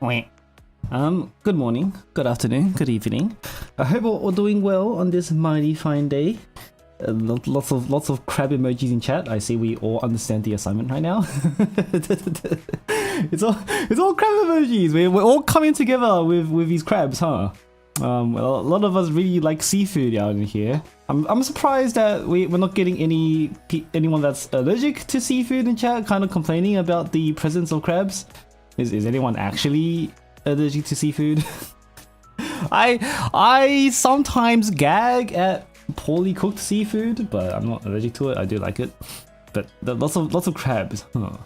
Good morning, good afternoon, good evening. I hope we're all doing well on this mighty fine day. Lots of crab emojis in chat. I see we all understand the assignment right now. it's all crab emojis. We're all coming together with these crabs, huh? Well, a lot of us really like seafood out in here. I'm surprised that we're not getting anyone that's allergic to seafood in chat, kind of complaining about the presence of crabs. Is anyone actually allergic to seafood? I sometimes gag at poorly cooked seafood, but I'm not allergic to it. I do like it, but lots of crabs. Huh.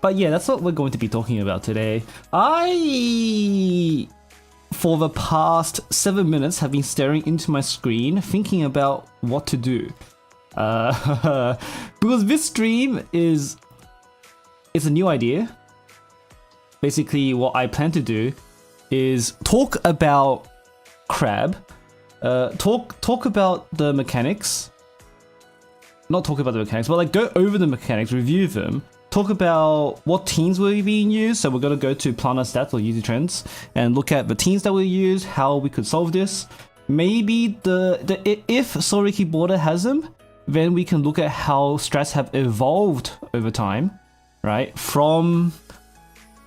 But yeah, that's what we're going to be talking about today. For the past 7 minutes, have been staring into my screen, thinking about what to do. Because this stream it's a new idea. Basically, what I plan to do is talk about crab, talk about the mechanics. Not talk about the mechanics, but like go over the mechanics, review them. Talk about what teams were being used. So we're going to go to Planner Stats or User Trends and look at the teams that were used, how we could solve this. Maybe if Soriki Border has them, then we can look at how strats have evolved over time, right? From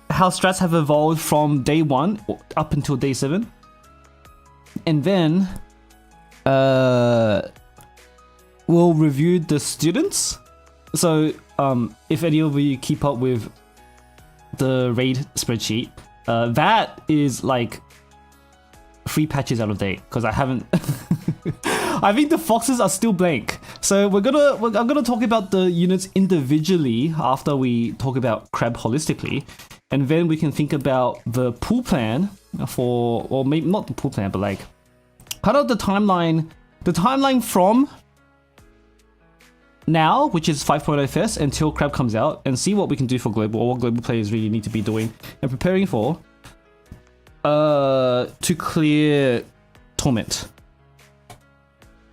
how strats have evolved from day 1 up until day 7. And then we'll review the students. So if any of you keep up with the raid spreadsheet, that is like 3 patches out of date because I haven't. I think the foxes are still blank. So I'm gonna talk about the units individually after we talk about crab holistically, and then we can think about the pool plan for, or maybe not the pool plan, but like kind of the timeline from now, which is 5.0 first, until crab comes out, and see what we can do for global, or what global players really need to be doing and preparing for to clear torment.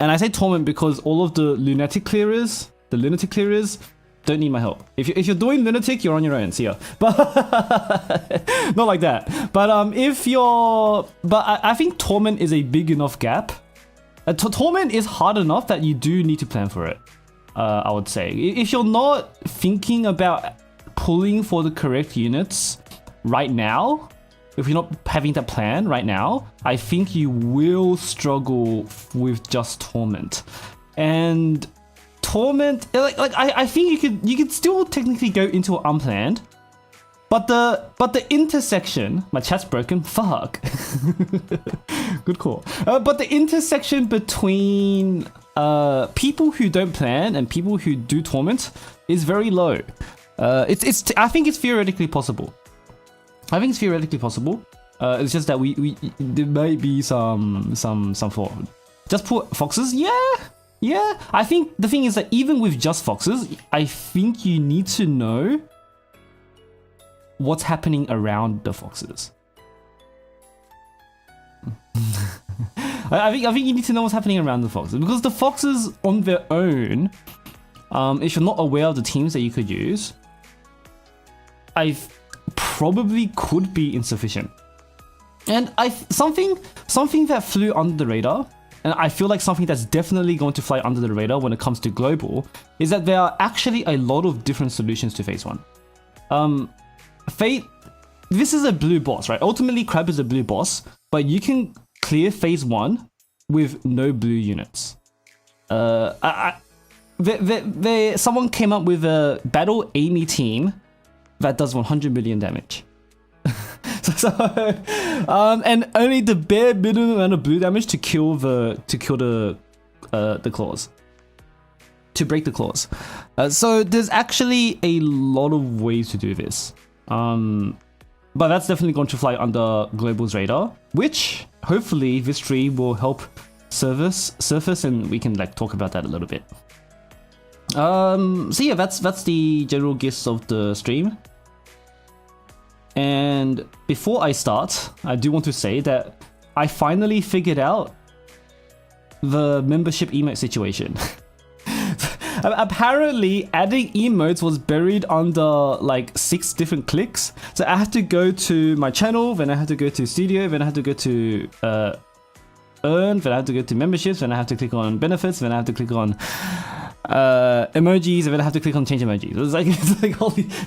And I say torment because all of the lunatic clearers don't need my help. If you're doing lunatic, you're on your own. See ya. But not like that. But I think torment is a big enough gap. Torment is hard enough that you do need to plan for it. I would say if you're not thinking about pulling for the correct units right now, if you're not having that plan right now, I think you will struggle with just torment. And torment, I think you could still technically go into unplanned, but the intersection, my chat's broken. Fuck. Good call. But the intersection between people who don't plan and people who do torment is very low. I think it's theoretically possible. It's just that there might be some flaw. Just put foxes, yeah. I think the thing is that even with just foxes, I think you need to know what's happening around the foxes. I think you need to know what's happening around the foxes, because the foxes on their own, if you're not aware of the teams that you could use, I probably could be insufficient. And something that flew under the radar, and I feel like something that's definitely going to fly under the radar when it comes to global, is that there are actually a lot of different solutions to phase 1. This is a blue boss, right? Ultimately, crab is a blue boss, but you can clear phase 1 with no blue units. Someone came up with a battle Amy team that does 100 million damage. And only the bare minimum amount of blue damage to kill the claws, to break the claws. So there's actually a lot of ways to do this. But that's definitely going to fly under Global's radar, which hopefully this stream will help surface, and we can like talk about that a little bit. So yeah, that's the general gist of the stream. And before I start, I do want to say that I finally figured out the membership emote situation. Apparently, adding emotes was buried under like 6 different clicks. So I had to go to my channel, then I had to go to studio, then I had to go to earn, then I had to go to memberships, then I have to click on benefits, then I have to click on emojis, and then I have to click on change emojis. It's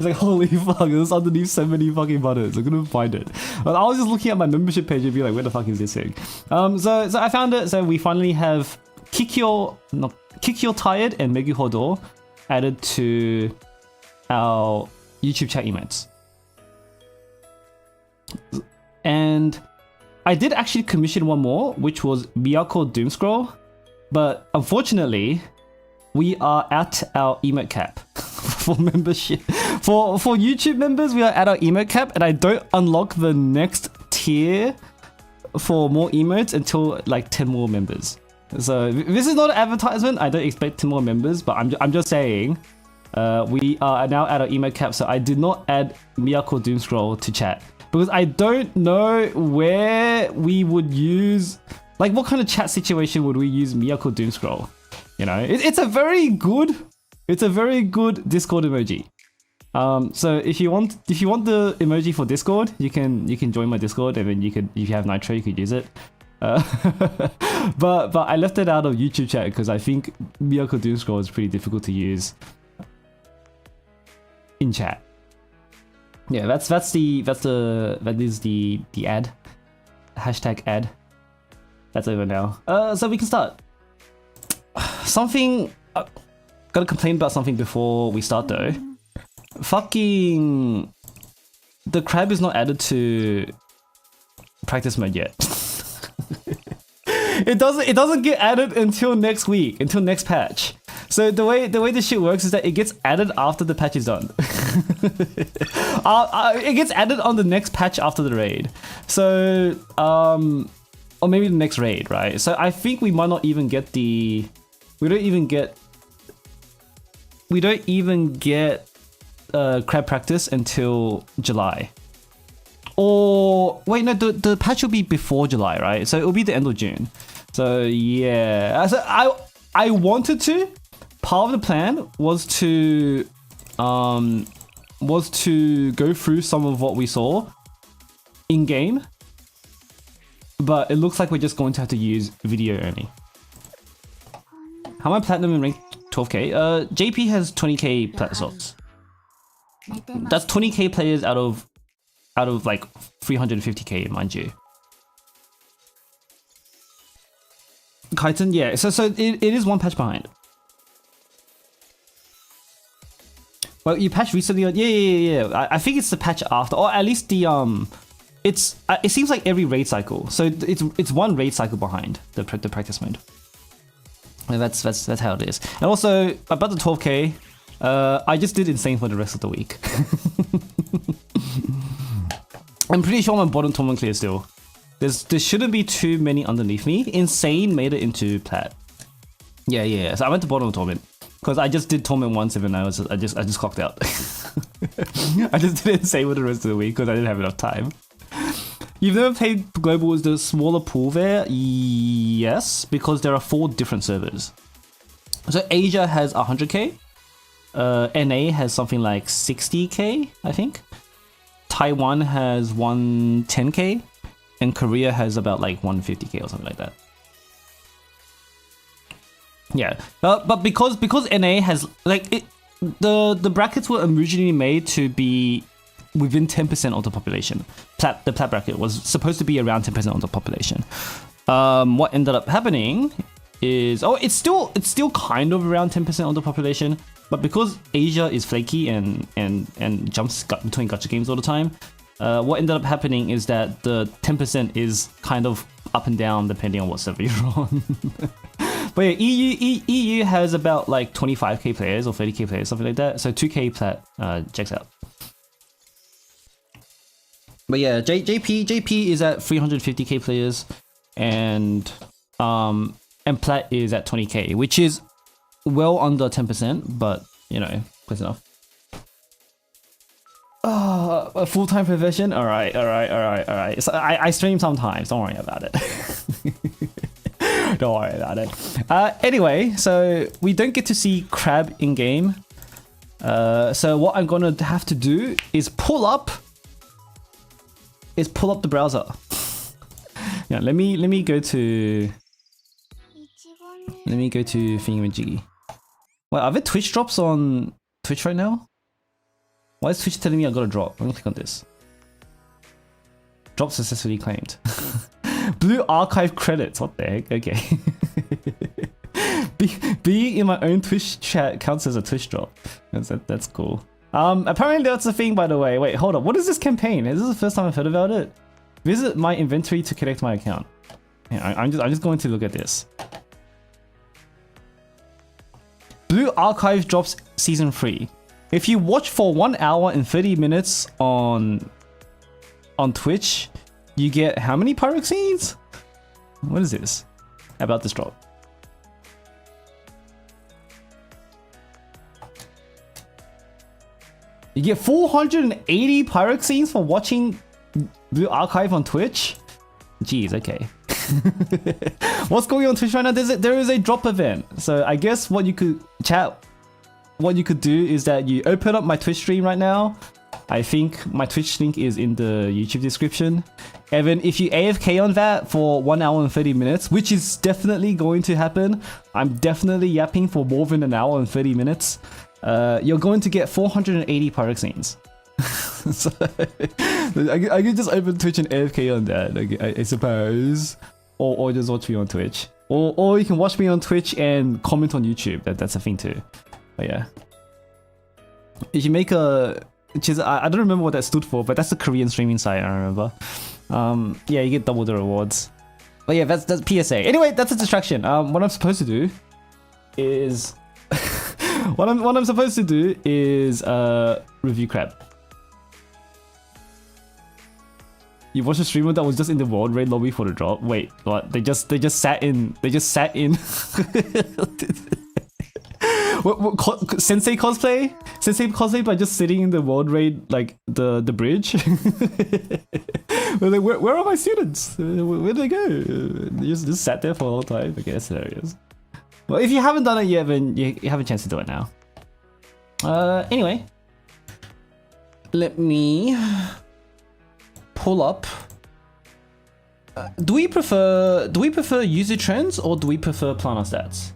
like holy fuck, it was underneath so many fucking buttons. I couldn't find it. But I was just looking at my membership page and be like, where the fuck is this thing? So I found it. So we finally have Kick Your Tired and Megu Hodor added to our YouTube chat emotes. And I did actually commission one more, which was Miyako Doomscroll, but unfortunately, we are at our emote cap for membership. For YouTube members, we are at our emote cap, and I don't unlock the next tier for more emotes until like 10 more members. So this is not an advertisement. I don't expect 10 more members, but I'm just saying we are now at our emote cap, so I did not add Miyako Doomscroll to chat because I don't know where we would use, like what kind of chat situation would we use Miyako Doomscroll? You know, it's a very good Discord emoji. So if you want the emoji for Discord, you can join my Discord, and then if you have Nitro, you could use it. But I left it out of YouTube chat because I think Miyako Doomscroll is pretty difficult to use in chat. Yeah, that is the ad. Hashtag ad. That's over now. So we can start. Something gotta complain about something before we start though. Fucking the crab is not added to practice mode yet. It doesn't get added until next week, until next patch. So the way this shit works is that it gets added after the patch is done. It gets added on the next patch after the raid. So or maybe the next raid, right? So I think we might not even get the. We don't even get crab practice until July. Or wait, no, the patch will be before July, right? So it'll be the end of June. So yeah, so I wanted to. Part of the plan was to go through some of what we saw in game, but it looks like we're just going to have to use video only. How am I platinum in rank 12k? JP has 20k plat slots. That's 20k players out of like 350k, mind you. Kaiten, yeah. So it is one patch behind. Well, you patched recently. Yeah. I think it's the patch after, or at least the it seems like every raid cycle. So it's one raid cycle behind the practice mode. And that's how it is. And also about the 12k, I just did insane for the rest of the week. I'm pretty sure I'm on bottom tournament clear still. There shouldn't be too many underneath me. Insane made it into plat. Yeah. So I went to bottom of tournament because I just did tournament once, and then I just clocked out. I just did insane with the rest of the week because I didn't have enough time. You've never played global as the smaller pool there? Yes, because there are 4 different servers. So Asia has 100k, NA has something like 60k, I think. Taiwan has 110k, and Korea has about like 150k or something like that. Yeah, but because NA has like the brackets were originally made to be within 10% of the population. The plat bracket was supposed to be around 10% of the population. What ended up happening is it's still kind of around 10% of the population, but because Asia is flaky and jumps between gacha games all the time, what ended up happening is that the 10% is kind of up and down depending on what server you're on. But yeah, EU has about like 25k players or 30k players, something like that. So 2k plat checks out. But yeah, JP is at 350k players, and plat is at 20k, which is well under 10%, but you know, close enough. Oh, a full-time profession? All right. So I stream sometimes. Don't worry about it. Don't worry about it. Anyway, so we don't get to see Crab in game. So what I'm gonna have to do is pull up the browser. Yeah, let me go to Thingamajiggy. Wait, are there Twitch drops on Twitch right now? Why is Twitch telling me I got a drop? Let me click on this. Drop successfully claimed. Blue archive credits. What the heck? Okay. Being in my own Twitch chat counts as a Twitch drop. That's cool. Apparently that's a thing, by the way. Wait, hold up. What is this campaign? Is this the first time I've heard about it? Visit my inventory to connect my account. Yeah, I'm just going to look at this. Blue Archive drops season 3. If you watch for 1 hour and 30 minutes on Twitch, you get how many pyroxenes? What is this? About this drop. You get 480 pyroxenes for watching Blue Archive on Twitch? Jeez, okay. What's going on Twitch right now? There is a drop event. So I guess what you could do is that you open up my Twitch stream right now. I think my Twitch link is in the YouTube description. And then if you AFK on that for 1 hour and 30 minutes, which is definitely going to happen, I'm definitely yapping for more than an hour and 30 minutes, you're going to get 480 pyroxenes. So, I could just open Twitch and AFK on that, I suppose. Or just watch me on Twitch. Or you can watch me on Twitch and comment on YouTube. That's a thing too. But yeah. If you make a... Which is, I don't remember what that stood for, but that's the Korean streaming site, I remember. Yeah, you get double the rewards. But yeah, that's PSA. Anyway, that's a distraction. What I'm supposed to do is... what I'm supposed to do is review Crab. You watched a streamer that was just in the world raid lobby for the drop. Wait, what? They just sat in. What Sensei cosplay? Sensei cosplay by just sitting in the world raid, like the bridge. We're like, where are my students? Where did they go? They just sat there for a long time. Okay, that's hilarious. Well, if you haven't done it yet, then you have a chance to do it now. Anyway, let me pull up. Do we prefer user trends or do we prefer planner stats?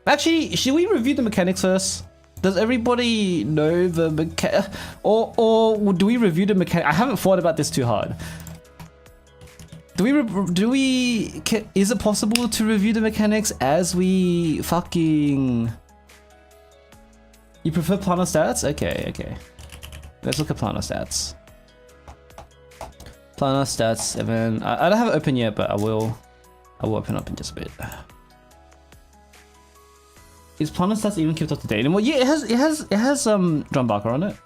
Actually, should we review the mechanics first? Does everybody know the mechanic? Or do we review the mechanic? I haven't thought about this too hard. Is it possible to review the mechanics as we fucking... You prefer planner stats? Okay. Let's look at planner stats. Planner stats 7. I don't have it open yet, but I will open up in just a bit. Is planner stats even kept up to date anymore? Yeah, it has drum barker on it.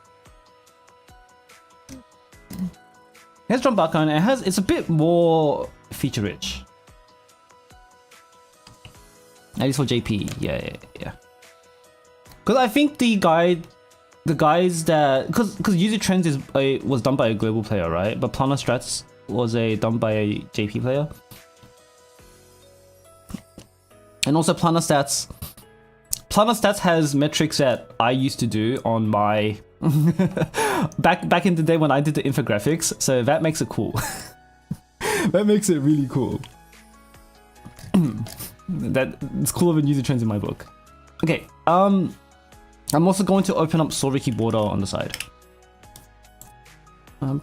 It has drum barker on it. It's a bit more feature rich. At least for JP. Yeah. Because I think the guys that because user trends was done by a global player, right? But planner strats was done by a JP player. And also planner stats has metrics that I used to do on my back in the day when I did the infographics, so that makes it cool. That makes it really cool. It's cooler than user trends in my book. Okay, I'm also going to open up Soriki border on the side. I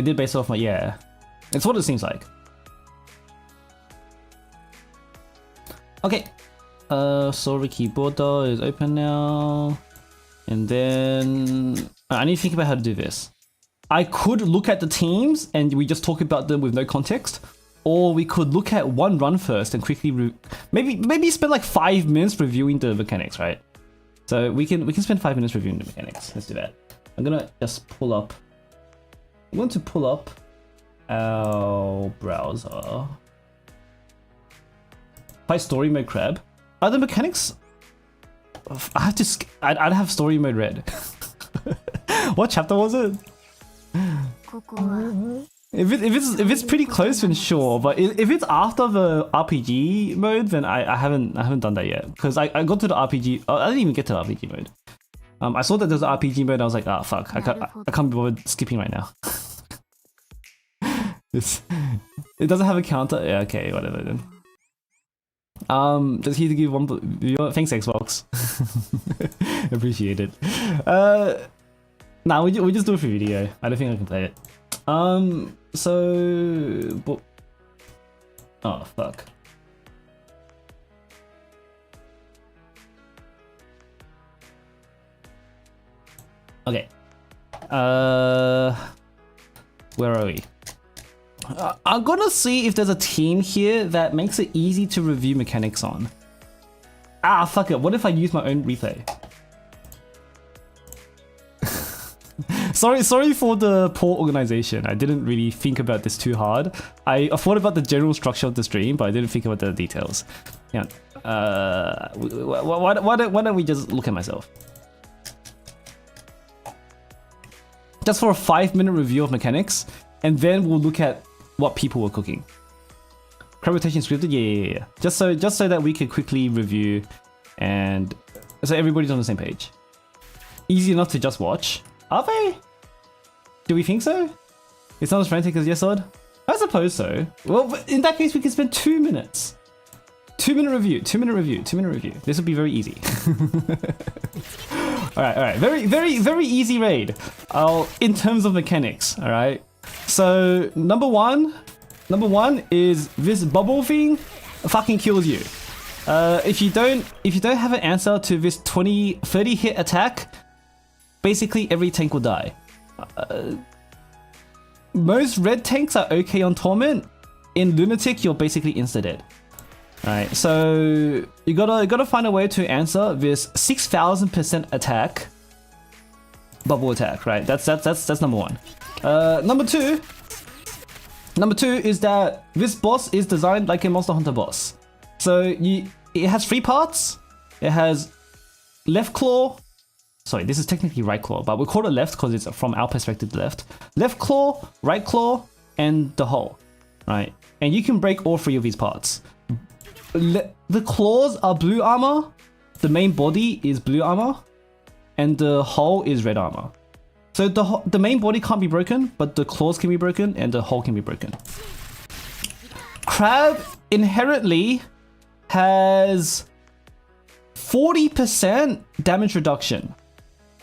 did base off my it's what it seems like. Okay, Soriki border is open now, and then I need to think about how to do this. I could look at the teams and we just talk about them with no context, or we could look at one run first and quickly maybe spend like 5 minutes reviewing the mechanics, right? So we can spend 5 minutes reviewing the mechanics. Let's do that. I'm gonna just pull up. I'm going to pull up our browser. Play story mode Crab. Are the mechanics? I'd have story mode red. What chapter was it? If it's pretty close, then sure. But if it's after the RPG mode, then I haven't done that yet. Because I got to the RPG. I didn't even get to the RPG mode. I saw that there's an RPG mode. And I was like, ah, fuck. I can't be bothered skipping right now. It doesn't have a counter. Yeah, okay, whatever then. Just here to give one. Thanks, Xbox. Appreciate it. Nah, we just do it for video. I don't think I can play it. So, oh fuck. Okay. Where are we? I'm gonna see if there's a team here that makes it easy to review mechanics on. Ah, fuck it. What if I use my own replay? Sorry for the poor organization. I didn't really think about this too hard. I thought about the general structure of the stream, but I didn't think about the details. Yeah. Why don't we just look at myself? Just for a 5-minute review of mechanics, and then we'll look at what people were cooking. Crowd rotation scripted, yeah. Just so that we can quickly review, and so everybody's on the same page. Easy enough to just watch. Are they? Do we think so? It's not as frantic as Yesod? I suppose so. Well, in that case, we can spend 2 minutes. 2-minute review, 2-minute review, 2-minute review. This will be very easy. Alright. Very easy raid. In terms of mechanics, alright? So, number one is this bubble thing fucking kills you. If you don't have an answer to this 30 hit attack, basically every tank will die. Most red tanks are okay on Torment. In Lunatic, you're basically insta-dead. Alright, so you gotta find a way to answer this 6,000% attack bubble attack, right? That's number one. Number two is that this boss is designed like a Monster Hunter boss. So it has 3 parts. It has left claw. Sorry, this is technically right claw, but we call it left because it's from our perspective left. Left claw, right claw, and the hull, right? And you can break all 3 of these parts. The claws are blue armor, the main body is blue armor, and the hull is red armor. So the main body can't be broken, but the claws can be broken and the hull can be broken. Crab inherently has 40% damage reduction.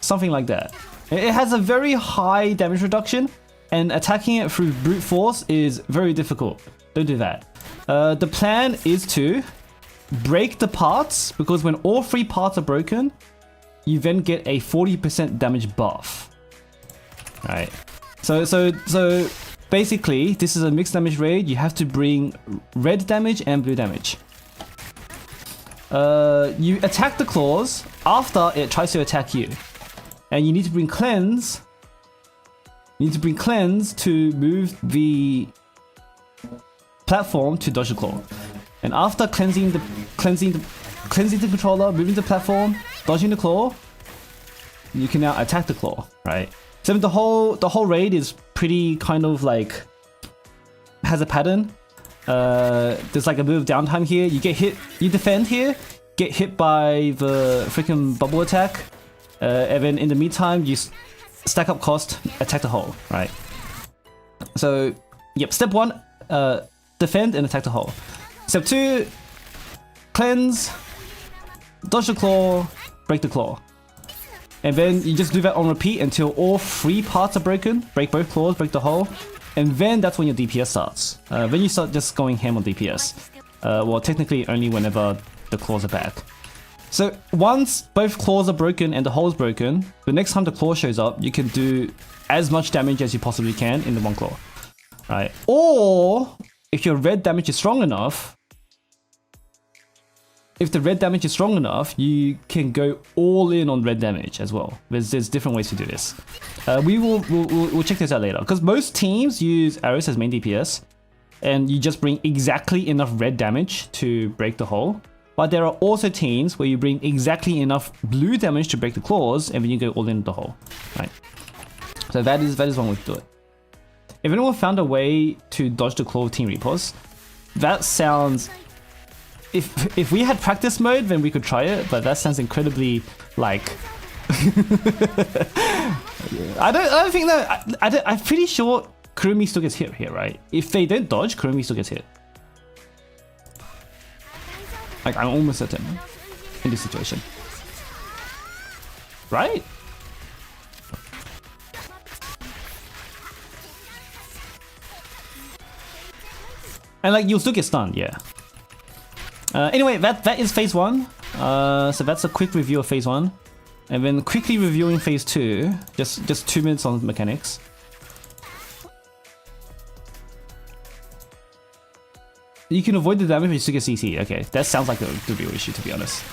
Something like that. It has a very high damage reduction, and attacking it through brute force is very difficult. Don't do that. The plan is to break the parts, because when all 3 parts are broken, you then get a 40% damage buff. Right. So basically, this is a mixed damage raid. You have to bring red damage and blue damage. You attack the claws after it tries to attack you. And you need to bring cleanse. You need to bring cleanse to move the platform to dodge the claw. And after cleansing the controller, moving the platform, dodging the claw, you can now attack the claw, right? So the whole raid is pretty kind of like has a pattern. There's like a bit of downtime here. You get hit, you defend here, get hit by the freaking bubble attack. And then in the meantime, you stack up cost, attack the hull, right? So, yep, step 1, defend and attack the hull. Step 2, cleanse, dodge the claw, break the claw. And then you just do that on repeat until all 3 parts are broken, break both claws, break the hull, and then that's when your DPS starts. Then you start just going ham on DPS. Well, technically only whenever the claws are back. So once both claws are broken and the hull is broken, the next time the claw shows up, you can do as much damage as you possibly can in the one claw, right? Or if your red damage is strong enough, if the red damage is strong enough, you can go all in on red damage as well. There's different ways to do this. We'll check this out later, because most teams use Aris as main DPS, and you just bring exactly enough red damage to break the hull. But there are also teams where you bring exactly enough blue damage to break the claws, and then you go all in the hull, right? So that is one way to do it. If anyone found a way to dodge the claw of Team Repos, that sounds... If we had practice mode, then we could try it, but that sounds incredibly, like... I don't think that... I'm pretty sure Kurumi still gets hit here, right? If they don't dodge, Kurumi still gets hit. Like, I'm almost certain in this situation. Right? And like, you'll still get stunned, yeah. Anyway, that is phase 1. So that's a quick review of phase 1. And then quickly reviewing phase 2. Just 2 minutes on mechanics. You can avoid the damage when you still get CC. Okay, that sounds like the real issue, to be honest.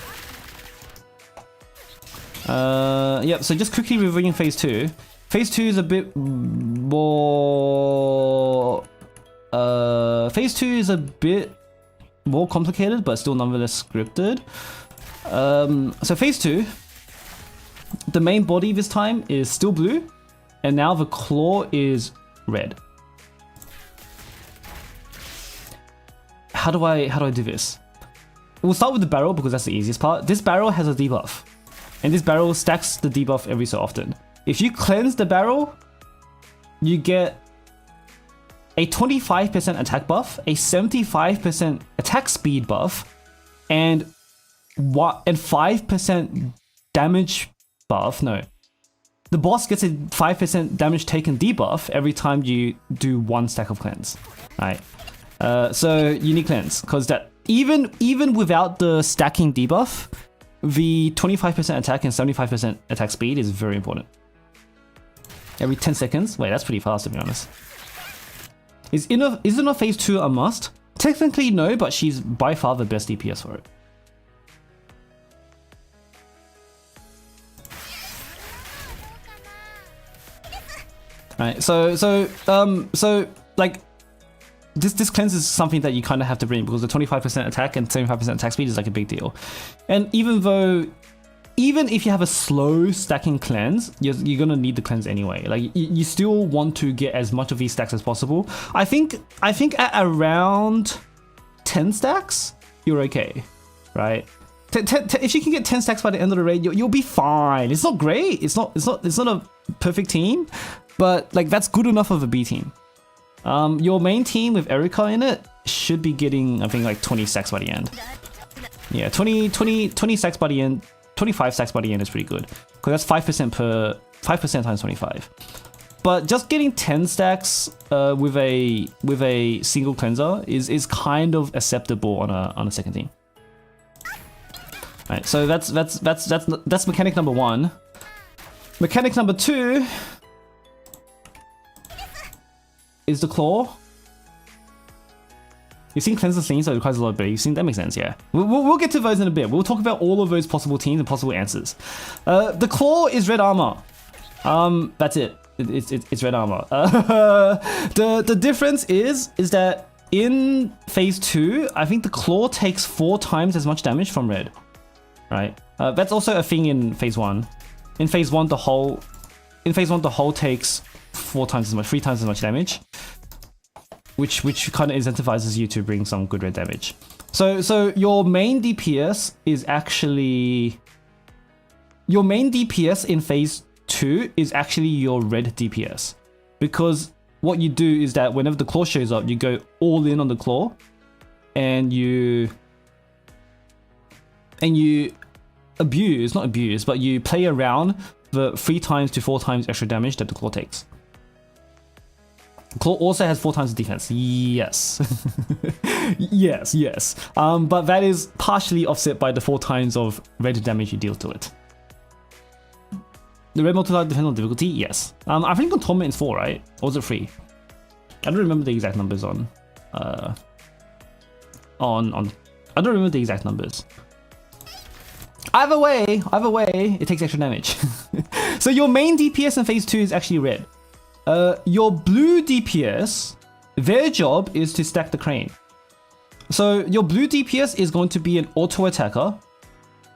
Yeah, so just quickly reviewing phase 2. Phase 2 is a bit more... phase 2 is a bit more complicated, but still nonetheless scripted. So phase 2, the main body this time is still blue, and now the claw is red. How do I do this? We'll start with the barrel because that's the easiest part. This barrel has a debuff, and this barrel stacks the debuff every so often. If you cleanse the barrel, you get a 25% attack buff, a 75% attack speed buff, and 5% damage buff. No, the boss gets a 5% damage taken debuff every time you do 1 stack of cleanse. Right. So you need cleanse because that even without the stacking debuff, the 25% attack and 75% attack speed is very important. Every 10 seconds. Wait, that's pretty fast to be honest. Isn't a phase 2 a must? Technically no, but she's by far the best DPS for it. Right, so like this cleanse is something that you kind of have to bring because the 25% attack and 75% attack speed is like a big deal. And even if you have a slow stacking cleanse, you're gonna need the cleanse anyway. Like you still want to get as much of these stacks as possible. I think at around 10 stacks, you're okay, right? If you can get 10 stacks by the end of the raid, you'll be fine. It's not great. It's not a perfect team, but like that's good enough of a B team. Your main team with Erika in it should be getting, I think, like 20 stacks by the end. Yeah, 20 stacks by the end. 25 stacks by the end is pretty good because that's 5% times 25. But just getting 10 stacks with a single cleanser is kind of acceptable on a second team. Right, so that's mechanic number 1. Mechanic number 2 is the claw. You've seen cleanser scenes, so it requires a lot of ability. You've seen, that makes sense, yeah. We'll get to those in a bit. We'll talk about all of those possible teams and possible answers. The claw is red armor. That's it. It's red armor. The difference is that in phase 2, I think the claw takes 4 times as much damage from red. Right? That's also a thing in phase 1. In phase 1, the whole takes 3 times as much damage. Which kind of incentivizes you to bring some good red damage. So your main DPS is actually... Your main DPS in phase 2 is actually your red DPS. Because what you do is that whenever the claw shows up, you go all in on the claw. And you abuse, not abuse, but you play around the 3 times to 4 times extra damage that the claw takes. Claw also has 4 times the defense. Yes. yes. But that is partially offset by the 4 times of red damage you deal to it. The red multiplier depends on difficulty? Yes. I think on Torment is 4, right? Or was it 3? I don't remember the exact numbers on... I don't remember the exact numbers. Either way, it takes extra damage. So your main DPS in phase 2 is actually red. Your blue DPS, their job is to stack the crane. So your blue DPS is going to be an auto attacker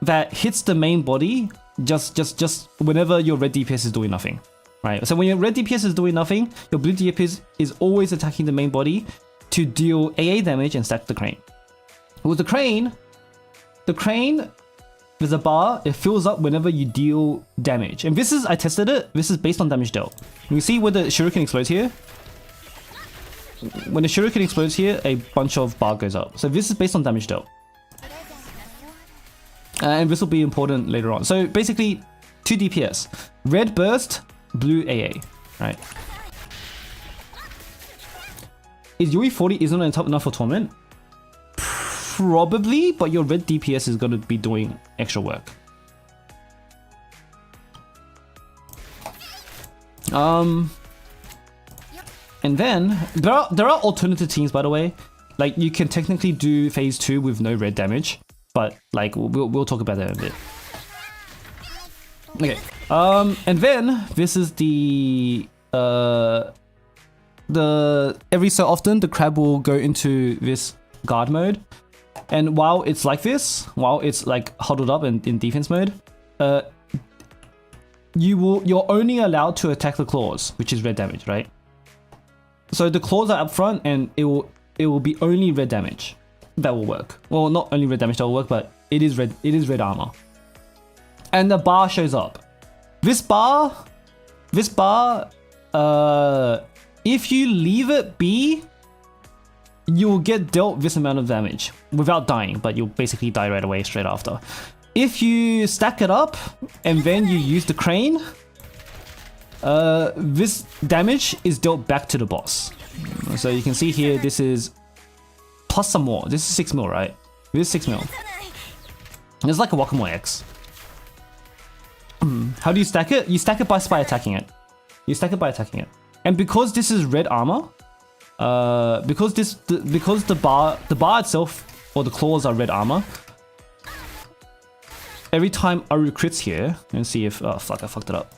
that hits the main body just whenever your red DPS is doing nothing, right? So when your red DPS is doing nothing, your blue DPS is always attacking the main body to deal AA damage and stack the crane. With the crane, there's a bar, it fills up whenever you deal damage. And this is, I tested it, this is based on damage dealt. You see where the shuriken explodes here? When the shuriken explodes here, a bunch of bar goes up. So this is based on damage dealt. And this will be important later on. So basically, 2 DPS. Red burst, blue AA, right? Is Yui 40 isn't enough for Torment? Probably, but your red DPS is going to be doing extra work. And then there are alternative teams, by the way. Like you can technically do phase 2 with no red damage, but like we'll talk about that in a bit. Okay. And then this is the every so often the crab will go into this guard mode. And while it's like this, while it's like huddled up in defense mode, you're only allowed to attack the claws, which is red damage, right? So the claws are up front, and it will be only red damage that will work. Well, not only red damage that will work, but it is red armor. And the bar shows up. This bar, if you leave it be, you'll get dealt this amount of damage without dying, but you'll basically die right away straight after. If you stack it up and then you use the crane, this damage is dealt back to the boss. So you can see here, this is plus some more. This is 6 mil, right? This is 6 mil. It's like a Wakamoe X. How do you stack it? You stack it by attacking it. And because this is red armor, because the bar itself or the claws are red armor, every time Aru crits here, let's see if oh fuck, I fucked it up.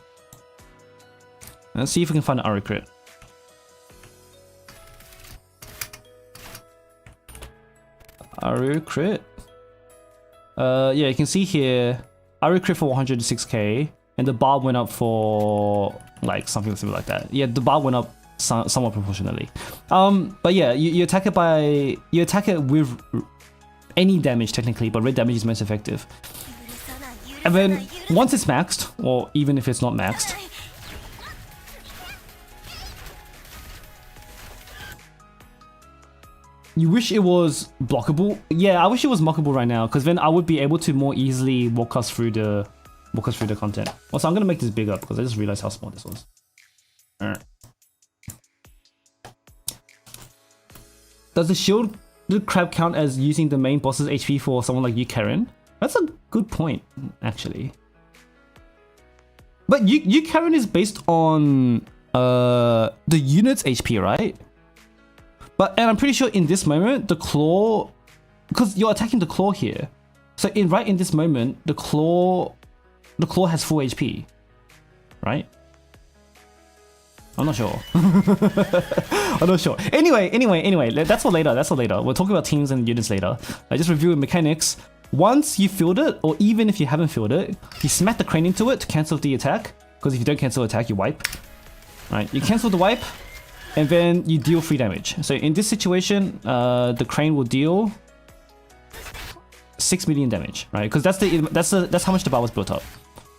Let's see if we can find an Aru crit. Aru crit. Yeah, you can see here Aru crit for 106k, and the bar went up for like something similar like that. Yeah, the bar went up somewhat proportionally. But yeah, you attack it with any damage technically, but red damage is most effective. And then once it's maxed, or even if it's not maxed, you wish it was blockable. Yeah, I wish it was mockable right now, because then I would be able to more easily walk us through the content. Also, I'm gonna make this bigger because I just realized how small this was. Alright. Does the shield crab count as using the main boss's HP for someone like you, Karen? That's a good point, actually. But you Karen is based on the unit's HP, right? And I'm pretty sure in this moment the claw, because you're attacking the claw here, so right in this moment the claw has full HP, right? I'm not sure. I'm not sure. Anyway, that's for later. We'll talk about teams and units later. I just reviewed mechanics. Once you filled it, or even if you haven't filled it, you smack the crane into it to cancel the attack, because if you don't cancel attack, you wipe. Right? You cancel the wipe, and then you deal 3 damage. So in this situation, the crane will deal 6 million damage, right? Because that's how much the bar was built up.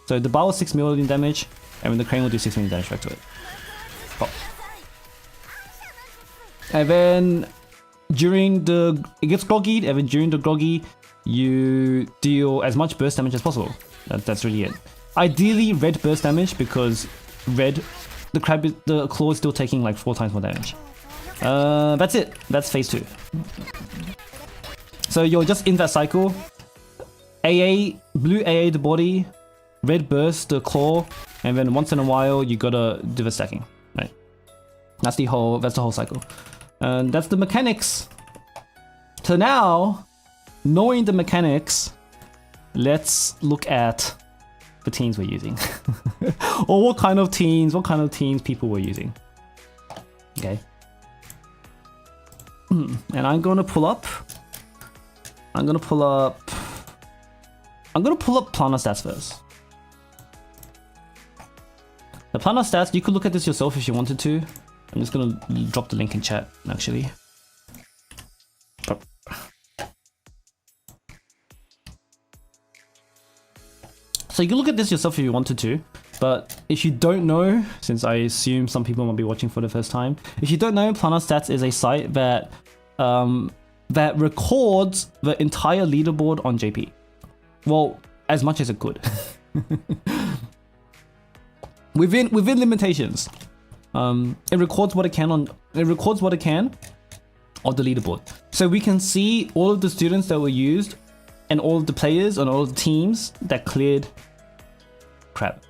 So the bar was 6 million damage, and then the crane will do 6 million damage back to it. Pop. And then it gets groggy, and then during the groggy, you deal as much burst damage as possible. That's really it. Ideally, red burst damage, because the claw is still taking like 4 times more damage. That's it. That's phase 2. So you're just in that cycle. Blue AA the body, red burst the claw, and then once in a while you gotta do the stacking. Right. That's the whole cycle. And that's the mechanics. So now, knowing the mechanics, let's look at the teams we're using. Or what kind of teams people were using. Okay. And I'm gonna pull up Plana stats first. The planner stats, you could look at this yourself if you wanted to. I'm just gonna drop the link in chat, actually. So you can look at this yourself if you wanted to, but if you don't know, since I assume some people might be watching for the first time, if you don't know, Planner Stats is a site that that records the entire leaderboard on JP. Well, as much as it could. within limitations. It records what it can of the leaderboard. So we can see all of the students that were used and all of the players and all of the teams that cleared crap.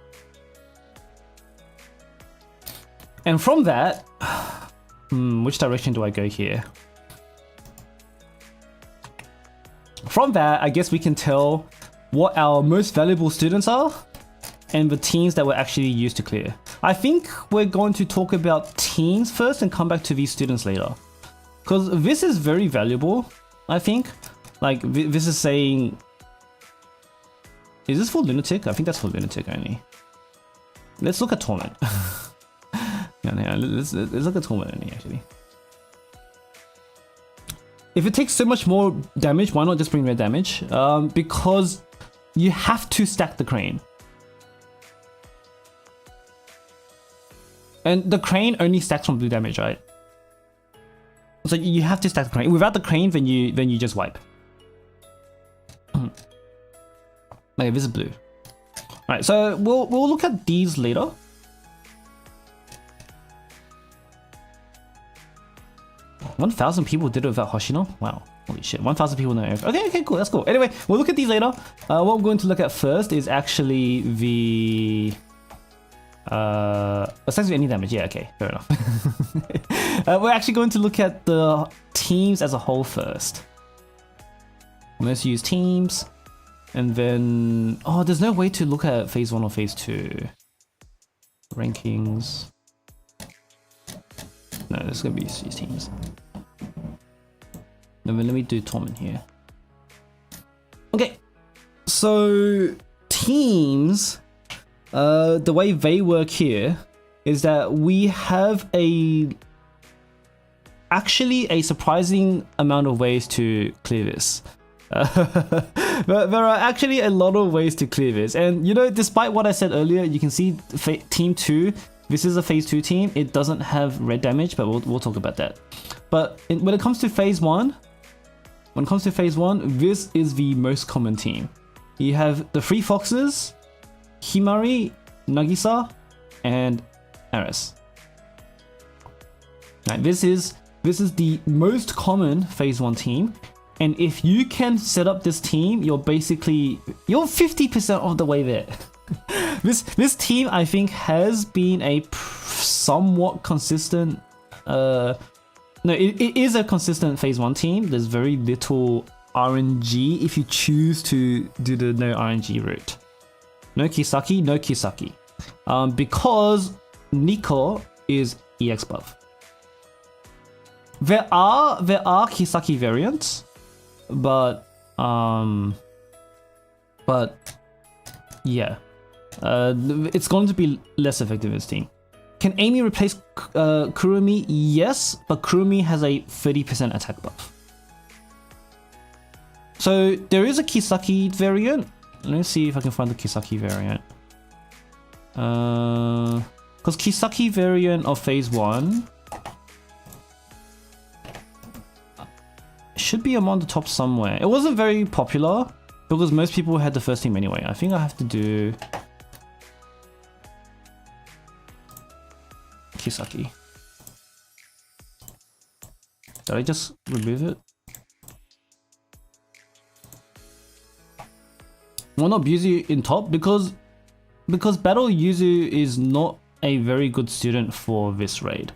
And from that, which direction do I go here? From that, I guess we can tell what our most valuable students are and the teams that were actually used to clear. I think we're going to talk about teams first and come back to these students later. Because this is very valuable, I think. Like, this is saying... Is this for Lunatic? I think that's for Lunatic only. Let's look at Torment. yeah, let's look at Torment only, actually. If it takes so much more damage, why not just bring red damage? Because you have to stack the crane. And the crane only stacks from blue damage, right? So you have to stack the crane. Without the crane, then you just wipe. Okay, this is blue. Alright, so we'll look at these later. $1,000 people did it without Hoshino? Wow, holy shit, 1,000 people know. Okay, cool, that's cool. Anyway, we'll look at these later. What we're going to look at first is actually the... essentially any damage, yeah, okay, fair enough. We're actually going to look at the teams as a whole first. Let's use teams. And then... Oh, there's no way to look at phase 1 or phase 2. Rankings. No, this is going to be these teams. Let me do Torment here. Okay. So, teams... the way they work here is that we have actually a surprising amount of ways to clear this. But there are actually a lot of ways to clear this, and you know, despite what I said earlier, you can see team 2, this is a phase 2 team, it doesn't have red damage, but we'll talk about that. But when it comes to phase 1, this is the most common team. You have the 3 foxes, Himari, Nagisa, and Aris. Now, this is the most common phase 1 team, and if you can set up this team, you're 50% of the way there. This team, I think, has been a somewhat consistent. No, it is a consistent phase 1 team. There's very little RNG if you choose to do the no RNG route. No Kisaki, no Kisaki. Because Nico is EX buff. There are Kisaki variants, but yeah, it's going to be less effective as team. Can Amy replace Kurumi? Yes, but Kurumi has a 30% attack buff. So there is a Kisaki variant. Let me see if I can find the Kisaki variant. Because Kisaki variant of phase 1 should be among the top somewhere. It wasn't very popular because most people had the first team anyway. I think I have to do Kisaki. Did I just remove it? Why not Yuzu in top? Because Battle Yuzu is not a very good student for this raid.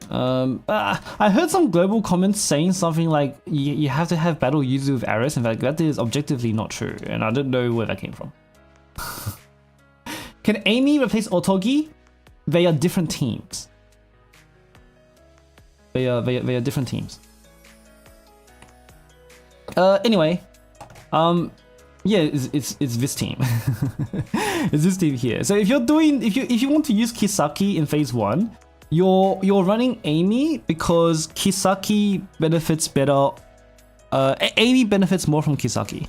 I heard some global comments saying something like you have to have Battle Yuzu with Aris. In fact, that is objectively not true, and I don't know where that came from. Can Amy replace Otogi? They are different teams. They are different teams. Anyway, yeah, it's this team. It's this team here. So if you want to use Kisaki in phase 1, you're running Amy because Kisaki benefits better. Amy benefits more from Kisaki.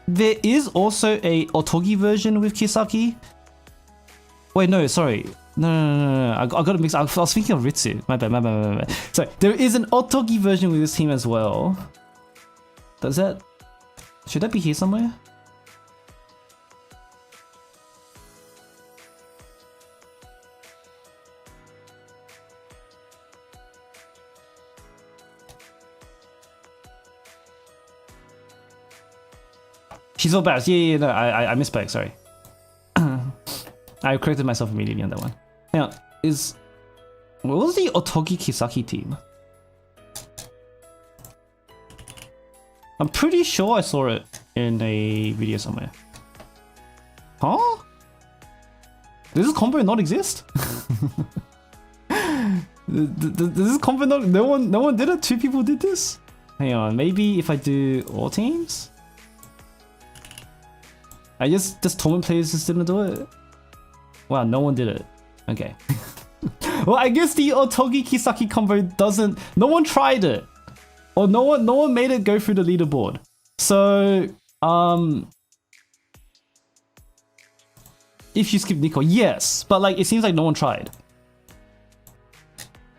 There is also a Otogi version with Kisaki. Wait, no, sorry. No. I got to mix. I was thinking of Ritsu. My bad. So there is an Otogi version with this team as well. Should that be here somewhere? She's all bad. Yeah, no, I misspoke, sorry. I corrected myself immediately on that one. Hang on, what was the Otogi Kisaki team? I'm pretty sure I saw it in a video somewhere. Huh? Does this combo not exist? Does this combo not? No one did it? 2 people did this? Hang on, maybe if I do all teams? I just tournament players just didn't do it. Wow, no one did it. Okay. Well, I guess the Otogi Kisaki combo doesn't. No one tried it, or no one made it go through the leaderboard. So if you skip Nico, yes, but like it seems like no one tried.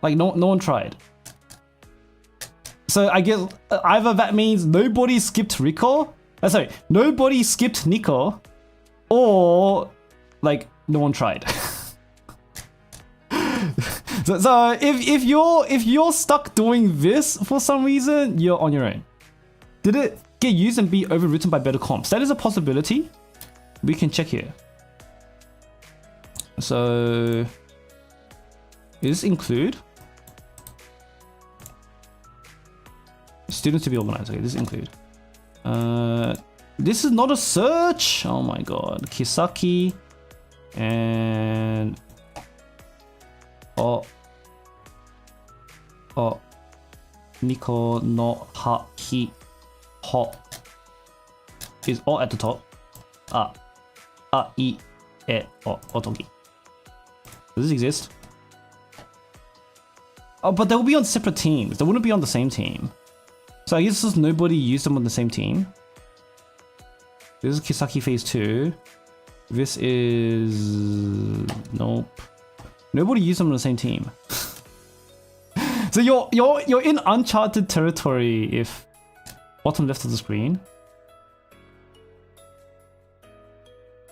Like no one tried. So I guess either that means nobody skipped Rico. Sorry, nobody skipped Nico, or like no one tried. so if you're stuck doing this for some reason, you're on your own. Did it get used and be overwritten by better comps? That is a possibility. We can check here. So does this include students to be organized? Okay, does this include? This is not a search. Oh my god. Kisaki and Nico no ha hi ho is all at the top. I e otogi. Does this exist? Oh, but they will be on separate teams. They wouldn't be on the same team. So I guess nobody used them on the same team. This is Kisaki phase 2. This is... nope. Nobody used them on the same team. So you're in uncharted territory if... bottom left of the screen.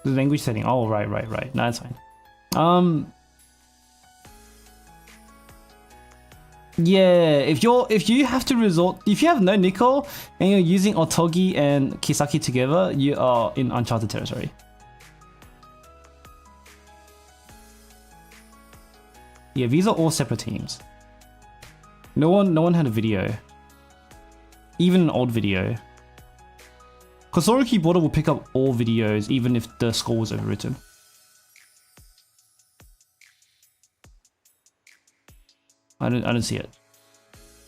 The language setting. Oh, right. No, that's fine. Yeah, if you have to resort, if you have no Nico and you're using Otogi and Kisaki together, you are in uncharted territory. Yeah, these are all separate teams. No one had a video, even an old video. Kosoruki Border will pick up all videos, even if the score was overwritten. I don't see it.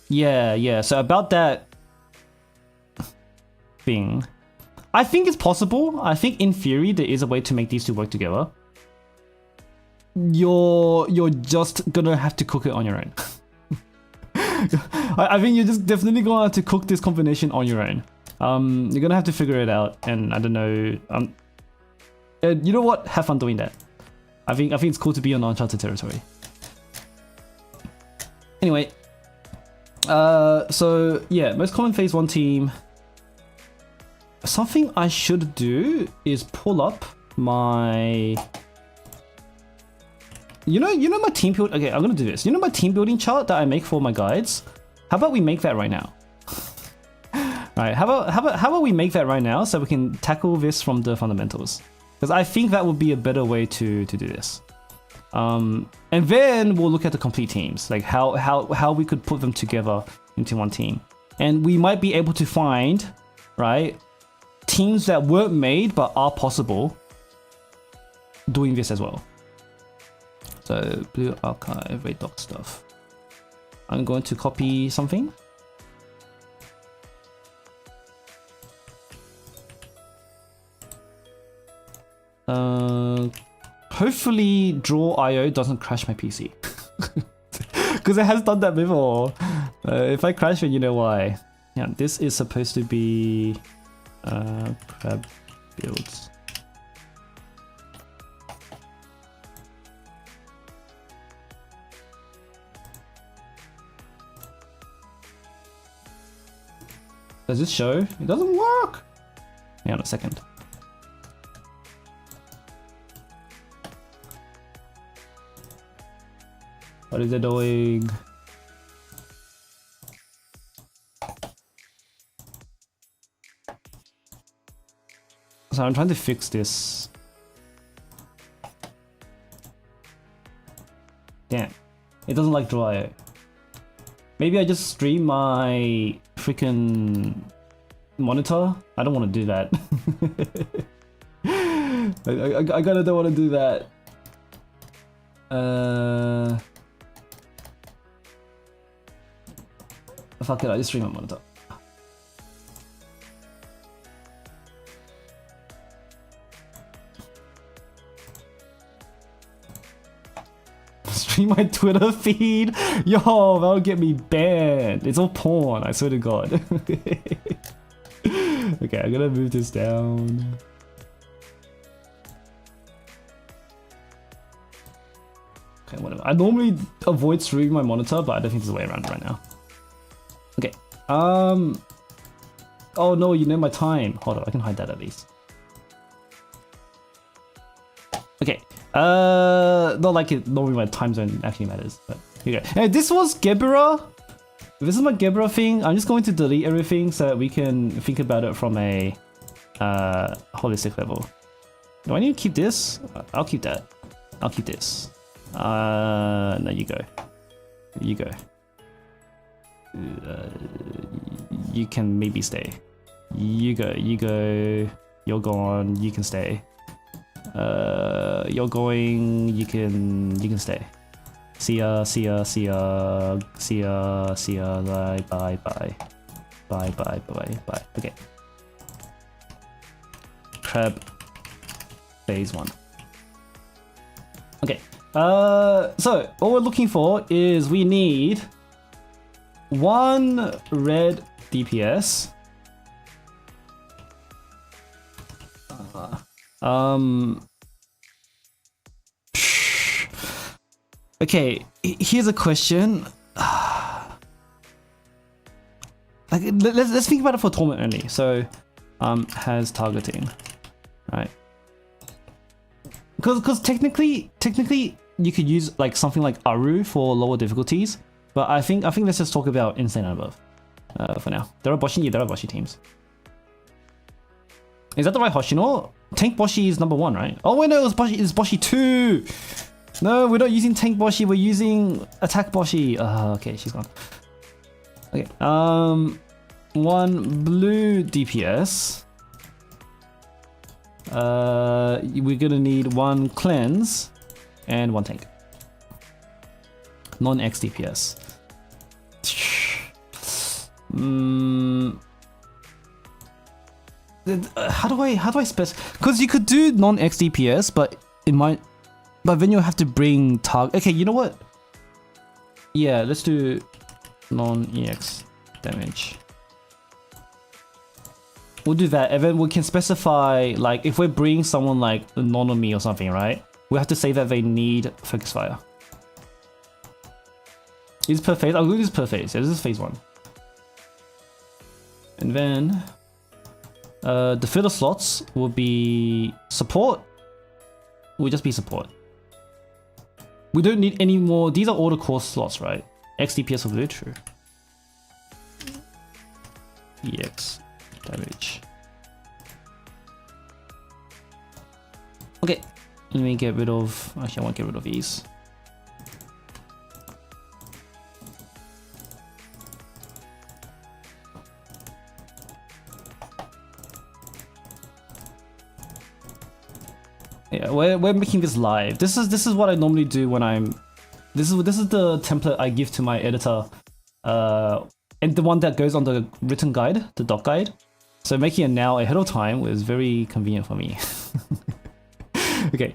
Yeah. So about that thing, I think it's possible. I think in theory there is a way to make these two work together. You're just gonna have to cook it on your own. I think you're just definitely gonna have to cook this combination on your own. You're gonna have to figure it out, and I don't know. You know what? Have fun doing that. I think it's cool to be on uncharted territory. Anyway, so yeah, most common phase 1 team. Something I should do is pull up my... You know my team build... Okay, I'm gonna do this. You know my team building chart that I make for my guides? How about we make that right now? Alright, how about we make that right now so we can tackle this from the fundamentals? Because I think that would be a better way to do this. And then we'll look at the complete teams, like how we could put them together into one team. And we might be able to find, right, teams that weren't made but are possible doing this as well. So blue archive, red doc stuff. I'm going to copy something. hopefully draw IO doesn't crash my PC. Because it has done that before. If I crash it, you know why. Yeah, this is supposed to be crab builds. Does this show? It doesn't work! Hang on a second. What is it doing? So I'm trying to fix this. Damn. It doesn't like draw IO. Maybe I just stream my freaking monitor? I don't want to do that. I kinda don't want to do that. Fuck it, I just stream my monitor. Stream my Twitter feed? Yo, that'll get me banned. It's all porn, I swear to God. Okay, I'm gonna move this down. Okay, whatever. I normally avoid streaming my monitor, but I don't think there's a way around it right now. Okay. Oh no, you know my time. Hold on, I can hide that at least. Okay. Not like it. Normally my time zone actually matters, but here you go. Hey, this was Gebera. This is my Gebera thing. I'm just going to delete everything so that we can think about it from a holistic level. Do I need to keep this? I'll keep that. I'll keep this. No, you go. You go. You can maybe stay. You go. You go. You're gone. You can stay. You're going. You can stay. See ya. See ya. See ya. See ya. See ya. Bye. Bye. Bye. Bye. Bye. Bye. Bye. Okay. Crab. Phase 1. Okay. So all we're looking for is we need 1 red DPS. Okay, here's a question. Like, let's think about it for tournament only. So, has targeting, right? Because technically you could use like something like Aru for lower difficulties, but I think let's just talk about insane and above for now. There are Boshi teams. Is that the right Hoshino? Tank Boshi is number 1, right? Oh wait, no, it's Boshi 2. No, we're not using Tank Boshi, we're using Attack Boshi. Okay, she's gone. Okay, 1 blue DPS. We're gonna need 1 cleanse and 1 tank. Non-X DPS. How do I specify? Because you could do non-X DPS, but then you'll have to bring target. Okay, you know what? Yeah, let's do non-EX damage. We'll do that, and then we can specify, like, if we're bringing someone like Nonomi or something, right? We have to say that they need focus fire. Is per phase? I'll do this per phase. Yeah, this is phase 1. And then the filler slots will be support. Will just be support. We don't need any more. These are all the core slots, right? X DPS will be true. EX damage. Okay, let me get rid of. Actually, I won't get rid of these. Yeah, we're making this live. This is what I normally do when I'm. This is the template I give to my editor, and the one that goes on the written guide, the doc guide. So making it now ahead of time was very convenient for me. Okay,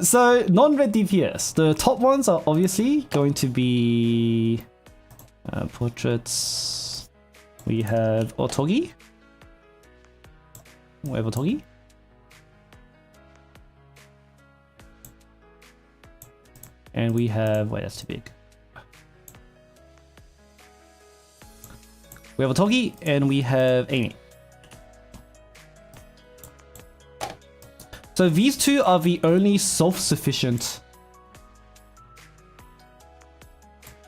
so non-red DPS. The top ones are obviously going to be portraits. We have Otogi. We have Otogi. And we have, wait, that's too big. We have Otogi and we have Amy. So these two are the only self-sufficient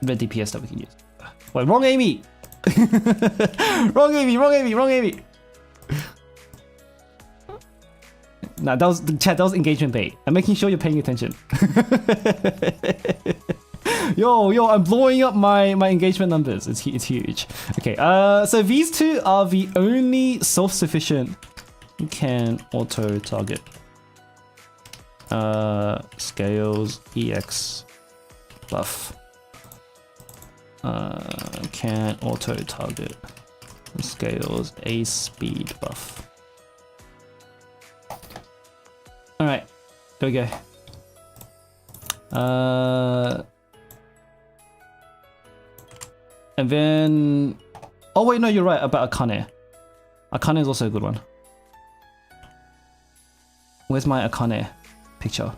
red DPS that we can use. Wait, wrong Amy! Wrong Amy, wrong Amy, wrong Amy! Nah, that was chat. That was engagement bait. I'm making sure you're paying attention. yo, I'm blowing up my engagement numbers. It's huge. Okay. So these two are the only self-sufficient who can auto target. Scales EX buff. Can auto target. Scales A speed buff. Alright, there we go. And then... Oh wait, no, you're right about Akane. Akane is also a good one. Where's my Akane picture?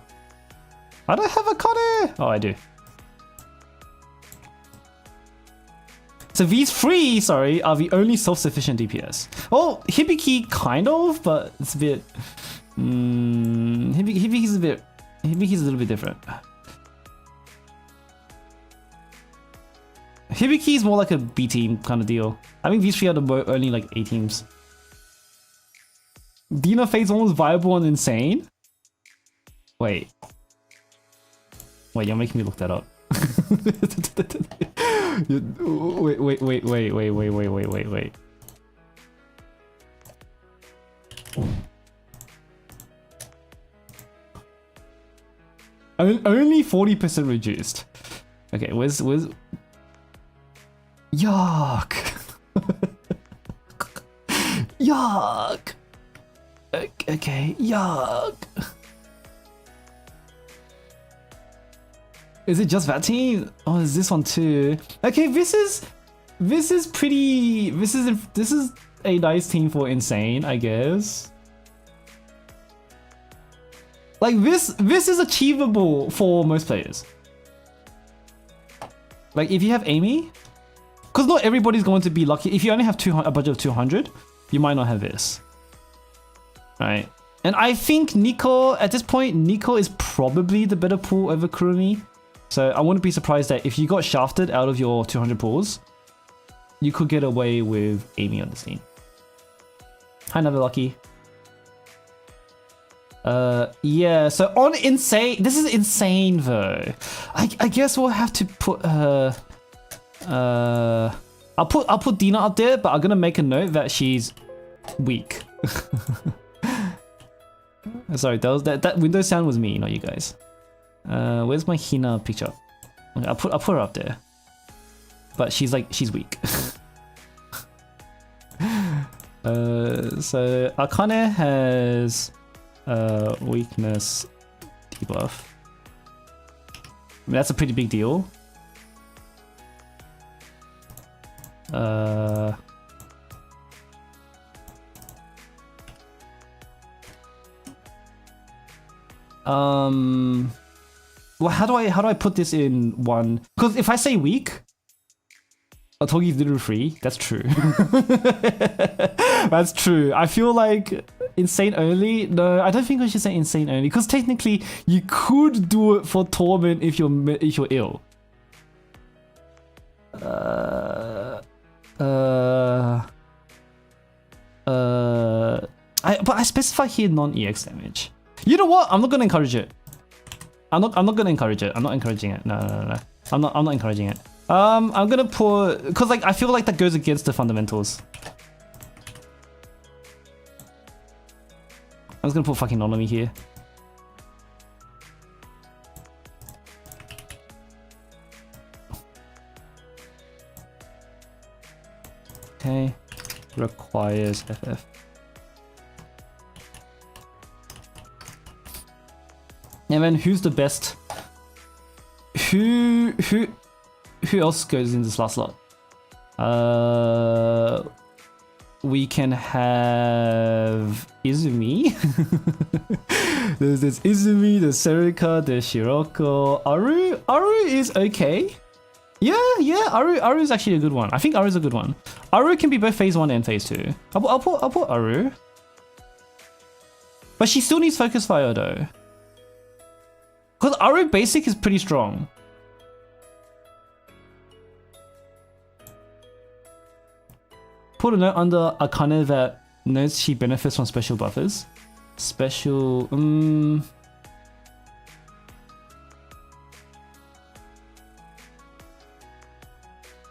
I don't have Akane! Oh, I do. So these three, sorry, are the only self-sufficient DPS. Oh, Hibiki kind of, but it's a bit... Hibiki's a little bit different. Hibiki's more like a B team kind of deal. I think these three are the only like A teams. Dina Fate's almost viable and insane. Wait, you're making me look that up. Wait. Only 40% reduced. Okay, where's... Yuck! Yuck! Okay, yuck! Is it just that team? Oh, is this one too? Okay, this is pretty... This is a nice team for insane, I guess. Like this is achievable for most players. Like if you have Amy, because not everybody's going to be lucky. If you only have a budget of 200, you might not have this. Right? And I think Nico, at this point, Nico is probably the better pool over Kurumi. So I wouldn't be surprised that if you got shafted out of your 200 pools, you could get away with Amy on the scene. Hi, Never Lucky. Yeah, so on insane, this is insane though. I guess we'll have to put I'll put Dina up there, but I'm gonna make a note that she's weak. Sorry, that Windows sound was me, not you guys. Where's my Hina picture? Okay, I'll put her up there. But she's weak. So Akane has weakness debuff. I mean, that's a pretty big deal. Well, how do I put this in one? Because if I say weak, Otogi's literally free. That's true. That's true. I feel like insane only. No, I don't think I should say insane only, because technically you could do it for torment if you're ill. But I specify here non-EX damage. You know what? I'm not gonna encourage it. I'm not gonna encourage it. I'm not encouraging it. No. I'm not encouraging it. I'm gonna put, because like I feel like that goes against the fundamentals. I'm just gonna put fucking Nonomi here. Okay, requires FF. And then who's the best? Who else goes in this last slot? We can have Izumi. there's Izumi, there's Serika, there's Shiroko. Aru is okay. Yeah, Aru is actually a good one. I think Aru is a good one. Aru can be both phase 1 and phase 2. I'll put Aru. But she still needs Focus Fire though. Because Aru basic is pretty strong. Put a note under Akane that notes she benefits from special buffers. Special...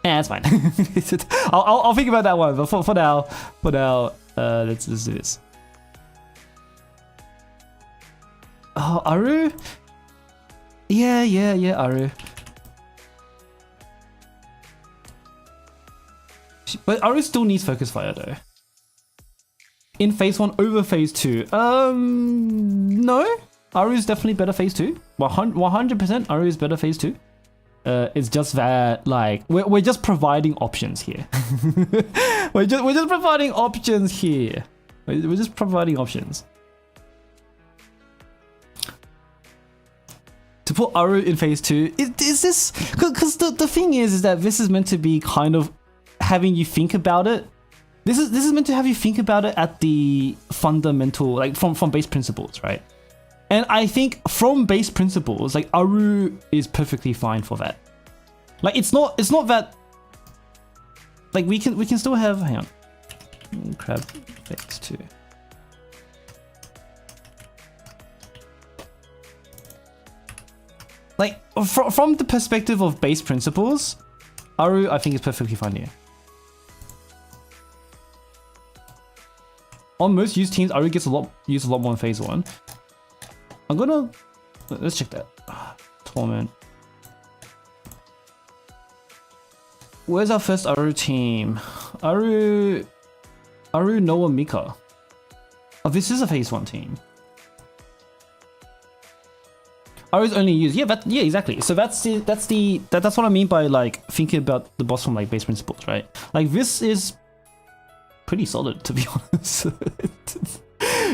Yeah, that's fine. I'll think about that one, but for now, let's do this. Oh, Aru? Yeah, Aru. But Aru still needs Focus Fire though. In phase 1 over phase 2. No. Aru is definitely better phase 2. 100% Aru is better phase 2. It's just that like we're just providing options here. we're just providing options here. We're just providing options. To put Aru in phase 2, is this because the thing is that this is meant to be kind of having you think about it. This is meant to have you think about it at the fundamental, like from base principles, right? And I think from base principles, like Aru is perfectly fine for that. Like it's not that like we can still have, hang on, crab phase 2. Like from the perspective of base principles, Aru I think is perfectly fine here. On most used teams, Aru gets used a lot more in phase 1. Let's check that. Torment. Where's our first Aru team? Aru, Noah, Mika. Oh, this is a phase 1 team. Aru's only used, yeah, exactly. So that's what I mean by like thinking about the boss from like base principles, right? Like this is pretty solid, to be honest.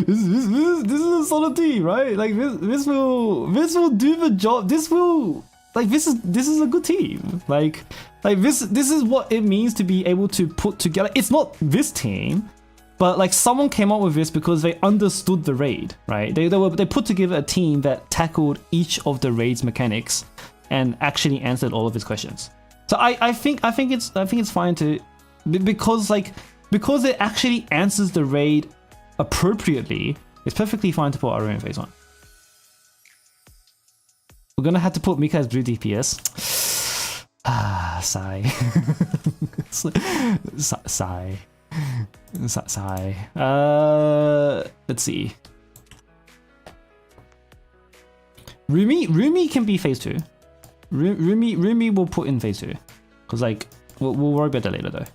This is a solid team, right? Like this will do the job. This is a good team. Like this is what it means to be able to put together. It's not this team, but like someone came up with this because they understood the raid, right? They put together a team that tackled each of the raid's mechanics and actually answered all of its questions. So I think it's fine to because it actually answers the raid appropriately. It's perfectly fine to put Aru in phase 1. We're gonna have to put Mika as blue DPS. Sigh. Sigh. Let's see. Rumi can be phase 2. Rumi will put in phase 2. Because like we'll worry about that later though.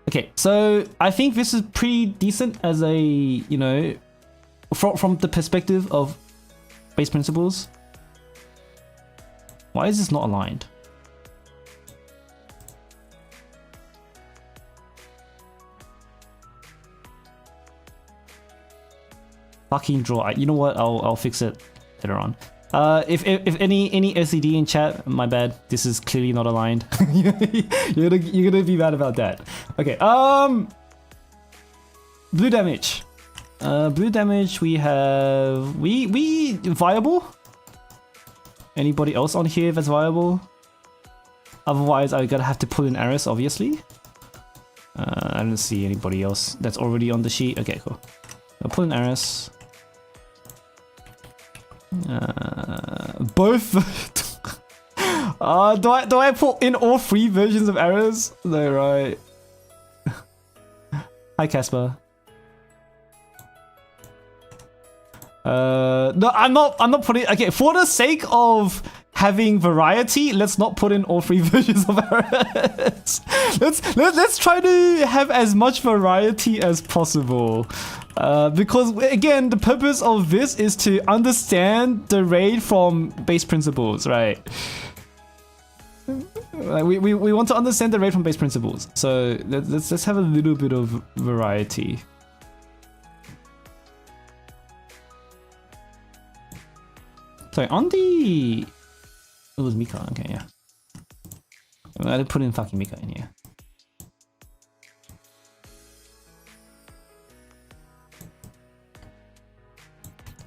Okay, so I think this is pretty decent as a, you know, from the perspective of base principles. Why is this not aligned? Fucking draw. You know what? I'll fix it later on. If any OCD in chat, my bad. This is clearly not aligned. you're gonna be mad about that. Okay. Blue damage. Blue damage. We have we viable. Anybody else on here that's viable? Otherwise, I gotta have to pull in Aris, obviously. I don't see anybody else that's already on the sheet. Okay, cool. I'll pull in Aris. Both. Do I put in all 3 versions of Aris? No, right. Hi, Casper. No, I'm not putting. Okay, for the sake of having variety, let's not put in all 3 versions of Aris. Let's try to have as much variety as possible. Because again, the purpose of this is to understand the raid from base principles, right? Like we want to understand the raid from base principles. So let's have a little bit of variety. So on the... It was Mika, okay, yeah. I'm gonna put in fucking Mika in here.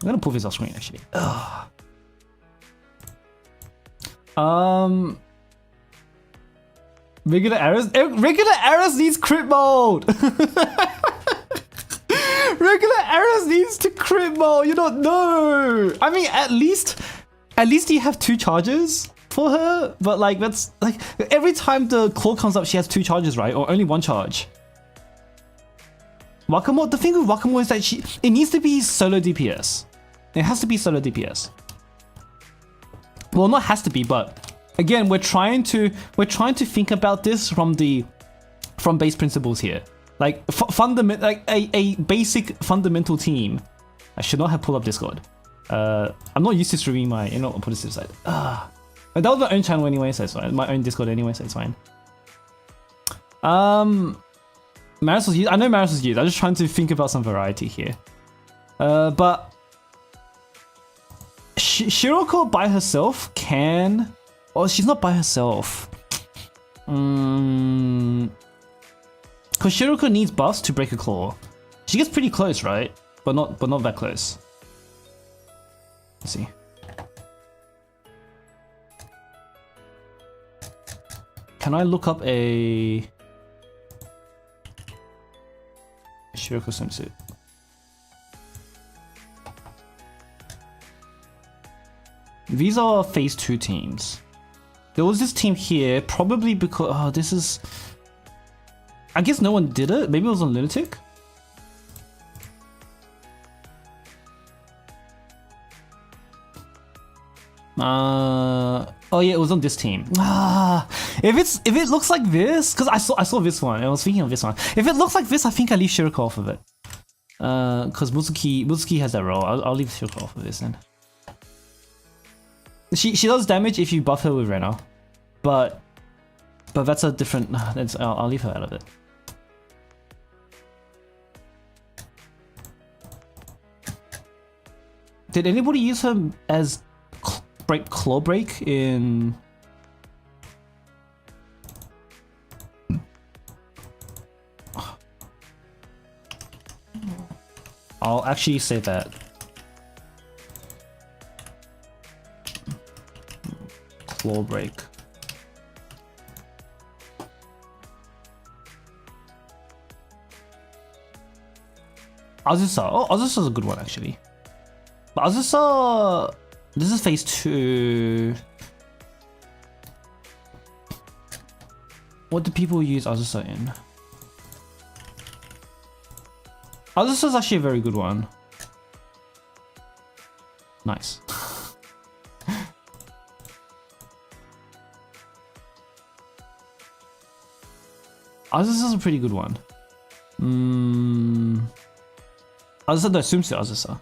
I'm gonna pull this off screen actually. Ugh. Regular Arrows needs crit mode. Regular Arrows needs to crit mode. You don't know. I mean, at least you have 2 charges for her. But like that's like every time the claw comes up, she has 2 charges, right? Or only 1 charge. Whack-A-Mole. The thing with Whack-A-Mole is that it needs to be solo DPS. It has to be solo DPS. Well, not has to be, but again, we're trying to think about this from base principles here. Like a basic fundamental team. I should not have pulled up Discord. I'm not used to streaming my, I'll put this aside. That was my own channel anyway, so it's fine. My own Discord anyway, so it's fine. Marisol's used. I know Marisol's used. I'm just trying to think about some variety here. But Shiroko by herself can... Oh, she's not by herself. Because Shiroko needs buffs to break a claw. She gets pretty close, right? But not that close. Let's see. Can I look up a Shiroko swimsuit? These are phase 2 teams. There was this team here, probably because this is... I guess no one did it. Maybe it was on Lunatic. Oh yeah, it was on this team. If it looks like this, because I saw this one. I was thinking of this one. If it looks like this, I think I leave Shiroko off of it. Because Muzuki has that role. I'll leave Shiroko off of this then. She does damage if you buff her with Rena, but that's a different. I'll leave her out of it. Did anybody use her as claw break in? I'll actually say that. Claw break. Azusa. Oh, Azusa's a good one actually. But Azusa, this is phase 2. What do people use Azusa in? Azusa's actually a very good one. Nice. Azusa's a pretty good one. Azusa, no, swimsuit Azusa.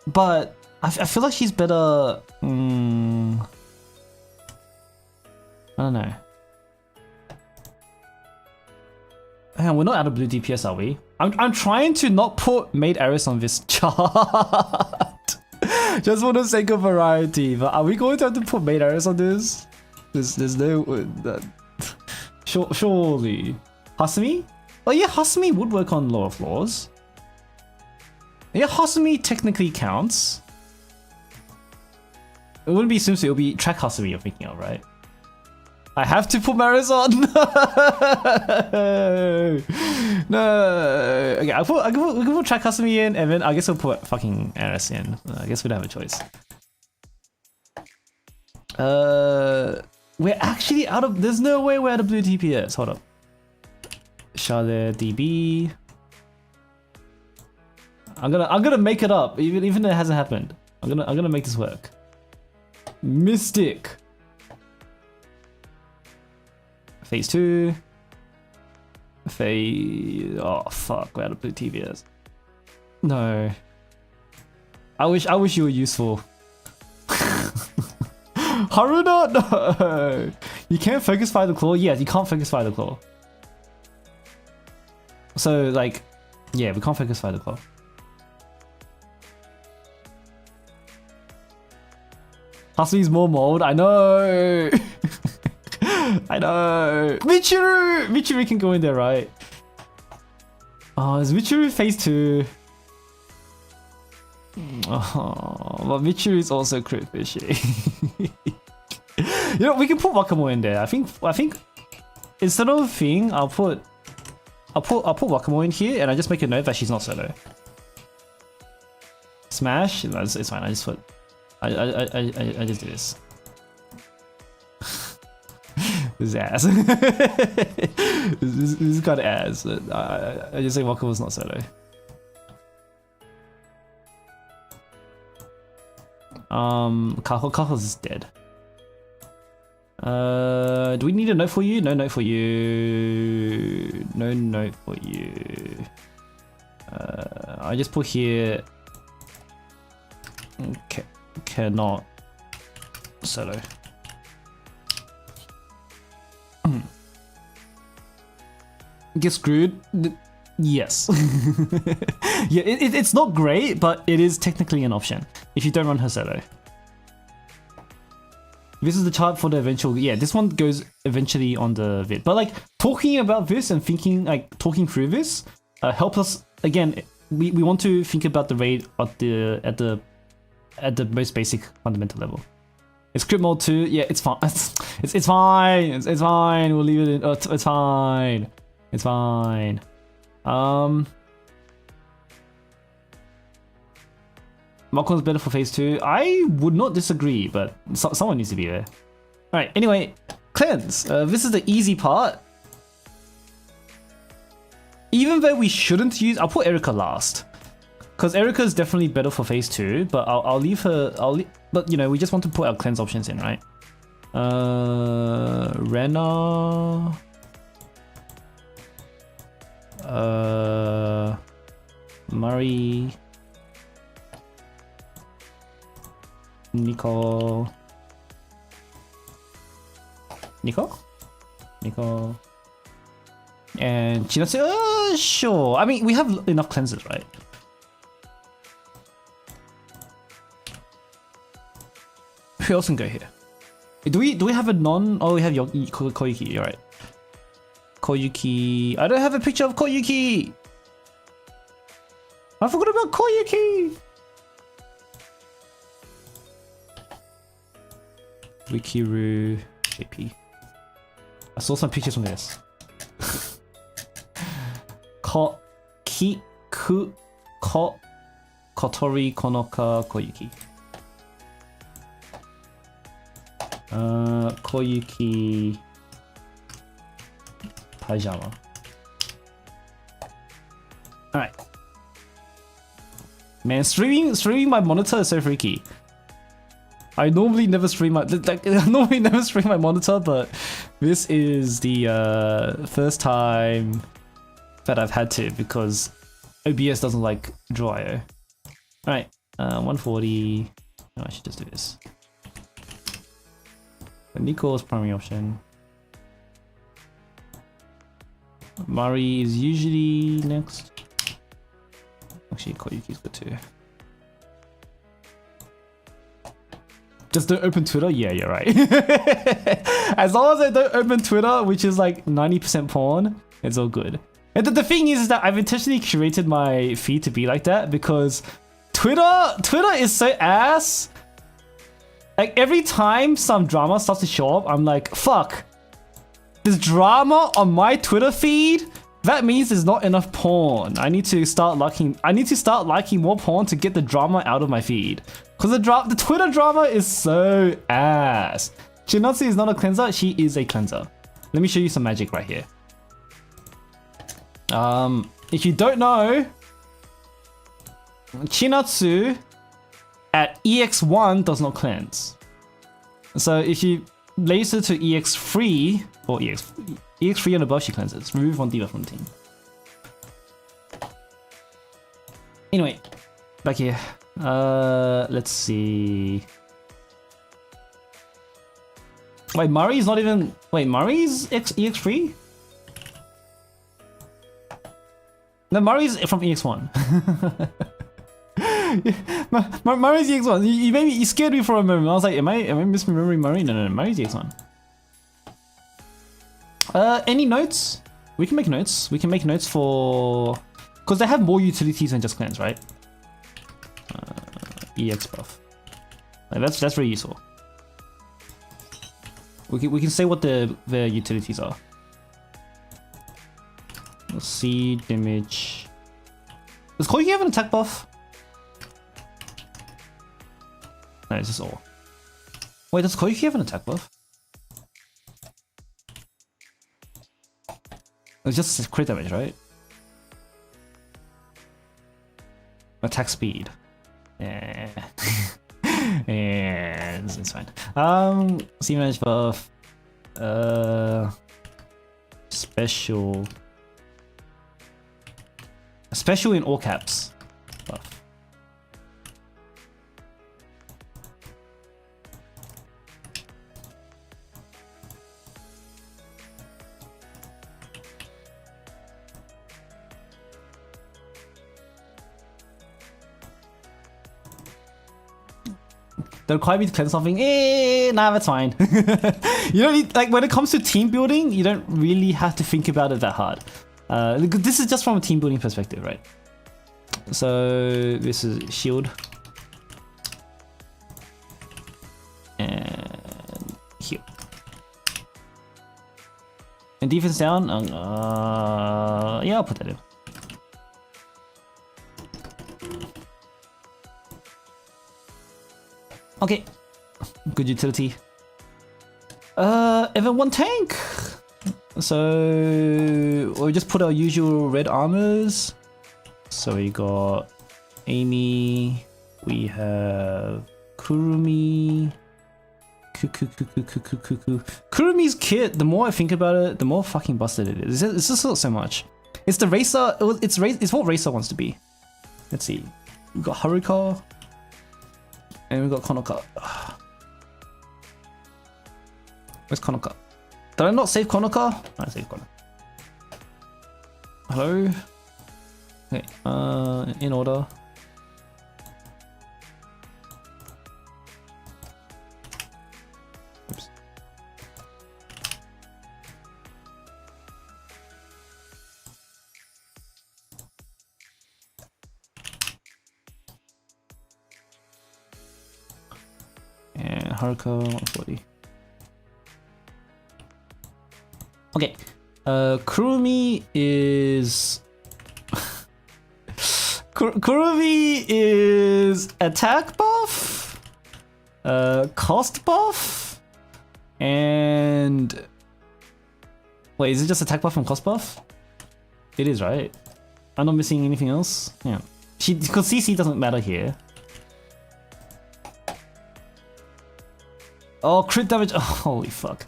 But I feel like she's better. I don't know. Hang on, we're not out of blue DPS, are we? I'm trying to not put Maid Aris on this chart. Just for the sake of variety. But are we going to have to put Maid Aris on this? There's no surely. Hasumi? Oh yeah, Hasumi would work on lower floors. Yeah, Hasumi technically counts. It wouldn't be swimsuit, it would be track Hasumi you're thinking of, right? I have to put Maris on. No. Okay, I can put track Hasumi in, and then I guess I'll put fucking Aris in. I guess we don't have a choice. We're actually out of. There's no way we're out of blue DPS. Hold up. Charlotte DB. I'm gonna make it up, even though it hasn't happened. I'm gonna make this work. Mystic. Phase 2. Oh fuck, we're out of blue TVS. No. I wish you were useful. Haruna, no! You can't focus fire the claw? Yes, you can't focus fire the claw. So like, yeah, we can't focus fire the claw. Hasui's more mold, I know! I know! Michiru! Michiru can go in there, right? Oh, is Michiru phase 2? Oh, but Michiru is also crit fishy. You know, we can put Wakamoe in there. I think instead of Thing, I'll put Wakamoe in here, and I just make a note that she's not solo. Smash, it's fine. I just put. I just do this. This is ass. This is kind of ass. I just say Wakamoe's not solo. Kaho's is dead. Do we need a note for you? No note for you. No note for you. I just put here. Okay, cannot solo. Get screwed. Yes. Yeah, it's not great, but it is technically an option if you don't run her solo. This is the chart for the eventual. Yeah, this one goes eventually on the vid. But like talking about this and thinking, like talking through this, help us again. We want to think about the raid at the most basic fundamental level. It's crit mode 2. Yeah, it's fine. It's fine. It's fine. We'll leave it in. Oh, it's fine. It's fine. Malcolm's better for phase 2. I would not disagree, but someone needs to be there. Alright, anyway, cleanse. This is the easy part. Even though we shouldn't use, I'll put Erika last. Because Erika is definitely better for phase 2, but I'll leave her, but you know, we just want to put our cleanse options in, right? Rena. Murray. Nico. And Chinatsu, sure. I mean, we have enough cleanses, right? Who else can go here? Do we have a non? Oh, we have Koyuki. All right. Koyuki. I don't have a picture of Koyuki. I forgot about Koyuki. Rikiru, JP. I saw some pictures from this. Kotori Konoka Koyuki. Koyuki Pajama. Alright. Man, streaming my monitor is so freaky. I normally never stream my monitor, but this is the first time that I've had to because OBS doesn't like draw IO. Alright, 140. Oh, I should just do this. Nico's primary option. Mari is usually next. Actually, Koyuki's good too. Just don't open Twitter? Yeah, you're right. As long as I don't open Twitter, which is like 90% porn, it's all good. And the thing is that I've intentionally curated my feed to be like that because Twitter is so ass. Like every time some drama starts to show up, I'm like, fuck. There's drama on my Twitter feed? That means there's not enough porn. I need to start liking more porn to get the drama out of my feed. Cause the Twitter drama is so ass. Chinatsu is not a cleanser, she is a cleanser. Let me show you some magic right here. If you don't know, Chinatsu at EX1 does not cleanse. So if you laser to EX3 or EX3 and above she cleanses. Remove one debuff from the team. Anyway, back here. Let's see. Wait, Murray's not even... Wait, Murray's EX3? No, Murray's from EX1. Murray's EX1. You scared me for a moment. I was like, am I misremembering Murray? No, Murray's EX1. Any notes? We can make notes. We can make notes for... Because they have more utilities than just cleanse, right? EX buff. Like, that's very useful. We can say what their utilities are. Let's see, damage. Does Koiki have an attack buff? No, it's just all. Wait, does Koiki have an attack buff? It's just crit damage, right? Attack speed. Yeah. Yeah, it's fine. See manage buff. Special in all caps buff. They require me to cleanse something. Nah, that's fine. You don't need, like, when it comes to team building, you don't really have to think about it that hard. This is just from a team building perspective, right? So this is shield. And here. And defense down. Yeah, I'll put that in. Okay, good utility. Even one tank. So we'll just put our usual red armors. So we got Amy. We have Kurumi. Kurumi's kit. The more I think about it, the more fucking busted it is. It's just not so much. It's the racer. It's what racer wants to be. Let's see. We got Haruka. And we got Konoka. Where's Konoka? Did I not save Konoka? I saved Konoka. Hello? Okay, in order. Oops. And Haruka 140. Okay, Kurumi is Kurumi is attack buff, cost buff, and wait, is it just attack buff and cost buff? It is, right? I'm not missing anything else. Yeah, because CC doesn't matter here. Oh, crit damage! Oh, holy fuck!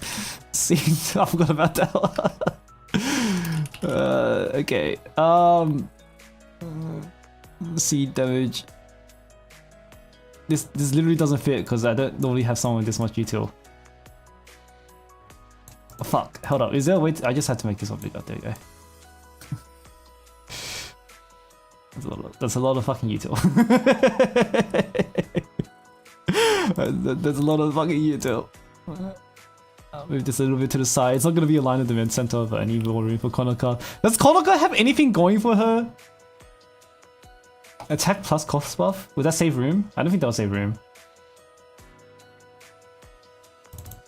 See, I forgot about that. Okay. See damage. This literally doesn't fit because I don't normally have someone with this much util. Oh, fuck! Hold up. Is there a way? I just had to make this one bigger. There you go. That's a lot of fucking util. There's a lot of fucking util. Move this a little bit to the side. It's not going to be aligned with the mid center, but I need more room for Konoka. Does Konoka have anything going for her? Attack plus cost buff? Would that save room? I don't think that would save room.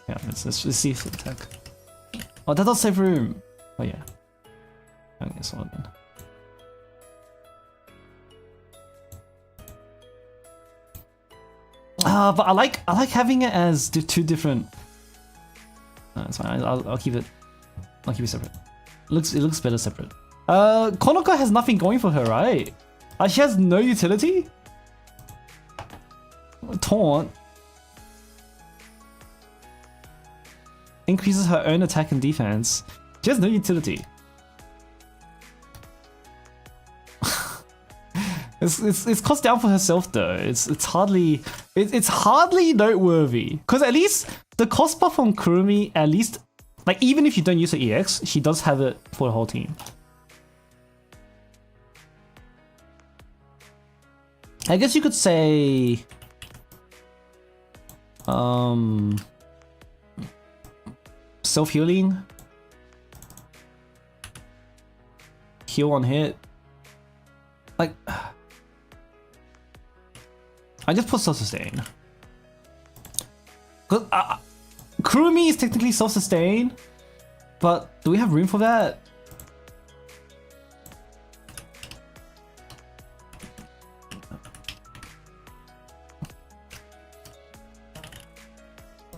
Yeah, let's see if attack. Oh, that does save room. Oh yeah. I guess one then. But I like having it as two different. No, it's fine. I'll keep it. I'll keep it separate. It looks better separate. Konoka has nothing going for her, right? She has no utility. Taunt increases her own attack and defense. She has no utility. It's cost down for herself though. It's hardly noteworthy. Because at least the cost buff on Kurumi, at least like even if you don't use her EX, she does have it for the whole team. I guess you could say self-healing. Heal on hit. Like I just put self-sustain. Cause Kurumi is technically self-sustain, but do we have room for that?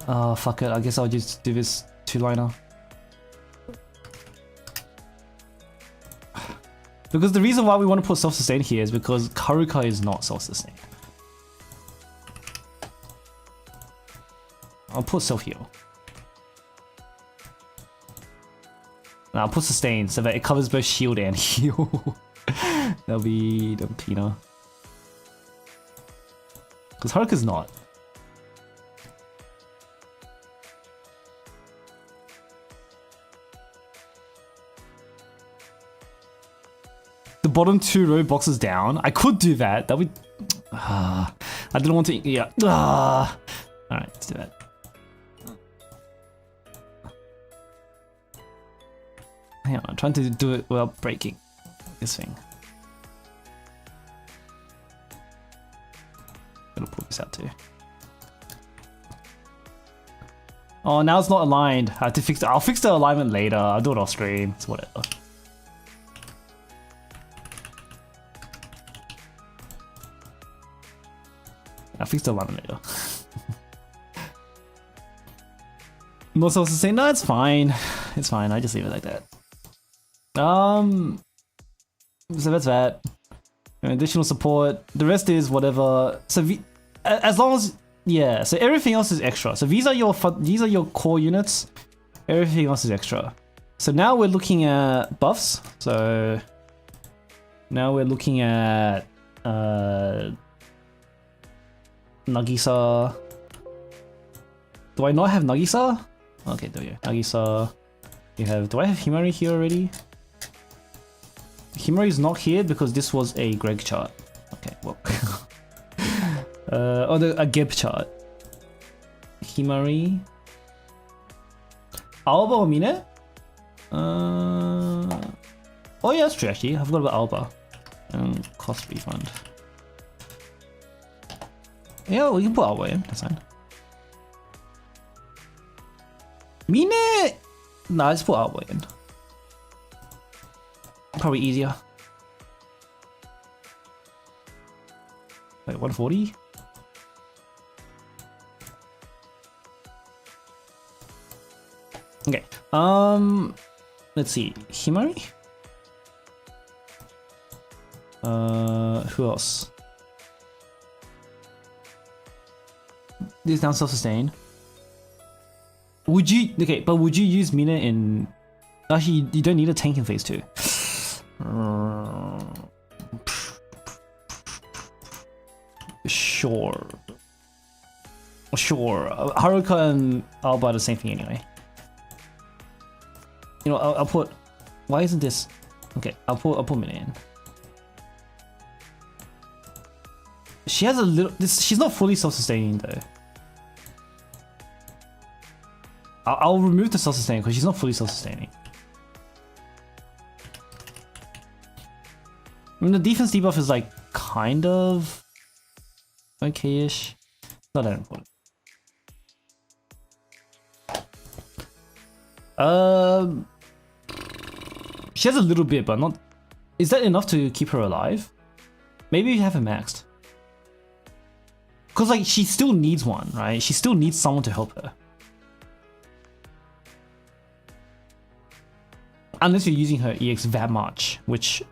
Oh fuck it, I guess I'll just do this 2-liner. Because the reason why we want to put self-sustain here is because Haruka is not self-sustain. I'll put self-heal. And I'll put sustain so that it covers both shield and heal. That'll be cleaner. Because Haruka's not. The bottom 2 row boxes down. I could do that. That would. I didn't want to. Yeah. Alright, let's do that. Hang on, I'm trying to do it without breaking this thing. I'm gonna pull this out too. Oh, now it's not aligned. I have to fix it. I'll fix the alignment later. I'll do it off stream. It's whatever. I'll fix the alignment later. Not supposed to say no, it's fine. It's fine. I just leave it like that. So that's that. Additional support. The rest is whatever. So as long as yeah. So everything else is extra. So these are your core units. Everything else is extra. So now we're looking at buffs. So now we're looking at Nagisa. Do I not have Nagisa? Okay, there you go. Nagisa. You have. Do I have Himari here already? Himari is not here because this was a Greg chart. Okay, well. A Geb chart. Himari. Alba or Mine? Oh yeah, that's true actually. I forgot about Alba. Cost refund. Yeah, we can put Alba in. That's fine. Mine! Nah, let's put Alba in. Probably easier. Wait, 140? Okay. Let's see. Himari? Who else? This is down self-sustain. Would you but would you use Mina in actually you don't need a tank in phase 2. Sure. Haruka and Alba are the same thing anyway. You know, I'll put. Why isn't this? Okay, I'll put Mina in. She has a little. She's not fully self-sustaining though. I'll remove the self-sustaining because she's not fully self-sustaining. I mean, the defense debuff is like kind of okay-ish. Not that important. She has a little bit, but not. Is that enough to keep her alive? Maybe you have her maxed. Cause like she still needs one, right? She still needs someone to help her. Unless you're using her EX that much, which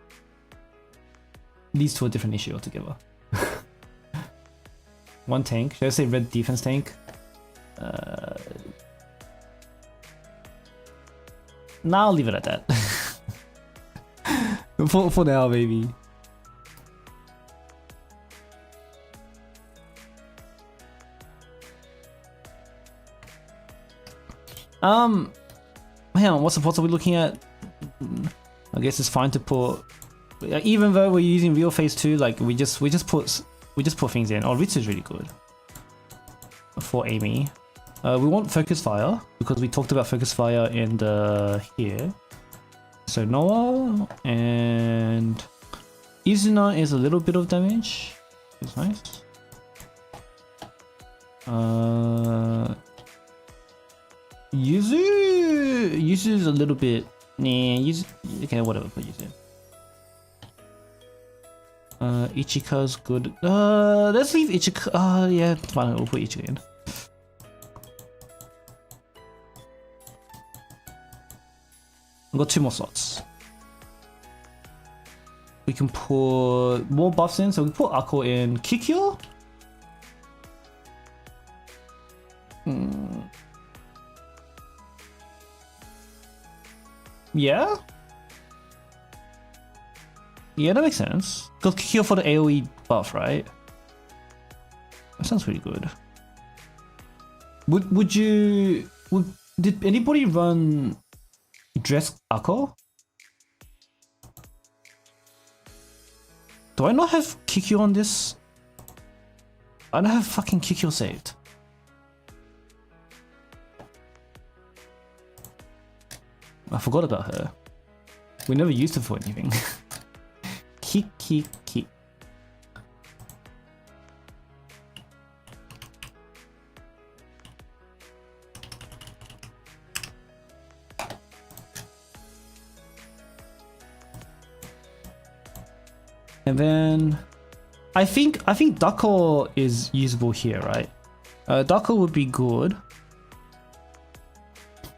leads to a different issue altogether. One tank. Should I say red defense tank? Now I'll leave it at that. for now, baby. Hang on, what supports are we looking at? I guess it's fine to put, even though we're using real phase 2, like we just put things in. Oh, Ritsu is really good for Amy. We want focus fire because we talked about focus fire in the here. So Noah and Izuna is a little bit of damage. It's nice. Yuzu is a little bit. Nah, Yuzu. Okay, whatever. Put Yuzu. Ichika's good. Let's leave Ichika. Yeah, fine. We'll put Ichika in. I've got 2 more slots. We can put more buffs in, so we can put Akko in. Kikyo? Yeah? Yeah, that makes sense. Because Kikyo for the AoE buff, right? That sounds pretty good. Did anybody run Dress Akko? Do I not have Kikyo on this? I don't have fucking Kikyo saved. I forgot about her. We never used her for anything. Ki. And then I think Dako is usable here, right? Dako would be good.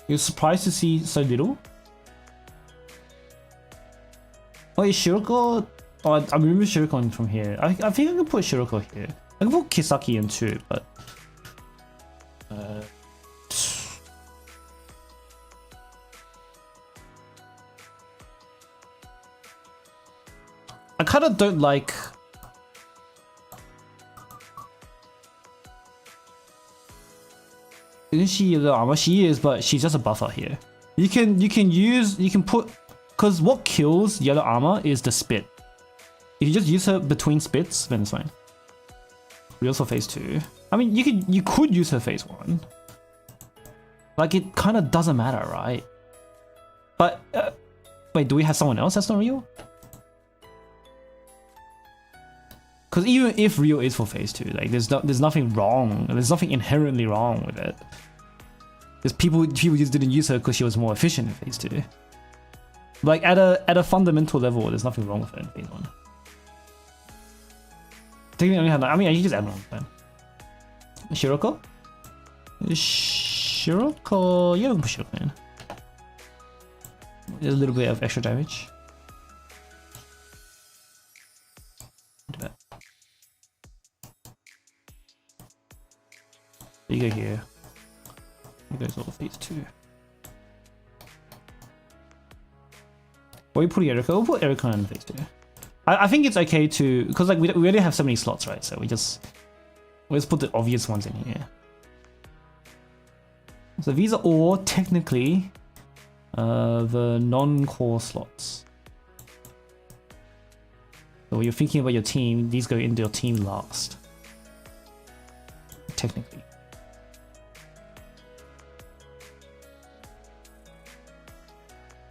You're surprised to see so little? Oh, is Shiroko? Oh, I remember Shiroko from here. I think I can put Shiroko here. I can put Kisaki in too, but I kind of don't like. Isn't she yellow armor? She is, but she's just a buffer here. You can put, because what kills yellow armor is the spit. If you just use her between spits, then it's fine. Real for phase 2. I mean, you could use her phase 1. Like, it kind of doesn't matter, right? But wait, do we have someone else that's not real? Because even if Rio is for phase 2, like there's nothing wrong. There's nothing inherently wrong with it. There's people just didn't use her because she was more efficient in phase 2. Like at a fundamental level, there's nothing wrong with her in phase 1. Technically, only have. I mean, you just add one. Fine. Shiroko? Shiroko, yeah, we can put Shiroko in. There's a little bit of extra damage. You go here. You guys all phase 2. What are we putting Erika? We'll put Erika in phase 2. I think it's okay to, because like we already have so many slots, right? So we'll just put the obvious ones in here. So these are all technically the non-core slots. So when you're thinking about your team, these go into your team last. Technically.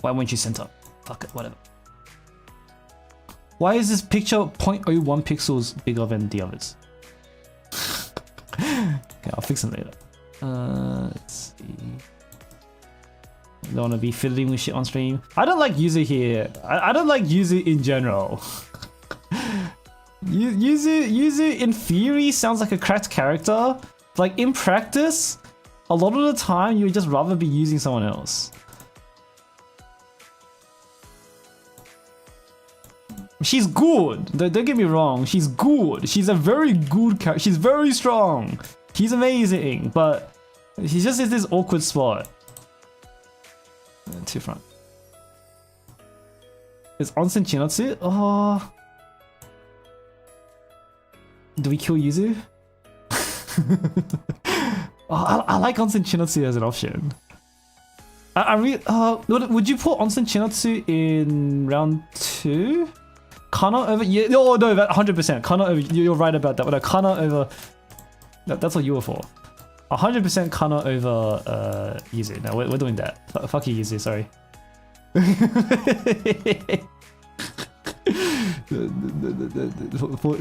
Why won't you center? Fuck it, whatever. Why is this picture 0.01 pixels bigger than the others? Okay, I'll fix it later. Let's see. Don't want to be fiddling with shit on stream. I don't like Yuzu here. I don't like Yuzu in general. Yuzu in theory sounds like a cracked character. Like in practice, a lot of the time you would just rather be using someone else. She's good. Don't get me wrong. She's good. She's a very good character. She's very strong. She's amazing. But she just is this awkward spot. Two front. Is Onsen Chinatsu? Oh. Do we kill Yuzu? Oh, I like Onsen Chinatsu as an option. I really. Would you put Onsen Chinatsu in round 2? Kana over. Yeah. Oh no, 100%. Kana over. You're right about that. But no, Kana over. That's what you were for. 100% Kana over Yuzu. No, we're doing that. Fuck you, Yuzu. Sorry.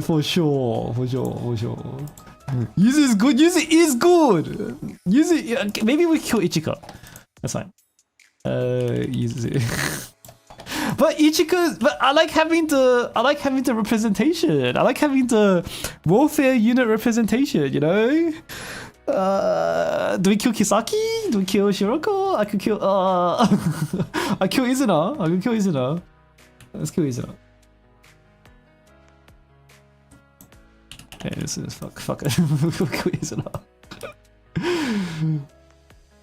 for sure. Yuzu is good. Yuzu, maybe we kill Ichika. That's fine. Yuzu. But Ichika, but I like having the representation. I like having the welfare unit representation. You know. Do we kill Kisaki? Do we kill Shiroko? I could kill. I kill Izuna. I could kill Izuna. Let's kill Izuna. Okay, this is fuck it. We'll kill Izuna.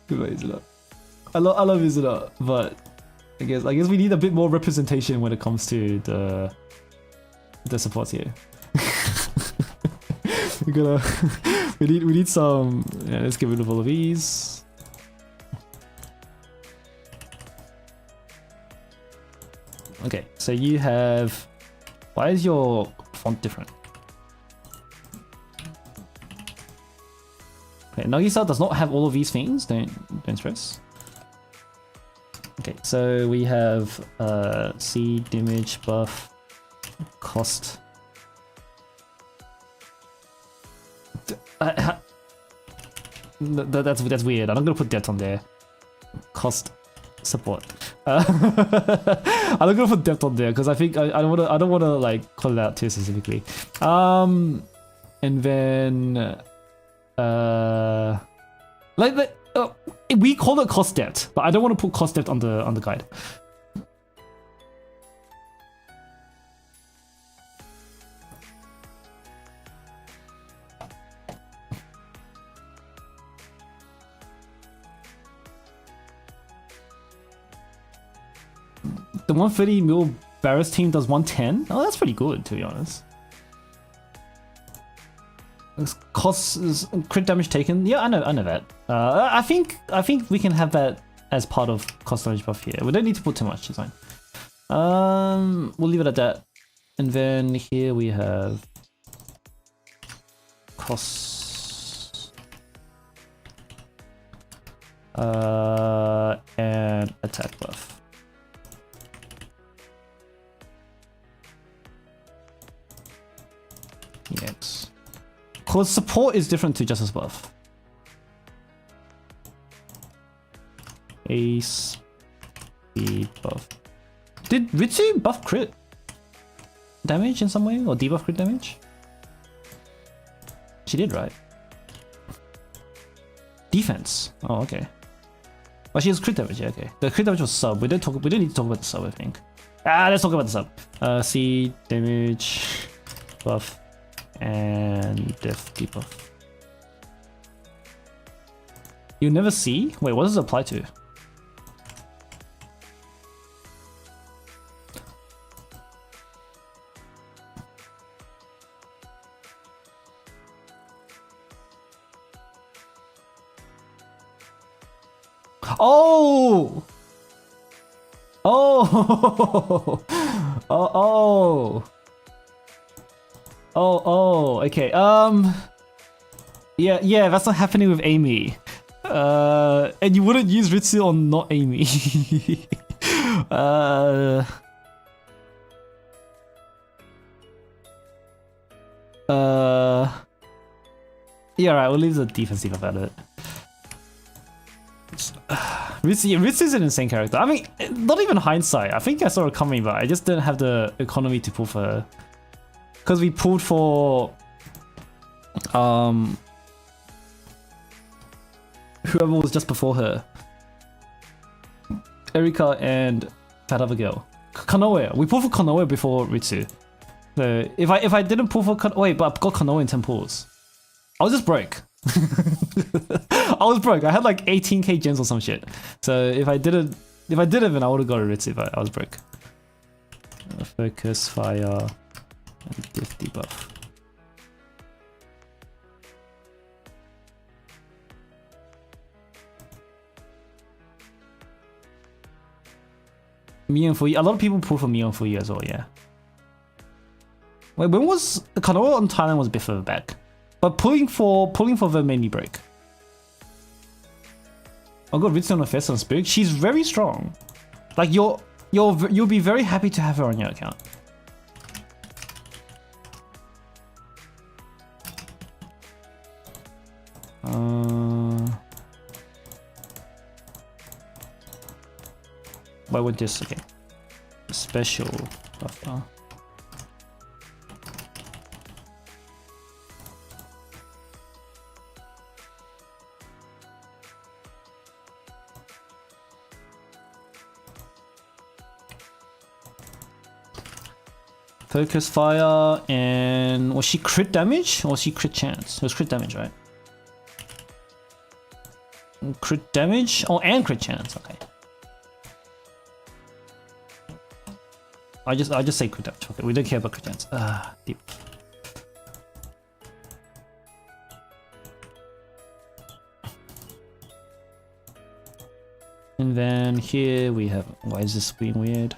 Goodbye, Izuna. I love Izuna, but I guess we need a bit more representation when it comes to the supports here. We need some. Yeah, let's get rid of all of these. Okay, so you have. Why is your font different? Okay, Nagisa does not have all of these things. Don't stress. Okay, so we have seed, image, buff, cost. That's weird. I'm not gonna put depth on there. Cost, support. I'm not gonna put depth on there because I think I don't wanna like call it out too specifically. And then we call it cost depth, but I don't want to put cost depth on the guide. The 130 mil Barris team does 110. Oh, that's pretty good, to be honest. Costs crit damage taken. Yeah, I know that. I think we can have that as part of cost damage buff here. We don't need to put too much. It's fine. We'll leave it at that. And then here we have costs and attack buff. Yes. Cause support is different to justice buff. Ace, speed buff. Did Ritsu buff crit damage in some way or debuff crit damage? She did, right? Defense. Oh, okay. Well, she has crit damage. Yeah, okay. The crit damage was sub. We didn't need to talk about the sub. I think. Let's talk about the sub. Seed damage buff. And death debuff. You never see? Wait, what does it apply to? Oh! Oh! Oh! Okay. Yeah, that's not happening with Amy. And you wouldn't use Ritsu on not Amy. Yeah, right, we'll leave the defensive about it. Ritsu's an insane character. I mean, not even hindsight. I think I saw it coming, but I just didn't have the economy to pull for her. Because we pulled for whoever was just before her, Erika and that other girl, Kanoe. We pulled for Kanoe before Ritsu. So if I didn't pull for Kanoe, but I've got Kanoe in 10 pulls, I was just broke. I was broke. I had like 18k gems or some shit. So if I didn't If I didn't, then I would have got a Ritz if I was broke. Focus, fire, and diff debuff. Me and for you. A lot of people pull for me and for you as well, yeah. Wait, when was Kanoa on Thailand was a bit further back. But pulling for them made me break. I got Ritz on a Fest on Spirit. She's very strong. Like you'll be very happy to have her on your account. Why would this? Okay. Special buffer. Focus fire, and was she crit damage or was she crit chance? It was crit damage, right? Crit damage? Oh, and crit chance. Okay. I just say crit damage. Okay, we don't care about crit chance. Deep. And then here we have. Why is this being weird?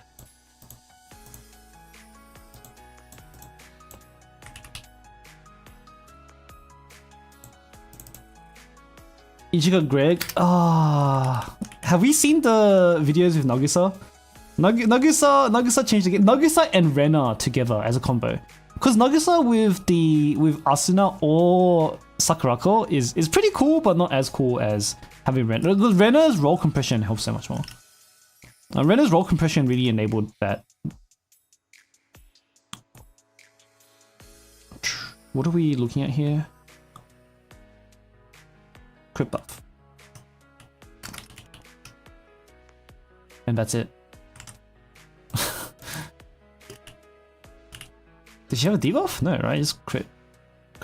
Ichigo Greg. Have we seen the videos with Nagisa? Nagisa changed the game. Nagisa and Rena together as a combo. Because Nagisa with Asuna or Sakurako is pretty cool, but not as cool as having Rena. Because Rena's roll compression helps so much more. Rena's roll compression really enabled that. What are we looking at here? Crit buff. And that's it. Did she have a debuff? No, right? Just crit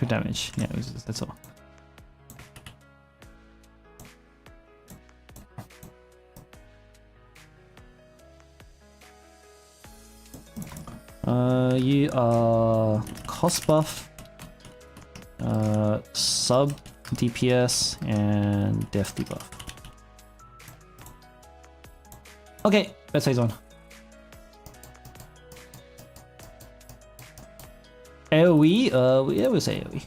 damage. Yeah, that's all. You are cost buff, sub DPS, and def debuff. Okay, let's say on. AoE? Yeah, we'll say AoE.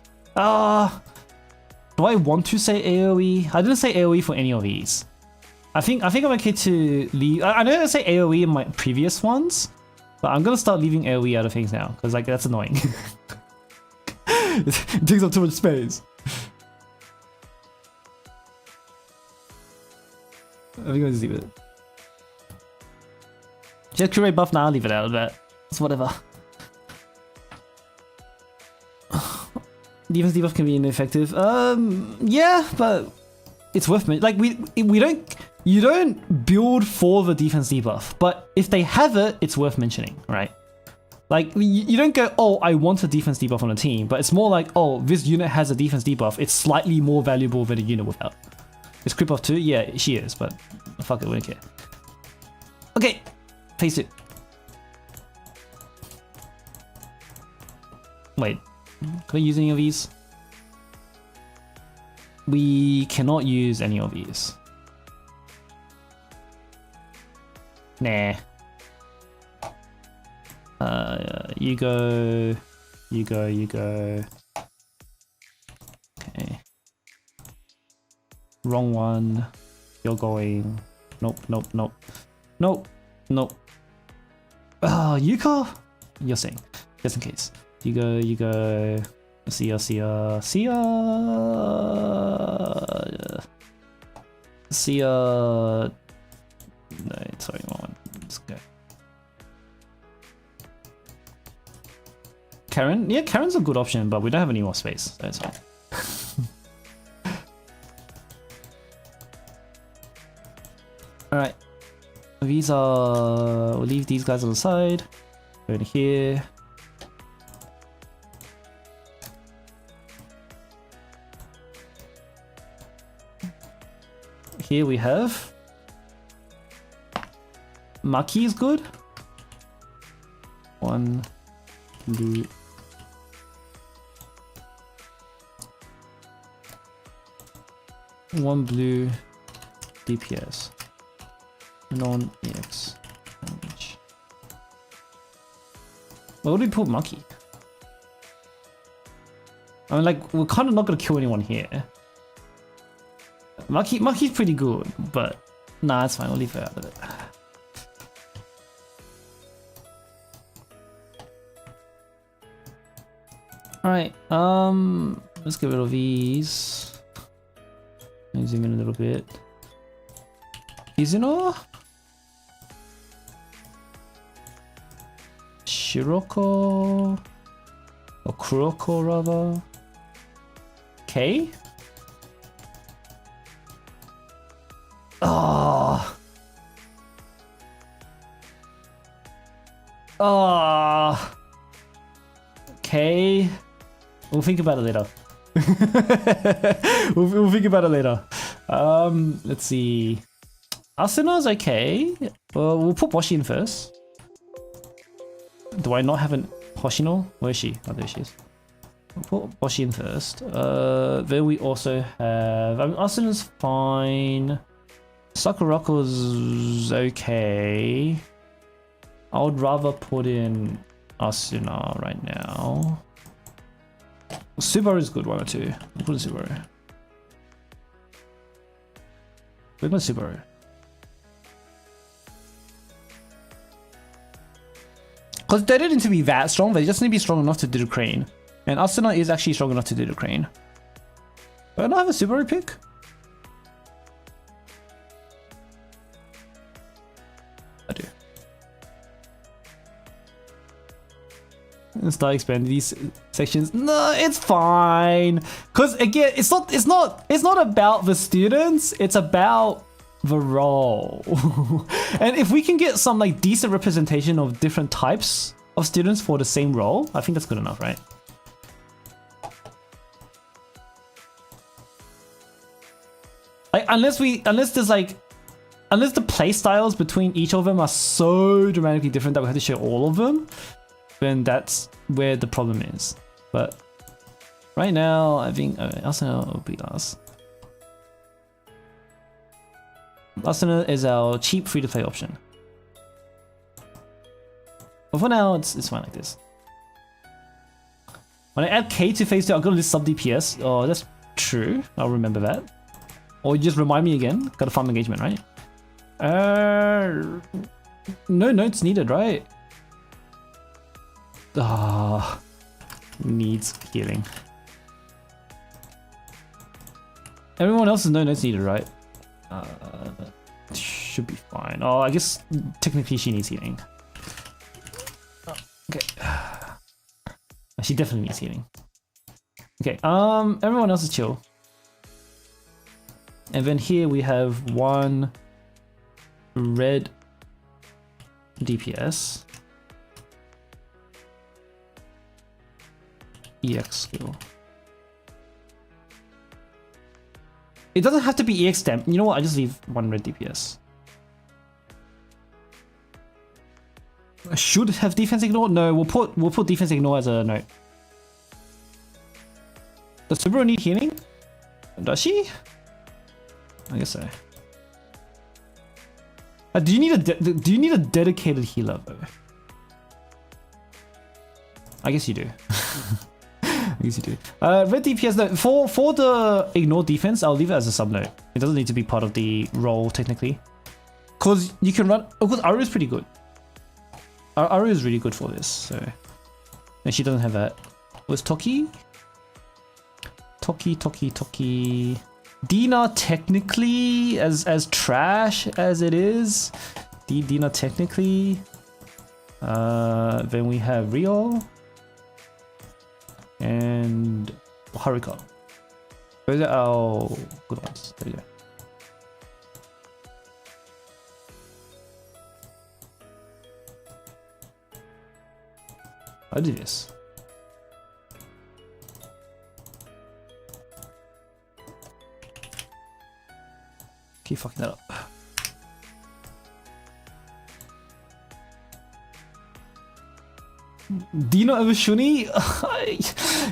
Do I want to say AoE? I didn't say AoE for any of these. I think I'm okay to leave. I know I say AoE in my previous ones, but I'm gonna start leaving AoE out of things now because like that's annoying. It takes up too much space. I think I'll just leave it. Just curate buff now, I'll leave it out of that. It's whatever. Defense debuff can be ineffective. Yeah, but it's worth it. Like you don't build for the defense debuff, but if they have it, it's worth mentioning, right? Like you don't go, oh, I want a defense debuff on a team, but it's more like, oh, this unit has a defense debuff. It's slightly more valuable than a unit without. Is crit buff too? Yeah, she is, but fuck it, we don't care. Okay, phase 2. Wait. Can I use any of these? We cannot use any of these. Nah. You go. Okay. Wrong one. You're going. Nope. Oh, Yuka? You're saying. Just in case. You go. See ya. No, sorry, wrong one. Let's go. Karen? Yeah, Karen's a good option, but we don't have any more space. That's fine. Alright. These are... We'll leave these guys on the side. Go in here. Here we have Maki is good. 1 blue. One blue DPS. Non-EX damage. Why would we put Maki? I mean, like, we're kind of not gonna kill anyone here. Maki's pretty good, but nah, it's fine. We'll leave it out of it. All right. Let's get rid of these. Let me zoom in a little bit. Izuno? Shiroko? Or Kuroko, rather? K? Oh. Oh. Okay. We'll think about it later. we'll think about it later. Let's see. Asuna's okay. Well, we'll put Boshi in first. Do I not have an Hoshino? Where is she? Oh, there she is. We'll put Boshi in first. Then we also have... I mean, Asuna's fine. Sakurako's okay. I would rather put in Asuna right now. Subaru's good, 1 or 2. We'll put in Subaru. We're going Subaru. Because they don't need to be that strong, they just need to be strong enough to do the crane. And Asuna is actually strong enough to do the crane. Do I not have a Subaru pick? I do. And start expanding these sections. No, it's fine. Cause again, it's not about the students, it's about the role. And if we can get some like decent representation of different types of students for the same role, I think that's good enough, right? Like unless the play styles between each of them are so dramatically different that we have to show all of them, then that's where the problem is. But right now, I think Asuna will be last. Asuna is our cheap free-to-play option. But for now, it's fine like this. When I add K to phase 2, I'm gonna list sub DPS. Oh, that's true. I'll remember that. Or you just remind me again. Gotta farm engagement, right? No notes needed, right? Ah, needs healing. Everyone else is no notes needed, right? Should be fine. Oh, I guess technically she needs healing. Okay. She definitely needs healing. Okay, everyone else is chill. And then here we have 1 red DPS. EX skill. It doesn't have to be EX stamp. You know what? I just leave 1 red DPS. I should have defense ignore. No, we'll put defense ignore as a note. Does Subaru need healing? Does she? I guess so. Do you need a dedicated healer though? I guess you do. I guess you do. Red DPS though, for the ignore defense, I'll leave it as a sub note. It doesn't need to be part of the role technically, cause you can run. Oh, cause Aru is pretty good. Aru is really good for this. So, and she doesn't have that. Was Toki? Toki. Dina technically, as trash as it is, Dina technically. Then we have Rio and Haruka. Those are our good ones. There you go. I'll do this. Keep fucking that up. Dino over Shuni?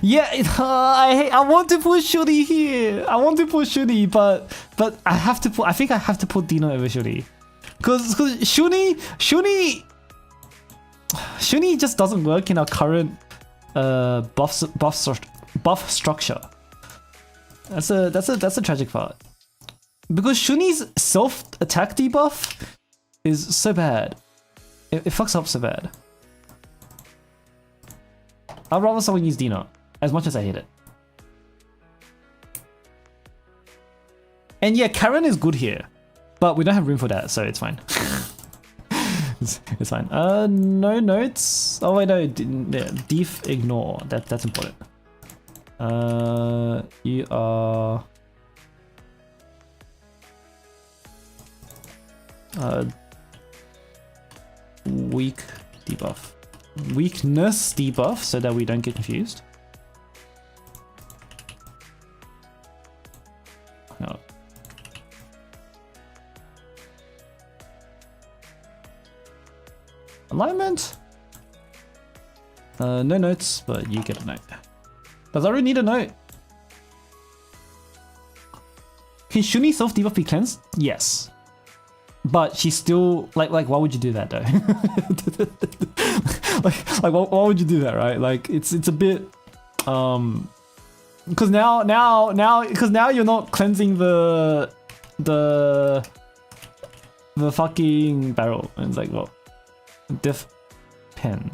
Yeah, I want to put Shuni here. I want to put Shuni, but I have to put. I think I have to put Dino over Shuni, because Shuni just doesn't work in our current buff structure. That's a tragic part, because Shuni's self attack debuff is so bad. It fucks up so bad. I'd rather someone use Dino, as much as I hate it. And yeah, Karen is good here, but we don't have room for that, so it's fine. it's fine. No notes. Oh wait, no. Def ignore. That's important. You are weak debuff. Weakness debuff, so that we don't get confused. No. Alignment? No notes, but you get a note. Does I really need a note? Can Shuni self debuff be cleansed? Yes. But she's still like why would you do that though? like why would you do that, right? Like it's a bit because now you're not cleansing the fucking barrel, and it's like, well, diff pen.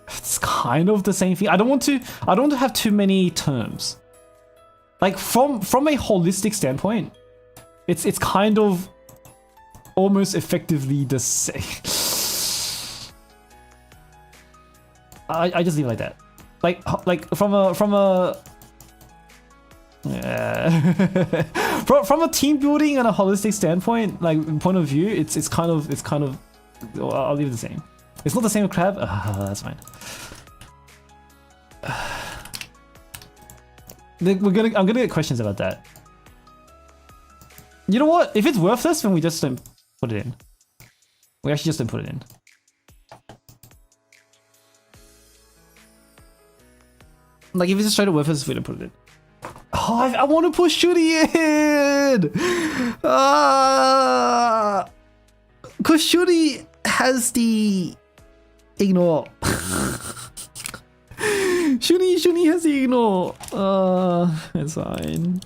It's kind of the same thing. I don't want to have too many terms. Like from a holistic standpoint, it's kind of almost effectively the same. I just leave it like that. Like from a yeah. from a team building and a holistic standpoint, like point of view, it's kind of well, I'll leave it the same. It's not the same with Crab. That's fine. I'm gonna get questions about that. You know what? If it's worthless, then we just don't put it in. We actually just don't put it in. Like if it's straight up worthless, we don't put it in. Oh, I want to put Shuri in! Because Shuri has the ignore. Shuni has the ignore. It's fine.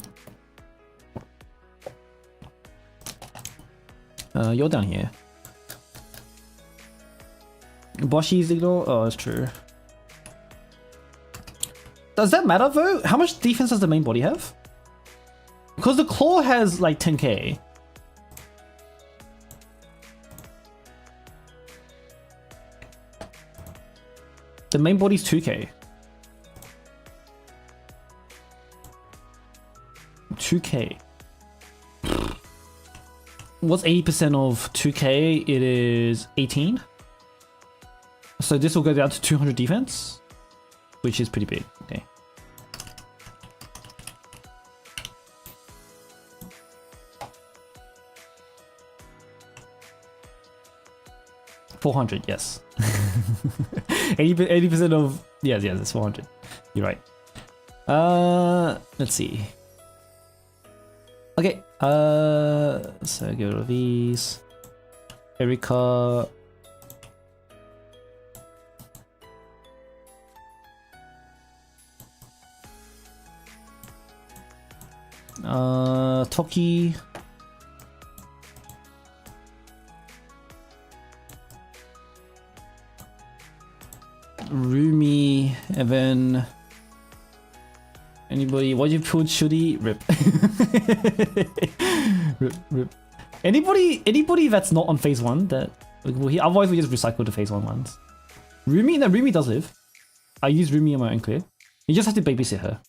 You're down here. Boshi's ignore? Oh, it's true. Does that matter though? How much defense does the main body have? Because the claw has like 10k. The main body's 2k. 2k. What's 80% of 2k? It is 18. So this will go down to 200 defense, which is pretty big. Okay. $400, yes. 80% of yes, it's 400. You're right. Let's see. Okay. So get rid of these. Erika. Toki. Rumi, Evan. Anybody? What you put? Shuri? Rip. Rip. Anybody that's not on phase 1 that otherwise we just recycle the phase 1 ones. Rumi? No, Rumi does live. I use Rumi on my own clear. You just have to babysit her.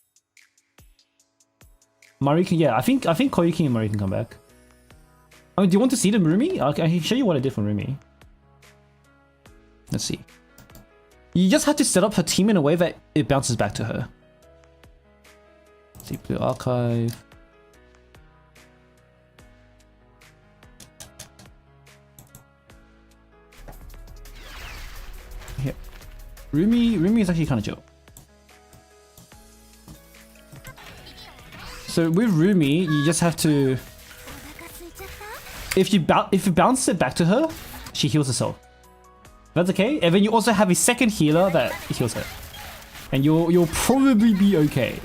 Mari can, yeah, I think Koyuki and Mari can come back. I mean, do you want to see the Rumi? I can show you what I did for Rumi. Let's see. You just have to set up her team in a way that it bounces back to her. See, Blue Archive. Rumi is actually kind of chill. So with Rumi, you just have to... If you bounce it back to her, she heals herself. That's okay. And then you also have a second healer that heals her. And you'll probably be okay.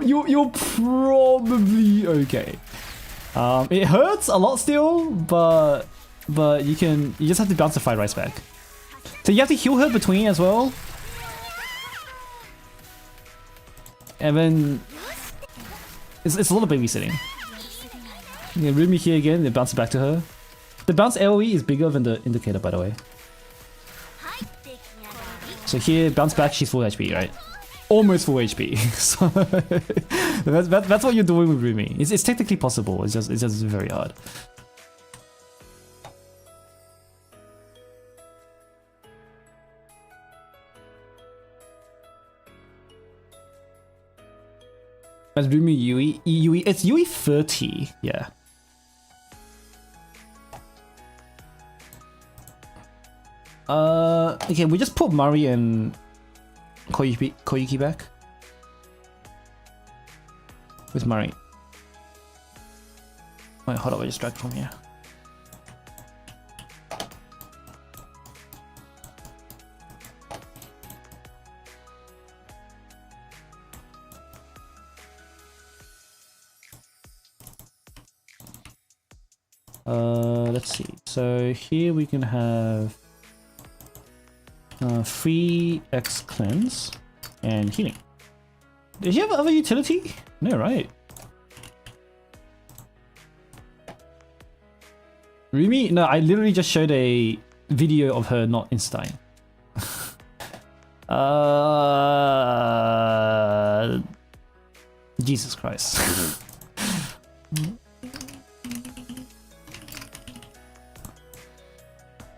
You'll probably okay. It hurts a lot still, but you just have to bounce the fried rice back. So you have to heal her between as well. And then it's a lot of babysitting. Yeah, Rumi here again, they bounce it back to her. The bounce AoE is bigger than the indicator, by the way. So here, bounce back, she's full HP, right? Almost full HP. So that's what you're doing with Rumi. It's technically possible. It's just very hard. That's Rumi Yui. It's Yui 30, yeah. Okay, we just put Mari and Koyuki back. With Mari. Wait, hold up, I just dragged from here. Let's see. So here we can have 3x cleanse and healing. Does she have other utility? No, right? Rumi? No, I literally just showed a video of her not insta-dying. Jesus Christ.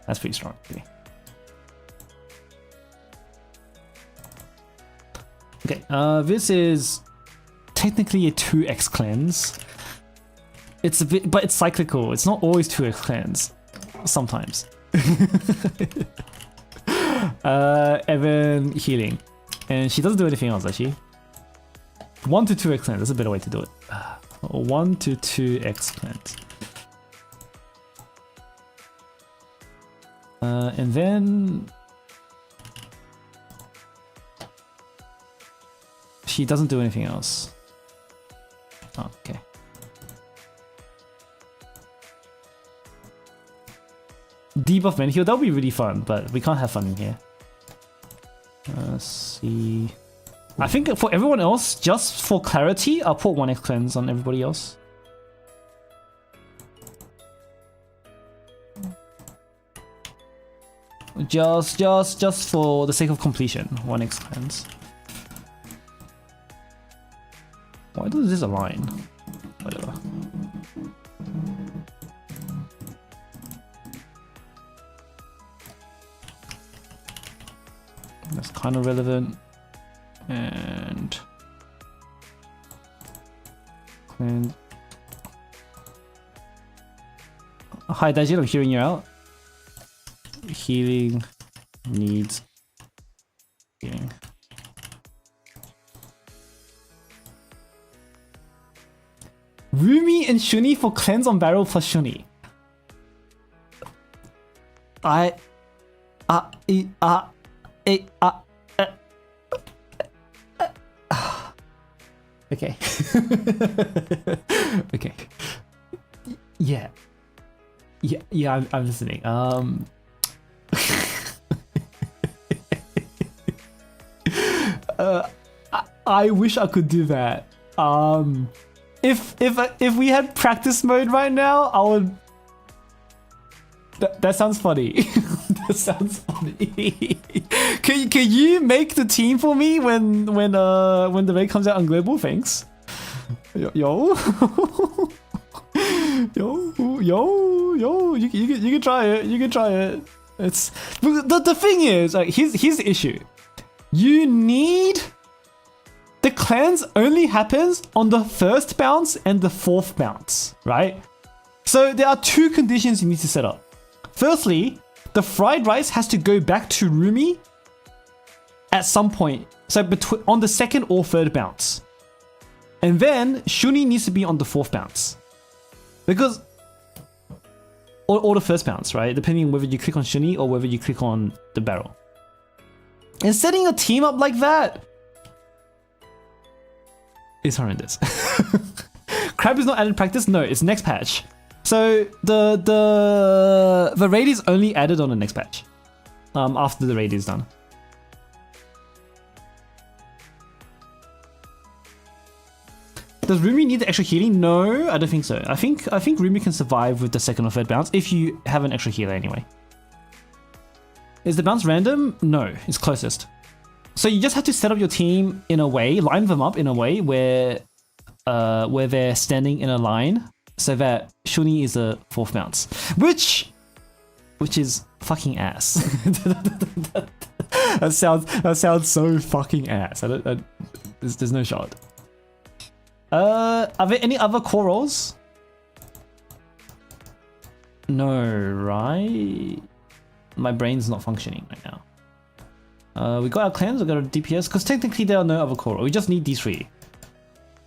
That's pretty strong. Okay, this is technically a 2x cleanse. It's a bit, but it's cyclical. It's not always 2x cleanse. Sometimes. And then healing. And she doesn't do anything else, does she? 1 to 2x cleanse. That's a better way to do it. 1 to 2x cleanse. And then she doesn't do anything else. Oh, okay. Debuff man heal, that'll be really fun, but we can't have fun in here. Let's see. I think for everyone else, just for clarity, I'll put 1x cleanse on everybody else. Just for the sake of completion, 1x cleanse. Why does this align? Whatever. That's kind of relevant. And cleanse. Hi Daijin, I'm hearing you out. Healing needs healing. Rumi and Shuni for cleanse on barrel plus Shuni. Okay. Okay. Yeah. Yeah, I'm listening. I wish I could do that. If we had practice mode right now, I would. That sounds funny. That sounds funny. Can you make the team for me when the raid comes out on global? Thanks. Yo. Yo. You can try it. You can try it. It's the thing is, like, here's the issue. You need. The cleanse only happens on the first bounce and the fourth bounce, right? So there are two conditions you need to set up. Firstly, the fried rice has to go back to Rumi at some point. So on the second or third bounce. And then Shuni needs to be on the fourth bounce. Because... Or the first bounce, right? Depending on whether you click on Shuni or whether you click on the barrel. And setting a team up like that is horrendous. Crab is not added practice? No, it's next patch. So the raid is only added on the next patch. After the raid is done. Does Rumi need the extra healing? No, I don't think so. I think Rumi can survive with the second or third bounce if you have an extra healer anyway. Is the bounce random? No, it's closest. So you just have to set up your team in a way, line them up in a way where they're standing in a line so that Shuni is a fourth bounce, which is fucking ass. that sounds so fucking ass. There's no shot. Are there any other core roles? No, right? My brain's not functioning right now. We got our clans, we got our DPS, because technically there are no other core roles. We just need these three.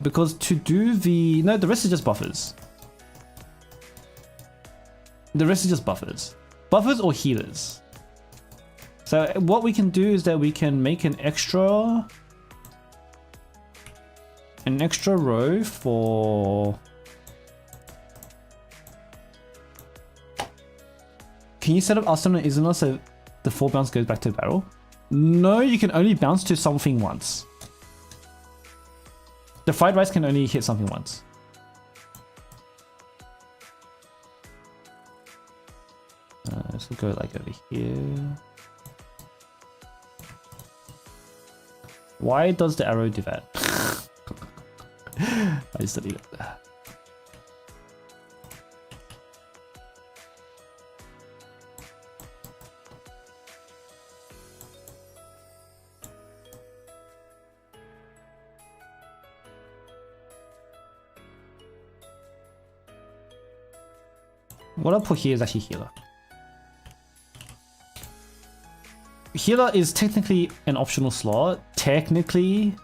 Because to do the... No, the rest is just buffers. The rest is just buffers. Buffers or healers. So what we can do is that we can make an extra row for... Can you set up Aston and Izuna so the 4 bounce goes back to the barrel? No, you can only bounce to something once. The fried rice can only hit something once. So go like over here. Why does the arrow do that? I just deleted that. What I'll put here is actually healer. Healer is technically an optional slot, technically,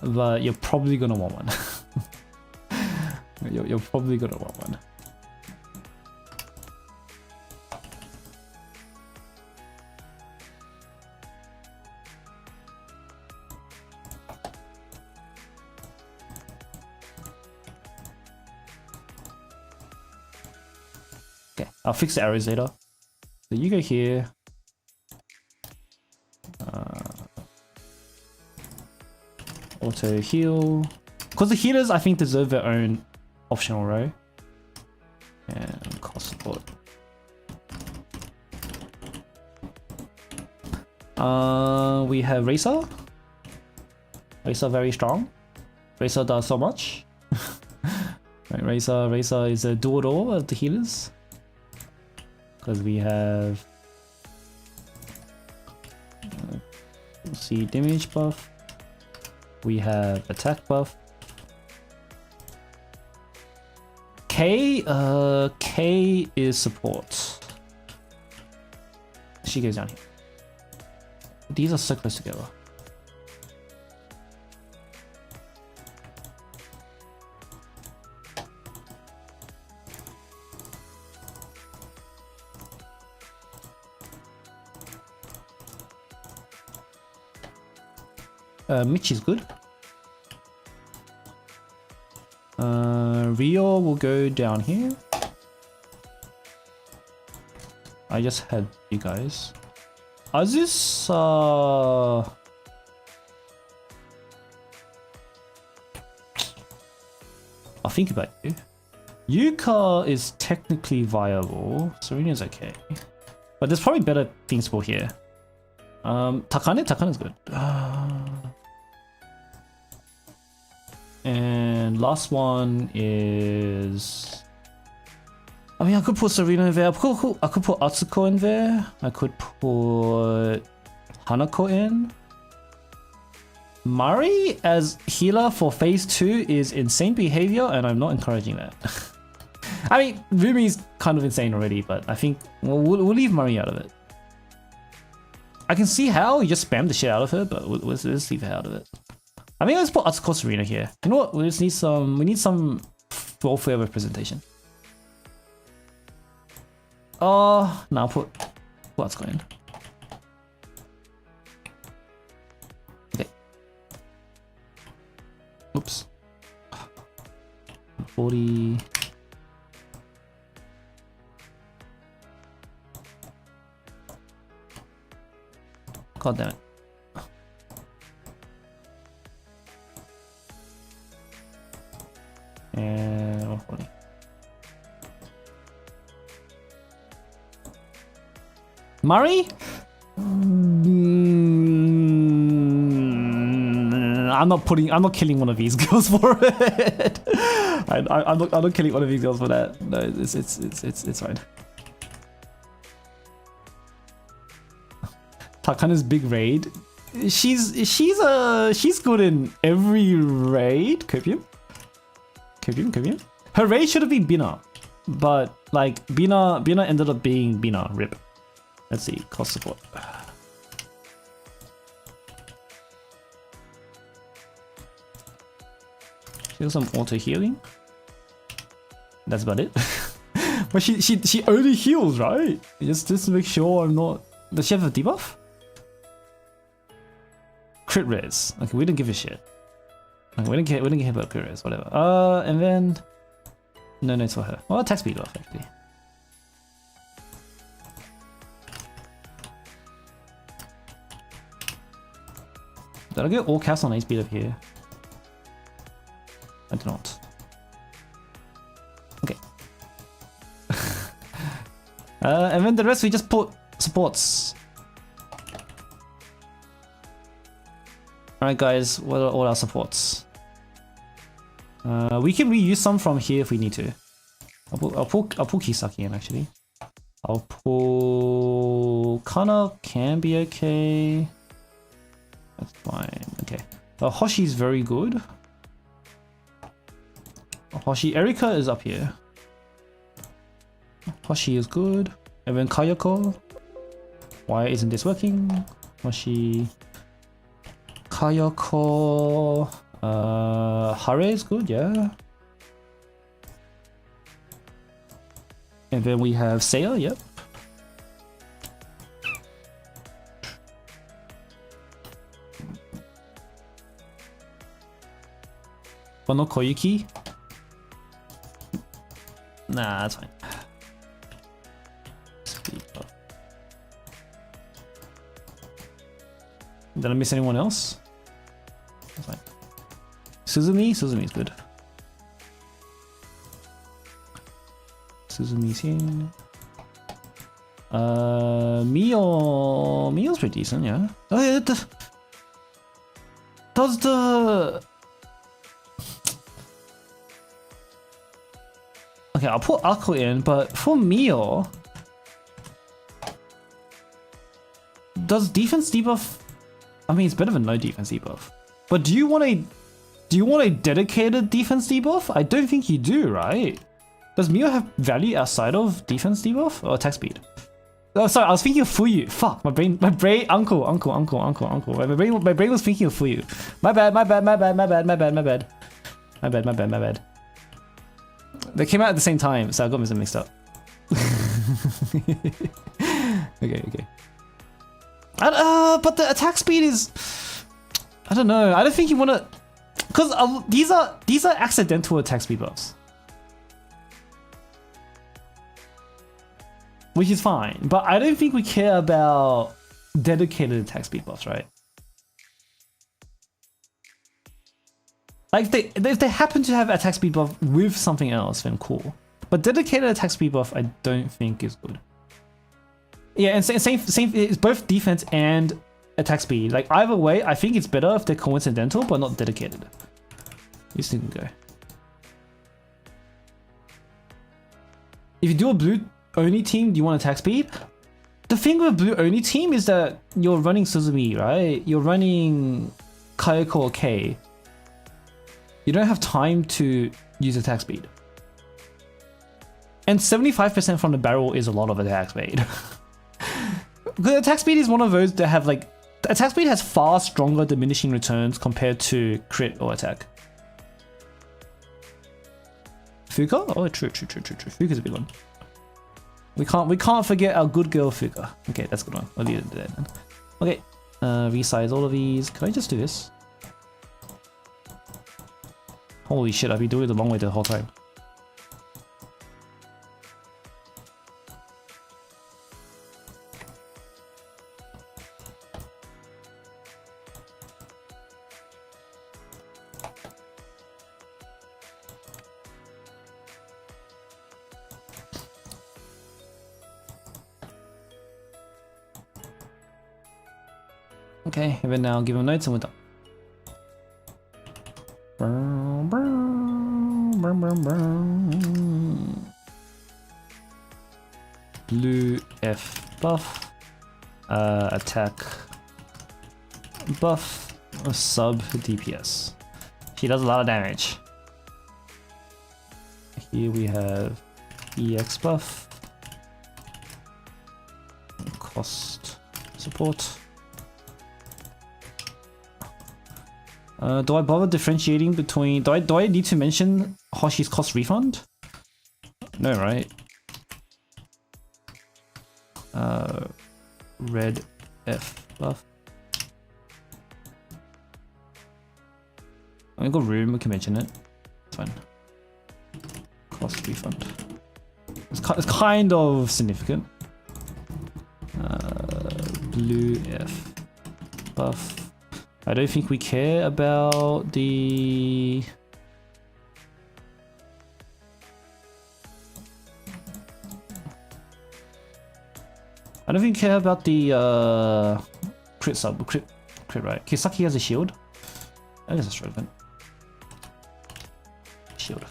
but you're probably gonna want one. you're probably gonna want one. Okay, I'll fix the arrows later. So you go here. Auto heal. Because the healers, I think, deserve their own optional row. And cost support. We have Racer. Racer very strong. Racer does so much. Right, Racer is a do-it-all of the healers. Because we have see damage buff. We have attack buff. K is support. She goes down here. These are so close together. Mitch is good. Rio will go down here. I just had you guys. Aziz, I'll think about you. Yuka is technically viable. Serena's okay. But there's probably better things for here. Takane's good. And last one is... I mean, I could put Serena in there. I could put Atsuko in there. I could put Hanako in. Mari as healer for phase 2 is insane behavior, and I'm not encouraging that. I mean, Rumi's kind of insane already, but I think we'll leave Mari out of it. I can see how you just spam the shit out of her, but let's leave her out of it. I mean, let's put Atsuko Arena here. You know what? We just need some. We need some welfare representation. Oh, now put Atsuko in. Okay. Oops. 40. God damn it. And 140. Murray? I'm not killing one of these girls for it. I'm not killing one of these girls for that. No, it's fine. Takana's big raid. She's good in every raid. Copium. Her raid should have been Bina, but like Bina ended up being Bina. Rip. Let's see, cost support. She has some auto healing. That's about it. But she only heals, right? Just to make sure I'm not. Does she have a debuff? Crit res. Okay, we don't give a shit. Okay, we don't care about crit res, whatever. And then no notes for her. Well, attack speed off actually. Did I get all casts on 8 speed up here? I do not. Okay. And then the rest we just put supports. Alright guys, what are all our supports? We can reuse some from here if we need to. I'll pull Kisaki in actually. I'll pull Kana can be okay. That's fine. Okay. Hoshi's very good. Hoshi, Erika is up here. Hoshi is good. And then Kayako. Why isn't this working? Hoshi. Kayako. Hare is good, yeah. And then we have Seiya, yep. Kono Koyuki? Nah, that's fine. Speed up. Did I miss anyone else? That's fine. Suzumi's good. Suzumi's here. Mio's pretty decent, yeah. Oh yeah, does the... Okay, I'll put Akko in, but for Mio, does defense debuff? I mean, it's better than no defense debuff. But do you want a dedicated defense debuff? I don't think you do, right? Does Mio have value outside of defense debuff or attack speed? Oh, sorry, I was thinking of Fuyu. Fuck, my brain, uncle. My brain was thinking of Fuyu. My bad. They came out at the same time, so I got them mixed up. Okay. But the attack speed is... I don't know. I don't think you want to... Because these are accidental attack speed buffs. Which is fine. But I don't think we care about dedicated attack speed buffs, right? Like, if they happen to have attack speed buff with something else, then cool. But dedicated attack speed buff, I don't think is good. Yeah, and same. It's both defense and attack speed. Like either way, I think it's better if they're coincidental but not dedicated. These things can go. If you do a blue only team, do you want attack speed? The thing with a blue only team is that you're running Suzumi, right? You're running Kayako or K. You don't have time to use attack speed. And 75% from the barrel is a lot of attack speed. the attack speed is one of those that have like attack speed has far stronger diminishing returns compared to crit or attack. Fuka? Oh, true. Fuka's a big one. We can't forget our good girl Fuka. Okay, that's a good one. I'll leave it there then. Okay, resize all of these. Can I just do this? Holy shit, I've been doing it the long way the whole time. Okay, even now give him notes and we're done. Blue F buff, attack buff, sub DPS. She does a lot of damage. Here we have EX buff, cost support. Do I bother differentiating between? Do I need to mention Hoshi's cost refund? No, right? Red F buff. I got room. We can mention it. It's fine. Cost refund. It's kind of significant. Blue F buff. I don't think we care about the... I don't think we care about the crit sub, crit right. Kisaki has a shield. I guess that's relevant. Shield.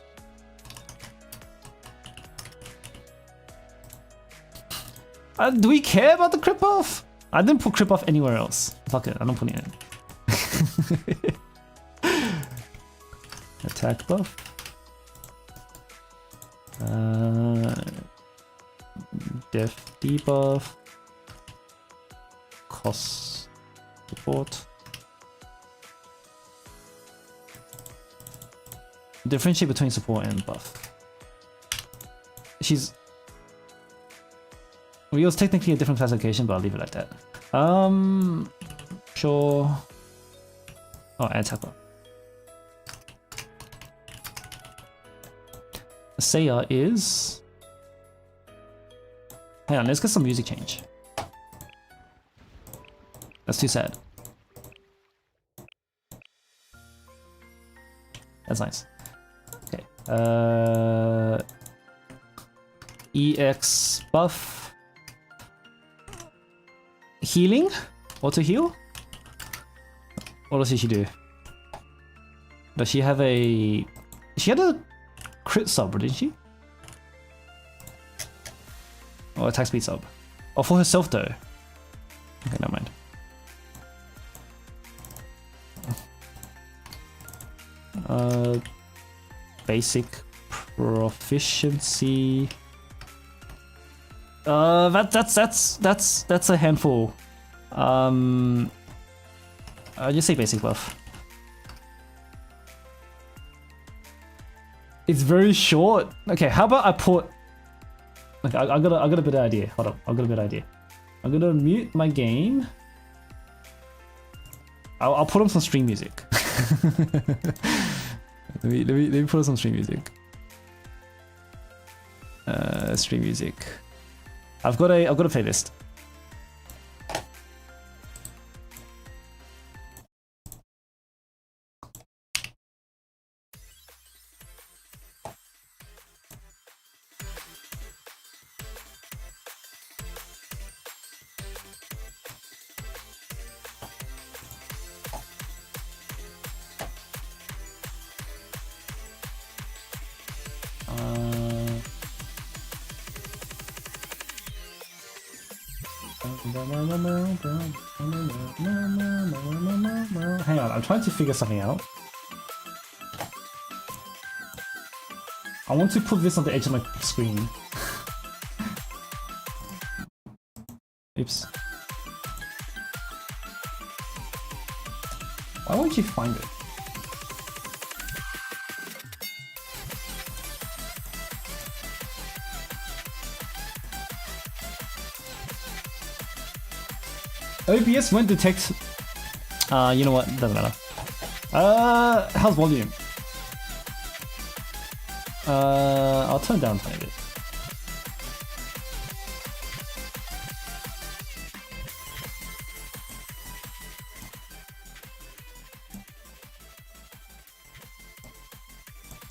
Do we care about the crit buff? I didn't put crit buff anywhere else. Fuck it, I don't put it in. Attack buff. Def debuff. Cost support. Differentiate between support and buff. Rio's technically a different classification, but I'll leave it like that. Sure. Oh, and attack buff. Seiya is... Hang on, let's get some music change. That's too sad. That's nice. Okay. EX buff. Healing? Auto heal? What else did she do? Does she have a... She had a crit sub, didn't she? Or attack speed sub. Oh, for herself though. Okay, never mind. Basic proficiency. That's a handful. I'll just say basic buff. It's very short. Okay, how about I put... Okay, I got a better idea. Hold up, I got a better idea. I'm gonna mute my game. I'll put on some stream music. let me put on some stream music. Stream music. I've got a playlist. Hang on, I'm trying to figure something out. I want to put this on the edge of my screen. Oops. Why won't you find it? OBS won't detect. You know what? Doesn't matter. How's volume? I'll turn down a tiny bit.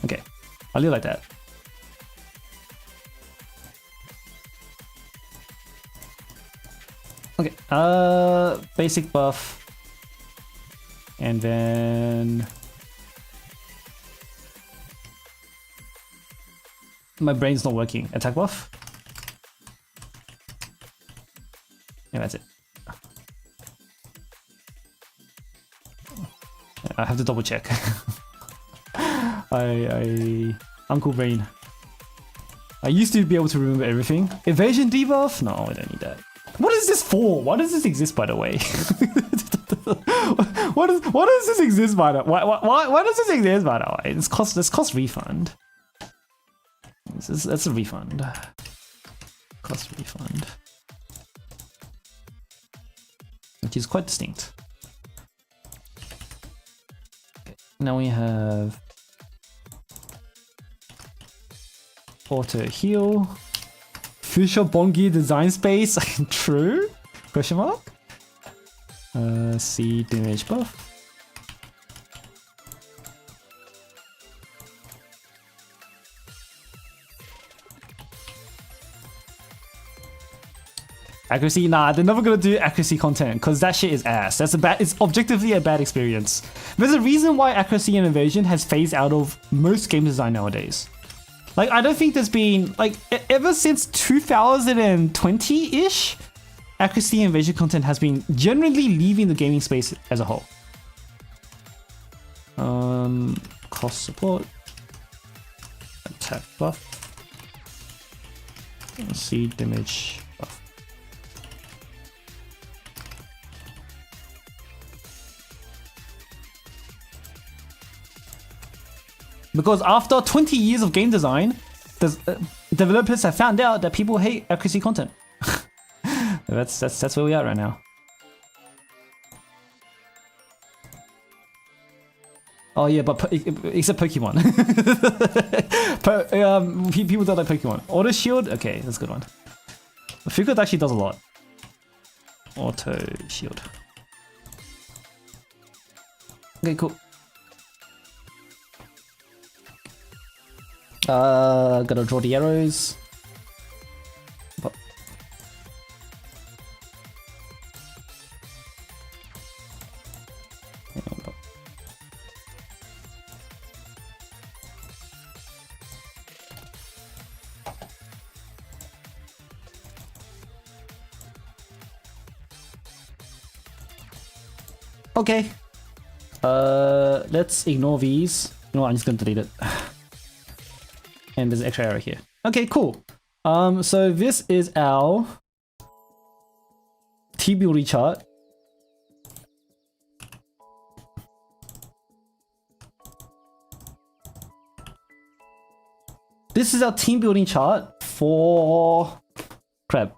Okay, I'll leave it like that. Okay, basic buff. And then my brain's not working. Attack buff. Yeah, that's it. I have to double check. Uncle Brain. I used to be able to remember everything. Evasion debuff? No, I don't need that. What is this for? Why does this exist, by the way? Why does this exist, by the way? Why does this exist, by the way? It's cost refund. That's a refund. Cost refund. Which is quite distinct. Okay, now we have auto heal. Future Bongi design space. True? Question mark? See damage buff. Accuracy? Nah, they're never gonna do accuracy content because that shit is ass. It's objectively a bad experience. There's a reason why accuracy and evasion has phased out of most game design nowadays. Like, I don't think there's been, like, ever since 2020-ish, accuracy and evasion content has been generally leaving the gaming space as a whole. Cost support. Attack buff. See damage buff. Because after 20 years of game design, developers have found out that people hate accuracy content. That's where we are right now. Oh yeah, but except Pokemon. People don't like Pokemon. Auto shield, okay, that's a good one. Figure actually does a lot. Auto shield. Okay, cool. Gotta draw the arrows. Okay. Let's ignore these. No, I'm just gonna delete it. And there's an extra arrow here. Okay, cool. So this is our team building chart. This is our team building chart for Crab.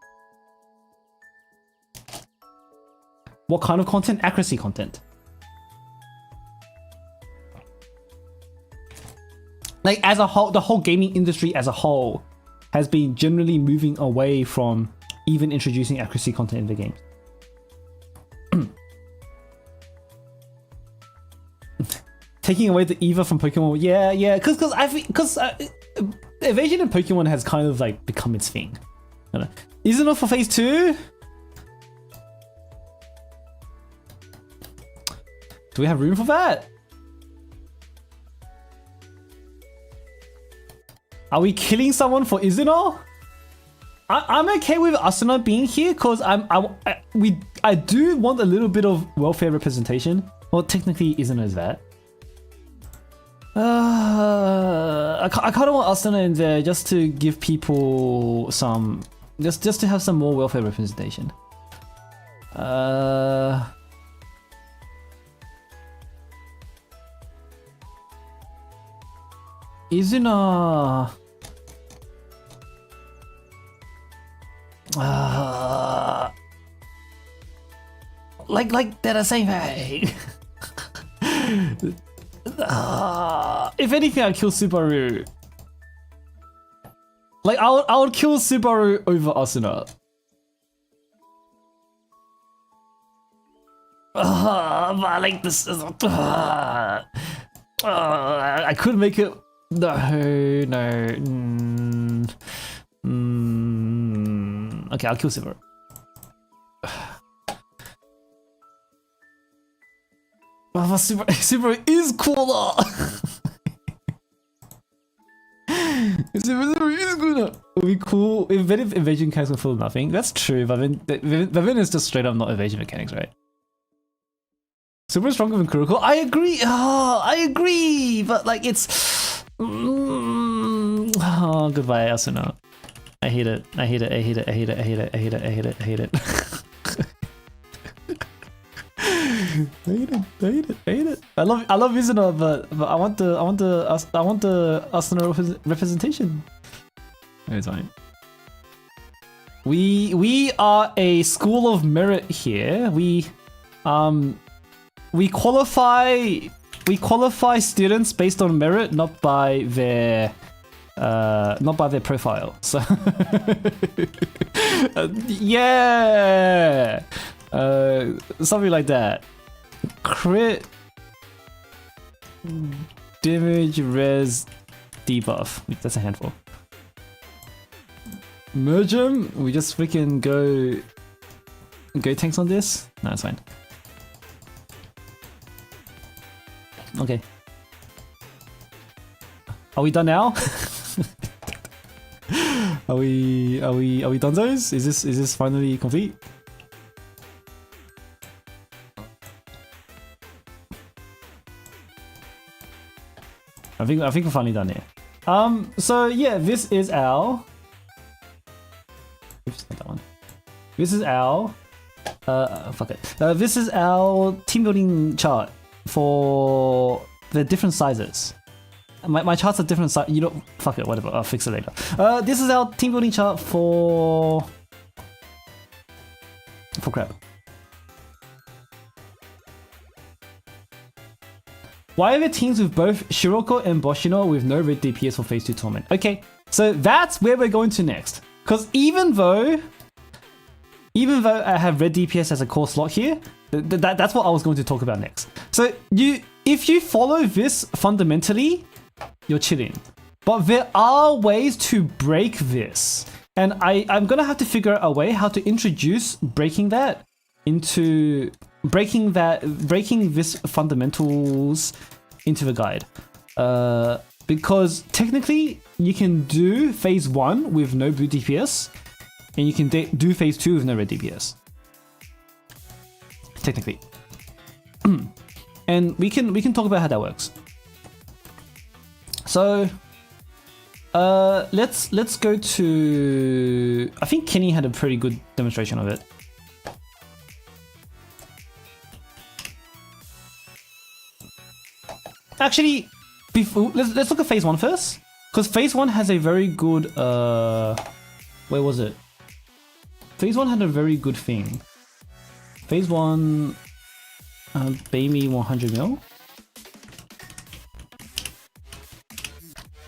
What kind of content? Accuracy content. Like, as a whole, the whole gaming industry as a whole has been generally moving away from even introducing accuracy content in the game. Taking away the Eva from Pokemon, yeah, because evasion in Pokemon has kind of like become its thing. I don't know. Isn't it for phase 2? Do we have room for that? Are we killing someone for Izuno? I'm okay with Asuna being here because I do want a little bit of welfare representation. Well, technically Izuno is that. I kind of want Asuna in there just to give people some, just to have some more welfare representation. Izuna. Like they're the same thing. If anything, I'd kill Subaru. Like I would kill Subaru over Asuna. But like this is. I could make it. No. Okay, I'll kill Subaru. Subaru is cooler. Subaru is cooler. It would be cool if evasion mechanics were full of nothing. That's true, but then it's just straight up not evasion mechanics, right? Super stronger than Kuroko. I agree. I agree, but like it's. Oh, goodbye, Asuna. I hate it. I hate it. I hate it. I hate it. I hate it. I hate it. I hate it. I hate it. I hate it. I hate it. I hate it. I love Izuna, but I want the Asuna representation. It's fine. We are a school of merit here. We qualify students based on merit, not by their profile. So yeah, something like that. Crit, damage, res, debuff. That's a handful. Merge them. We just freaking go tanks on this. No, it's fine. Okay. Are we done now? Are we done those? Is this finally complete? I think we're finally done here. So yeah, this is our. Oops, not that one. This is our. Fuck it. This is our team building chart for the different sizes. My charts are different size. You know, fuck it, whatever. I'll fix it later. This is our team building chart for crap. Why are there teams with both Shiroko and Boshino with no red DPS for phase 2 tournament? Okay, so that's where we're going to next. Because even though I have red DPS as a core slot here, that's what I was going to talk about next. So if you follow this fundamentally, you're chilling. But there are ways to break this. And I'm gonna have to figure out a way how to introduce breaking this fundamentals into the guide. Because technically you can do phase 1 with no blue DPS, and you can do phase 2 with no red DPS. Technically. And we can talk about how that works. So let's go to, I think Kenny had a pretty good demonstration of it. Actually, let's look at phase 1 first, because phase 1 has a very good where was it? Phase 1 had a very good thing. Phase 1 pay me 100 mil.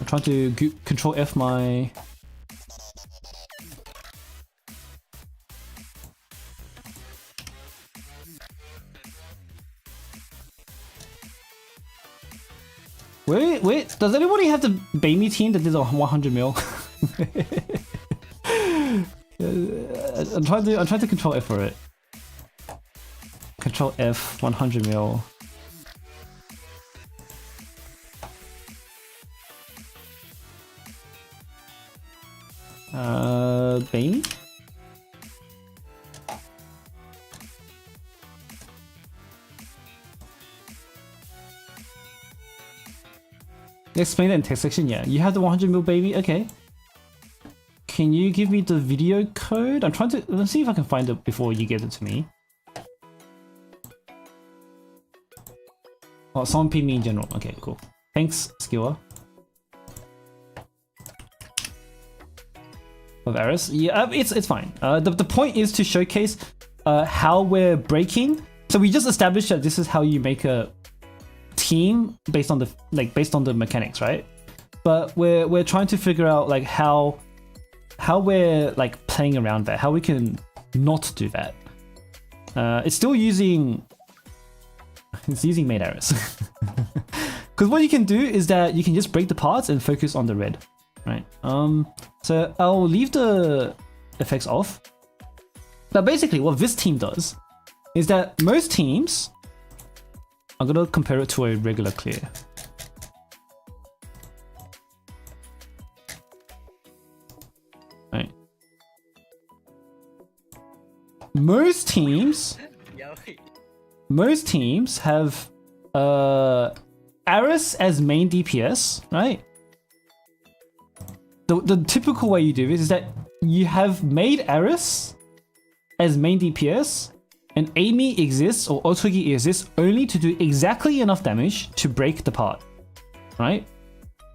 I'm trying to control F my. Wait, does anybody have the Baby team that did a 100 mil? I'm trying to control F for it. Control F 100 mil. Bane? Explain that in text section. Yeah, you have the 100 mil baby. Okay. Can you give me the video code? I'm trying to. Let's see if I can find it before you get it to me. Oh, someone ping me in general. Okay, cool. Thanks, Skiller. of Aris. Yeah, it's fine. The point is to showcase how we're breaking. So we just established that this is how you make a team based on the mechanics, right? But we're trying to figure out like how we're like playing around that, how we can not do that. It's still using made Aris. Because what you can do is that you can just break the parts and focus on the red, right? So I'll leave the effects off. But basically what this team does is that most teams, I'm gonna compare it to a regular clear. Right. Most teams have Aris as main DPS, right? The typical way you do this is that you have made Aris as main DPS, and Amy exists or Otogi exists only to do exactly enough damage to break the part, right?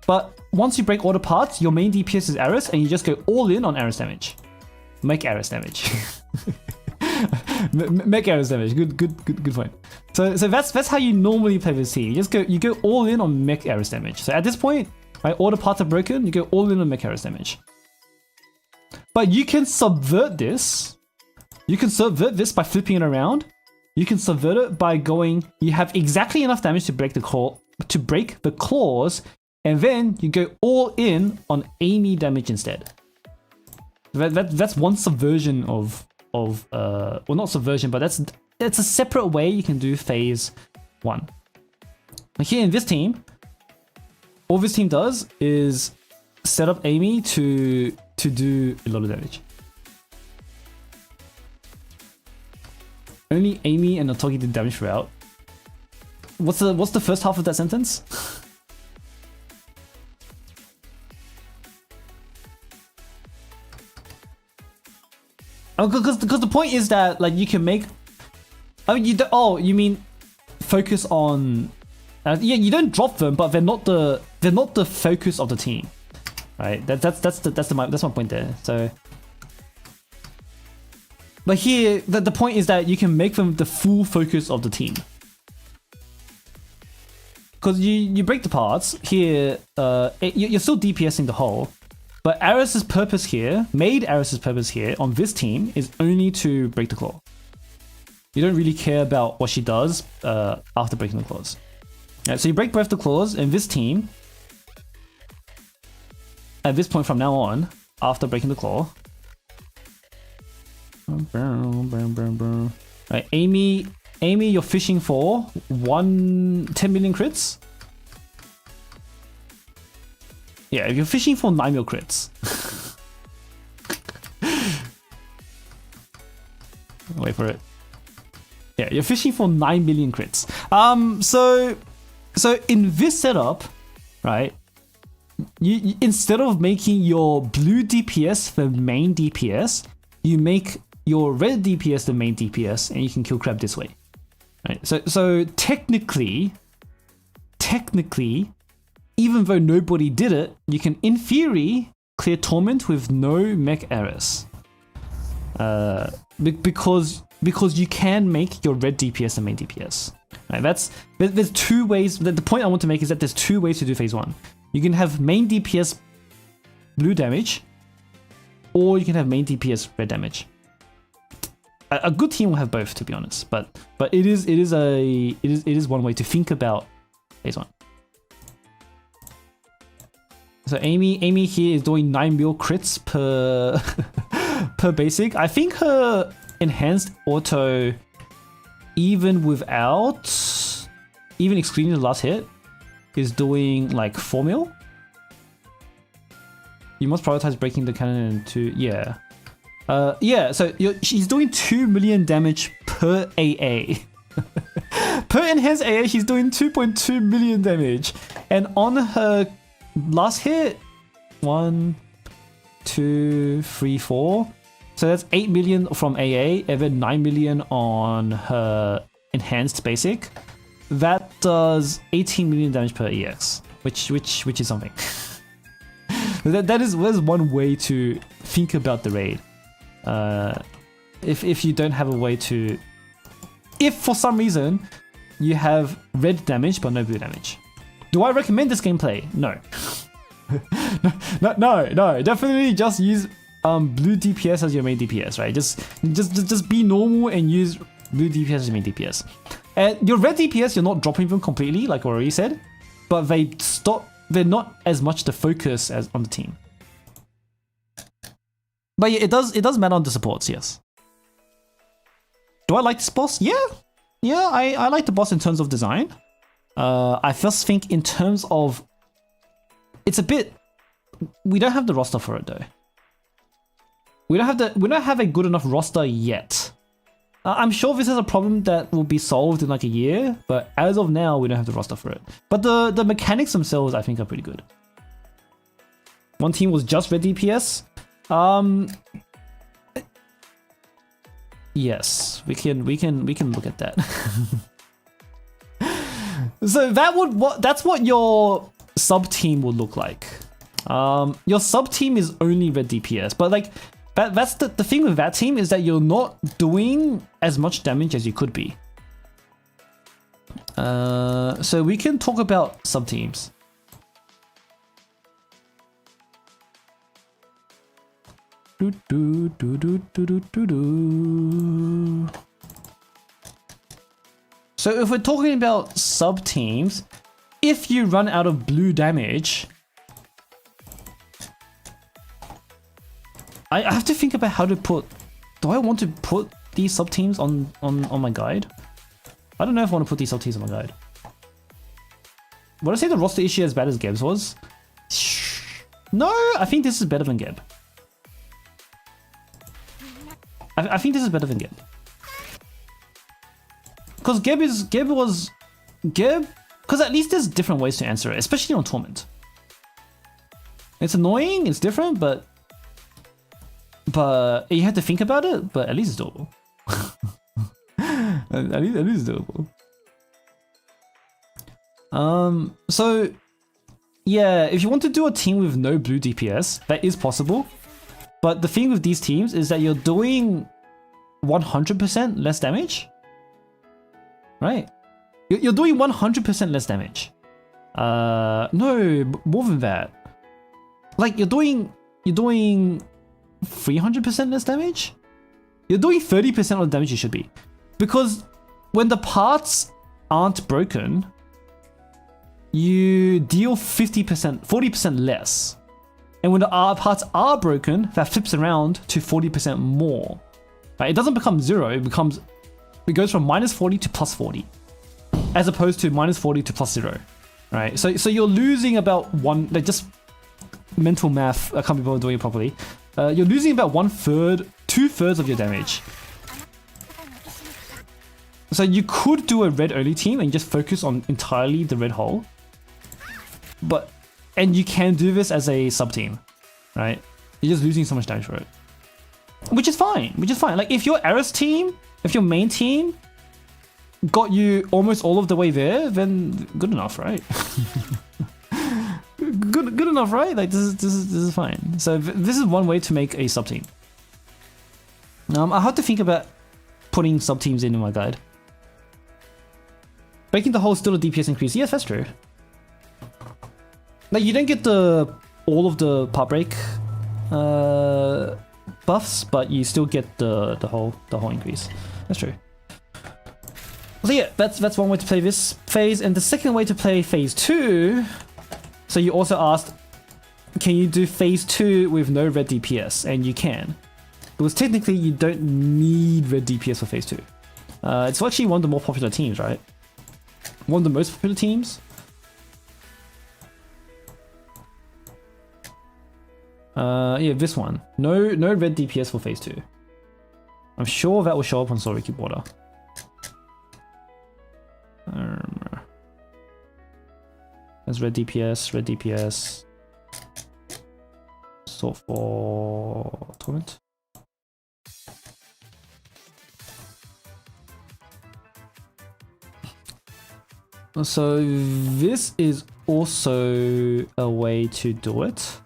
But once you break all the parts, your main DPS is Aris, and you just go all in on Aris damage. Make Aris damage. Make Aris damage. Good point. So that's how you normally play this team. You go all in on mech Aris damage. So at this point, right, all the parts are broken. You go all in on mech Aris damage. But you can subvert this. You can subvert this by flipping it around. You can subvert it by going. You have exactly enough damage to break the claws, and then you go all in on Amy damage instead. That's one subversion of well, not subversion, but that's a separate way you can do phase 1. Here in this team, all this team does is set up Amy to do a lot of damage. Only Amy and Otogi did damage throughout. What's the first half of that sentence? Because the point is that like you can make. Oh, you mean focus on? Yeah, you don't drop them, but they're not the focus of the team, right? That's my point there. So. But here, the point is that you can make them the full focus of the team. Because you break the parts, here, you're still DPSing the whole, but Aris's purpose here, Aris's purpose here on this team is only to break the claw. You don't really care about what she does after breaking the claws. Right, so you break both the claws, and this team, at this point from now on, after breaking the claw, right, Amy, you're fishing for 10 million crits. Yeah, if you're fishing for 9 mil crits. Wait for it. Yeah, you're fishing for 9 million crits. So in this setup, right, you instead of making your blue DPS the main DPS, you make your red DPS the main DPS, and you can kill crab this way. Right. So technically, even though nobody did it, you can in theory clear Torment with no mech Aris. Because you can make your red DPS the main DPS. Right. There's two ways. The point I want to make is that there's two ways to do phase 1. You can have main DPS blue damage, or you can have main DPS red damage. A good team will have both, to be honest. But it is one way to think about phase 1. So Amy here is doing 9 mil crits per per basic. I think her enhanced auto, even excluding the last hit, is doing like 4 mil. You must prioritize breaking the cannon into so she's doing 2 million damage per AA. Per enhanced AA, she's doing 2.2 million damage, and on her last hit, 1, 2, 3, 4. So that's 8 million from AA, and then 9 million on her enhanced basic. That does 18 million damage per EX, which is something. That is one way to think about the raid. If you don't have a way to... If for some reason you have red damage but no blue damage. Do I recommend this gameplay? No. No. Definitely just use blue DPS as your main DPS, right? Just be normal and use blue DPS as your main DPS. And your red DPS, you're not dropping them completely, like I already said, but they're not as much the focus as on the team. But yeah, it does matter on the supports, yes. Do I like this boss? Yeah, I like the boss in terms of design. I first think in terms of, it's a bit, we don't have the roster for it though. We don't have a good enough roster yet. I'm sure this is a problem that will be solved in like a year, but as of now, we don't have the roster for it. But the mechanics themselves, I think, are pretty good. One team was just red DPS. Yes, we can look at that. So that's what your sub team would look like. Your sub team is only red DPS, but like that's the thing with that team is that you're not doing as much damage as you could be. So we can talk about sub teams. So if we're talking about sub teams, if you run out of blue damage, I have to think about how to put. Do I want to put these sub teams on my guide? I don't know if I want to put these sub teams on my guide. Would I say the roster issue as bad as Geb's was? No, I think this is better than Geb. I think this is better than Geb. Because because at least there's different ways to answer it, especially on Torment. It's annoying, it's different, but you have to think about it, but at least it's doable. at least it's doable. So yeah, if you want to do a team with no blue DPS, that is possible. But the thing with these teams is that you're doing 100% less damage, right? You're doing 100% less damage. No, more than that. Like you're doing 300% less damage. You're doing 30% of the damage you should be, because when the parts aren't broken, you deal 40% less. And when the parts are broken, that flips around to 40% more. Right? It doesn't become 0, it goes from -40 to +40, as opposed to -40 to +0. Right? So you're losing about one, like just mental math, I can't be bothered doing it properly. You're losing about 1/3, 2/3 of your damage. So you could do a red only team and just focus on entirely the red hole. And you can do this as a sub team, right? You're just losing so much damage for it. Which is fine. Like if your Eris team, if your main team got you almost all of the way there, then good enough, right? good enough, right? Like this is fine. So this is one way to make a sub team. I have to think about putting sub teams in my guide. Breaking the hole is still a DPS increase. Yes, that's true. Like you don't get all of the part break buffs, but you still get the whole increase. That's true. So yeah, that's one way to play this phase, and the second way to play phase 2. So you also asked, can you do phase 2 with no red DPS? And you can, because technically you don't need red DPS for phase 2. It's actually one of the more popular teams, right? One of the most popular teams. Yeah, this one. No red DPS for phase 2. I'm sure that will show up on Soul Keep Water. There's red DPS. Sort for Torment. So this is also a way to do it.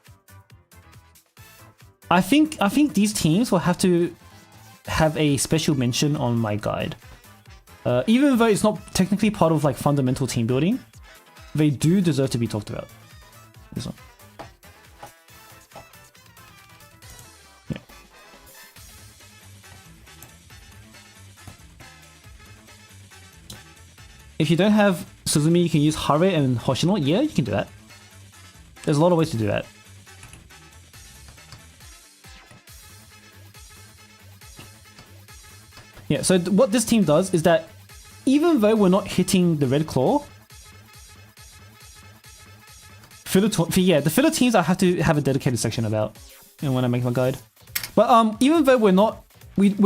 I think these teams will have to have a special mention on my guide. Even though it's not technically part of like fundamental team building, they do deserve to be talked about. This one. Yeah. If you don't have Suzumi, you can use Hare and Hoshino. Yeah, you can do that. There's a lot of ways to do that. Yeah, so what this team does is that even though we're not hitting the red claw, the filler teams I have to have a dedicated section about, and when I make my guide. But even though we're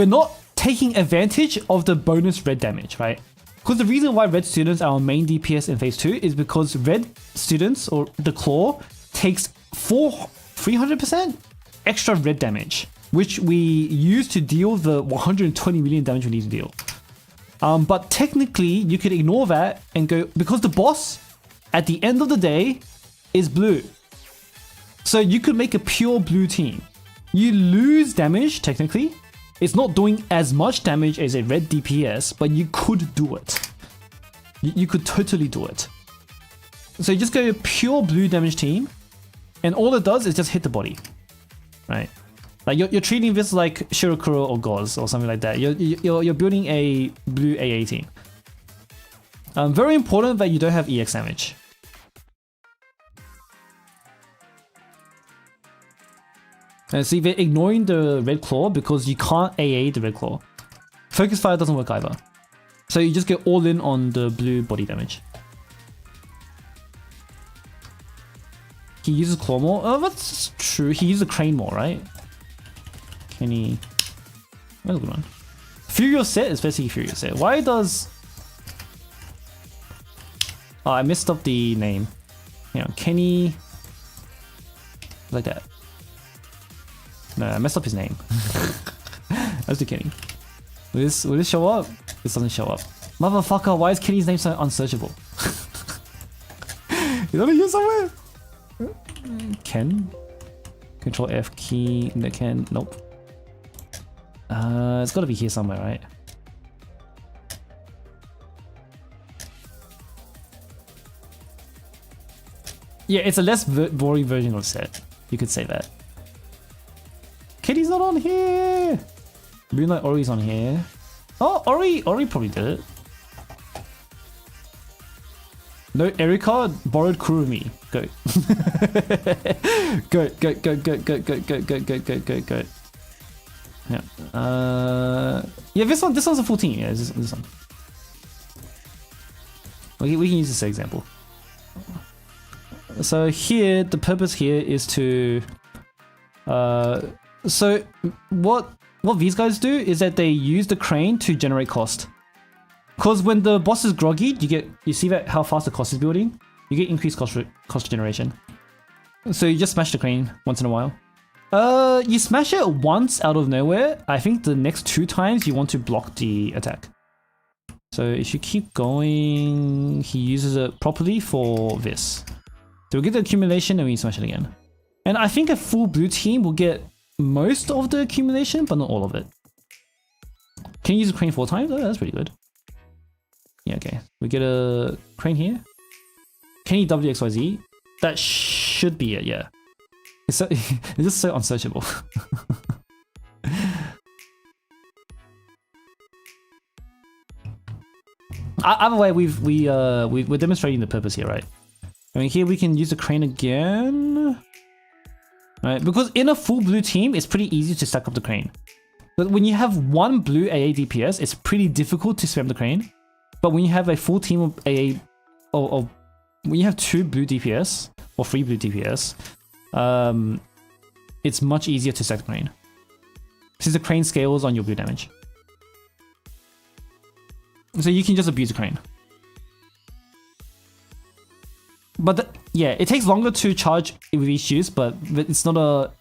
not taking advantage of the bonus red damage, right? Because the reason why red students are our main DPS in phase 2 is because red students, or the claw, takes 300% extra red damage, which we use to deal the 120 million damage we need to deal. But technically, you could ignore that and go, because the boss, at the end of the day, is blue. So you could make a pure blue team. You lose damage, technically. It's not doing as much damage as a red DPS, but you could do it. You could totally do it. So you just go a pure blue damage team, and all it does is just hit the body, right? Like you're treating this like Shirokuro or Goz or something like that. You're building a blue AA team. Very important that you don't have EX damage. And see, they're ignoring the red claw because you can't AA the red claw. Focus fire doesn't work either. So you just get all in on the blue body damage. He uses claw more. Oh, that's true. He uses crane more, right? Can he? That's a good one. Furious set is basically Furious set. Why does? Oh, I messed up the name. Hang on, Kenny. Like that. No, I messed up his name. Let's do Kenny. Will this show up? This doesn't show up. Motherfucker, why is Kenny's name so unsearchable? Is that here somewhere? Ken? Control F key, no Ken, nope. It's gotta be here somewhere, right? Yeah, it's a less boring version of set. You could say that. Kitty's not on here! Moonlight Ori's on here. Oh, Ori probably did it. No, Erika borrowed Kurumi. Go. Go. Yeah. Yeah, this one's a full team. Yeah, this one. We can use this example. So here, the purpose here is to so what these guys do is that they use the crane to generate cost. Because when the boss is groggy, you see that how fast the cost is building. You get increased cost generation. So you just smash the crane once in a while. You smash it once out of nowhere. I think the next 2 times you want to block the attack. So if you keep going, he uses it properly for this. So we'll get the accumulation and we smash it again. And I think a full blue team will get most of the accumulation, but not all of it. Can you use a crane 4 times? Oh, that's pretty good. Yeah, okay. We get a crane here. Can you WXYZ? That should be it, yeah. It's just so unsearchable. Either way, we're demonstrating the purpose here, right? I mean, here we can use the crane again. Right, because in a full blue team, it's pretty easy to stack up the crane. But when you have 1 blue AA DPS, it's pretty difficult to spam the crane. But when you have a full team of AA, or when you have 2 blue DPS, or 3 blue DPS, it's much easier to stack the crane. Since the crane scales on your blue damage. So you can just abuse the crane. But yeah, it takes longer to charge with each use, but it's not a...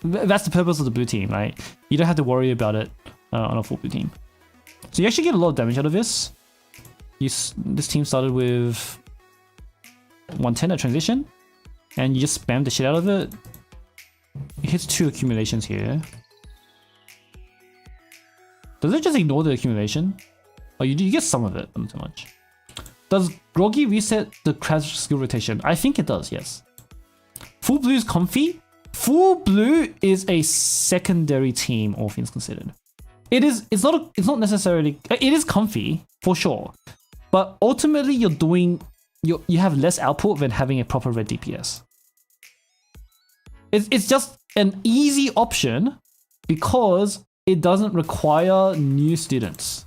That's the purpose of the blue team, right? You don't have to worry about it on a full blue team. So you actually get a lot of damage out of this. This team started with 110 at transition, and you just spam the shit out of it. It hits 2 accumulations here. Does it just ignore the accumulation? Oh, you get some of it, not too much. Does Groggy reset the crash skill rotation? I think it does, yes. Full Blue is comfy. Full Blue is a secondary team, all things considered. It's not necessarily, it is comfy for sure, but ultimately you have less output than having a proper red DPS. It's just an easy option because it doesn't require new students.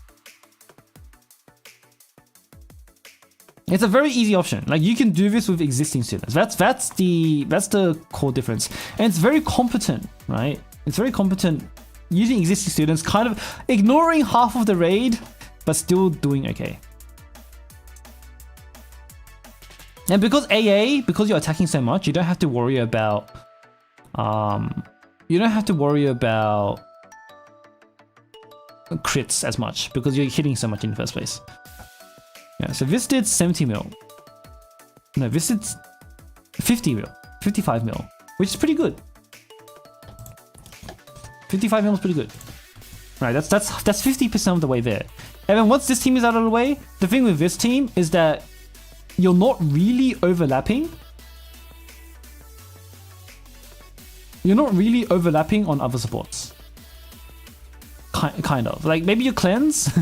It's a very easy option. Like, you can do this with existing students. That's the core difference. And it's very competent, right? It's very competent using existing students, kind of ignoring half of the raid, but still doing okay. And because because you're attacking so much, you don't have to worry about crits as much because you're hitting so much in the first place. Yeah, so this did 70 mil. No, this did 50 mil, 55 mil, which is pretty good. 55 mil is pretty good. Right, that's 50% of the way there. And then once this team is out of the way, the thing with this team is that you're not really overlapping. You're not really overlapping on other supports. Kind of. Like, maybe your cleanse.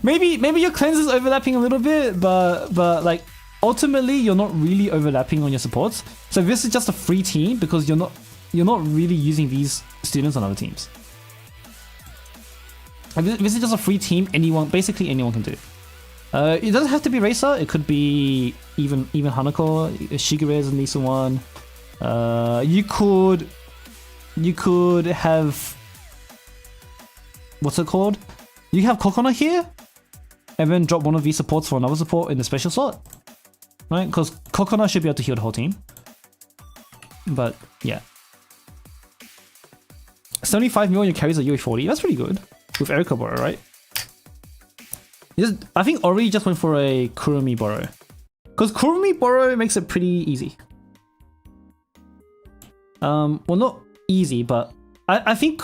maybe your cleanse is overlapping a little bit, but like ultimately you're not really overlapping on your supports. So this is just a free team because you're not really using these students on other teams. This is just a free team. Basically anyone can do. It doesn't have to be Racer. It could be even Hanako, Shigure is a decent one. You could have, what's it called? You have Coconut here, and then drop one of these supports for another support in the special slot, right? Because Coconut should be able to heal the whole team. But yeah, 75 million carries a UE40. That's pretty good with Erika Borrow, right? I think Ori just went for a Kurumi Borrow, because Kurumi Borrow makes it pretty easy. Well, not easy, but I think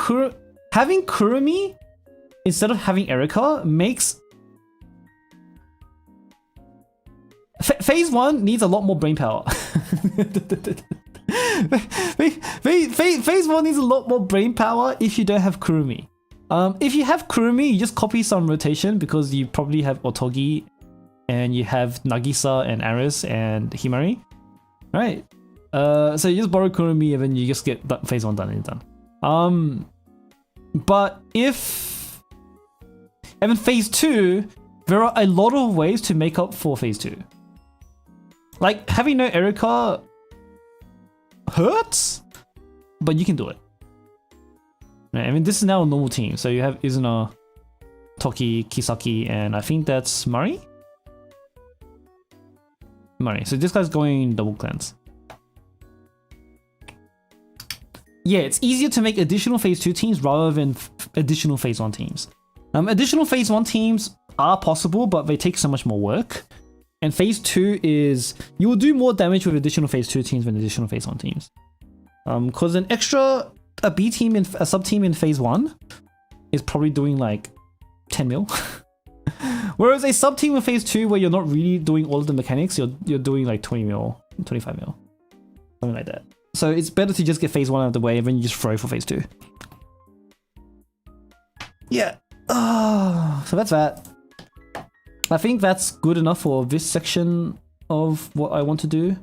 having Kurumi instead of having Erika makes Phase 1 needs a lot more brain power. Phase 1 needs a lot more brain power if you don't have Kurumi. If you have Kurumi, you just copy some rotation because you probably have Otogi and you have Nagisa and Aris and Himari, right? So you just borrow Kurumi and then you just get Phase 1 done and done. But and then Phase 2, there are a lot of ways to make up for Phase 2. Like, having no Erika hurts, but you can do it. Right, I mean, this is now a normal team, so you have Izuna, Toki, Kisaki, and I think that's Mari? Mari. So this guy's going double cleanse. Yeah, it's easier to make additional Phase 2 teams rather than additional Phase 1 teams. Additional Phase 1 teams are possible, but they take so much more work. And Phase 2 is... you will do more damage with additional Phase 2 teams than additional Phase 1 teams. Because a B team, a sub team in Phase 1 is probably doing like 10 mil. Whereas a sub team in Phase 2 where you're not really doing all of the mechanics, you're doing like 20 mil, 25 mil. Something like that. So it's better to just get Phase 1 out of the way and then you just throw for Phase 2. Yeah. So that's that. I think that's good enough for this section of what I want to do.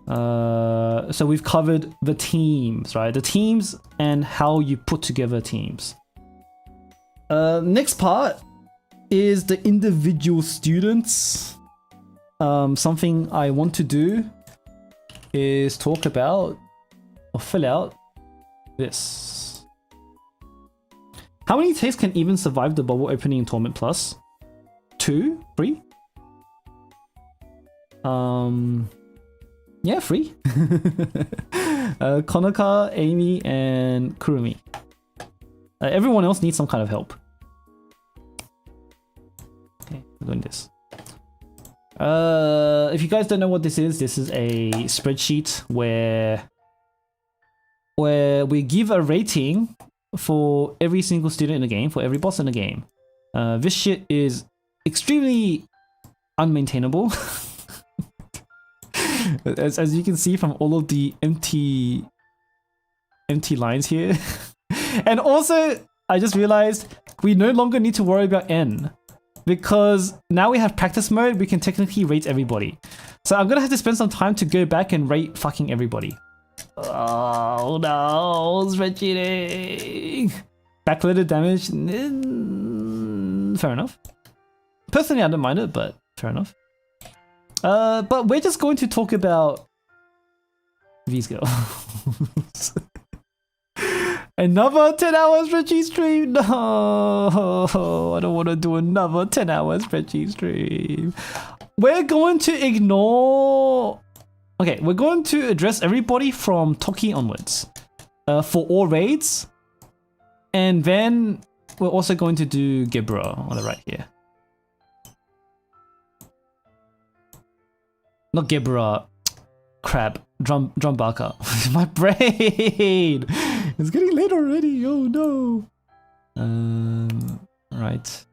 So we've covered the teams, right? The teams and how you put together teams. Next part is the individual students. Something I want to do is talk about or fill out this. How many takes can even survive the bubble opening in Torment Plus? 2? 3? Yeah, 3. Konoka, Amy, and Kurumi. Everyone else needs some kind of help. Okay, we're doing this. If you guys don't know what this is a spreadsheet where where we give a rating for every single student in the game, for every boss in the game. This shit is extremely unmaintainable. as you can see from all of the empty lines here. And also, I just realized we no longer need to worry about N, because now we have practice mode, we can technically rate everybody. So I'm gonna have to spend some time to go back and rate fucking everybody. Oh no, spreadsheeting. Backloaded damage, fair enough. Personally, I don't mind it, but fair enough. But we're just going to talk about these girls. Another 10-hour spreadsheet stream? No, I don't want to do another 10-hour spreadsheet stream. We're going to ignore... Okay, we're going to address everybody from Toki onwards. For all raids. And then we're also going to do Gebra on the right here. Not Gebra. Crap. Drumbaka. My brain! It's getting late already. Oh no. Right.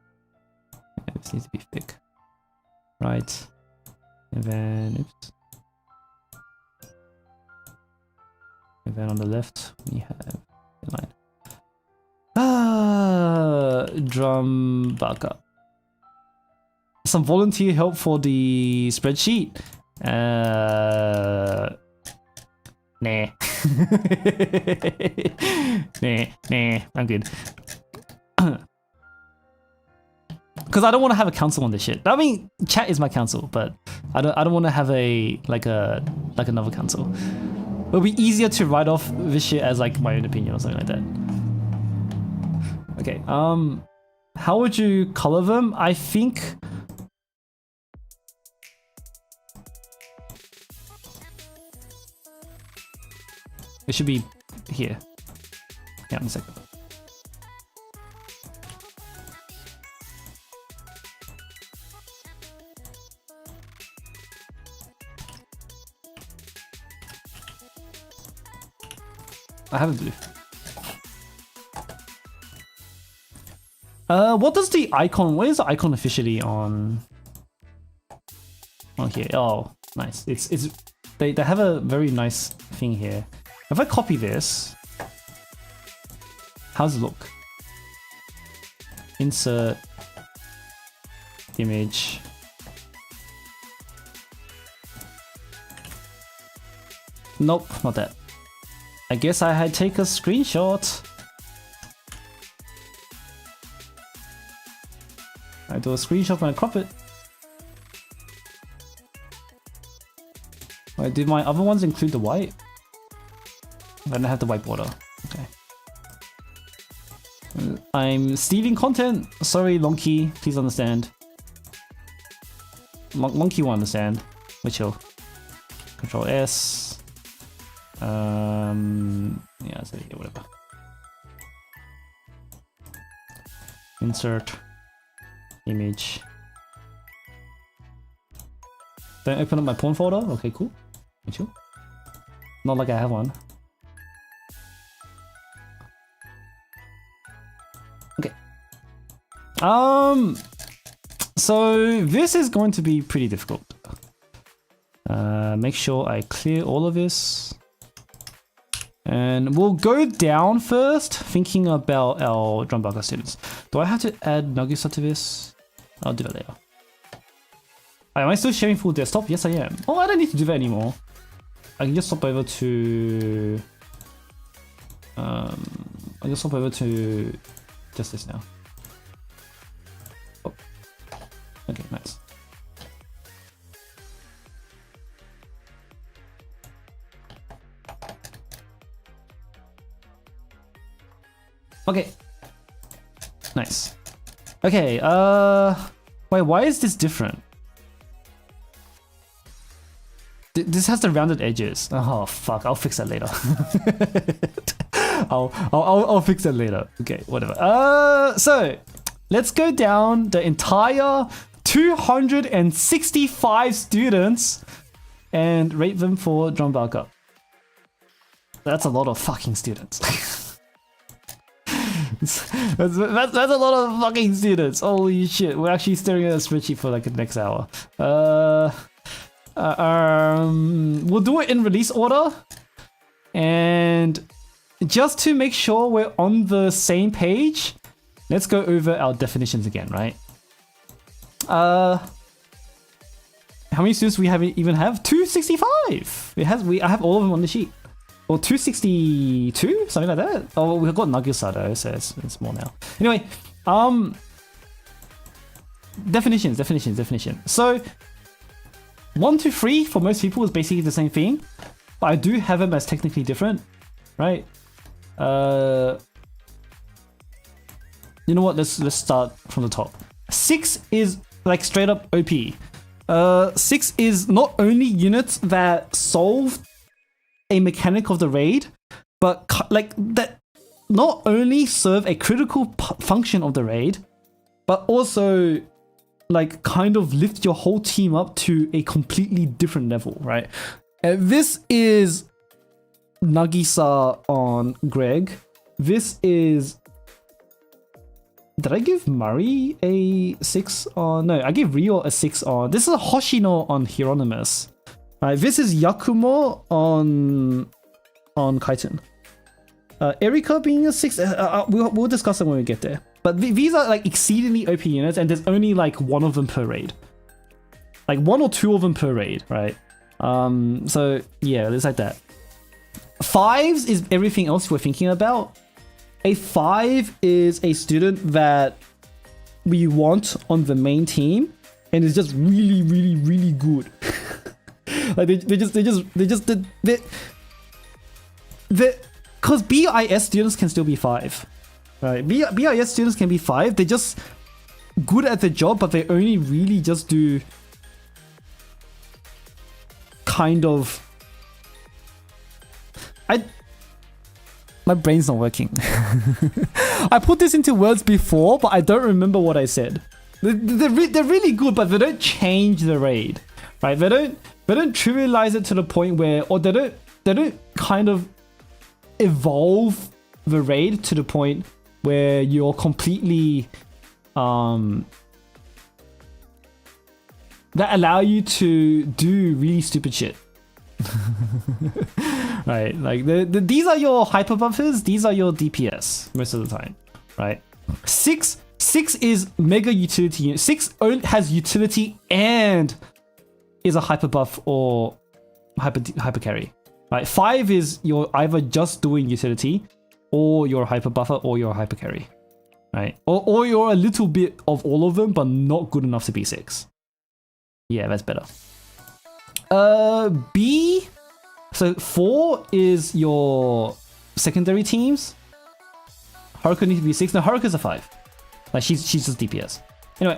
Yeah, this needs to be thick. Right. And then, oops. And then on the left, we have the line. Drumbaka. Some volunteer help for the spreadsheet. Nah. nah, I'm good. Because I don't want to have a council on this shit. I mean, chat is my council, but I don't want to have like another council. It'll be easier to write off this shit as like my own opinion or something like that. Okay, how would you color them? I think it should be here. Yeah, in a second. I have a blue. What does the icon? What is the icon officially on here? Oh, nice. They have a very nice thing here. If I copy this, how's it look? Insert image. Nope, not that. I guess I had take a screenshot. I do a screenshot when I crop it. Wait, did my other ones include the white? I don't have the white border. Okay. I'm stealing content. Sorry, Lonky. Please understand. Lonky will understand. We're chill. Control S. Yeah, so yeah, whatever. Insert image. Don't open up my porn folder. Okay, cool. Chill. Not like I have one. Okay. So this is going to be pretty difficult. Make sure I clear all of this. And we'll go down first, thinking about our Drumbaka students. Do I have to add Nagisa to this? I'll do that later. Am I still sharing full desktop? Yes, I am. Oh, I don't need to do that anymore. I can just swap over to... I'll just swap over to just this now. Oh. Okay, nice. Okay. Nice. Okay, wait, why is this different? This has the rounded edges. Oh fuck, I'll fix that later. I'll fix that later. Okay, whatever. So let's go down the entire 265 students and rate them for Drumbaka. That's a lot of fucking students. that's a lot of fucking students. Holy shit. We're actually staring at a spreadsheet for like the next hour. We'll do it in release order. And just to make sure we're on the same page, let's go over our definitions again, right? How many students we even have? 265. I have all of them on the sheet. Or 262, something like that. Oh, we've got Nagisa though, so it's more now. Anyway, definitions. So 1 to 3 for most people is basically the same thing, but I do have them as technically different, right? You know what? Let's start from the top. 6 is like straight up OP. 6 is not only units that solve a mechanic of the raid, but like that not only serve a critical function of the raid, but also like kind of lift your whole team up to a completely different level, right? This is Nagisa on Greg. This is... Did I give Mari a 6 on... No, I gave Ryo a 6 on... This is a Hoshino on Hieronymus. Right, this is Yakumo on Kaiten. Erika being a 6... we'll discuss it when we get there. But these are like exceedingly OP units, and there's only like one of them per raid. Like 1 or 2 of them per raid, right? So yeah, it's like that. 5s is everything else we're thinking about. A 5 is a student that we want on the main team, and is just really, really, really good. Like because BIS students can still be 5, right? BIS students can be 5. They're just good at the job, but they only really just do kind of... My brain's not working. I put this into words before, but I don't remember what I said. They're really good, but they don't change the raid, right? They don't trivialize it to the point where, or they don't kind of evolve the raid to the point where you're completely that allow you to do really stupid shit. Right, like these are your hyper buffers, these are your DPS most of the time, right? 6 is mega utility unit. 6 has utility and is a hyper buff or hyper carry, right? 5 is you're either just doing utility, or you're a hyper buffer, or you're a hyper carry, right? Or you're a little bit of all of them, but not good enough to be 6. Yeah, that's better. B, so 4 is your secondary teams. Haruka needs to be 6. No, Haruka's a 5. Like she's just DPS. Anyway,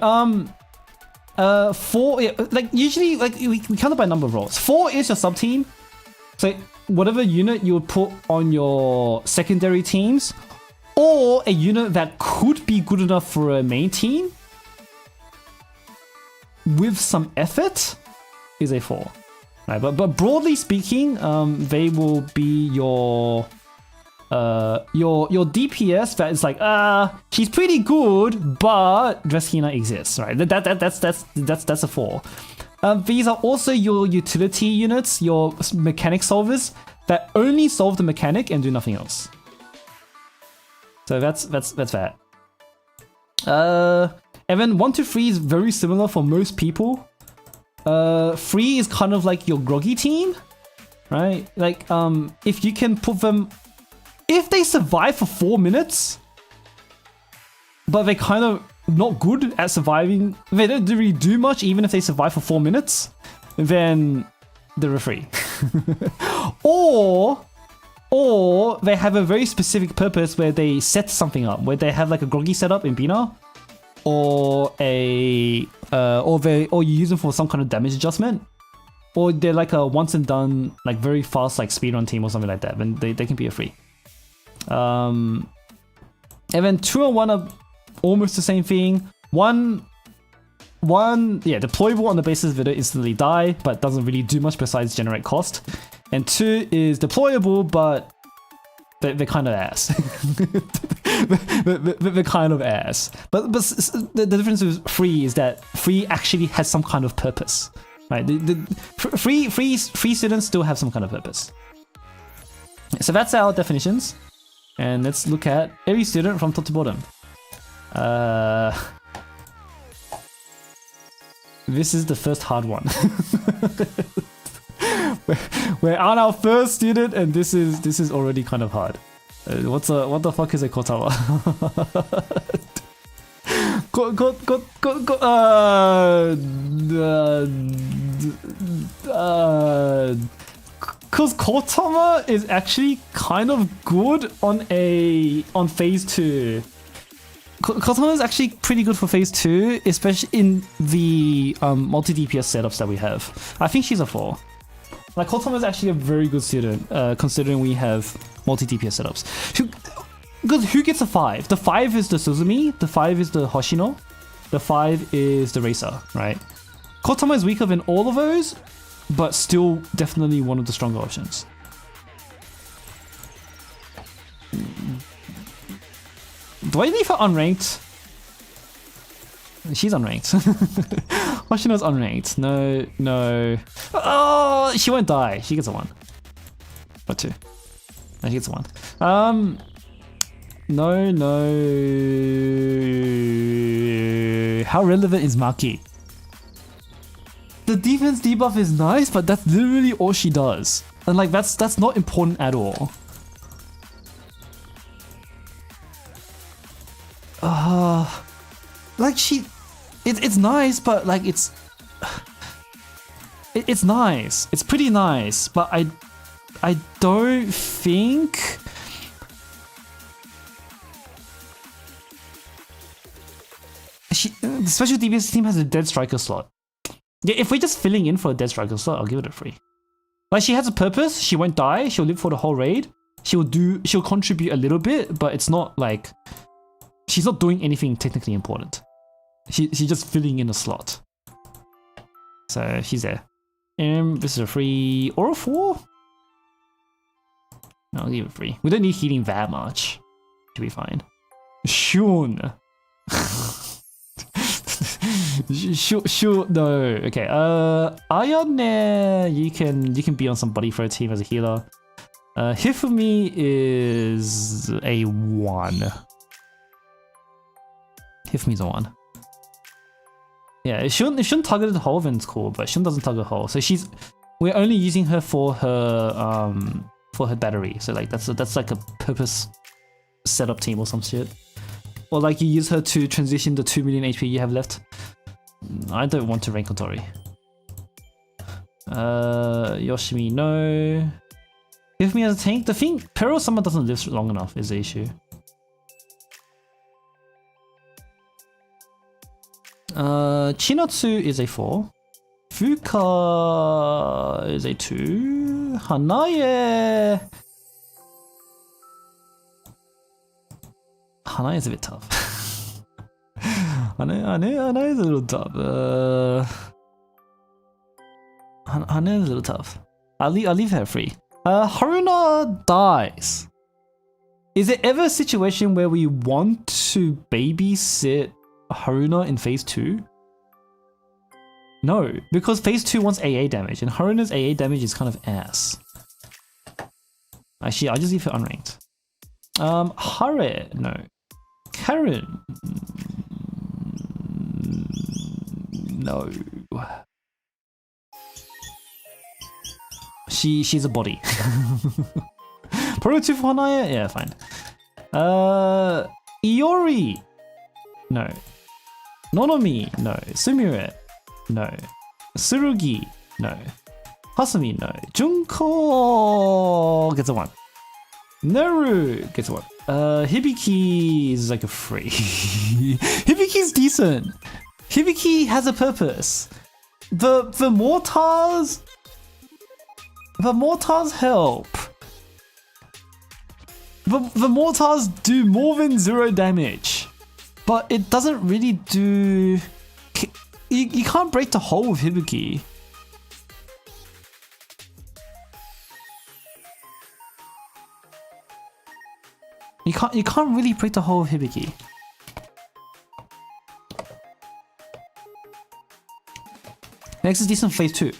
4, yeah, like usually like we count it by number of roles. 4 is your sub team. So whatever unit you would put on your secondary teams, or a unit that could be good enough for a main team with some effort, is a 4. Right, but broadly speaking, they will be your DPS that is like, she's pretty good, but Dreskina exists, right? That's a 4. These are also your utility units, your mechanic solvers that only solve the mechanic and do nothing else. So that's that. And then 1 to 3 is very similar for most people. 3 is kind of like your groggy team, right? Like, if you can put them... If they survive for 4 minutes, but they're kind of not good at surviving, they don't really do much even if they survive for 4 minutes, then they're a 3. Or they have a very specific purpose where they set something up, where they have like a groggy setup in Bina, or you use them for some kind of damage adjustment, or they're like a once and done, like very fast like speedrun team or something like that. Then they can be a 3. And then 2 and 1 are almost the same thing. One, deployable on the basis that it instantly die, but doesn't really do much besides generate cost. And 2 is deployable, but they're kind of ass. they're kind of ass. But the difference with free is that free actually has some kind of purpose, right? Free students still have some kind of purpose. So that's our definitions, and let's look at every student from top to bottom. This is the first hard one. We're on our first student, and this is already kind of hard. What the fuck is a Kotawa? Cause Kotama is actually kind of good on phase 2. Kotama is actually pretty good for phase 2, especially in the multi DPS setups that we have. I think she's a 4. Like, Kotama is actually a very good student, considering we have multi DPS setups. Who gets a 5? The 5 is the Suzumi, the 5 is the Hoshino, the 5 is the Racer, right? Kotama is weaker than all of those, but still definitely one of the stronger options. Do I leave her unranked? She's unranked. Hoshino's unranked. No. Oh, she won't die. She gets a 1. Or 2. No, she gets a 1. No. How relevant is Maki? The defense debuff is nice, but that's literally all she does. And like, that's not important at all. Like it's nice, but like it's nice. It's pretty nice, but I don't think the special DPS team has a dead striker slot. Yeah, if we're just filling in for a dead striker slot, I'll give it a 3. Like, she has a purpose. She won't die. She'll live for the whole raid. She'll contribute a little bit, but it's not like she's not doing anything technically important. She's just filling in a slot. So she's there. This is a 3 or a 4. No, I'll give it a 3. We don't need healing that much. Should be fine. Shun. Sure, no. Okay. Ayane, you can be on some buddy for a team as a healer. Hifumi is a 1. Hifumi's a 1. Yeah, if Shun targeted the hull, then it's cool, but Shun doesn't target hull, so we're only using her for her battery. So like that's like a purpose setup team or some shit. Or like you use her to transition the 2 million HP you have left. I don't want to rank Kotori. Yoshimi, no. Give me as a tank. The thing, Peril Summer doesn't live long enough is the issue. Chinatsu is a 4. Fuka is a 2. Hanae is a bit tough. Hanae is a little tough. Hanae is a little tough. I'll leave her free. Haruna dies. Is there ever a situation where we want to babysit Haruna in phase 2? No, because phase 2 wants AA damage, and Haruna's AA damage is kind of ass. Actually, I'll just leave her unranked. Hare, no. Karen, no. She's a body. Pro 2 for Hanaya? Yeah, fine. Iori, no. Nonomi, no. Sumire, no. Tsurugi, no. Hasumi, no. Junko gets a 1. Naru gets a 1. Hibiki is like a 3. Hibiki's decent. Hibiki has a purpose. The mortars help. The mortars do more than 0 damage, but it doesn't really do. You can't break the hull with Hibiki. You can't really break the whole of Hibiki. Next is decent phase 2.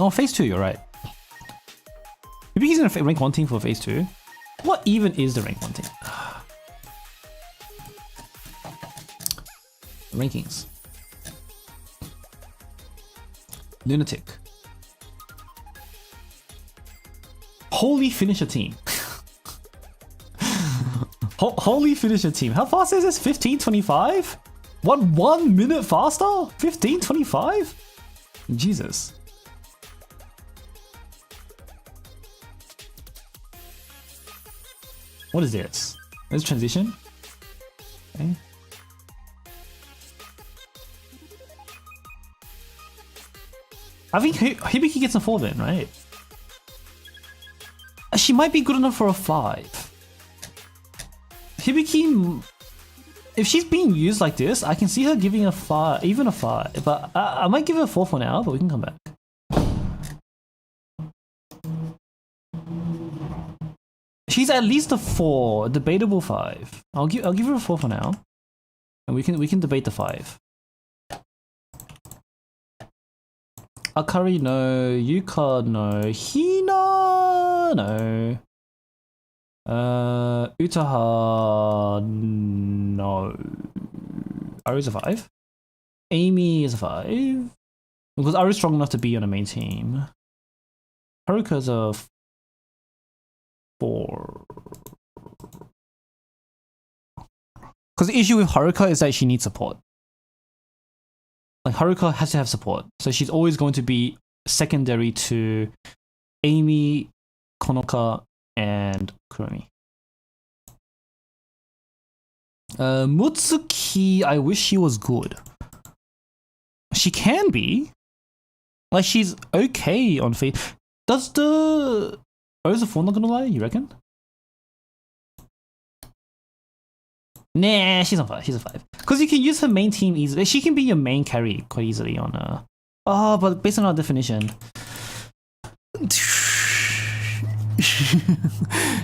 Oh, phase 2, you're right. Hibiki's in a rank 1 team for phase 2. What even is the rank 1 team? Rankings. Lunatic. Holy finisher team. Holy finisher team. How fast is this? 15:25? 1 minute faster? 15:25? Jesus. What is this? There's transition. Okay. I think Hibiki gets a 4 then, right? She might be good enough for a 5. Hibiki, if she's being used like this, I can see her giving a 5, even a 5. But I might give her a 4 for now, but we can come back. She's at least a 4, debatable 5. I'll give her a 4 for now, and we can debate the 5. Akari no, Yuka no, Hina no, Utaha no. Aru is a 5. Amy is a 5 because Aru is strong enough to be on a main team. Haruka's a 4. Because the issue with Haruka is that she needs support. Like Haruka has to have support, so she's always going to be secondary to Amy, Konoka, and Kuromi. Mutsuki, I wish she was good. She can be. Like she's okay on face. Does the is the 4 not gonna lie? You reckon? Nah, she's on 5. She's a 5. Because you can use her main team easily. She can be your main carry quite easily on her. Oh, but based on our definition.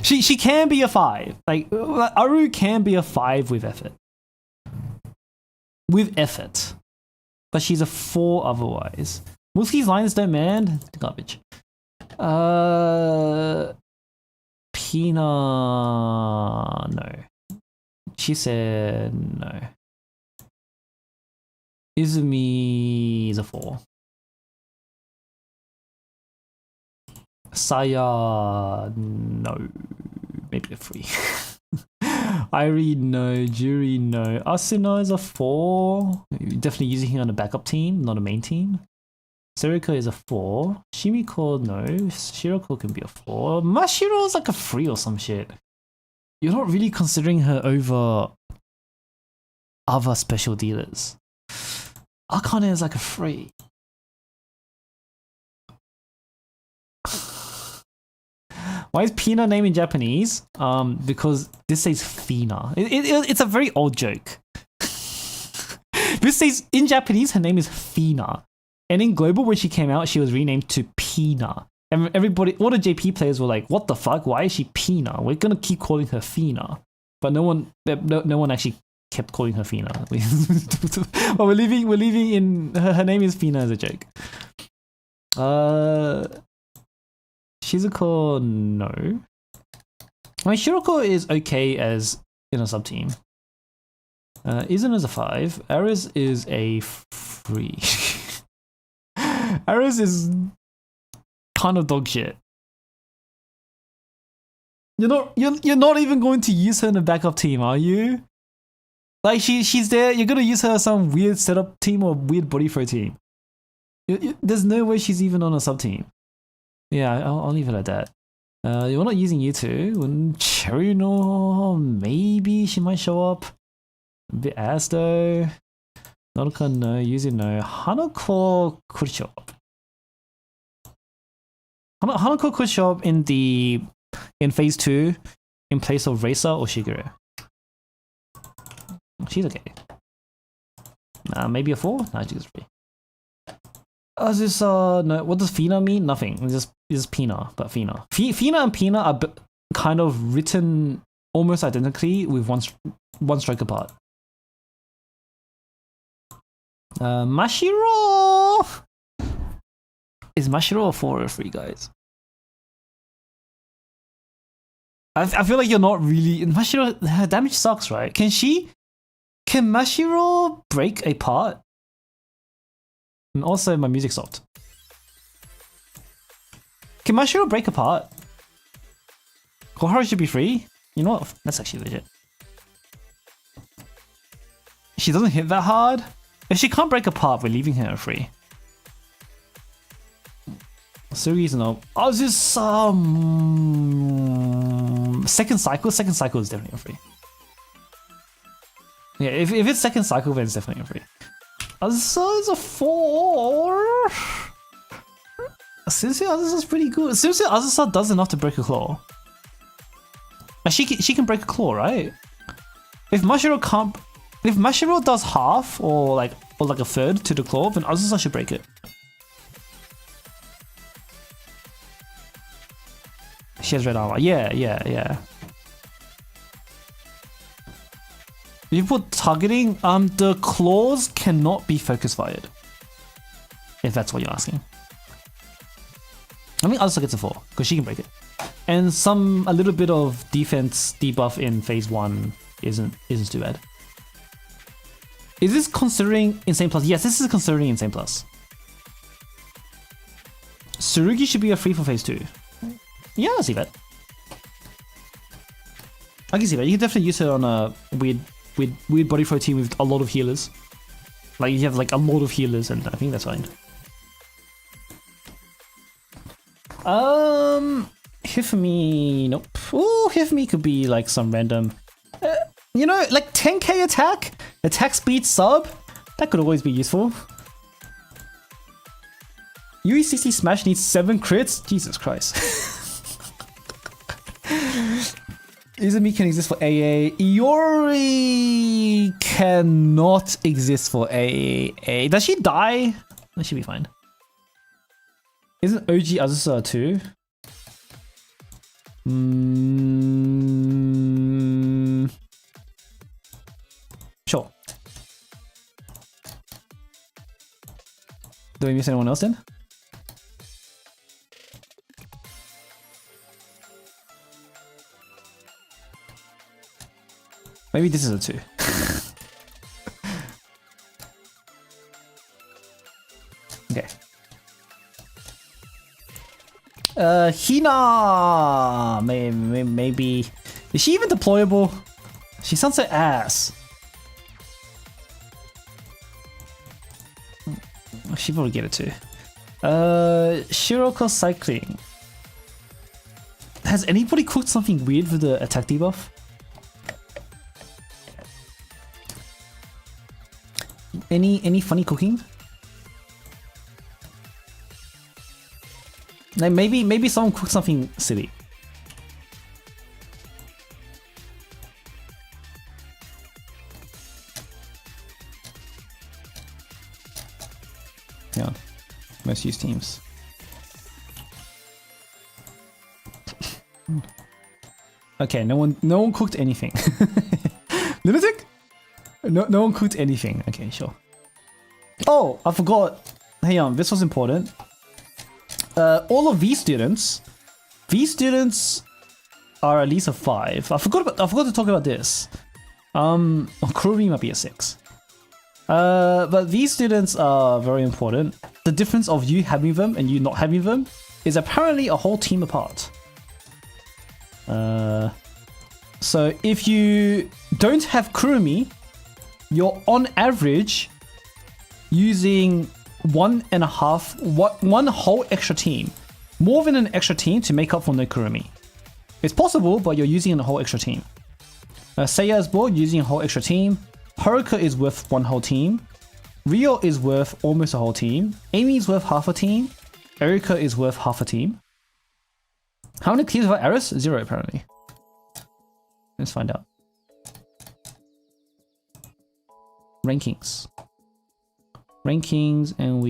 she can be a 5. Like, Aru can be a 5 with effort. With effort. But she's a 4 otherwise. Mulski's lines don't man. Garbage. Pina, no. She said no. Izumi is a 4. Saya, no. Maybe a 3. Irie, no. Juri, no. Asuna is a 4. Definitely using him on a backup team, not a main team. Serika is a 4. Shimiko, no. Shiroko can be a 4. Mashiro is like a 3 or some shit. You're not really considering her over other special dealers. Akane is like a 3. Why is Pina name in Japanese? Because this says Fina. It's a very old joke. This says in Japanese her name is Fina. And in Global, when she came out, she was renamed to Pina. And everybody, all the JP players were like, what the fuck? Why is she Pina? We're gonna keep calling her Fina. But no one actually kept calling her Fina. But we're leaving in, her name is Fina as a joke. Shizuko, no. I mean, Shiroko is okay as in a sub-team. Izun is a 5. Aris is a 3. Aris is kind of dog shit. You're not even going to use her in a backup team, are you? Like she's there. You're gonna use her as some weird setup team or weird body throw team. There's no way she's even on a sub team. Yeah, I'll leave it at that. You're not using you two. When Cherry no, maybe she might show up. A bit ass though. Nodoka no, Yuzu no. Hanako could show up. Hanako could show up in phase 2 in place of Reisa or Shigeru. She's okay. Maybe a 4? Nah, she's a 3. No, what does Fina mean? Nothing. It's just Pina, but Fina. Fina and Pina are kind of written almost identically with one strike apart. Mashiro! Is Mashiro a 4 or 3, guys? I feel like you're not really... Mashiro, her damage sucks, right? Can Mashiro break a part? And also, my music stopped. Can Mashiro break a part? Koharu should be free? You know what? That's actually legit. She doesn't hit that hard? If she can't break a part, we're leaving her free. Sugi's no. Oh, this is second cycle. Second cycle is definitely a free. Yeah, if it's second cycle, then it's definitely a free. Azusa is a 4. Seriously, Azusa's pretty good. Seriously, Azusa does enough to break a claw. And she can break a claw, right? If Mashiro does half or like a third to the claw, then Azusa should break it. She has red armor. Yeah. If you put targeting, the claws cannot be focus fired. If that's what you're asking. I mean, Azusa gets a 4 because she can break it, and a little bit of defense debuff in phase 1 isn't too bad. Is this considering Insane Plus? Yes, this is considering Insane Plus. Tsurugi should be a free for phase 2. Yeah, I see that. I can see that. You can definitely use her on a weird body throw team with a lot of healers. Like you have like a lot of healers, and I think that's fine. Hifumi, nope. Ooh, Hifumi could be like some random, you know, like 10k attack speed sub. That could always be useful. UE60 Smash needs 7 crits. Jesus Christ. Izumi can exist for AA. Iori cannot exist for AA. Does she die? That should be fine. Isn't OG Azusa too? Sure. Do we miss anyone else then? Maybe this is a 2. Okay. Hina! Maybe. Is she even deployable? She sounds so ass. She probably get it too. Shiroko cycling. Has anybody cooked something weird with the attack debuff? Any funny cooking? Like maybe someone cooked something silly. Yeah, most used teams. Okay, no one cooked anything. Lunatic? No one cooked anything. Okay, sure. Oh, I forgot. Hey, this was important. All of these students are at least a 5. I forgot to talk about this. Kurumi might be a 6. But these students are very important. The difference of you having them and you not having them is apparently a whole team apart. So if you don't have Kurumi, you're on average using one whole extra team. More than an extra team to make up for no Kurumi. It's possible, but you're using a whole extra team. Seiya is bored using a whole extra team. Haruka is worth one whole team. Ryo is worth almost a whole team. Amy is worth half a team. Erika is worth half a team. How many clears have Eris? 0 apparently. Let's find out. Rankings, and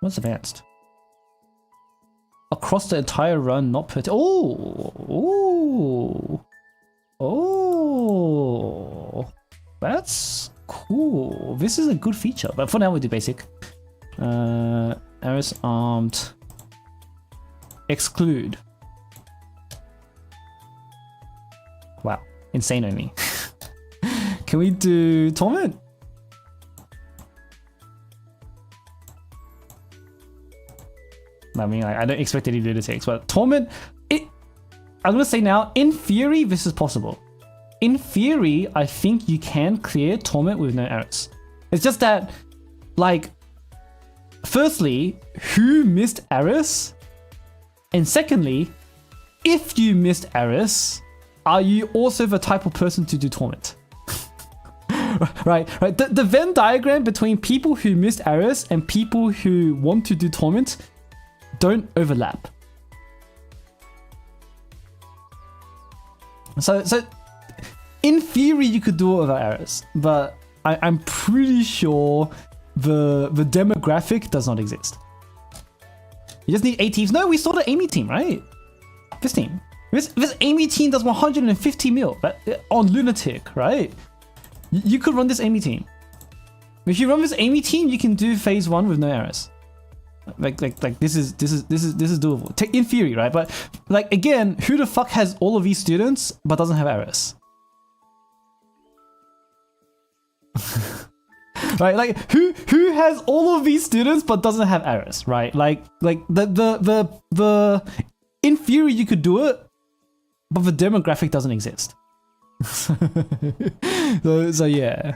what's advanced? Across the entire run, not per. Oh. That's cool. This is a good feature, but for now we do basic. Aris armed. Exclude. Wow, insane on me. Can we do torment? I mean, I don't expect any lunatics, but torment. I'm gonna say now, in theory, this is possible. In theory, I think you can clear torment with no errors. It's just that, like, firstly, who missed Aris? And secondly, if you missed Aris, are you also the type of person to do torment? right. The Venn diagram between people who missed Aris and people who want to do torment don't overlap. So in theory, you could do it without Aris, but I'm pretty sure the demographic does not exist. You just need 8 teams. No, we saw the Amy team, right? This team. This Amy team does 150 mil on Lunatic, right? You could run this Amy team. If you run this Amy team, you can do phase 1 with no errors. Like this is doable. In theory, right? But like again, who the fuck has all of these students but doesn't have errors? Right, like who has all of these students but doesn't have errors, right? Like the in theory you could do it, but the demographic doesn't exist. so yeah.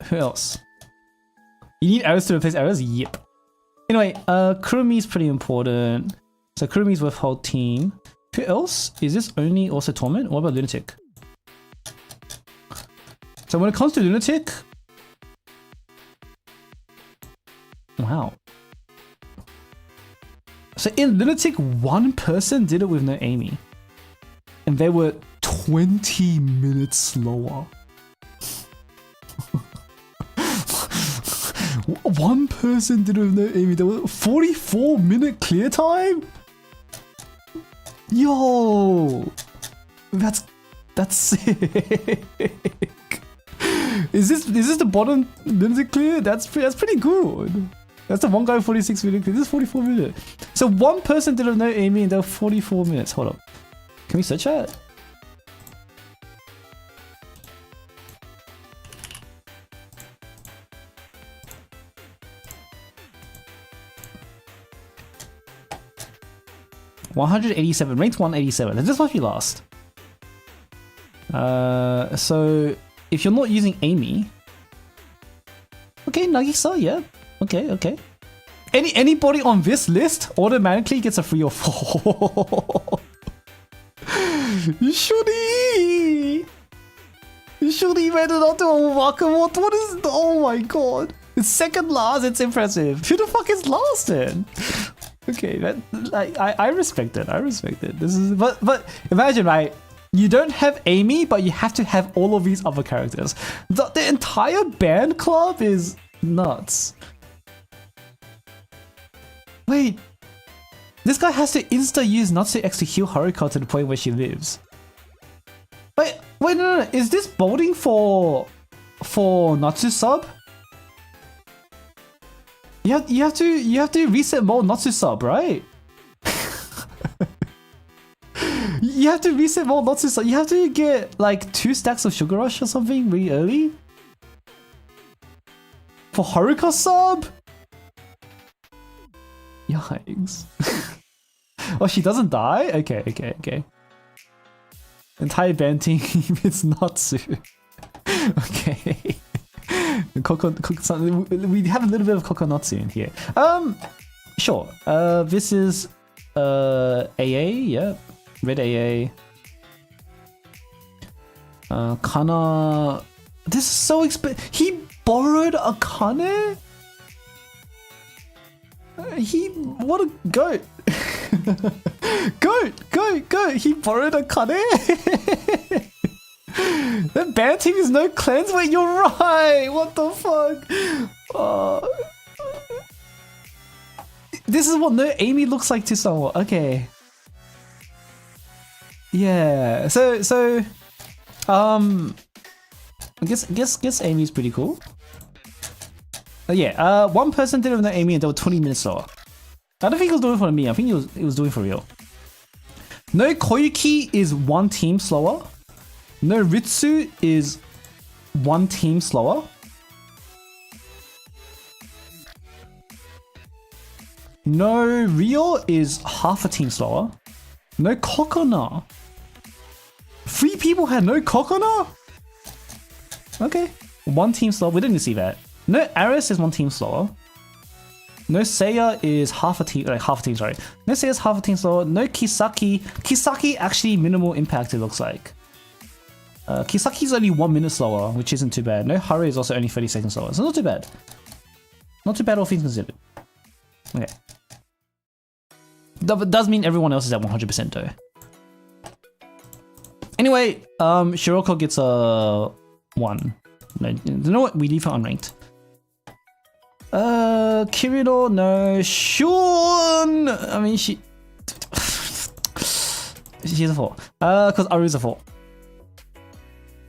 Who else? You need errors to replace errors? Yep. Anyway, Kurumi is pretty important. So Kurumi's with whole team. Who else? Is this only also torment? What about lunatic? So when it comes to lunatic, wow. So in lunatic, one person did it with no Amy, and they were 20 minutes slower. One person did it with no Amy. There was 44-minute clear time. Yo, that's sick. Is this the bottom lunatic clear? That's pretty good. That's the one guy 46-minute clear. This is 44 minutes. So one person did it with no Amy, and there were 44 minutes. Hold up. Can we search that? $187, ranked 187. This must be last. So if you're not using Amy, okay, Nagisa, yeah, okay. Anybody on this list automatically gets a 3 or 4. Shuri made it onto a Wakamoto. What is? Oh my god! It's second last. It's impressive. Who the fuck is last then? Okay, I respect it. I respect it. This is but imagine, right? You don't have Amy, but you have to have all of these other characters. The entire band club is nuts. Wait, this guy has to insta use Natsu X to heal Haruka to the point where she lives. Wait, no. Is this bolding for Natsu sub? You have to reset mode Natsu sub, right? You have to reset mode Natsu sub. You have to get like 2 stacks of Sugar Rush or something really early for Haruka sub. Yikes. Oh, she doesn't die? Okay. Entire band team, it's Natsu. Okay. We have a little bit of Kokonatsu in here. Sure. This is AA, yeah. Red AA. Kana. This is so expensive. He borrowed a Kane? What a goat. Goat. He borrowed a Kane. That band team is no cleanse. Wait, you're right. What the fuck? This is what no Amy looks like to someone. Okay. Yeah. I guess Amy's pretty cool. Yeah. One person didn't know Amy and they were 20 minutes slower. I don't think he was doing it for me. I think he was doing it for real. No Koyuki is one team slower. No Ritsu is one team slower. No Ryo is half a team slower. No Kokona. 3 people had no Kokona? Okay. One team slower. We didn't see that. No Aris is one team slower. No Seiya is half a team, sorry. No Seiya is half a team slower. No Kisaki. Kisaki actually minimal impact, it looks like. Kisaki's only 1 minute slower, which isn't too bad. No Haru is also only 30 seconds slower, so not too bad. Not too bad, all things considered. Okay. That does mean everyone else is at 100% though. Anyway, Shiroko gets a 1. No, you know what? We leave her unranked. Kirito, no. Shun! I mean, she's a 4. Because Aru's a 4.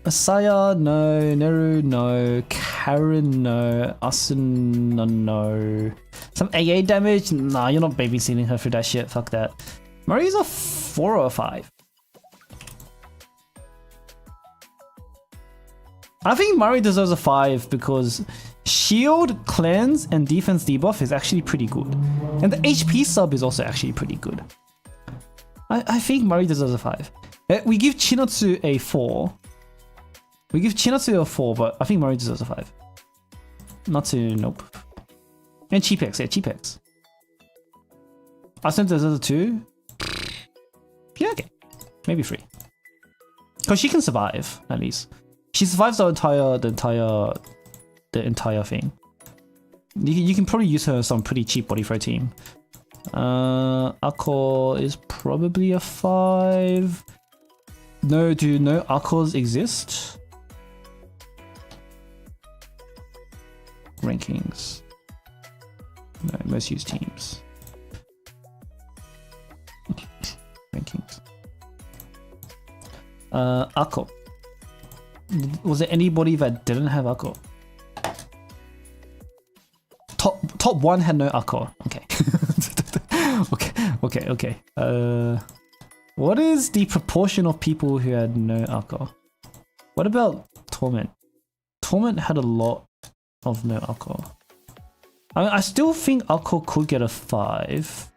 Asaya, no. Neru, no. Karen, no. Asuna, no. Some AA damage? Nah, you're not babysitting her for that shit. Fuck that. Marie's a 4 or a 5. I think Mari deserves a 5 because shield, cleanse, and defense debuff is actually pretty good. And the HP sub is also actually pretty good. I think Mari deserves a 5. We give Chinatsu a 4. We give Chinatsu a 4, but I think Mari deserves a 5. Natsu, nope. And Cheapex, yeah, Cheapex. Asuna deserves a 2. Yeah, okay. Maybe 3. Because she can survive, at least. She survives the entire thing. You can probably use her on some pretty cheap body throw team. Ako is probably a 5. No, do no Akos exist? Rankings. No, most used teams. Rankings. Ako. Was there anybody that didn't have Ako? Top 1 had no Ako. Okay. okay. What is the proportion of people who had no Ako? What about Torment? Torment had a lot of no Ako. I mean, I still think Ako could get a 5.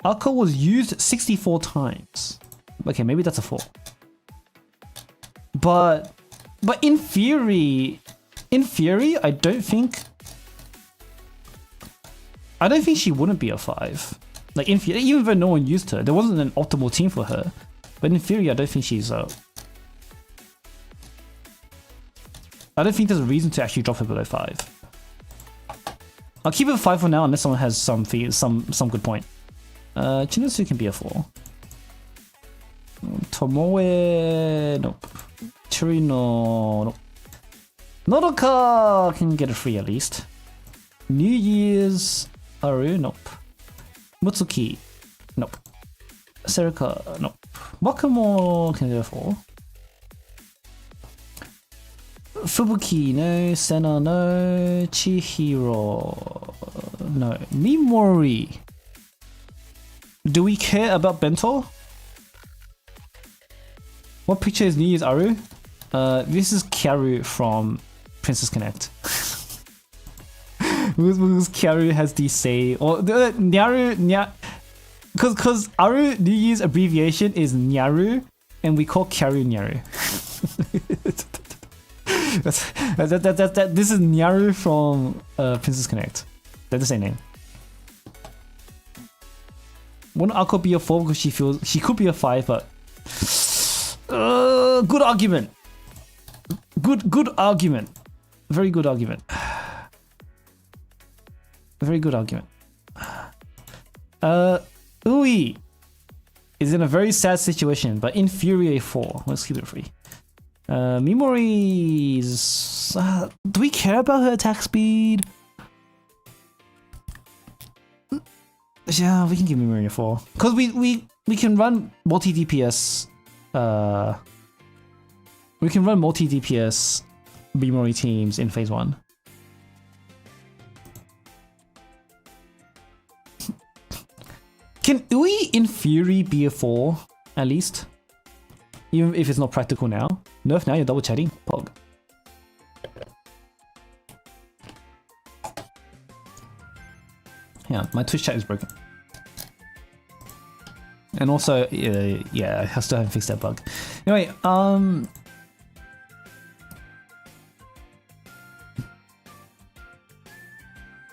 Ako was used 64 times. Okay, maybe that's a 4. But in theory, I don't think she wouldn't be a 5. Like in theory, even though no one used her, there wasn't an optimal team for her. But in theory, I don't think she's I don't think there's a reason to actually drop her below 5. I'll keep it a 5 for now, unless someone has some good point. Chinatsu can be a 4. Tomoe, nope. Chirino, nope. Nodoka can get a 3 at least. New Year's, Aru, nope. Mutsuki, nope. Serika, nope. Wakamo can get a 4. Fubuki, no. Senna, no. Chihiro, no. Mimori. Do we care about Bento? What picture is New Year's Aru? This is Kyaru from Princess Connect. Because Kyaru has the say, or Nyaru, because Aru New Year's abbreviation is Nyaru, and we call Kyaru Nyaru. This is Nyaru from Princess Connect. They're the same name. Wouldn't Ako be a 4 because she could be a 5, but good argument. Good argument. Very good argument. Very good argument. Ui is in a very sad situation, but in Fury 4. Let's keep it free. Mimori is... do we care about her attack speed? Yeah, we can give Mimori a 4. Because we we can run multi DPS. We can run multi DPS Memory teams in phase 1. Can Ui in theory be a 4 at least? Even if it's not practical now. Nerf now, you're double chatting. Pog. Yeah, my Twitch chat is broken. And also, yeah, I still haven't fixed that bug. Anyway,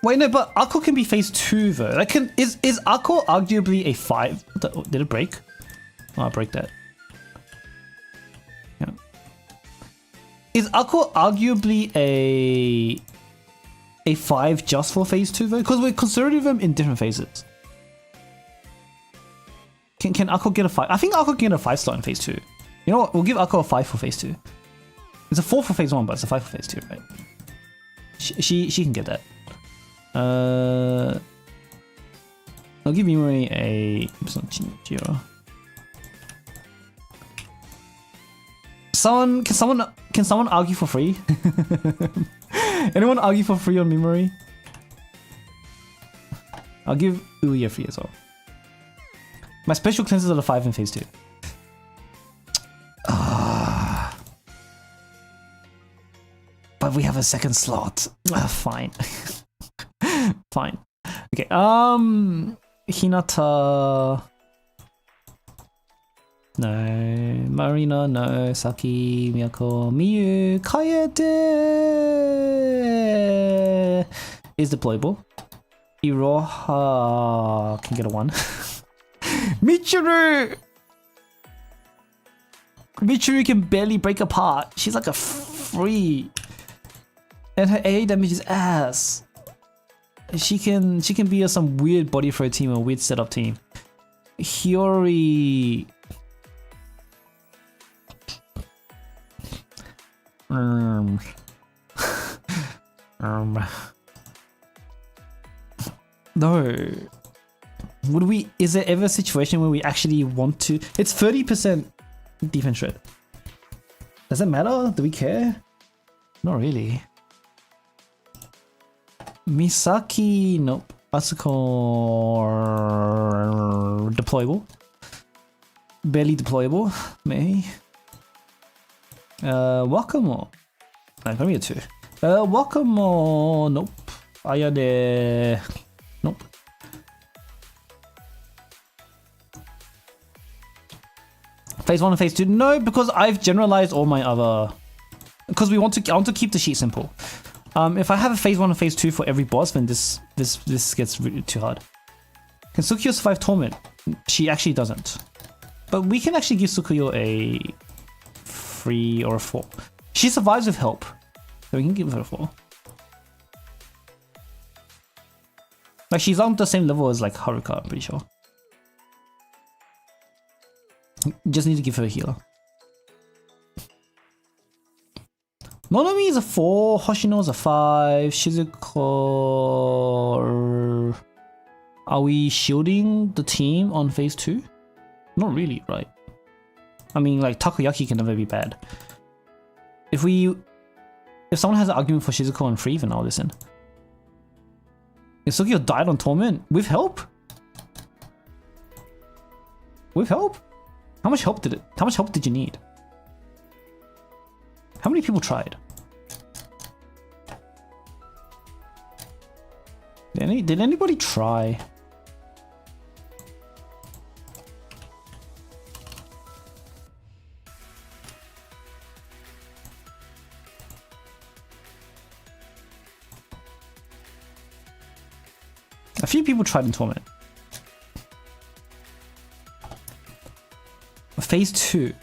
wait, no, but Akko can be phase 2 though. Like, is Akko arguably a 5? Did it break? Oh, I break that. Yeah. Is Akko arguably a 5 just for phase 2 though? Because we're considering them in different phases. Can Akko get a 5? I think Akko can get a 5 slot in phase 2. You know what? We'll give Akko a 5 for phase 2. It's a 4 for phase 1, but it's a 5 for phase 2, right? She can get that. I'll give Yumori a... Can someone argue for free? Anyone argue for free on Memory? I'll give Ui a free as well. My special cleanses are the 5 in phase 2. But we have a second slot. Fine. Fine. Okay, Hinata... No. Marina, no. Saki, Miyako, Miyu, Kaede is deployable. Iroha can get a 1. Michiru! Michiru can barely break apart. She's like a 3. And her AA damage is ass. She can be some weird body throw team or weird setup team. Hiyori... No. Would we... Is there ever a situation where we actually want to... It's 30% defense shred. Does that matter? Do we care? Not really. Misaki... Nope. Asuko... Deployable. Barely deployable. May. Wakamo. No, give me a 2. Wakamo... Nope. Ayane... Nope. Phase 1 and phase 2? No, because I've generalized all my other... Because I want to keep the sheet simple. If I have a phase 1 and phase 2 for every boss, then this gets really too hard. Can Tsukuyo survive Torment? She actually doesn't. But we can actually give Tsukuyo a 3 or a 4. She survives with help. So we can give her a 4. Like, she's on the same level as like Haruka, I'm pretty sure. Just need to give her a healer. Nonomi is a 4, Hoshino is a 5, Shizuko... Are we shielding the team on phase 2? Not really, right? I mean, like, Takoyaki can never be bad. If someone has an argument for Shizuko on 3, then I'll listen. If Tsukuyo died on Torment, with help? With help? How much help did you need? How many people tried? Did anybody try? A few people tried in Torment. Phase 2.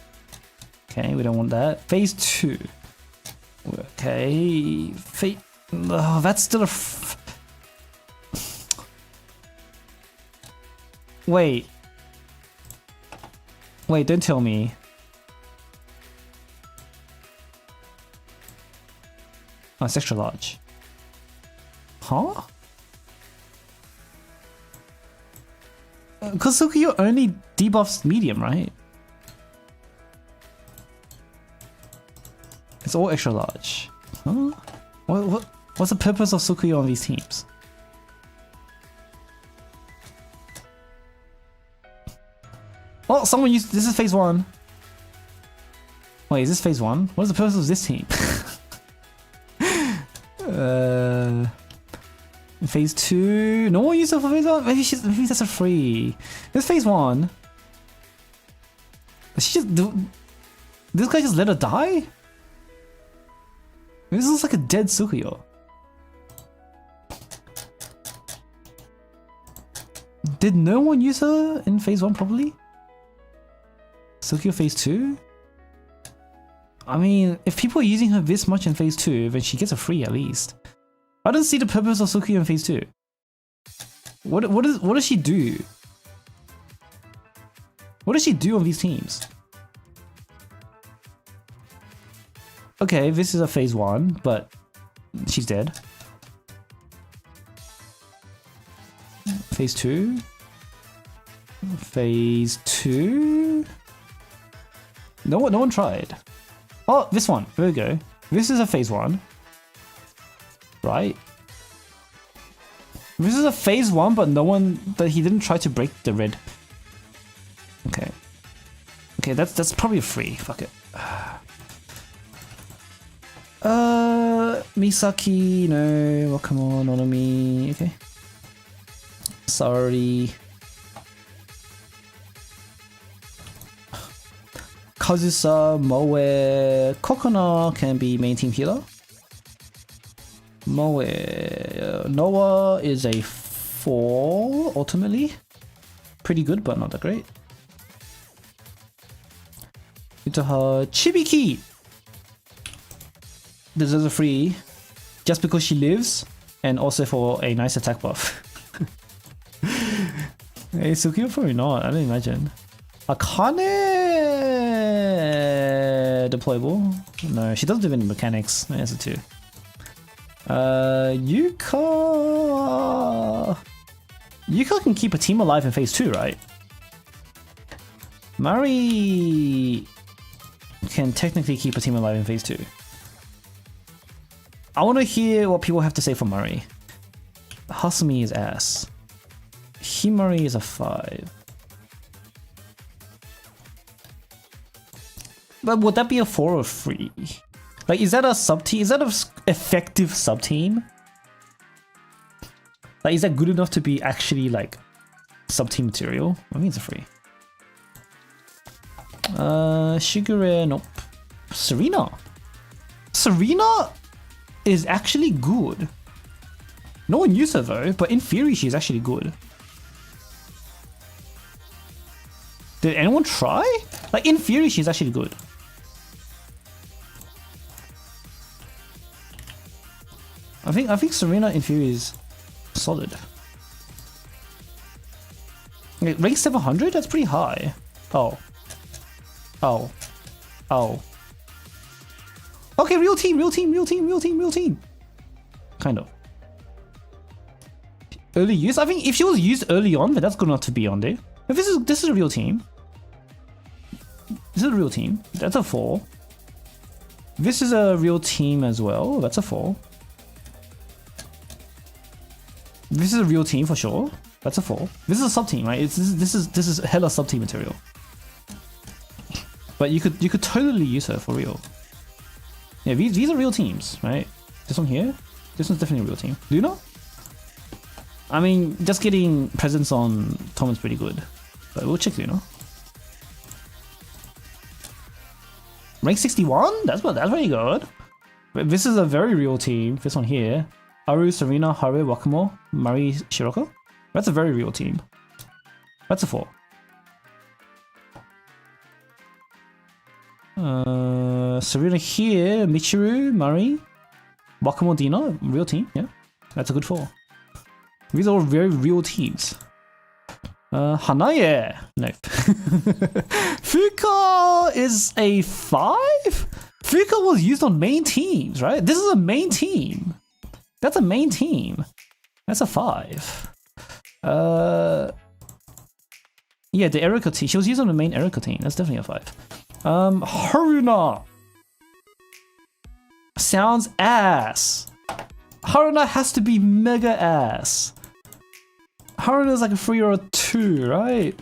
Okay, we don't want that. Phase 2. Okay. Oh, that's still a... Wait. Wait, don't tell me. Oh, it's extra large. Huh? Because Sukiyo only debuffs medium, right? It's all extra large. Huh? What's the purpose of Sukiyo on these teams? Oh, someone used. This is phase 1. Wait, is this phase 1? What is the purpose of this team? Phase 2. No one used it for phase 1. Maybe that's a free. This phase 1. She just this guy just let her die? This looks like a dead Sukiyo. Did no one use her in phase 1 properly? Sukiyo phase 2? I mean, if people are using her this much in phase 2, then she gets a free at least. I don't see the purpose of Sukiyo in phase 2. What does she do? What does she do on these teams? Okay, this is a phase 1, but she's dead. Phase 2? Phase 2? No one tried. Oh, this one. There we go. This is a phase 1. Right? This is a phase 1, but he didn't try to break the red. Okay. Okay, that's probably a free. Fuck it. Misaki, no. Well, come on, Onomi. Okay. Sorry. Kazusa, Moe, Kokona can be main team healer. Moe, Noah is a 4 ultimately. Pretty good, but not that great. Utaha, Chibiki deserves a free just because she lives and also for a nice attack buff. Hey, Sukiyo probably not, I don't imagine. Akane deployable? No, she doesn't do any mechanics. That's a 2. Yuka can keep a team alive in phase 2, right? Mari can technically keep a team alive in phase 2. I want to hear what people have to say for Mari. Hasumi is ass. Himari is a 5. But would that be a 4 or 3? Like, is that a sub team? Is that an effective sub team? Like, is that good enough to be actually like sub team material? I mean, it's a free. Shigure, nope. Serena is actually good. No one used her though, but in theory she's actually good. Did anyone try? Like, in theory she's actually good. I think Serena in theory is solid. Okay, rank 700? That's pretty high. Oh. Okay, real team. Kind of. Early use? I think if she was used early on, then that's good enough to be on there. If this is a real team. This is a real team. That's a 4. This is a real team as well. That's a 4. This is a real team for sure. That's a 4. This is a sub team, right? This is hella sub team material. But you could totally use her for real. Yeah, these are real teams, right? This one here, this one's definitely a real team. Luna? I mean, just getting presence on Tom is pretty good, but we'll check Luna. Rank 61? That's very good. But this is a very real team. This one here. Aru, Serena, Haru, Wakamo, Mari, Shiroko. That's a very real team. That's a 4. Serena here, Michiru, Mari, Wakamo, Dina, real team. Yeah, that's a good 4. These are all very real teams. Hanaye, no. Fuka is a 5? Fuka was used on main teams, right? This is a main team. That's a main team. That's a 5. Yeah, the Erika team. She was using the main Erika team. That's definitely a 5. Haruna. Sounds ass. Haruna has to be mega ass. Haruna's like a 3 or a 2, right?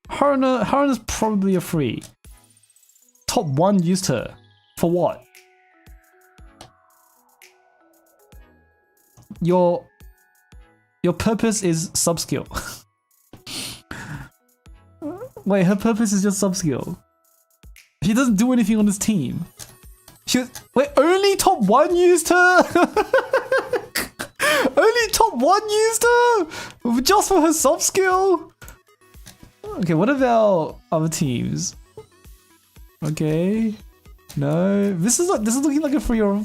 Haruna's probably a 3. Top 1 used her. For what? Your purpose is sub-skill. Wait, her purpose is just sub-skill. She doesn't do anything on this team. Wait, only top 1 used her? Only top 1 used her? Just for her sub-skill? Okay, what about other teams? Okay. No. This is looking like a 3 or...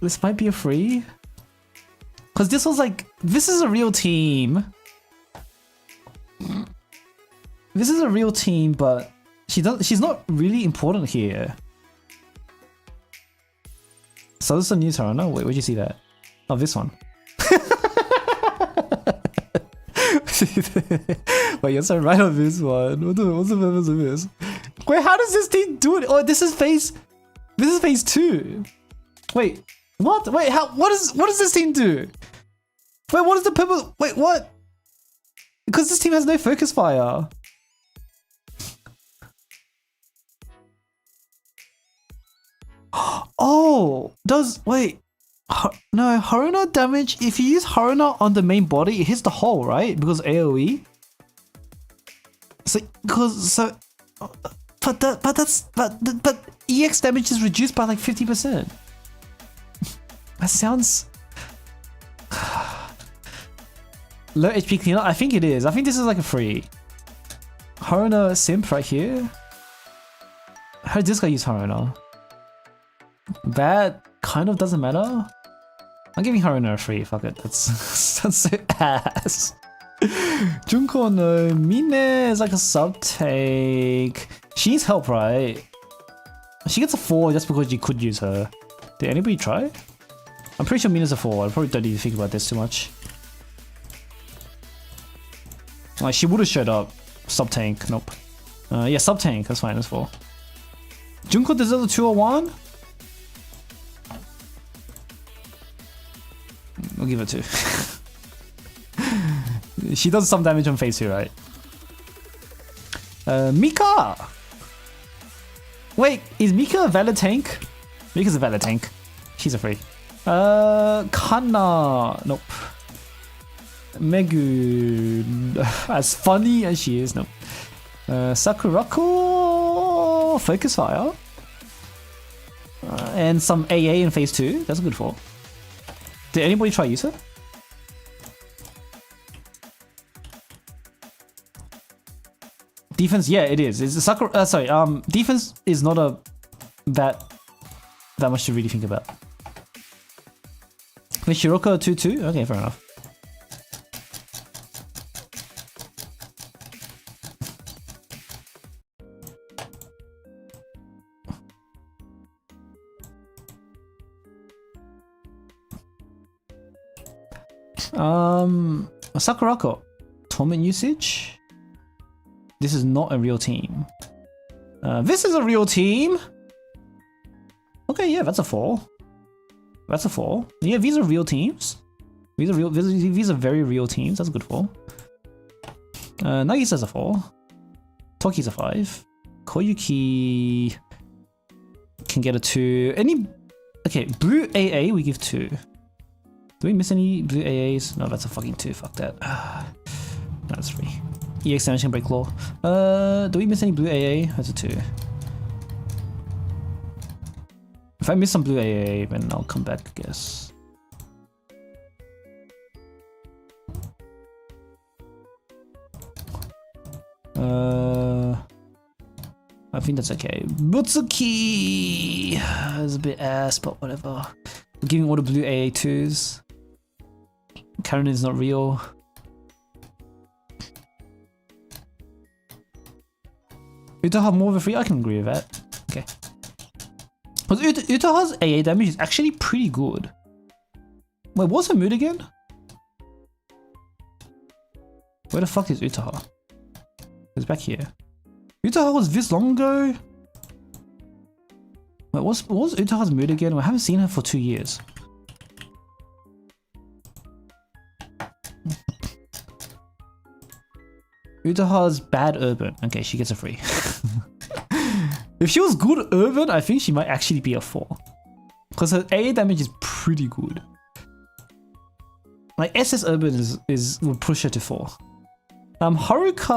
This might be a 3. Cause this was like, this is a real team. This is a real team, but she's not really important here. So this is a new Haruna? Wait, where'd you see that? Oh, this one. Wait, you're so right on this one. What's the purpose of this? Wait, how does this team do it? Oh, this is phase 2. Wait, what? Wait, what does this team do? Wait, what is the purpose? Wait, what? Because this team has no focus fire. Oh, wait. No, Haruna damage, if you use Haruna on the main body, it hits the hull, right? Because AoE. But EX damage is reduced by like 50%. That sounds... Low HP cleaner? I think it is. I think this is like a 3. Haruna simp right here. How did this guy use Haruna? That kind of doesn't matter. I'm giving Haruna a 3. Fuck it. That's so ass. Junko no. Mine is like a sub tank. She needs help, right? She gets a 4 just because you could use her. Did anybody try? I'm pretty sure Mina's a 4. I probably don't need to think about this too much. Like, she would have showed up. Sub tank. Nope. Yeah, sub tank. That's fine. That's 4. Junko deserves a 2 or 1? We'll give it 2. She does some damage on phase 2, right? Mika! Wait, is Mika a valid tank? Mika's a valid tank. She's a 3. Kana. Nope. Megu. As funny as she is, nope. Sakurako. Focus fire. And some AA in phase 2. That's a good 4. Did anybody try use her? Defense, yeah, it is. It's a Sakura. Sorry, defense is not a that much to really think about. With Shiroka 2-2? Okay, fair enough. Sakurako. Torment usage? This is not a real team. This is a real team! Okay, yeah, that's a 4. That's a 4. Yeah, these are real teams. These are very real teams. That's a good 4. Nagisa's a 4. Toki's a 5. Koyuki can get a 2. Okay, blue AA we give 2. Do we miss any blue AAs? No, that's a fucking 2. Fuck that. That's 3. EX damage can break law. Do we miss any blue AA? That's a 2. If I miss some blue AA, then I'll come back, I guess. I think that's okay. Butsuki is a bit ass, but whatever. We're giving all the blue AA2s. Karen is not real. Utaha more of a 3? I can agree with that. Okay. But Utaha's AA damage is actually pretty good. Wait, what's her mood again? Where the fuck is Utaha? It's back here. Utaha was this long ago? Wait, what was Utaha's mood again? I haven't seen her for 2 years. Utaha's bad urban. Okay, she gets a free. If she was good urban, I think she might actually be a 4. Because her AA damage is pretty good. Like SS urban will push her to 4. Haruka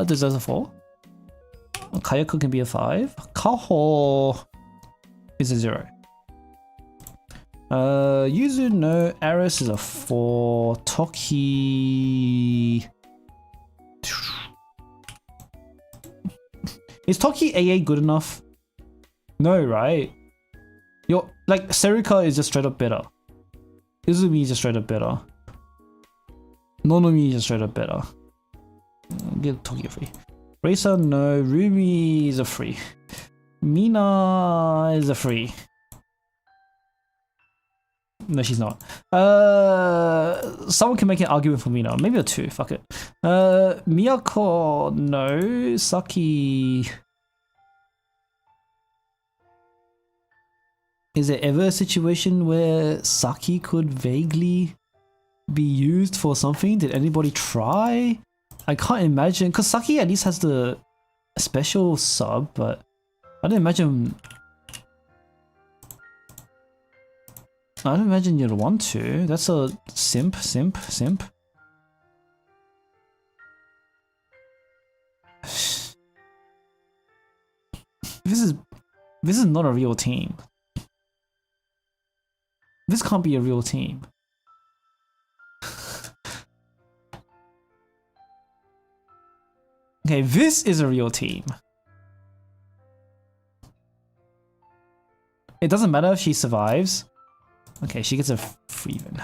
deserves a 4. Kayako can be a 5. Kaho is a 0. Yuzu no Aris is a 4. Toki. Is Toki AA good enough? No, right? You're like Serika is just straight up better. Izumi is just straight up better. Nonomi is just straight up better. Get Toki a free. Racer, no. Rumi is a free. Mina is a free. No, she's not. Someone can make an argument for Mina. Maybe a 2. Fuck it. Miyako, no. Saki. Is there ever a situation where Saki could vaguely be used for something? Did anybody try? I can't imagine, because Saki at least has the special sub, but I don't imagine you'd want to. That's a simp. This is not a real team. This can't be a real team. Okay, this is a real team. It doesn't matter if she survives. Okay, she gets a free then.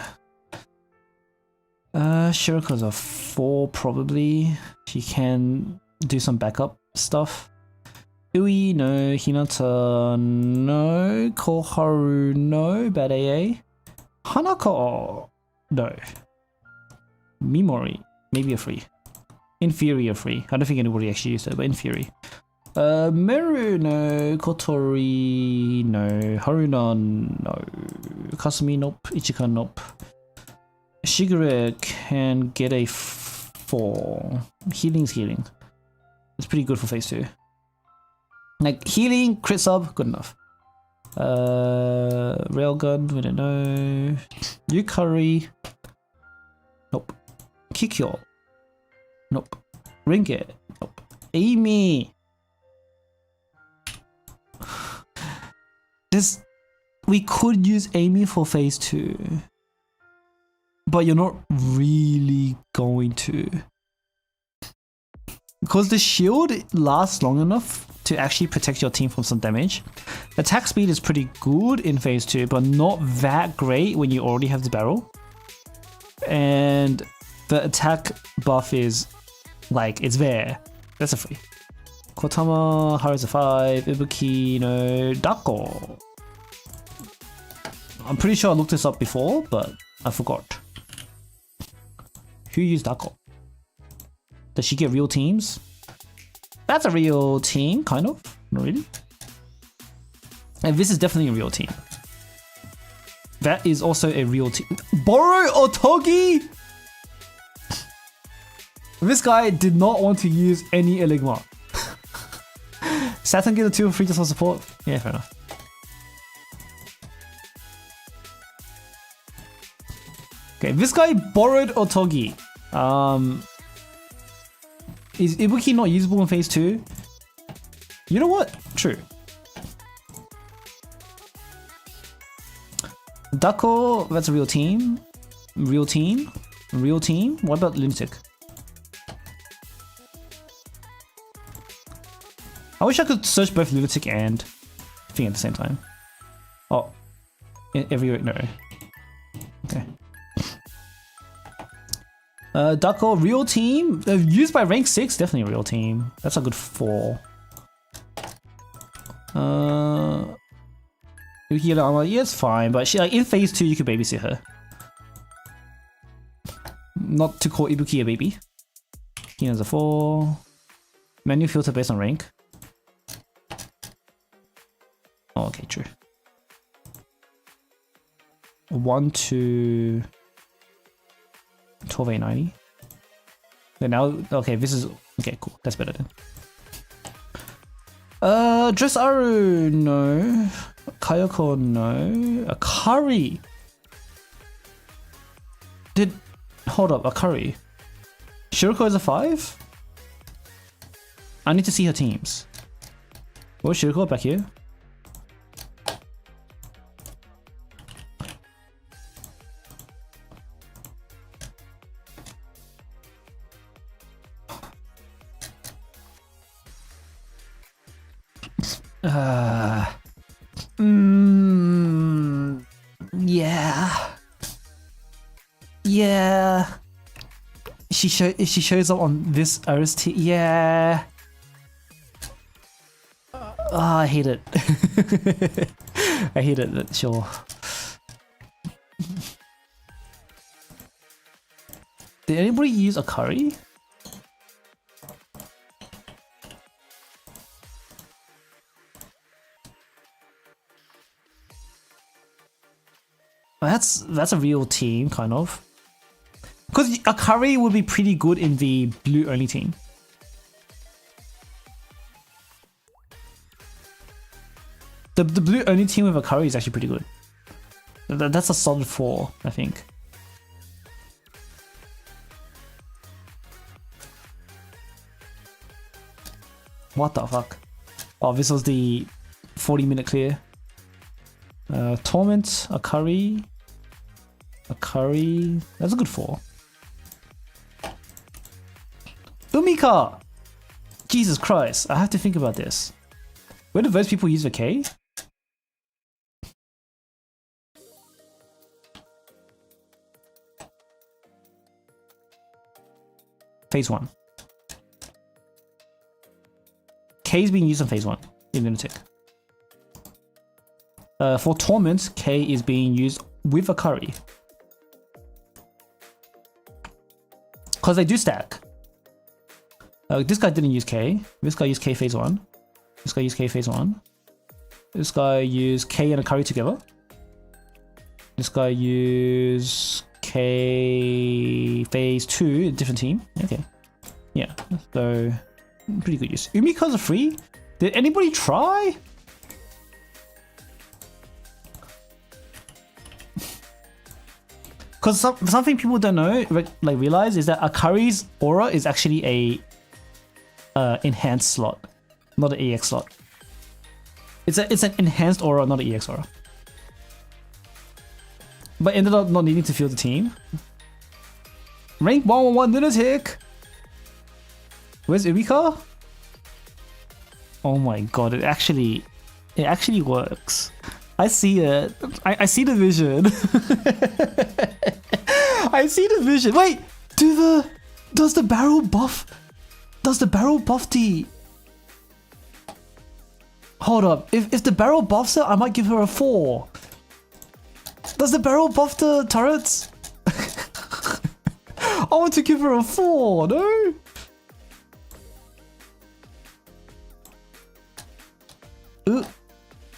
Shiriko's a 4 probably. She can do some backup stuff. Ui, no. Hinata, no. Koharu, no. Bad AA. Hanako, no. Mimori, maybe a free. Inferior free. I don't think anybody actually used it, but inferior. Meru, no. Kotori, no. Haruna, no. Kasumi, nope. Ichika, nope. Shigure can get a 4. Healing's healing. It's pretty good for phase 2. Like, healing, crit sub, good enough. Railgun, we don't know. Yukari, nope. Kikyo, nope. Ringgit, nope. Amy. We could use Amy for phase 2. But you're not really going to. Because the shield lasts long enough to actually protect your team from some damage. Attack speed is pretty good in phase 2, but not that great when you already have the barrel. And the attack buff is like, it's there. That's a free. Kotama, Haru's a 5, Ibuki, no, Dako. I'm pretty sure I looked this up before, but I forgot. Who used Dako? Does she get real teams? That's a real team, kind of. Not really. And this is definitely a real team. That is also a real team. Boru Otogi! This guy did not want to use any Eligma. Saturn get a 2 free just for support? Yeah, fair enough. Okay, this guy borrowed Otogi. Is Ibuki not usable in phase 2? You know what? True. Dako, that's a real team. Real team. Real team. What about Lunatic? I wish I could search both Lunatic and Thing at the same time. Oh. Every... no. Okay. Dako, real team. Used by rank 6, definitely a real team. That's a good 4. Yeah, it's fine, but she, like, in phase 2 you could babysit her. Not to call Ibuki a baby. Here's a 4. Menu filter based on rank. Oh, okay, true. 1 to 12,890. Okay, now, okay, this is, okay, cool. That's better then. Dressaru, no. Kayako, no. Akari. Hold up, Akari. Shiroko is a 5? I need to see her teams. Where's Shiroko? Back here? Yeah. Yeah. If she shows up on this RST, yeah. I hate it. I hate it, sure. Did anybody use Akari? That's a real team, kind of. Because Akari would be pretty good in the blue only team. The blue only team with Akari is actually pretty good. That's a solid 4, I think. What the fuck? Oh, this was the 40-minute clear. Torment, Akari. That's a good 4. Umika! Jesus Christ, I have to think about this. Where do those people use the K? Phase 1. K is being used on phase 1 in Lunatic. For Torment, K is being used with Akari. Because they do stack. This guy didn't use K. This guy used K phase 1. This guy used K phase 1. This guy used K and Akari together. This guy used K phase 2, a different team. Okay. Yeah, so pretty good use. Umika's a free? Did anybody try? Because something people don't know, like realize, is that Akari's aura is actually a enhanced slot, not an EX slot. It's an enhanced aura, not an EX aura. But ended up not needing to field the team. Rank 111 Lunatic. Where's Umika? Oh my god! It actually works. I see it. I see the vision. I see the vision. Wait, does the barrel buff the? Hold up. If the barrel buffs her, I might give her a 4. Does the barrel buff the turrets? I want to give her a 4. No.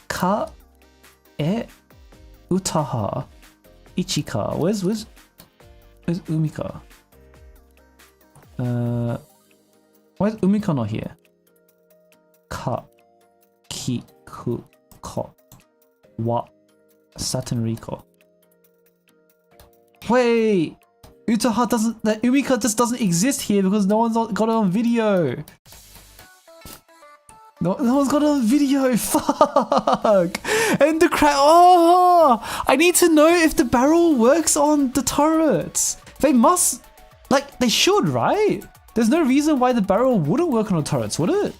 Ka e utaha ichika. Where's Umika? Why is Umika not here? Ka ki ku ko wa Saturn Rico. Wait, Utaha doesn't. That Umika just doesn't exist here because no one's got it on video. No one's got it on video. Fuck. And the crack. Oh, I need to know if the barrel works on the turrets. They must. Like, they should, right? There's no reason why the barrel wouldn't work on the turrets, would it?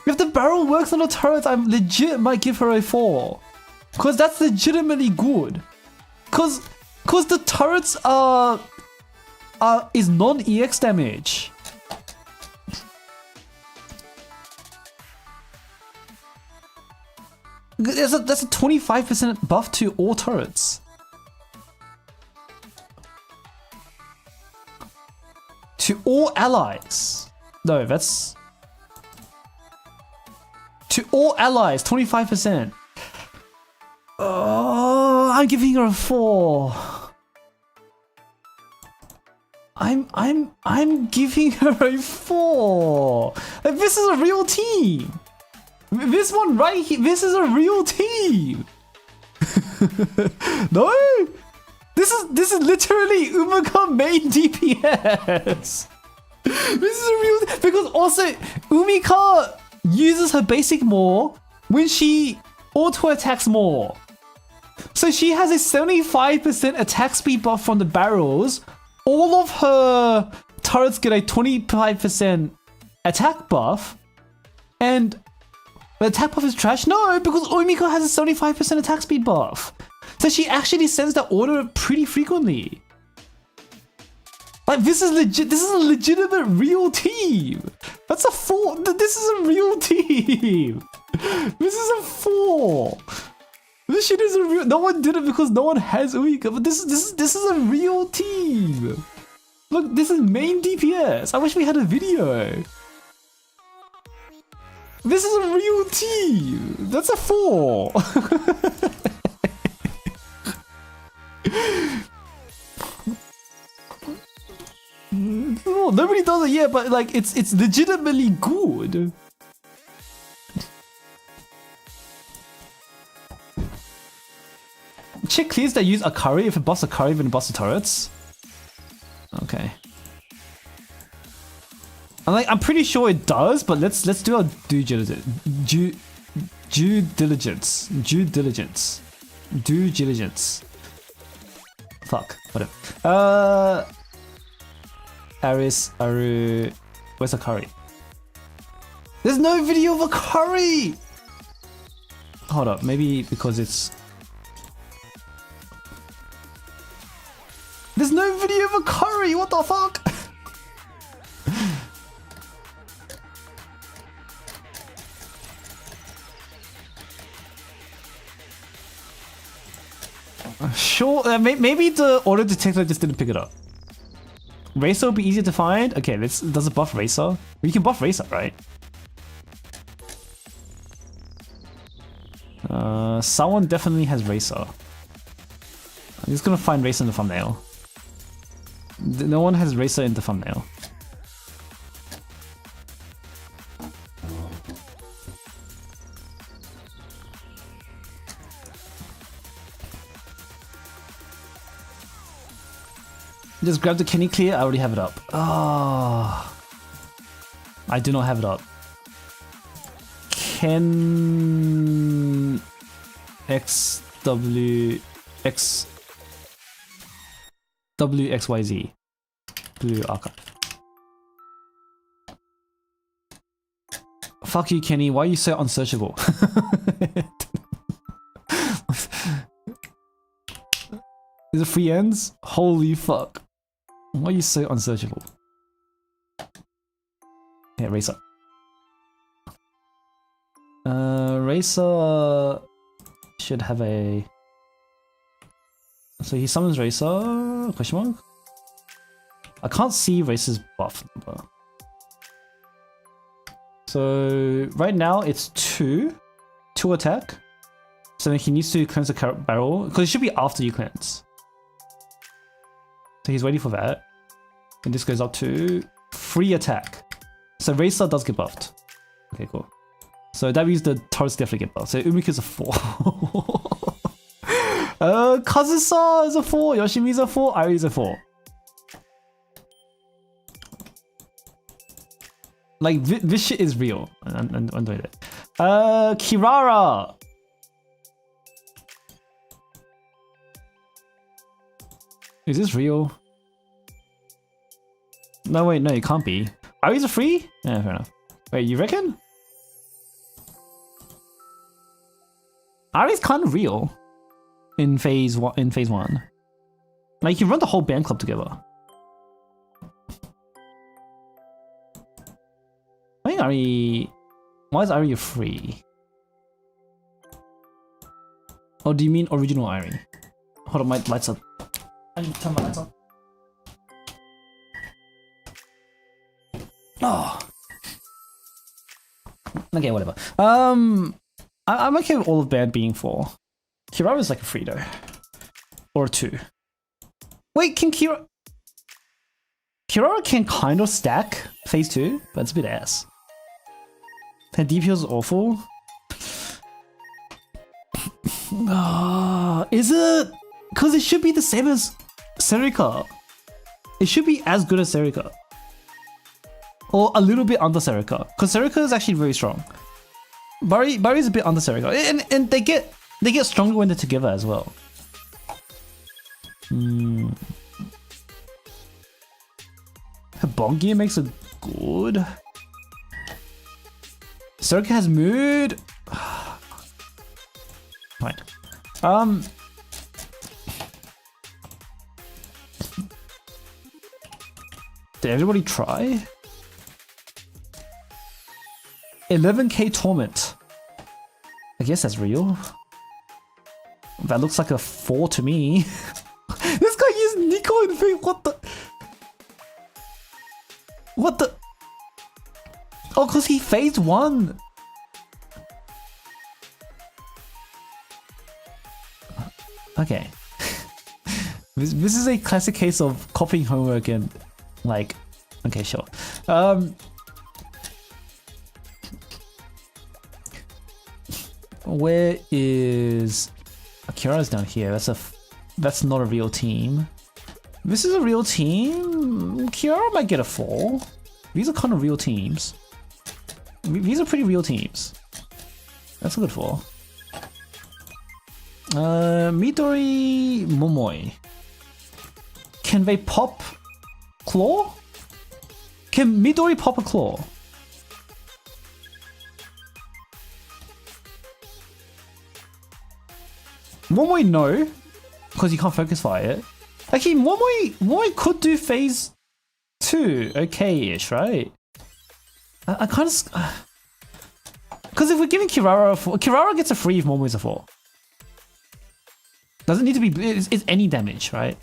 If the barrel works on the turrets, I legit might give her a 4. Because that's legitimately good. Because the turrets is non-EX damage. That's a 25% buff to all turrets. allies. No, that's... To all allies, 25%. Oh, I'm giving her a 4. I'm giving her a 4. Like, this is a real team. This one right here, this is a real team. No, this is literally Umika main DPS. This is a real, because also Umika uses her basic more when she auto attacks more. So she has a 75% attack speed buff from the barrels. All of her turrets get a 25% attack buff, and the attack buff is trash? No, because Umika has a 75% attack speed buff. So she actually sends that order pretty frequently. Like, this is legit. This is a legitimate real team. That's a 4. This is a real team. This is a 4. This shit is a real. No one did it because no one has Umika, but this is a real team. Look, this is main DPS. I wish we had a video. This is a real team. That's a 4. No, nobody does it yet, but like it's legitimately good. Check clears that use Akari if it busts Akari then it busts the turrets. Okay. I'm pretty sure it does, but let's do our due diligence. Due diligence. Fuck. Whatever. Aris, Aru. Where's Akari? There's no video of Akari! Hold up, maybe because it's... There's no video of Akari! What the fuck? Sure, maybe the auto detector just didn't pick it up. Racer will be easier to find. Okay, does it buff Racer? You can buff Racer, right? Someone definitely has Racer. I'm just gonna find Racer in the thumbnail. No one has Racer in the thumbnail. Just grab the Kenny clear, I already have it up. Oh, I do not have it up. Ken WXYZ Blue Archive. Fuck you, Kenny. Why are you so unsearchable? Is it free ends? Holy fuck. Why are you so unsearchable? Yeah, Racer. Racer should have a... So he summons Racer? Question mark? I can't see Racer's buff number. So right now it's 2 attack. So he needs to cleanse the barrel, because it should be after you cleanse. So he's waiting for that. And this goes up to 3 attack. So Racer does get buffed. Okay, cool. So that means the turrets definitely get buffed. So Umika's a 4. Kazusa is a 4. Yoshimi's a 4. Ari's a 4. Like, this shit is real. I'm doing it. Kirara! Is this real? No, wait, no, it can't be. Ari's a 3? Yeah, fair enough. Wait, you reckon? Ari's kind of real in phase 1. Like, you run the whole band club together. I think Ari... Why is Ari a 3? Oh, do you mean original Ari? Hold on, my lights up. I need to turn my lights on. Oh. Okay, whatever. I'm okay with all of band being 4. Kirara's like a 3 though. Or a 2. Wait, can Kirara can kind of stack phase 2, but it's a bit ass. Her DPS is awful. Is it? Because it should be the same as Serika. It should be as good as Serika. Or a little bit under Serika. Because Serika is actually very strong. Bari is a bit under Serika. And they get stronger when they're together as well. Her bond gear makes it good. Serika has mood. Fine. Did everybody try? 11k torment. I guess that's real. That looks like a 4 to me. This guy used Nico in the what the? What the? Oh, because he phased 1. Okay. This is a classic case of copying homework and like, okay, sure. Where is Akira's down here? That's not a real team. This is a real team. Kiara might get a 4. These are kind of real teams. These are pretty real teams. That's a good 4. Midori Momoi. Can they pop claw? Can Midori pop a claw? Momoi no, because you can't focus fire it. Actually, Momoi could do phase 2, okay-ish, right? I kind of... Because if we're giving Kirara a 4, Kirara gets a 3 if Momoi's a 4. Doesn't need to be... It's any damage, right?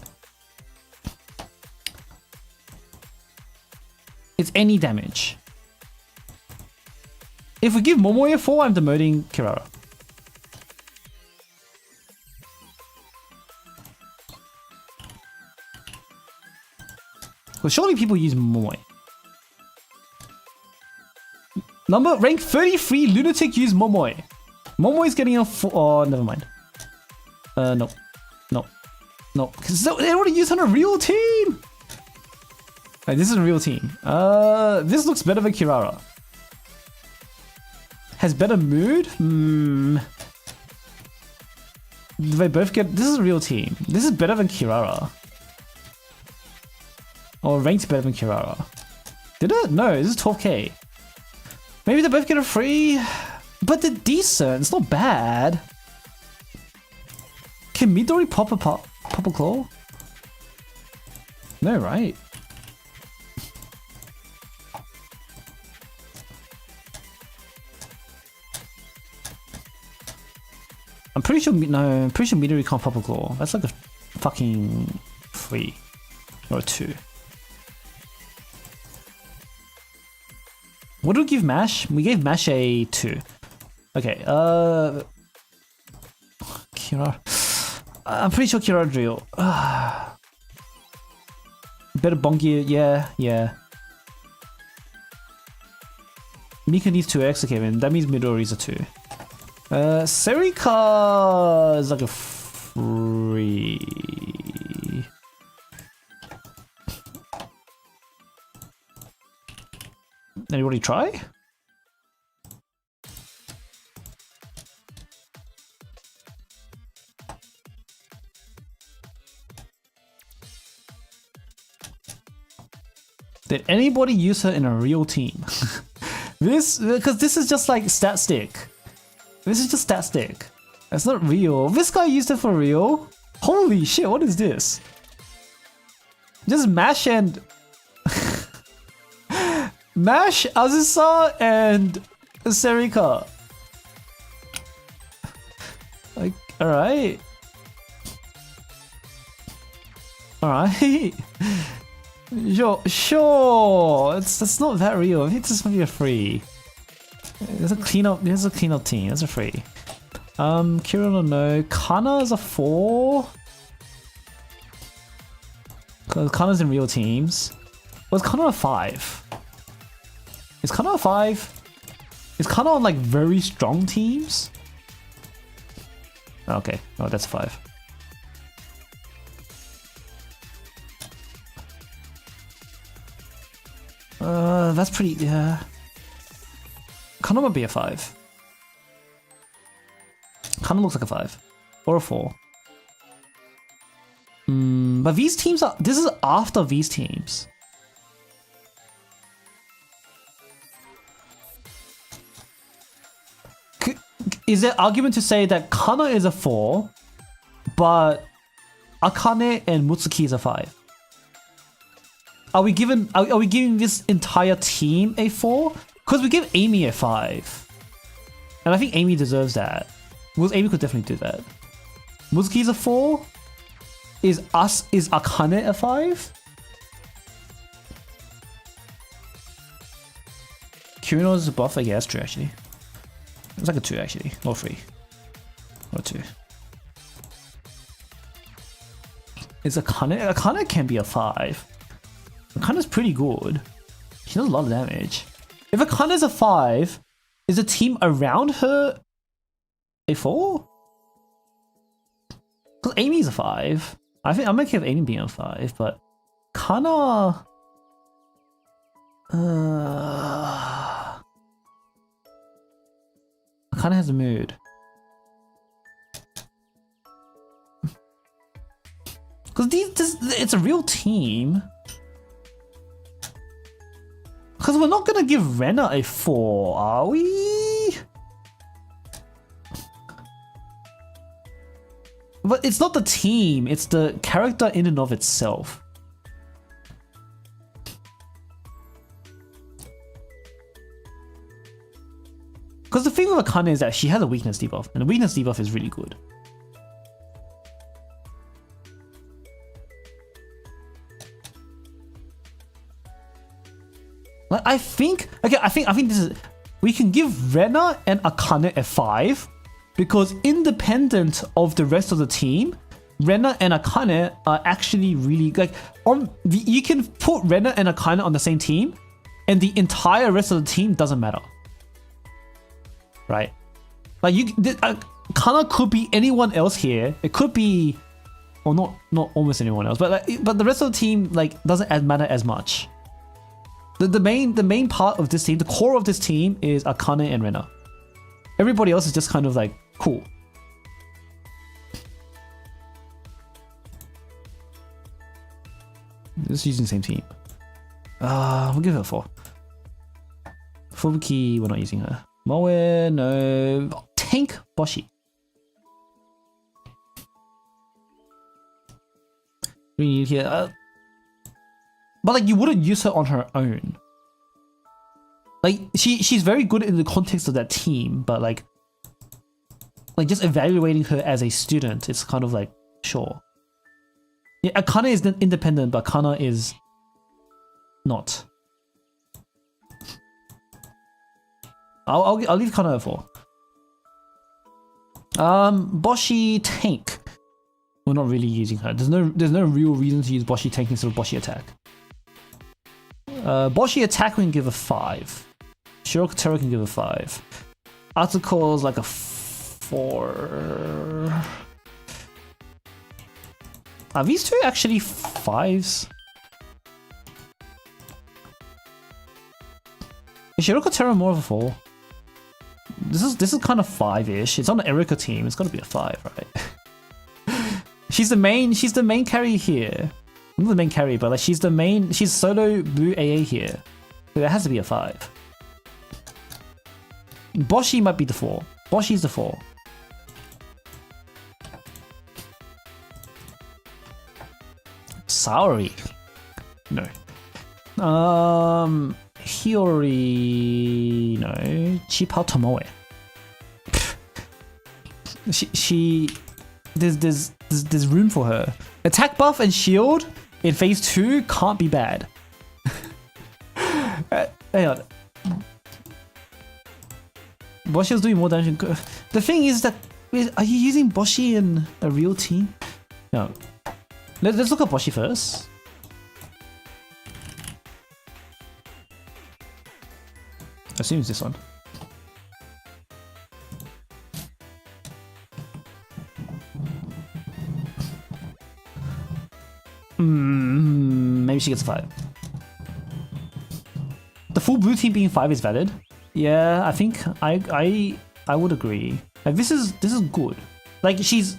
It's any damage. If we give Momoi a 4, I'm demoting Kirara. Well, surely people use Momoi. Rank 33 Lunatic use Momoi. Momoi's getting a 4. Oh, never mind. No. Because they already used on a real team. Right, this is a real team. This looks better than Kirara. Has better mood? They both get... This is a real team. This is better than Kirara. Or ranked better than Kirara. Did it? No, this is 12k. Maybe they both get a 3. But they're decent. It's not bad. Can Midori pop a claw? No, right? I'm pretty sure Midori can't pop a claw. That's like a fucking 3 or a 2. What do we give Mash? We gave Mash a 2. Okay, Kira. I'm pretty sure Kira drill. Better bongi, yeah. Mika needs 2x, okay, man. That means Midori's a 2. Serika is like a 3. Anybody try? Did anybody use her in a real team? Because this is just like stat stick. This is just stat stick. It's not real. This guy used it for real? Holy shit, what is this? Just mash and... Mash, Azusa, and Serika. Like, alright. Alright. Sure. It's not that real. I think this might be a free. There's a cleanup. There's a cleanup team. That's a free. Kira no. Kana is a 4. Cause Kana's in real teams. Was Kana a 5? Is Kana a 5? Is Kana on like very strong teams? Okay. Oh, that's a 5. That's pretty, yeah. Kana might be a 5. Kana looks like a 5. Or a 4. But these teams are, this is after these teams. Is there argument to say that Kana is a 4, but Akane and Mutsuki is a 5? Are we giving this entire team a 4? Because we give Amy a 5. And I think Amy deserves that. Because Amy could definitely do that. Mutsuki's a 4? Is Akane a 5? Kirino's a buff? Yeah, that's true actually. It's like a 2 actually, or 3. Or 2. Is Akane can be a 5. Akane's pretty good. She does a lot of damage. If Akane's a 5, is the team around her a 4? Because Amy's a 5. I think I'm okay with Amy being a 5, but Kana... Kana has a mood. Because it's a real team. Because we're not gonna give Rena a 4, are we? But it's not the team, it's the character in and of itself. Because the thing with Akane is that she has a weakness debuff, and the weakness debuff is really good. Like, I think this is, we can give Rena and Akane a 5 because independent of the rest of the team, Rena and Akane are actually really like you can put Rena and Akane on the same team, and the entire rest of the team doesn't matter, right? Like Akane could be anyone else here. It could be, or not almost anyone else, but the rest of the team like doesn't matter as much. The main part of this team, the core of this team is Akane and Rena. Everybody else is just kind of like cool. Just using the same team. We'll give her a 4. Fubuki, we're not using her. Moe, no. Tank Boshi. We need here. But like you wouldn't use her on her own. Like she's very good in the context of that team, but like just evaluating her as a student, it's kind of like sure. Yeah, Akane is independent, but Kana is not. I'll leave Kana a 4. Boshi tank. We're not really using her. There's no real reason to use Boshi tank instead of Boshi attack. Boshi attack we can give a 5. Shirokutero can give a 5. Atsuko is like a 4. Are these two actually 5s? Is Shirokutero more of a 4? This is kind of 5-ish. It's on the Erika team. It's gotta be a 5, right? She's the main carry here. Not the main carry, but like she's solo blue AA here. So it has to be a 5. Boshi might be the 4. Boshi's the 4. Saori. No. Hiyori. No. Chipao Tomoe. There's room for her. Attack buff and shield in phase 2 can't be bad. Hang on. Boshi was doing more damage. The thing is that, are you using Boshi in a real team? No. Let's look at Boshi first. I assume it's this one. Maybe she gets a 5. The full blue team being 5 is valid. Yeah, I think I would agree. Like this is good. Like she's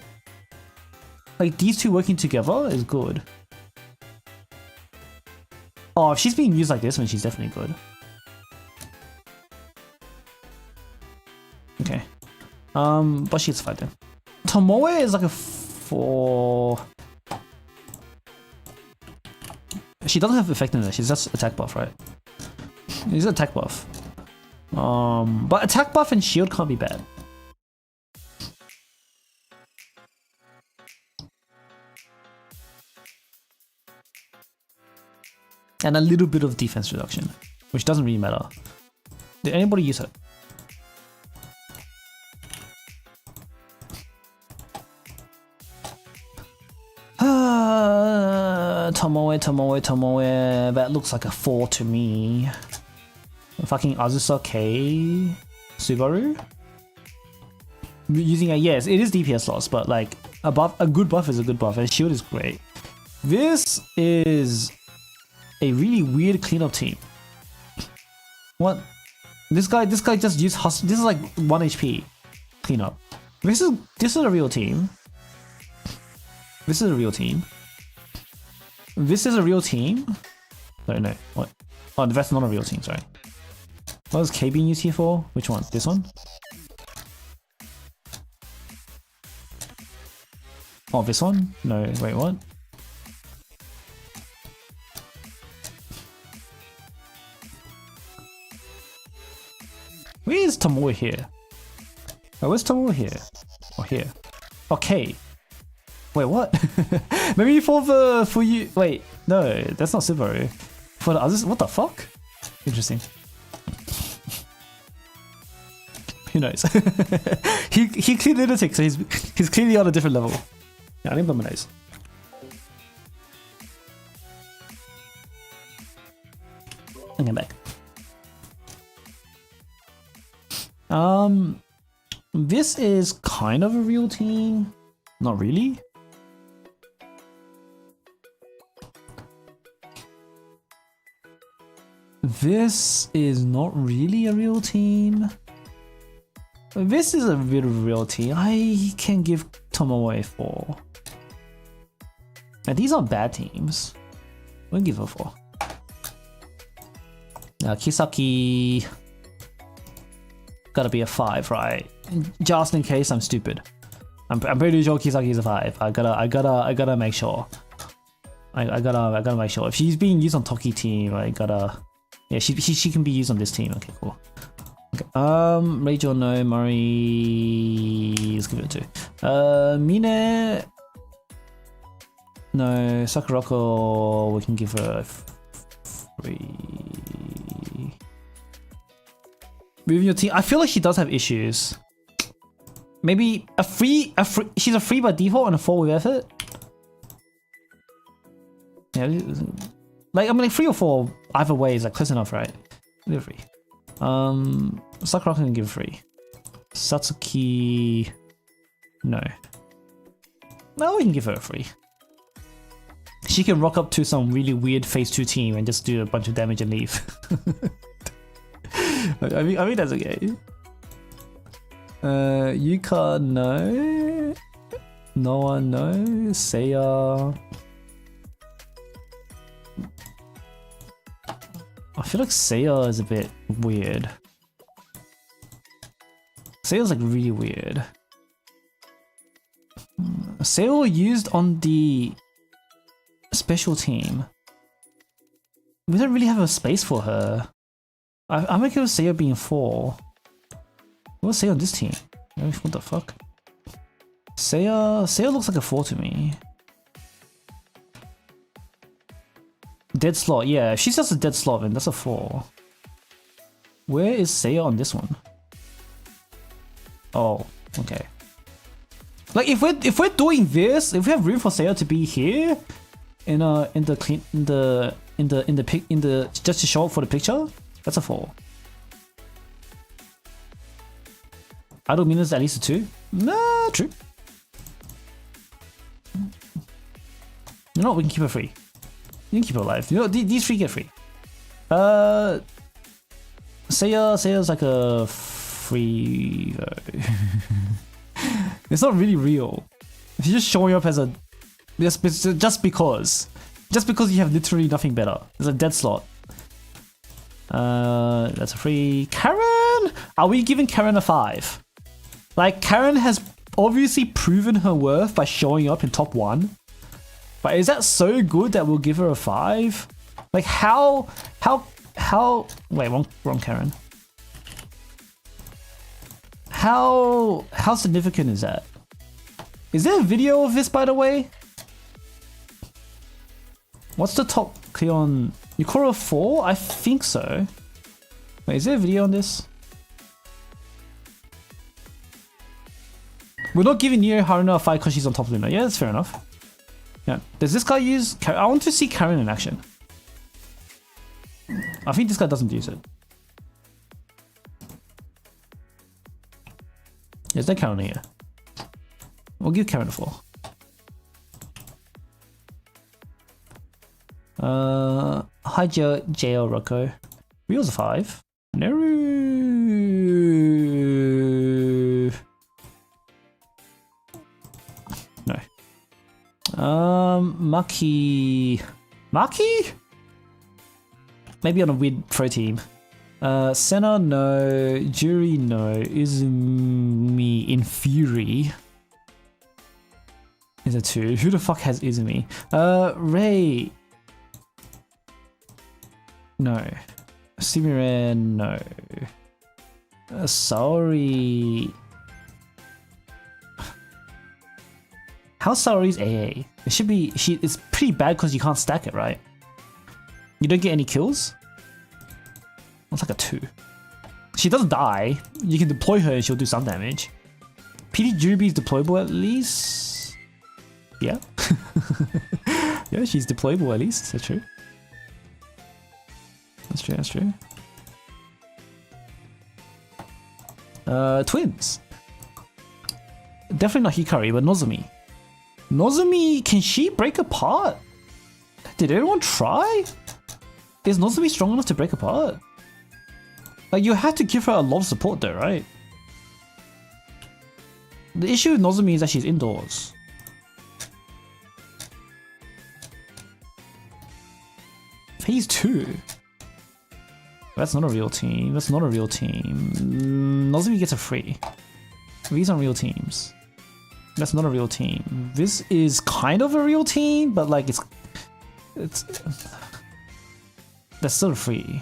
like these two working together is good. Oh, if she's being used like this, then she's definitely good. Okay. But she gets 5 then. Tomoe is like a 4. She doesn't have effectiveness, she's just attack buff, right? She's an attack buff. But attack buff and shield can't be bad. And a little bit of defense reduction, which doesn't really matter. Did anybody use it? Tomoe, that looks like a 4 to me. Fucking Azusa K Subaru? Using a, yes, it is DPS loss, but like a good buff is a good buff, and shield is great. This is a really weird cleanup team. What? This guy just used hustle. This is like 1 HP cleanup. This is a real team. This is a real team. This is a real team. No. What? Oh, that's not a real team. Sorry. What is K being used here for? Which one? This one? Oh, this one? No. Wait, what? Where is Tomoe here? Oh, where's Tomoe here? Oh, here. Okay. Wait, what? Maybe for you. Wait, no, that's not Subaru. For the others, what the fuck? Interesting. Who knows? he clearly lunatic, so he's clearly on a different level. Yeah, I think my nose. And get back. This is kind of a real team. Not really. This is not really a real team. This is a bit of a real team. I can give Tomoe a 4. And these are bad teams. We'll give her 4. Now Kisaki gotta be a 5, right? Just in case I'm stupid. I'm pretty sure Kisaki is a 5. I gotta make sure. I gotta make sure. If she's being used on Toki team, I gotta. Yeah, she can be used on this team. Okay, cool. Okay. Rachel, no. Murray, let's give it a 2. Mine, no. Sakurako, we can give her a 3. Moving your team, I feel like she does have issues. Maybe a 3. She's a 3 by default and a 4 with effort. Yeah, like I mean, like 3 or 4 either way is like close enough, right? Give 3. Sakura can give 3. Satsuki, no. No, we can give her a 3. She can rock up to some really weird phase 2 team and just do a bunch of damage and leave. I mean that's okay. Yuka, no. Noah, no. Seiya. I feel like Seiya is a bit weird. Seiya's like really weird. Seiya used on the special team. We don't really have a space for her. I'm okay with Seiya being 4. What's Seiya on this team? What the fuck? Seiya looks like a 4 to me. Dead slot, yeah. If she's just a dead slot, then that's a 4. Where is Seiya on this one? Oh, okay. Like if we're doing this, if we have room for Seiya to be here, just to show up for the picture, that's a 4. Idle minutes at least a 2. Nah, true. You know what? We can keep her free. You can keep her alive. You know, these 3 get free. Seiya's like a free. It's not really real. She's just showing up as a just because you have literally nothing better. It's a dead slot. That's a free. Karen, are we giving Karen a 5? Like Karen has obviously proven her worth by showing up in top 1. But is that so good that we'll give her a 5? Like how? Wait, wrong Karen. How significant is that? Is there a video of this, by the way? What's the top Cleon? You call her a 4? I think so. Wait, is there a video on this? We're not giving Neo Haruna a 5 because she's on top Luna. Yeah, that's fair enough. Yeah. Does this guy use Karen? I want to see Karen in action. I think this guy doesn't use it. There's no Karen here. We'll give Karen a 4. Hi JL Rocco. Wheels a 5. No. Maki. Maybe on a weird pro team. Senna, no. Jury, no. Izumi in Fury is a 2. Who the fuck has Izumi? Ray. No. Simiren, no. Saori. How Saori's AA? It should be. It's pretty bad because you can't stack it, right? You don't get any kills? That's like a 2. She doesn't die. You can deploy her and she'll do some damage. PD Jurubi is deployable at least? Yeah. Yeah, she's deployable at least. That's true. That's true. Twins. Definitely not Hikari, but Nozomi. Nozomi, can she break apart? Did anyone try? Is Nozomi strong enough to break apart? Like, you have to give her a lot of support though, right? The issue with Nozomi is that she's indoors. Phase 2? That's not a real team. That's not a real team. Nozomi gets a free. These aren't real teams. That's not a real team. This is kind of a real team, but like it's that's still free.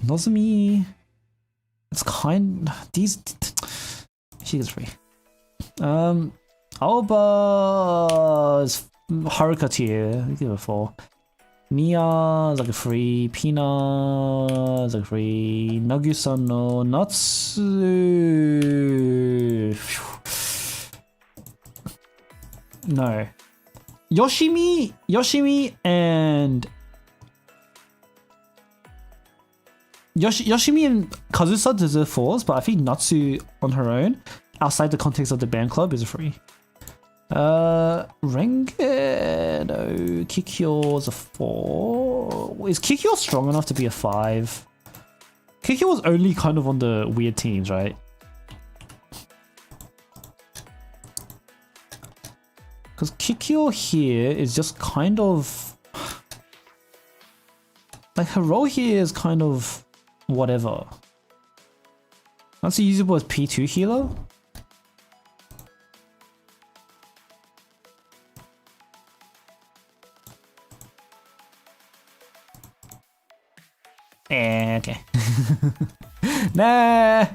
Nozomi, it's kind. These she gets free. Aoba is Haruka tier. Give it a 4. Nia is like a free. Pina is like a free. Nagusa no Natsu. No. Yoshimi and Yoshimi and Kazusa deserve 4s, but I think Natsu on her own, outside the context of the band club, is a free. Rengen, no. Kikyo's a 4. Is Kikyo strong enough to be a 5? Kikyo was only kind of on the weird teams, right? Because Kikyo here is just kind of... like, her role here is kind of whatever. That's usable as P2 healer? Okay. Nah.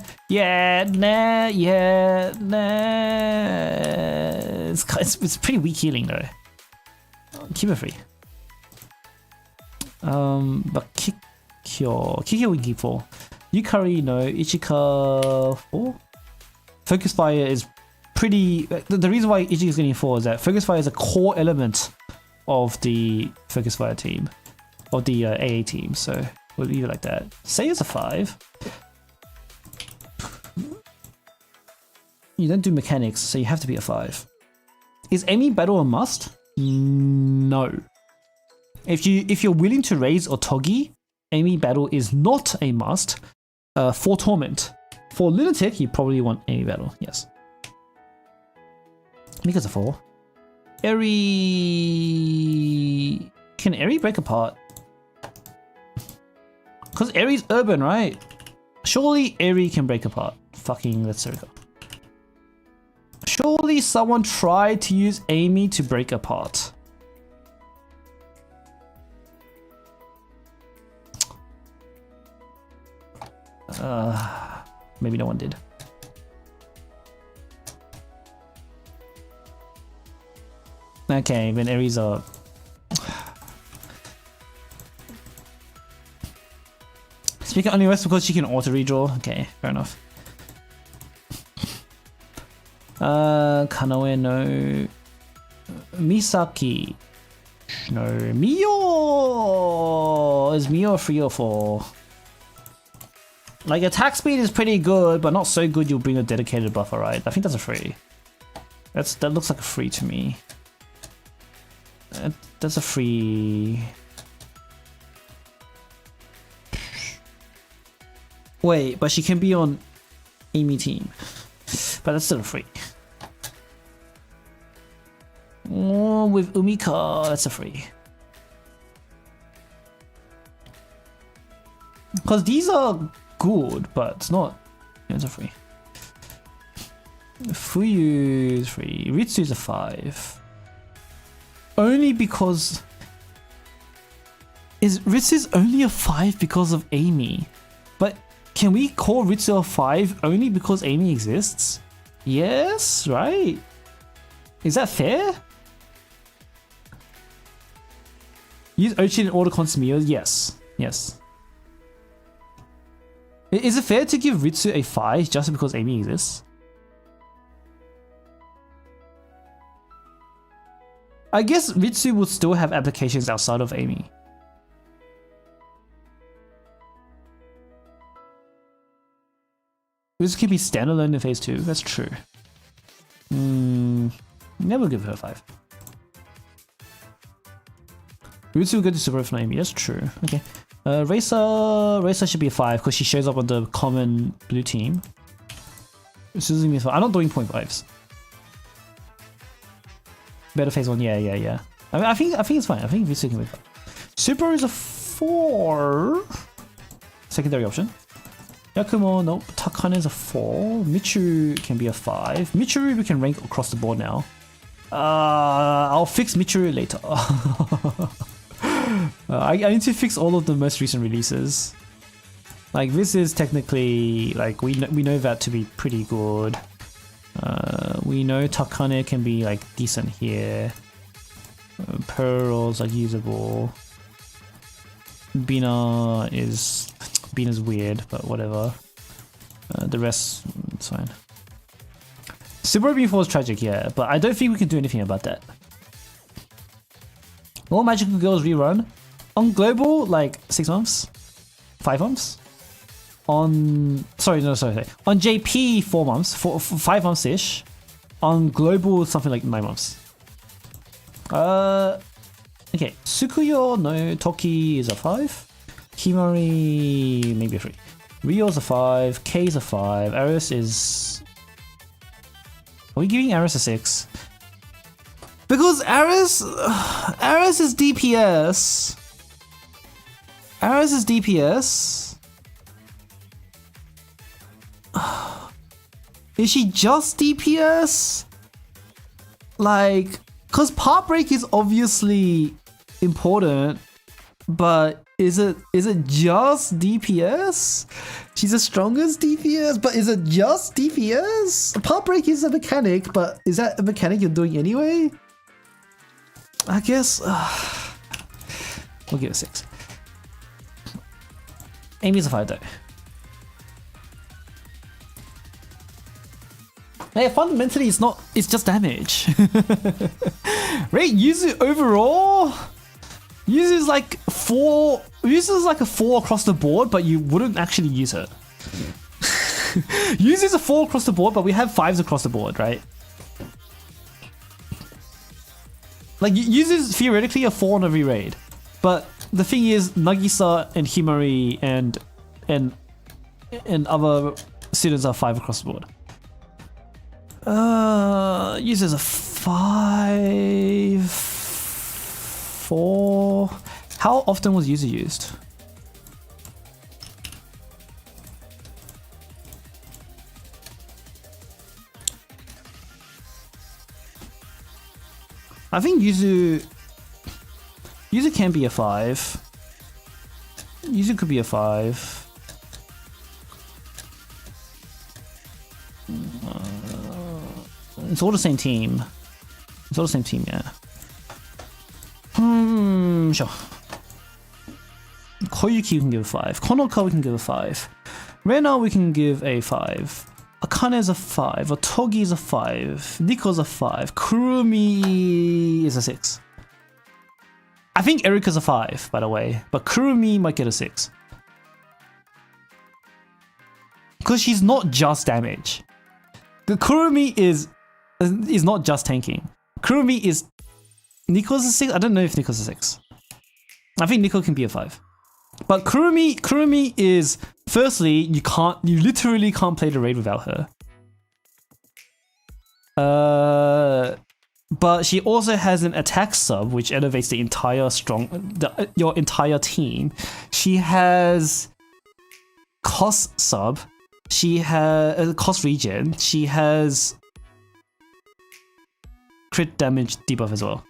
It's pretty weak healing though. Keep it free. But Kikyo we keep 4. Yukari no, Ichika 4. Focus Fire is pretty. The reason why Ichika is getting 4 is that Focus Fire is a core element of the Focus Fire team, or the AA team. So we'll leave it like that. Say it's a 5. You don't do mechanics, so you have to be a 5. Is Amy battle a must? No. If you're willing to raise Otogi, Amy battle is not a must. For Torment. For Lunatic, you probably want Amy battle, yes. Mika's a 4. Eri... Can Eri break apart? Because Eri's urban, right? Surely Eri can break apart. Fucking, let's go. Surely someone tried to use Amy to break apart. Maybe no one did. Okay, then Aries are... Speaking only rest because she can auto redraw. Okay, fair enough. Kanoe no. Misaki. No. Mio! Is Mio a 3 or 4? Like, attack speed is pretty good, but not so good you'll bring a dedicated buffer, right? I think that's a 3. That looks like a 3 to me. That's a 3. Wait, but she can be on Amy team. But that's still a 3. Oh, with Umika, that's a 3. Because these are good, but it's not. Yeah, it's a 3. Fuyu is 3. Ritsu is a 5. Only because... Ritsu's only a 5 because of Amy. But can we call Ritsu a 5 only because Amy exists? Yes, right? Is that fair? Use Ochin in order Consumio? Yes. Yes. Is it fair to give Ritsu a 5 just because Amy exists? I guess Ritsu would still have applications outside of Amy. Ritsu can be standalone in phase 2, that's true. Never give her a 5. Ritsu will go to Super from Amy, that's true. Okay. Racer should be a 5 because she shows up on the common blue team. Suzumi's 5. I'm not doing 0.5s. Better phase 1, yeah. I mean, I think it's fine. I think Ritsu can be 5. Super is a 4. Secondary option. Yakumo, nope. Takane is a 4. Michiru can be a 5. Michiru we can rank across the board now. I'll fix Michiru later. I need to fix all of the most recent releases. Like, this is technically, like, we know that to be pretty good. We know Takane can be, like, decent here. Pearls are usable. Bina's weird, but whatever. The rest, it's fine. Super B4 is tragic, yeah, but I don't think we can do anything about that. All Magical Girls rerun. On Global, like 6 months? 5 months? On... Sorry. On JP, 4 months. 5 months-ish. On Global, something like 9 months. Okay. Tsukuyo no Toki is a 5. Himari, maybe a 3. Rio's a 5. K's a 5. Aris is... Are we giving Aris a 6? Because Aris is DPS. Aris is DPS. Is she just DPS? Like, cause part break is obviously important, but is it just DPS? She's the strongest DPS, but is it just DPS? Part break is a mechanic, but is that a mechanic you're doing anyway? I guess we'll give it 6. Amy's a 5 though. Hey, fundamentally it's not, it's just damage. Right, Yuzu overall, Yuzu's like 4, Yuzu's like a 4 across the board, but you wouldn't actually use her. Yuzu's a 4 across the board, but we have 5s across the board, right? Like, Yuzu's theoretically a 4 on every raid, but the thing is, Nagisa and Himari and other students are 5 across the board. Yuzu's a 5, 4. How often was Yuzu used? I think Yuzu can be a 5. Yuzu could be a 5. It's all the same team. It's all the same team, yeah. Sure. Koyuki we can give a 5. Konoka we can give a 5. Rena we can give a 5. Akane is a 5. Otogi is a 5. Nico's a 5. Kurumi is a 6. I think Erika's a 5, by the way, but Kurumi might get a 6. Because she's not just damage. The Kurumi is not just tanking. Kurumi is... Nico's a 6? I don't know if Nico's a 6. I think Nico can be a 5. But Kurumi is... Firstly, you literally can't play the raid without her. But she also has an attack sub, which elevates the entire your entire team. She has cost sub. She has cost regen. She has crit damage debuff as well.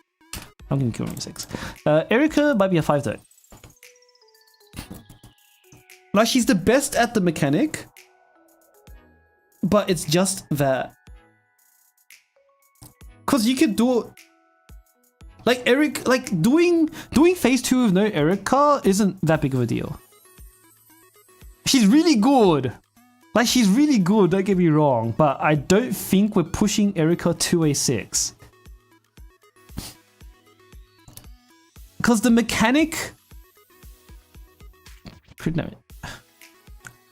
I'm gonna kill her 6. Erika might be a 5 though. Like, she's the best at the mechanic, but it's just that. Cause you could do like doing phase 2 with no Erika isn't that big of a deal. She's really good. Like, she's really good, don't get me wrong, but I don't think we're pushing Erika to a 6. Cause the mechanic crit damage.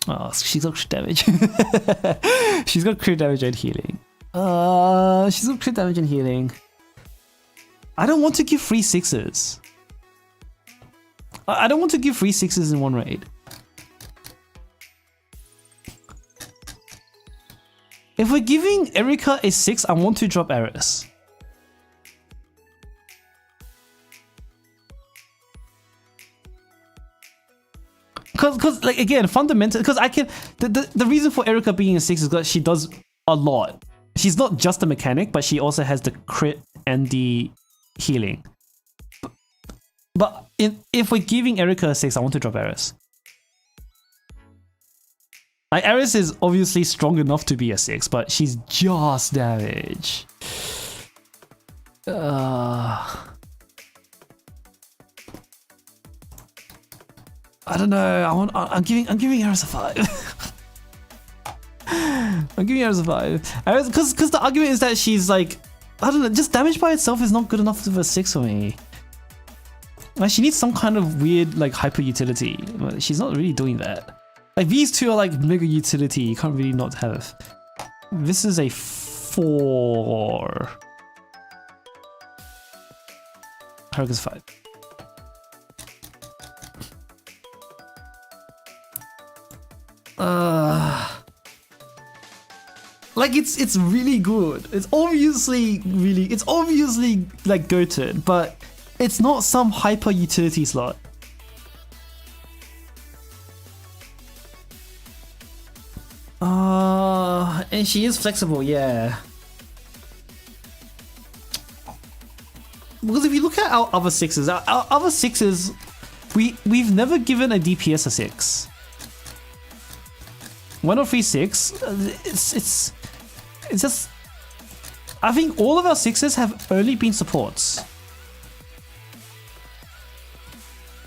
Oh, she's got crit damage. She's got crit damage and healing. She's got crit damage and healing. I don't want to give 3 6s. I don't want to give 3 6s in one raid. If we're giving Erika a 6, I want to drop Eris. Cause like, again, fundamental, because I can, the reason for Erika being a 6 is because she does a lot. She's not just a mechanic, but she also has the crit and the healing. But if we're giving Erika a 6, I want to drop Eris. Like, Eris is obviously strong enough to be a 6, but she's just damage. I don't know. I'm giving Eris a 5. I'm giving Eris a 5. Because the argument is that she's like, I don't know, just damage by itself is not good enough to be a 6 for me. Like, she needs some kind of weird like hyper utility. But she's not really doing that. Like, these two are like mega utility. You can't really not have. This is a 4. Haruka's 5. Like, it's really good. It's obviously like goated, but it's not some hyper utility slot. And she is flexible, yeah. Because if you look at our other 6s, our other 6s, we've never given a DPS a 6. 1036, it's just, I think all of our 6s have only been supports.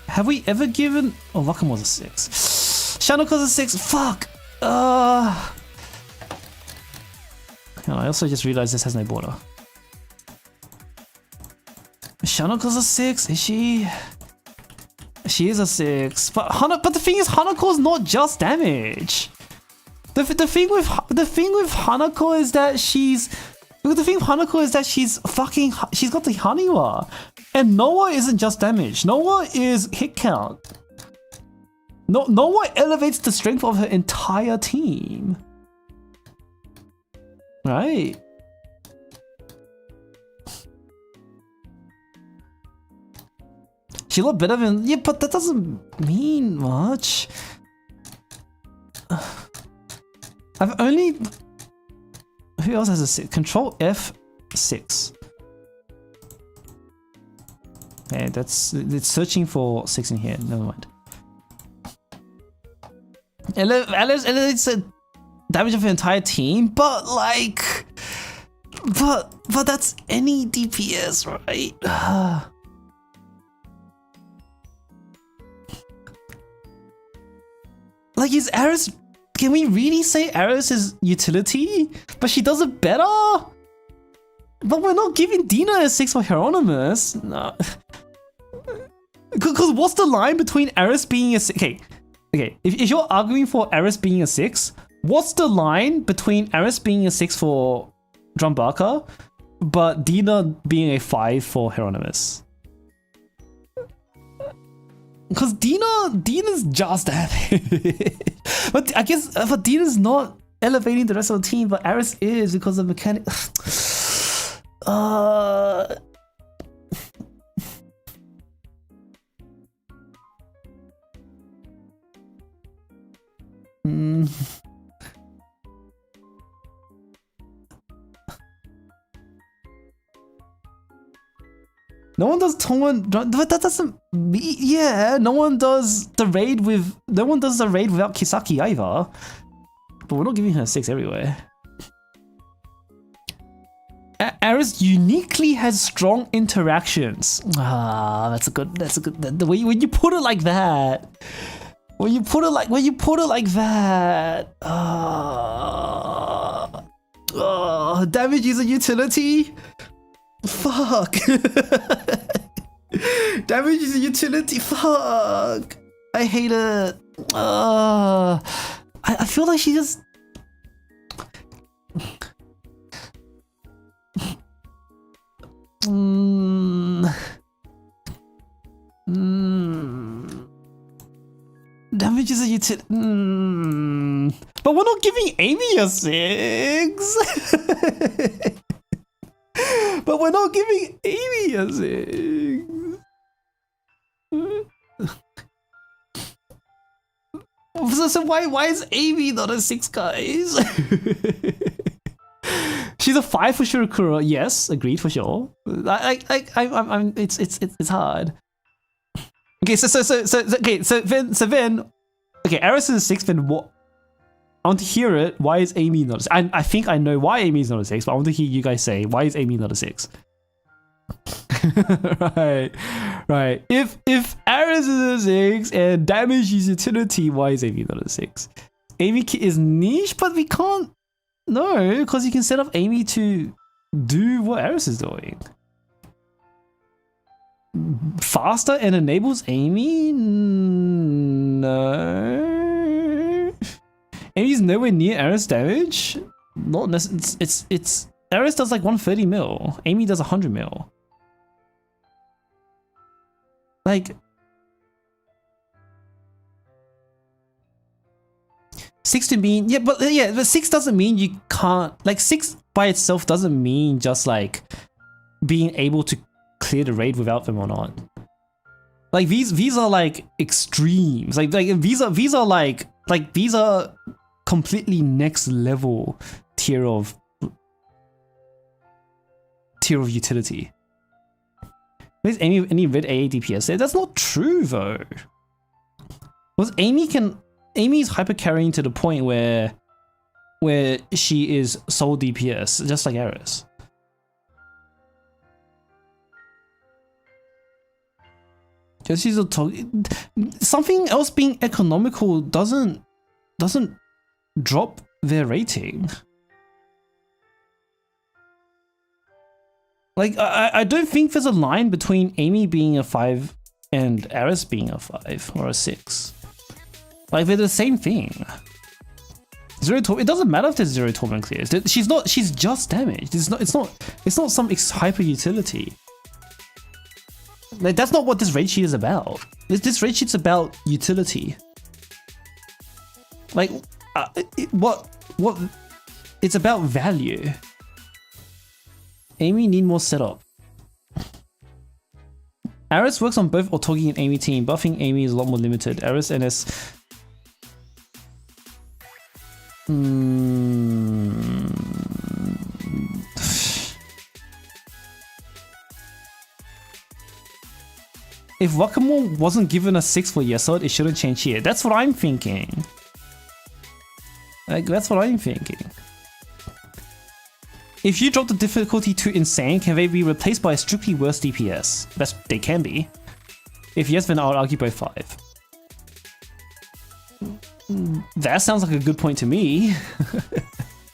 Have we ever given, oh, Wakam was a 6. Shanoko's a 6. Fuck. I also just realized this has no border. Shanoko's a 6. Is she? She is a 6. But the thing is, Hanako's not just damage. The thing with Hanako is that she's fucking, she's got the Haniwa. And Noah isn't just damage. Noah is hit count. Noah elevates the strength of her entire team. Right? She looked better than, yeah, but that doesn't mean much. I've only, who else has a 6? Control F6. Okay, it's searching for 6 in here. Never mind. Elevates the damage of the entire team, but like, but that's any DPS, right? Like, is Aris? Can we really say Aris is utility? But she does it better? But we're not giving Dina a 6 for Hieronymus. No. Because what's the line between Aris being a 6? Okay. If you're arguing for Aris being a 6, what's the line between Aris being a 6 for Drumbaka, but Dina being a 5 for Hieronymus? Because Dina's just damage. But I guess, but Dina's not elevating the rest of the team, but Aris is because of mechanic. No one does Tongan, but that doesn't mean, yeah, no one does the raid without Kisaki either. But we're not giving her a 6 everywhere. Aris uniquely has strong interactions. That's a good, the way when you put it like that. When you put it like that. Damage is a utility? Fuck. Damage is a utility. Fuck. I hate it. I feel like she just. Damage is a utility. But we're not giving Amy a 6. But we're not giving Amy a 6. So why is Amy not a 6, guys? She's a 5 for Shirokuro. Yes, agreed for sure. It's hard. Okay, so then, Aris is a 6. Then what? I want to hear it. Why is Amy not a 6? I think I know why Amy's not a 6, but I want to hear you guys say, why is Amy not a 6? Right. If Aris is a 6 and damage is utility, why is Amy not a 6? Amy is niche, but we can't. No, because you can set up Amy to do what Aris is doing. Faster and enables Amy? No. Amy's nowhere near Aris damage. Not necessarily. It's Aris does like 130 mil. Amy does 100 mil. Like 6 to mean, but 6 doesn't mean you can't, like 6 by itself doesn't mean just like being able to clear the raid without them or not. Like these are like extremes. Like these are completely next level tier of utility. Where's Amy any red AA DPS? That's not true though. Was Amy's hyper carrying to the point where she is sole DPS, just like Aris. Just use something else being economical doesn't drop their rating. Like, I don't think there's a line between Amy being a 5 and Aris being a 5 or a 6. Like, they're the same thing. It doesn't matter if there's 0 torment clears. She's just damaged. It's not some hyper utility. Like, that's not what this raid sheet is about. This raid sheet's about utility. Like, it's about value. Amy need more setup. Aris works on both Otogi and Amy team. Buffing Amy is a lot more limited. Aris NS. If Wakamoe wasn't given a 6 for Yesod, it shouldn't change here. That's what I'm thinking. Like, that's what I'm thinking. If you drop the difficulty to insane, can they be replaced by a strictly worse DPS? They can be. If yes, then I would argue both 5. That sounds like a good point to me.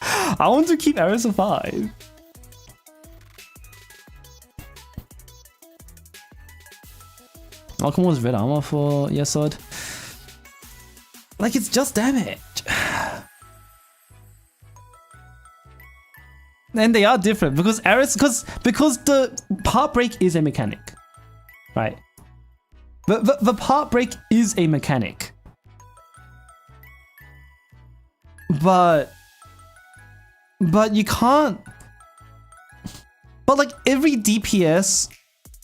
I want to keep Aris a 5. Wakamoe's red armor for Yesod. Like, it's just damage. And they are different because Aris, because the part break is a mechanic, right? The part break is a mechanic, but you can't. But like every DPS,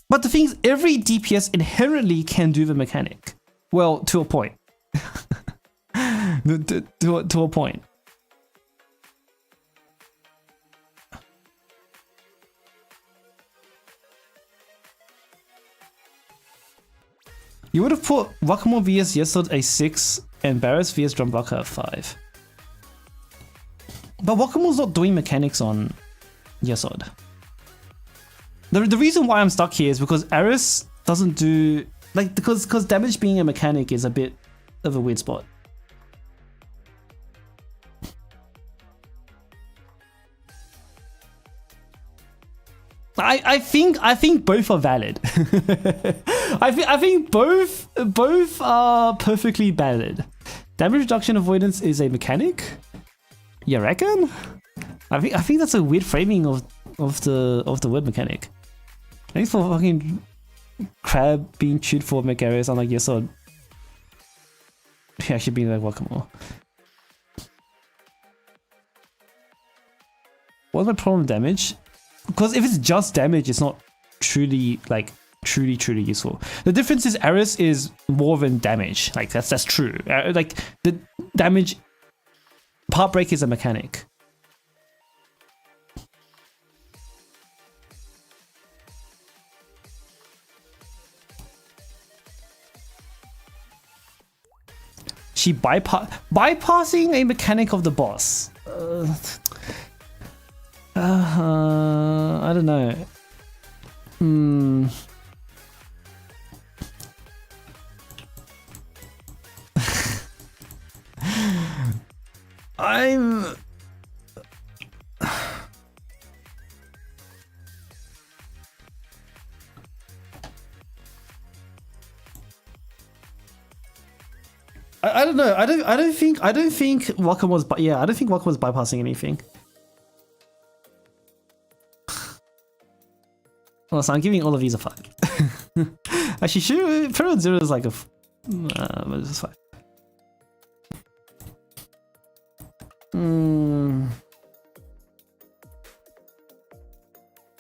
but the thing is, every DPS inherently can do the mechanic. Well, to a point. to a point. You would have put Wakamoe vs Yesod a 6 and Barris vs Drumbaka a 5. But Wakamoe's not doing mechanics on Yesod. The reason why I'm stuck here is because Aris doesn't do... Like, because damage being a mechanic is a bit of a weird spot. I think both are valid. I think both are perfectly valid. Damage reduction avoidance is a mechanic. You reckon? I think that's a weird framing of the word mechanic. Thanks for fucking crab being chewed for Macarius. I'm like, yes, or yeah, I should be like Wakamoe. What's my problem with damage? Because if it's just damage, it's not truly useful. The difference is Aris is more than damage. Like that's true. Like the damage part break is a mechanic. She bypassing a mechanic of the boss. I don't know. I don't know. I don't think Wakamoe's I don't think Wakamoe's bypassing anything. Well, so I'm giving all of these a 5. Actually, sure, Period 0 is like a but it's 5.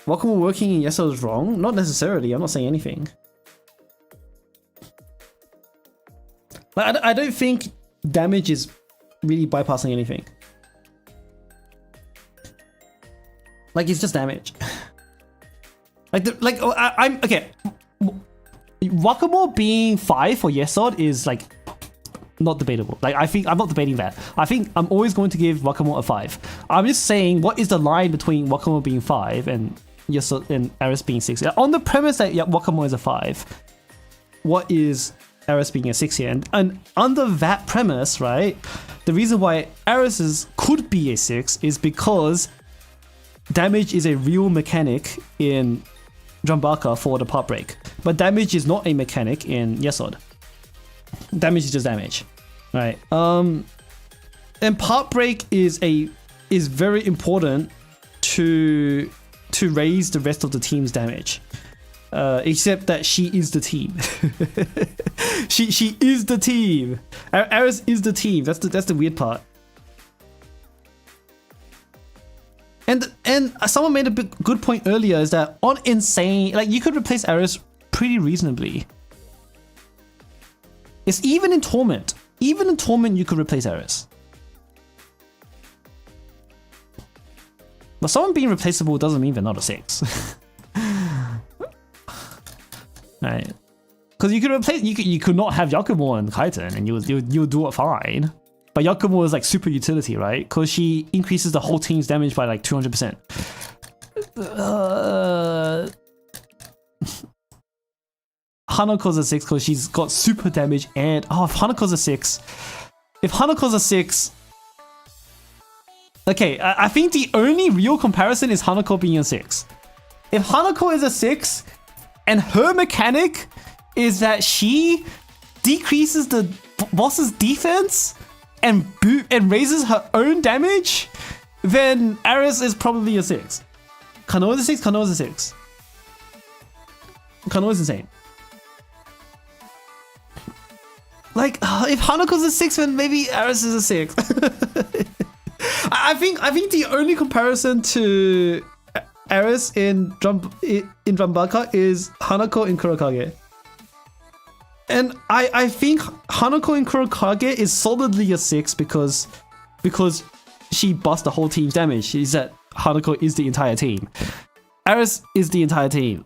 Wakamoe working in Yeso is wrong? Not necessarily, I'm not saying anything. Like, I don't think damage is really bypassing anything. Like, it's just damage. I'm okay. Wakamoe being 5 for Yesod is like not debatable. Like I'm not debating that. I think I'm always going to give Wakamoe a 5. I'm just saying what is the line between Wakamoe being 5 and Yesod and Aris being 6. On the premise that Wakamoe is a 5, what is Aris being a 6 here? And under that premise, right, the reason why Aris could be a 6 is because damage is a real mechanic in Drumbaka for the part break, but damage is not a mechanic in Yesod. Damage is just damage, right? And part break is very important to raise the rest of the team's damage. Except that she is the team. she is the team. Aris is the team. That's the weird part. And someone made a good point earlier is that on Insane, like you could replace Aris pretty reasonably. It's even in Torment. Even in Torment you could replace Aris. But someone being replaceable doesn't mean they're not a 6. Right. Because you could replace, you could not have Yakumo and Kaiten and you'll do it fine. But Yakumo is like super utility, right? Because she increases the whole team's damage by like 200%. Hanako's a 6 because she's got super damage and if Hanako's a 6. If Hanako's a 6. Okay, I think the only real comparison is Hanako being a 6. If Hanako is a 6 and her mechanic is that she decreases the boss's defense and raises her own damage, then Aris is probably a 6. Kano is a 6, Kano is a 6. Kano is insane. Like, if Hanako's a 6, then maybe Aris is a 6. I think the only comparison to Aris in Drumbaka is Hanako in Kurokage. And I think Hanako in Kurokage is solidly a 6 because she busts the whole team's damage. Is that Hanako is the entire team. Aris is the entire team.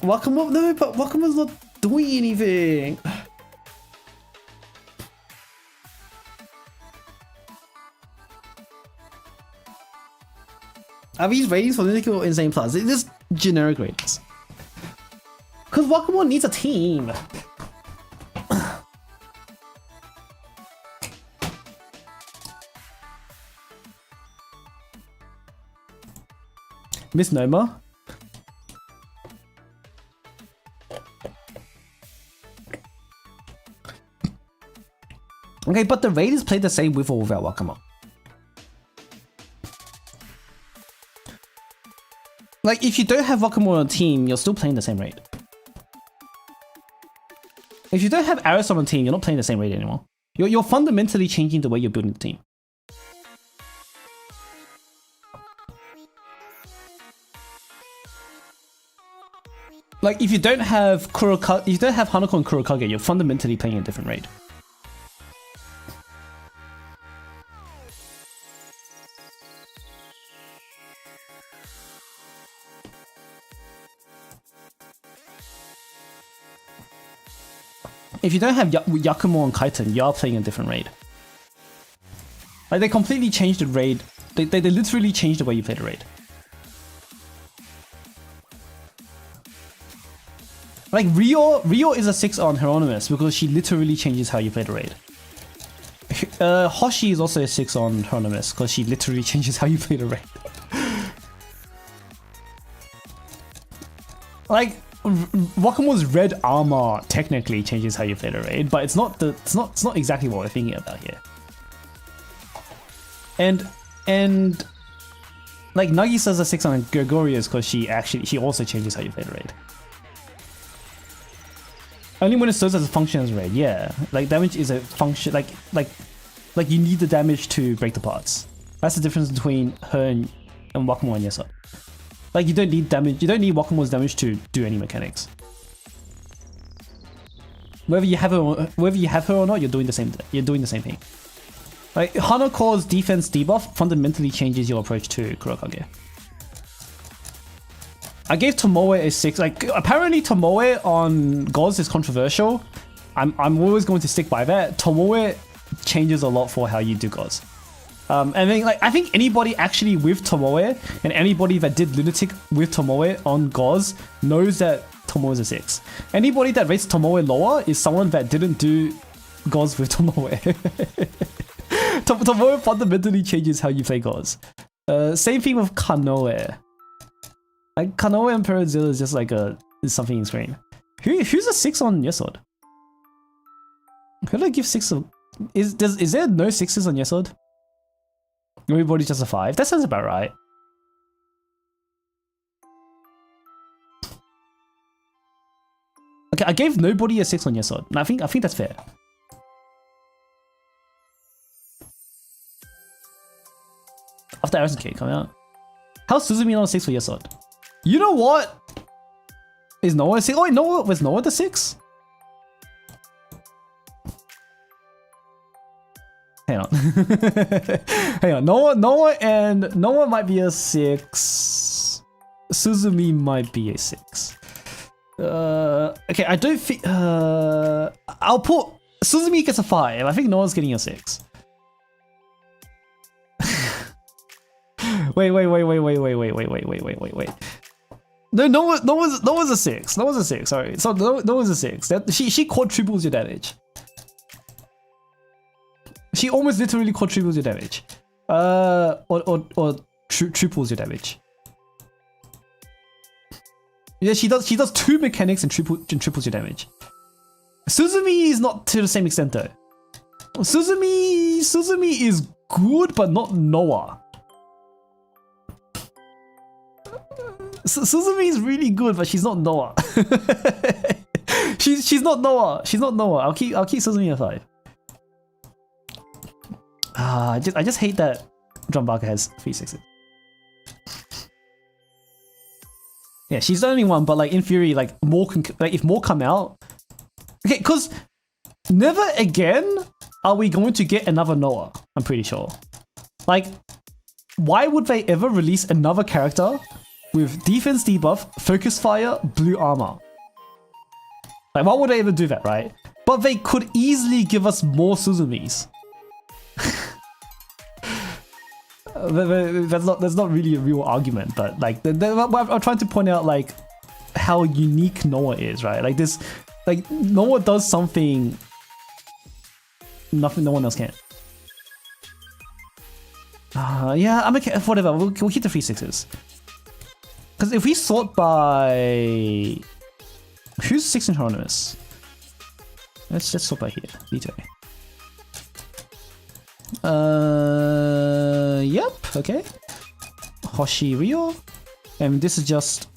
Wakamoe, no, but Wakamoe's not doing anything. Are these ratings for Lunatic or Insane Plus? It's just generic ratings. Because Wakamoe needs a team. Misnomer. Okay, but the raid is played the same with or without Wakamoe. Like, if you don't have Wakamoe on a team, you're still playing the same raid. If you don't have Aris on a team, you're not playing the same raid anymore. You're fundamentally changing the way you're building the team. Like, if you don't have Hanako and Kurokage, you're fundamentally playing a different raid. If you don't have Yakumo and Kaiten, you are playing a different raid. Like, they completely changed the raid. They literally changed the way you play the raid. Like, Ryo is a 6 on Hieronymus because she literally changes how you play the raid. Hoshi is also a 6 on Hieronymus because she literally changes how you play the raid. Like, Wakamoe's red armor technically changes how you play the raid, but it's not exactly what we're thinking about here. And like Nagisa's a 6 on Gregorius because she also changes how you play the raid. Only when it serves as a function as a raid, yeah. Like, damage is a function, like you need the damage to break the parts. That's the difference between her and Wakamoe and Yesod. Like, you don't need damage. You don't need Wakamoe's damage to do any mechanics. Whether you have her or not, you're doing the same. You're doing the same thing. Like, Hanako's defense debuff fundamentally changes your approach to Kurokage. I gave Tomoe a 6. Like, apparently Tomoe on Gods is controversial. I'm always going to stick by that. Tomoe changes a lot for how you do Gods. And then, like, I think anybody actually with Tomoe and anybody that did Lunatic with Tomoe on Gauze knows that Tomoe is a 6. Anybody that rates Tomoe lower is someone that didn't do Gauze with Tomoe. Tomoe fundamentally changes how you play Gauze. Same thing with Kanoe. Like, Kanoe and Perazilla is just like is something in screen. Who's a 6 on Yesod? Who did I give 6 of? Is there no 6s on Yesod? Everybody's just a 5. That sounds about right. Okay, I gave nobody a 6 on Yesod. And I think that's fair. After Arisen Cake coming out. How's Suzumi not a 6 for Yesod? You know what? Is Noah a 6? Oh wait, was Noah the 6? Hang on. Hang on. Noah might be a 6. Suzumi might be a 6. Okay, I don't think I'll put Suzumi gets a 5. I think Noah's getting a 6. Wait. No, Noah's a 6. Noah's a 6. Sorry, so Noah's a 6. She quadruples your damage. She almost literally quadruples your damage. Or triples your damage. Yeah, she does 2 mechanics and triples your damage. Suzumi is not to the same extent though. Suzumi is good, but not Noah. Suzumi is really good, but she's not Noah. she's not Noah. She's not Noah. I'll keep Suzumi at 5. I just hate that Drum Barker has 3 6s. Yeah, she's the only one, but like in theory, like more if more come out. Okay, because never again are we going to get another Noah. I'm pretty sure. Like, why would they ever release another character with defense debuff, focus fire, blue armor? Like, why would they ever do that, right? But they could easily give us more Suzumis. That's not really a real argument, but like I'm trying to point out like how unique Noah is, right? Like this, like Noah does something no one else can. Yeah, I'm okay. Whatever. We'll keep the 3 6s. Because if we sort by who's 6 in Hieronymus, let's sort by here. Vito. Yep, okay. Hoshi Ryo. And this is just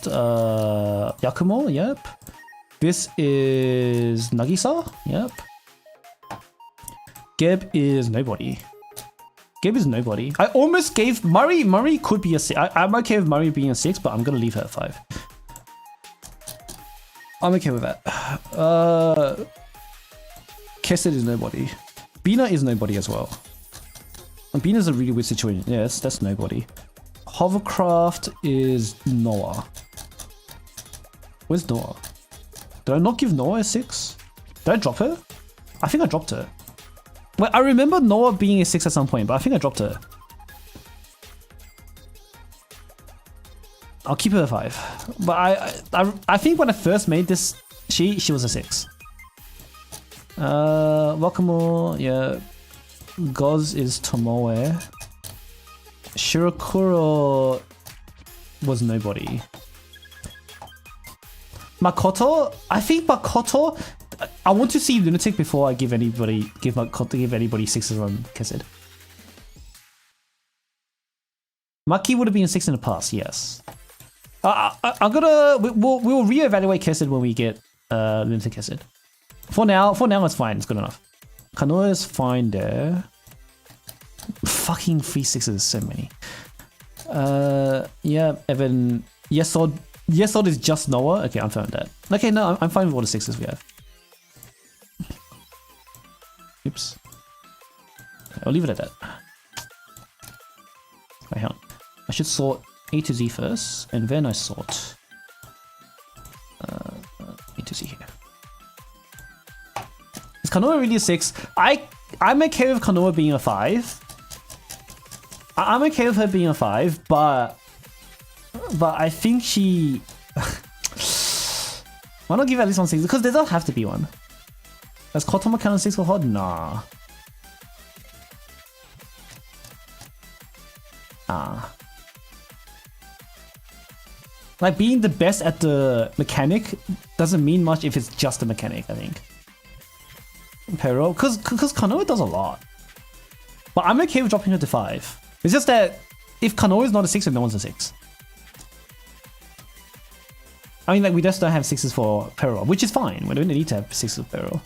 Yakumo, yep. This is Nagisa, yep. Geb is nobody. I almost gave Murray could be a 6. I'm okay with Murray being a 6, but I'm gonna leave her at 5. I'm okay with that. Kessid is nobody. Bina is nobody as well. And Bina's a really weird situation. Yes, that's nobody. Hovercraft is Noah. Where's Noah? Did I not give Noah a 6? Did I drop her? I think I dropped her. Well, I remember Noah being a 6 at some point, but I think I dropped her. I'll keep her at 5. But I think when I first made this, she was a 6. Wakamo, yeah. Goz is Tomoe. Shirakuro was nobody. Makoto, I think Makoto. I want to see Lunatic before I give anybody 6s on Kessid. Maki would have been a 6 in the past, yes. We'll reevaluate Kessid when we get Lunatic Kessid. For now it's fine. It's good enough. Kanoa is fine there. Fucking 3 6s, so many. Yeah, Evan. Yesod is just Noah. Okay, I'm fine with that. Okay, no, I'm fine with all the 6s we have. Oops. I'll leave it at that. Right, hang on. I should sort A to Z first, and then I sort A to Z here. Is Kanoa really a 6? I I'm okay with Kanoa being a 5. I'm okay with her being a 5, but I think she... Why not give at least one 6? Because there doesn't have to be one. Does Kotomo count as 6 for hot? Nah. Like, being the best at the mechanic doesn't mean much if it's just a mechanic, I think. Pero, because Kanoa does a lot. But I'm okay with dropping her to 5. It's just that if Kanoa is not a 6, then no one's a 6. I mean, like, we just don't have 6s for Pero, which is fine. We don't need to have 6s for Pero.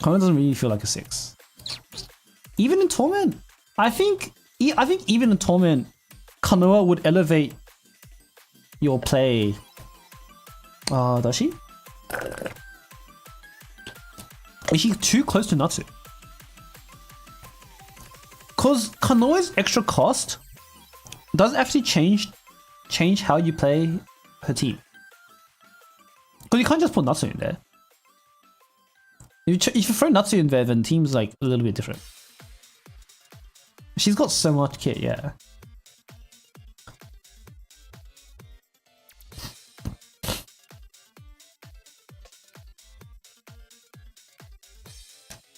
Kanoa doesn't really feel like a 6. Even in Torment, I think even in Torment, Kanoa would elevate your play. Does she? Is she too close to Natsu? Cause Kanoa's extra cost does actually change how you play her team. Cause you can't just put Natsu in there. If you throw Natsu in there, then the team's like a little bit different. She's got so much kit, yeah.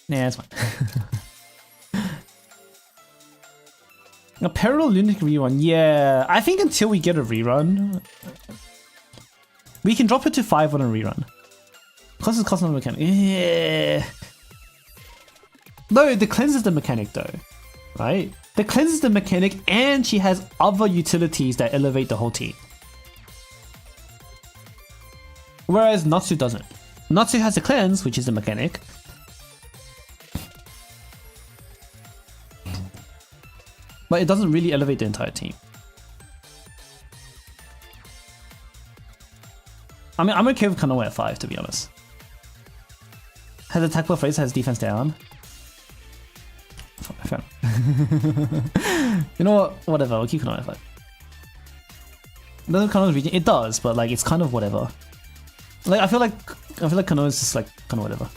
Yeah, it's fine. A parallel Lunatic rerun, yeah. I think until we get a rerun, we can drop it to 5 on a rerun. Because it's custom mechanic. Yeah. No, the cleanse is the mechanic though, right? The cleanse is the mechanic, and she has other utilities that elevate the whole team. Whereas Natsu doesn't. Natsu has the cleanse, which is the mechanic. But it doesn't really elevate the entire team. I mean, I'm okay with Kanoa at 5, to be honest. Has attack buff raised, has defense down. Fair. You know what? Whatever, we'll keep Kanoa at 5. Doesn't Kanoa's region? It does, but like it's kind of whatever. Like I feel like Kanoa is just like kind of whatever.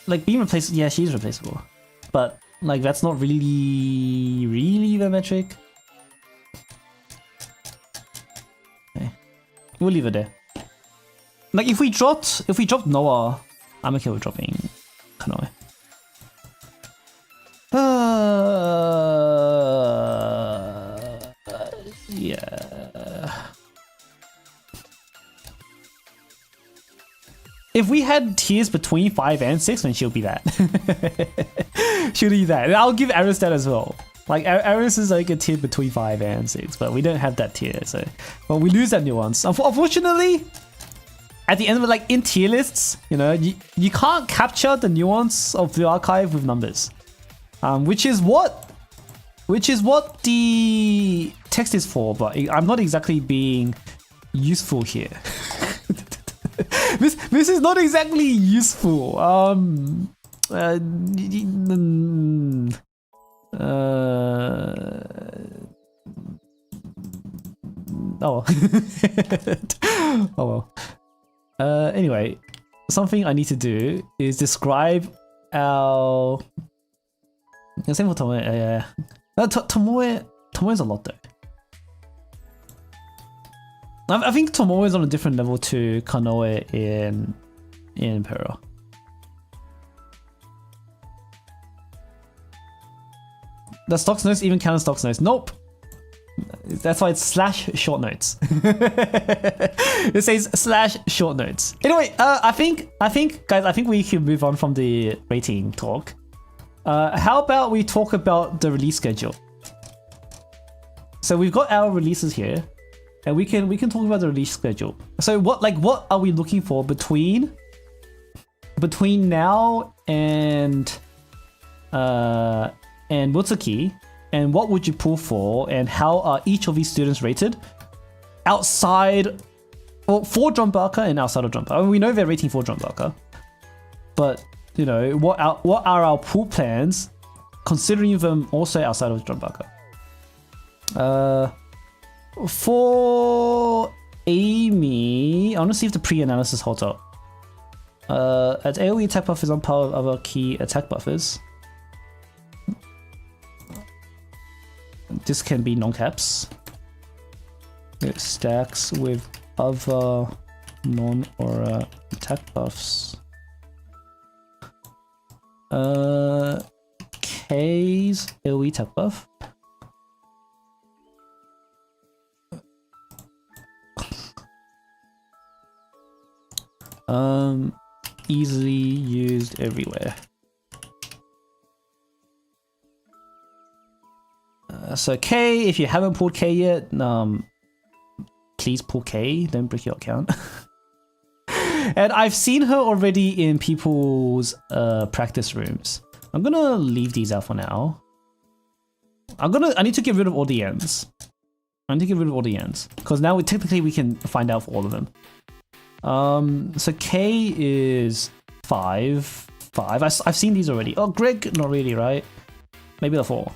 Like being replaced, yeah, she's replaceable, but like that's not really the metric. Okay, we'll leave it there. Like if we dropped Noah, I'm okay with dropping Kanoa. Yeah. If we had tiers between 5 and 6, then she'll be that. She'll be that. And I'll give Aris that as well. Like Aris is like a tier between 5 and 6, but we don't have that tier, so well we lose that nuance. Unfortunately, at the end of it, like in tier lists, you know, you can't capture the nuance of the archive with numbers. Which is what the text is for, but I'm not exactly being useful here. This is not exactly useful. Oh well. Oh well. Anyway, something I need to do is describe our. Same for Tomoe. Yeah. Tomoe's a lot though. I think Tomoe is on a different level to Kanoe in Pero. Does stocks notes even count as stocks notes? Nope. That's why it's /short notes. It says /short notes. Anyway, I think guys, I think we can move on from the rating talk. How about we talk about the release schedule? So we've got our releases here, and we can talk about the release schedule. So what are we looking for between now and Mutsuki, and what would you pull for, and how are each of these students rated outside, well, for Drumbaka and outside of Drumbaka? I mean, we know they're rating for Drumbaka, but you know, what are our pool plans considering them also outside of Drumbaka? For Amy, I want to see if the pre-analysis holds up. As AoE attack buff is on par with other key attack buffers. This can be non-caps. It stacks with other non-aura attack buffs. K's AoE attack buff. Easily used everywhere. So K, if you haven't pulled K yet, please pull K, don't break your account. And I've seen her already in people's practice rooms. I'm gonna leave these out for now. I need to get rid of all the ends. Because now technically we can find out for all of them. So K is 5. I've seen these already. Oh, Greg, not really, right? Maybe the 4.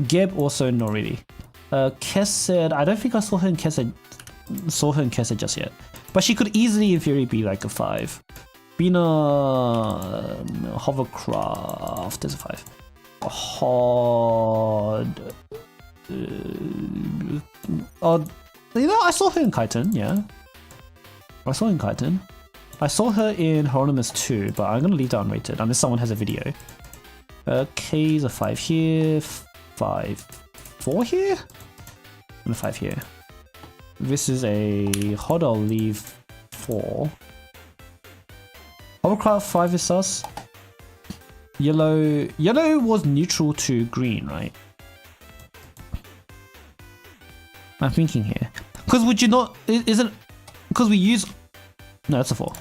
Geb also not really. Kesed, I don't think I saw her in Kesed just yet. But she could easily, in theory, be like a 5. Bina Hovercraft is a 5. Hod. You know, I saw her in Kaiten, yeah. I saw her in Hieronymus too, but I'm gonna leave that unrated unless someone has a video. K's a 5 here, 5, 4 here, and a 5 here. This is a Hod, I'll leave 4. Hovercraft 5 is sus. Yellow was neutral to green, right? I'm thinking here. Because would you not... Isn't... Because we use... No, that's a 4.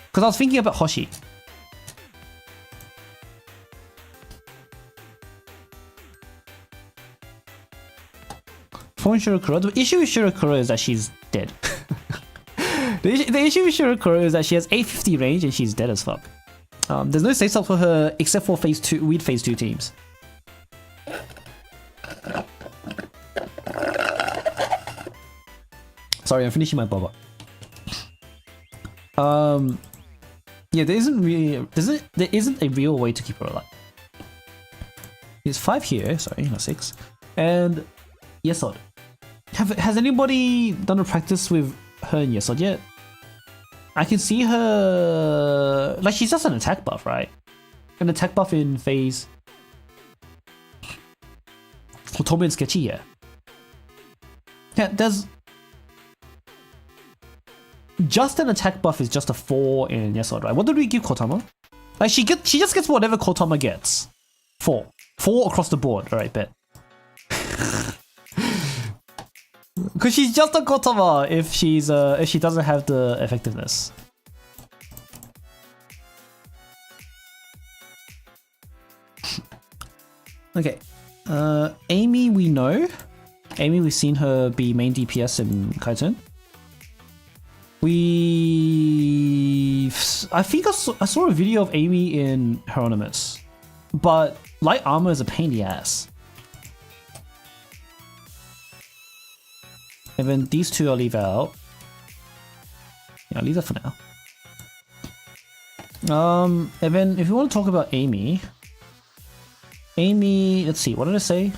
Because I was thinking about Hoshi. For Shirokuro, the issue with Shirokuro is that she's dead. The issue with Shirokuro is that she has 850 range and she's dead as fuck. There's no safe stop for her except for phase 2, weird phase 2 teams. Sorry, I'm finishing my boba. Yeah, there isn't a real way to keep her alive. There's 5 here, sorry, not 6. And Yesod. Has anybody done a practice with her in Yesod yet? I can see her... Like, she's just an attack buff, right? An attack buff in phase... Kotomi and Sketchy, yeah. Yeah, there's... Just an attack buff is just a 4 in Yesod, right? What did we give Kotama? Like, she just gets whatever Kotama gets. 4. 4 across the board, alright, bet. Because she's just a Kotama if she doesn't have the effectiveness. Okay. Amy we know. Amy, we've seen her be main DPS in Kaiten. I think I saw a video of Amy in Hieronymus. But light armor is a pain in the ass. And then these two I'll leave out. Yeah, I'll leave that for now. And then if you want to talk about Amy, let's see, what did I say?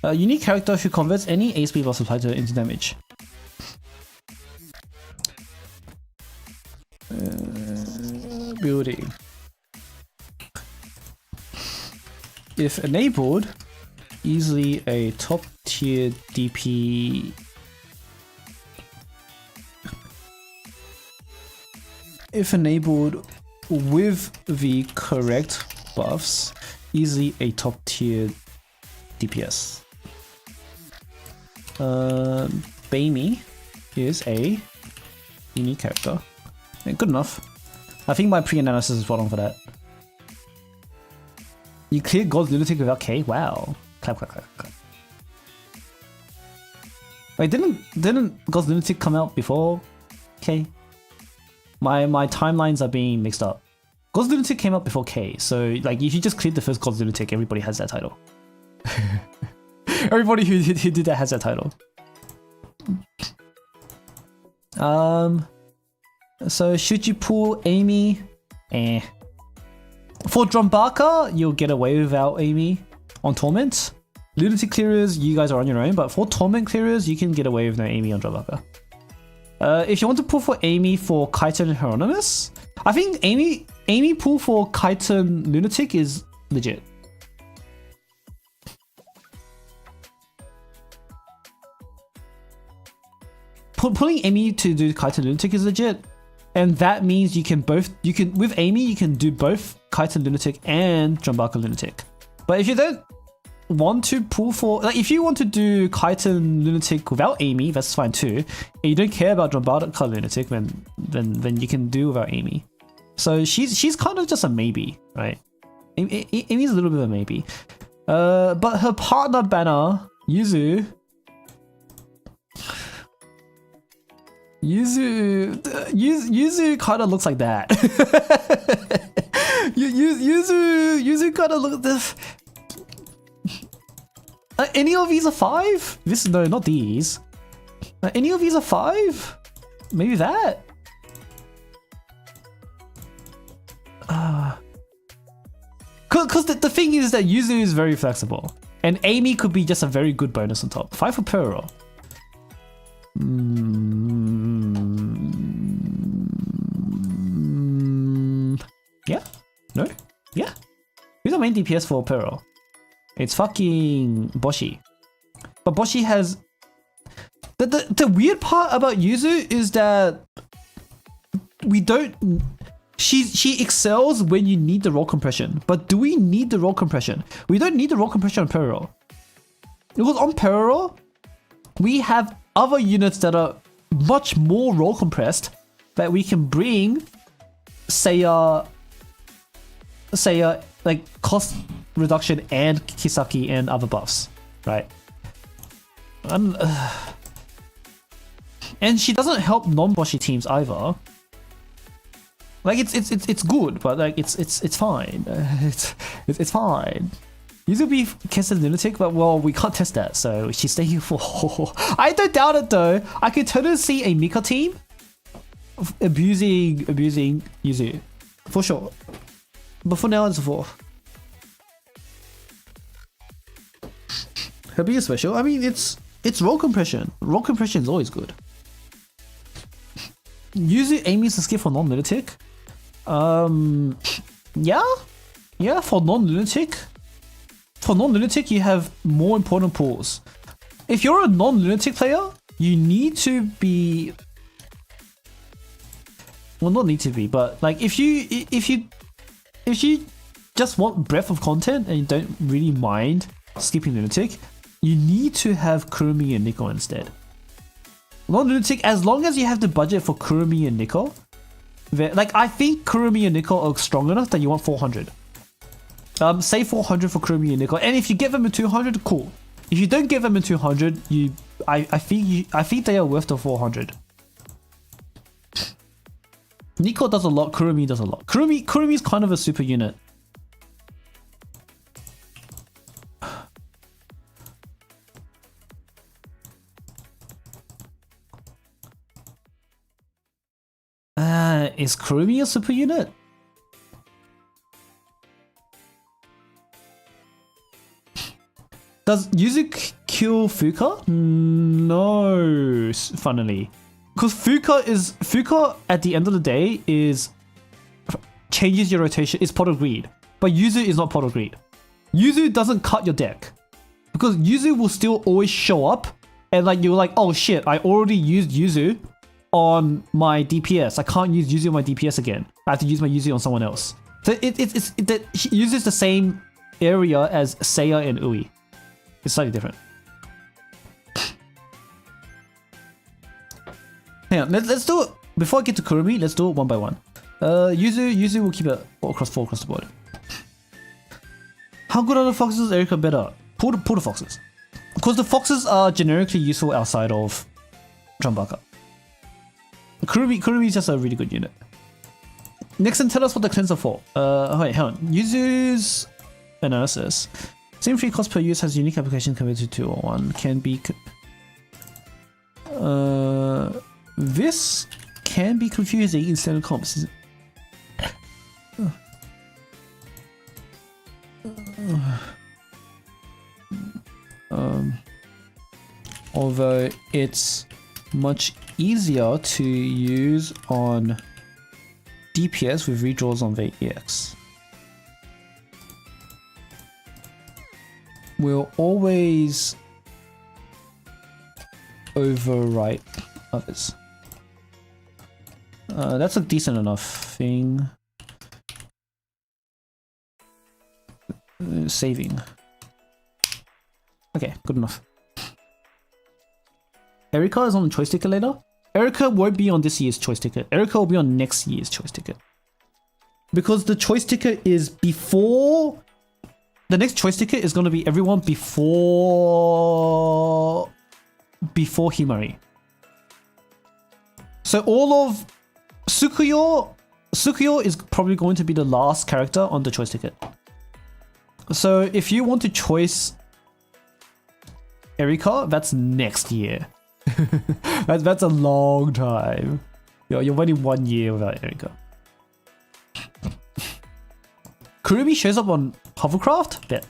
A unique character who converts any ASP loss applied to into damage. Building. If enabled, easily a top tier DP. If enabled with the correct buffs, easily a top tier DPS. Baimi is a unique character. Yeah, good enough. I think my pre-analysis is spot on for that. You cleared God's Lunatic without K? Wow. Clap, clap, clap, clap. Wait, didn't God's Lunatic come out before K? My timelines are being mixed up. God's Lunatic came out before K, so like if you just cleared the first God's Lunatic, everybody has that title. Everybody who did that has that title. So should you pull Amy? For Drumbaka, you'll get away without Amy on Torment. Lunatic Clearers, you guys are on your own, but for Torment Clearers, you can get away with no Amy on Drumbaka. If you want to pull for Amy for Chiton and Hieronymus, I think Amy pull for Chiton Lunatic is legit. Pulling Amy to do Chiton Lunatic is legit, and that means with Amy you can do both Chiton Lunatic and Drumbaka Lunatic. But if you don't want to pull for, like, if you want to do Chiton Lunatic without Amy, that's fine too. And you don't care about Drumbaka Lunatic, then you can do without Amy. So she's kind of just a maybe, right? Amy's a little bit of a maybe. But her partner banner, Yuzu kind of looks like that. Yuzu kind of look this. Any of these are 5? No, not these. Any of these are 5? Maybe that. Cause the thing is that Yuzu is very flexible, and Amy could be just a very good bonus on top. 5 for Pearl. Yeah? No? Yeah? Who's the main DPS for Pearl? It's fucking Boshi. But Boshi has... The weird part about Yuzu is that we don't... She excels when you need the roll compression. But do we need the roll compression? We don't need the roll compression on Pearl. Because on Pearl, we have other units that are much more roll compressed that we can bring, say like cost reduction and Kisaki and other buffs, right? And she doesn't help non-Boshi teams either. Like it's good, but like it's fine. It's fine. Yuzu be casted Lunatic, but well, we can't test that, so she's staying for. I don't doubt it though. I could totally see a Mika team abusing Yuzu for sure. But for now, it's a 4. Her being special, I mean, it's roll compression. Roll compression is always good. Yuzu Amy's to skip for non-lunatic. Yeah, for non-lunatic. For non-lunatic, you have more important pools. If you're a non-lunatic player, you need to be... Well, not need to be, but like if you just want breadth of content and you don't really mind skipping lunatic, you need to have Kurumi and Nico instead. Non-lunatic, as long as you have the budget for Kurumi and Nico, like I think Kurumi and Nico are strong enough that you want 400. Say 400 for Kurumi and Nico, and if you get them in 200, cool. If you don't get them in 200, I think they are worth the 400. Nico does a lot, Kurumi does a lot. Kurumi's kind of a super unit. Is Kurumi a super unit? Does Yuzu kill Fuka? No, funnily. Because Fuka at the end of the day changes your rotation, is Pot of Greed. But Yuzu is not Pot of Greed. Yuzu doesn't cut your deck. Because Yuzu will still always show up and like you're like, oh shit, I already used Yuzu on my DPS. I can't use Yuzu on my DPS again. I have to use my Yuzu on someone else. So it uses the same area as Seiya and Ui. It's slightly different. Hang on, let's do it. Before I get to Kurumi, let's do it one by one. Yuzu will keep it across the board. How good are the foxes? Erika better. Pull the foxes. Because the foxes are generically useful outside of Drumbaka. Kurumi is just a really good unit. Next, and tell us what the cleanser for. Wait, hang on. Yuzu's analysis. Same free cost per use has unique application compared to 201. Can be... this can be confusing in standard comps. Although it's much easier to use on DPS with redraws on VEX. We'll always overwrite others. That's a decent enough thing. Saving. Okay, good enough. Erica is on the choice ticket later. Erica won't be on this year's choice ticket. Erica will be on next year's choice ticket. Because the choice ticket is before... The next choice ticket is going to be everyone before Himari. So all of Sukuyo is probably going to be the last character on the choice ticket. So if you want to choice Erica, that's next year. that's a long time. You're waiting 1 year without Erica. Kurumi shows up on Hovercraft? Bet.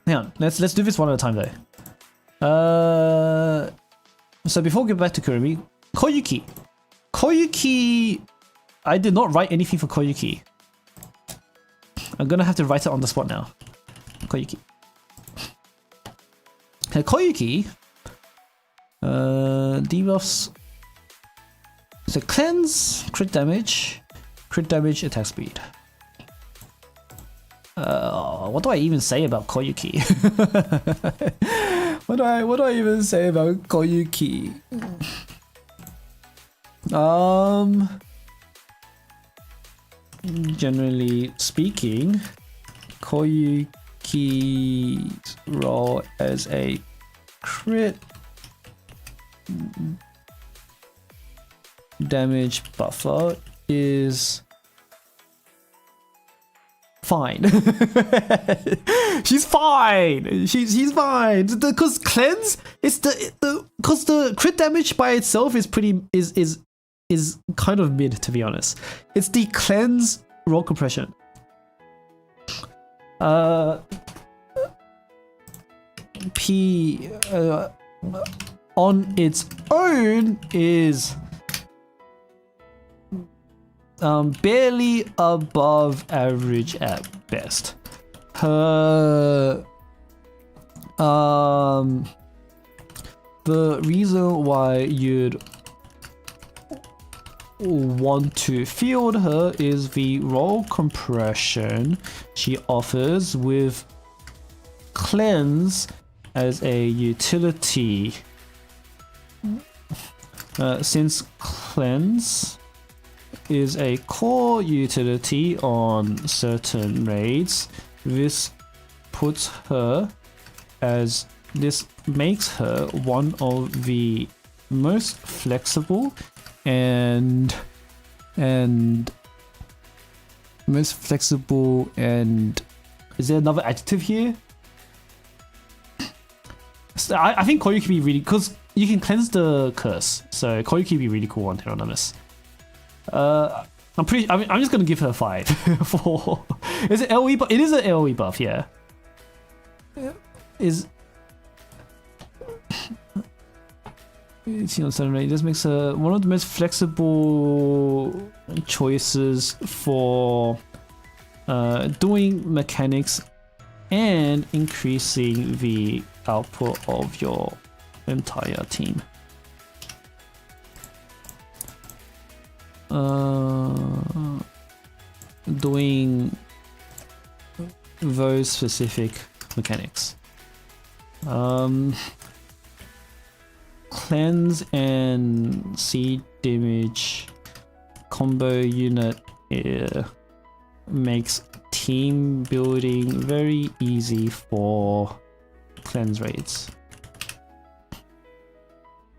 Hang on, let's do this one at a time though. So before we get back to Kurumi, Koyuki. Koyuki, I did not write anything for Koyuki. I'm gonna have to write it on the spot now. Koyuki. Koyuki, debuffs. So cleanse, crit damage, attack speed. What do I even say about Koyuki? what do I even say about Koyuki? Generally speaking, Koyuki's role as a crit damage buffer is fine. She's fine. She's fine. Because cleanse is because the crit damage by itself is is kind of mid, to be honest. It's the cleanse roll compression. On its own is barely above average at best. Her the reason why you'd want to field her is the roll compression she offers with cleanse as a utility. Since cleanse is a core utility on certain raids, this makes her one of the most flexible and is there another adjective here? So I think Koyu can be really, because you can cleanse the curse, so Koyu can be really cool on Hieronymus. I'm just gonna give her 5 for. Is it LE buff? It is an LE buff, yeah. Is this makes her one of the most flexible choices for doing mechanics and increasing the output of your entire team. Doing those specific mechanics. Cleanse and seed damage combo unit makes team building very easy for cleanse raids.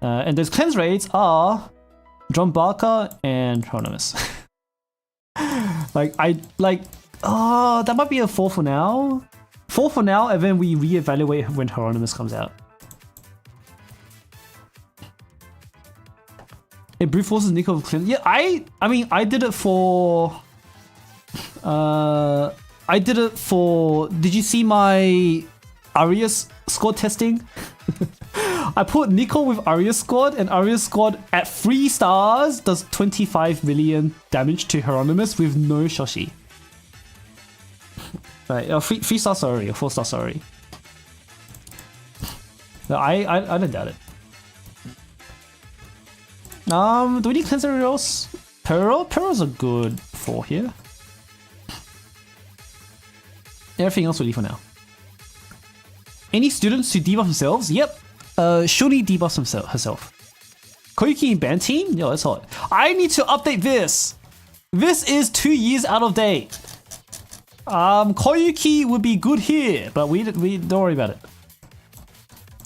And those cleanse raids are John Barker and Hieronymus. Oh, that might be a 4 for now. 4 for now, and then we reevaluate when Hieronymus comes out. Hey, Brute Force is Nico of Clint. Yeah, I mean, I did it for... Did you see my Arius squad testing? I put Nico with Arius squad, and Arius squad at 3 stars does 25 million damage to Hieronymus with no Shoshi. Right, 3 stars sorry, or 4 stars sorry. No, I don't doubt it. Do we need cleanser else? Pearl's a good 4 here. Everything else will leave for now. Any students who debuff themselves? Yep. Shuni debuffs herself. Koyuki band team? Yo, that's hot. I need to update this. This is 2 years out of date. Koyuki would be good here, but we don't worry about it.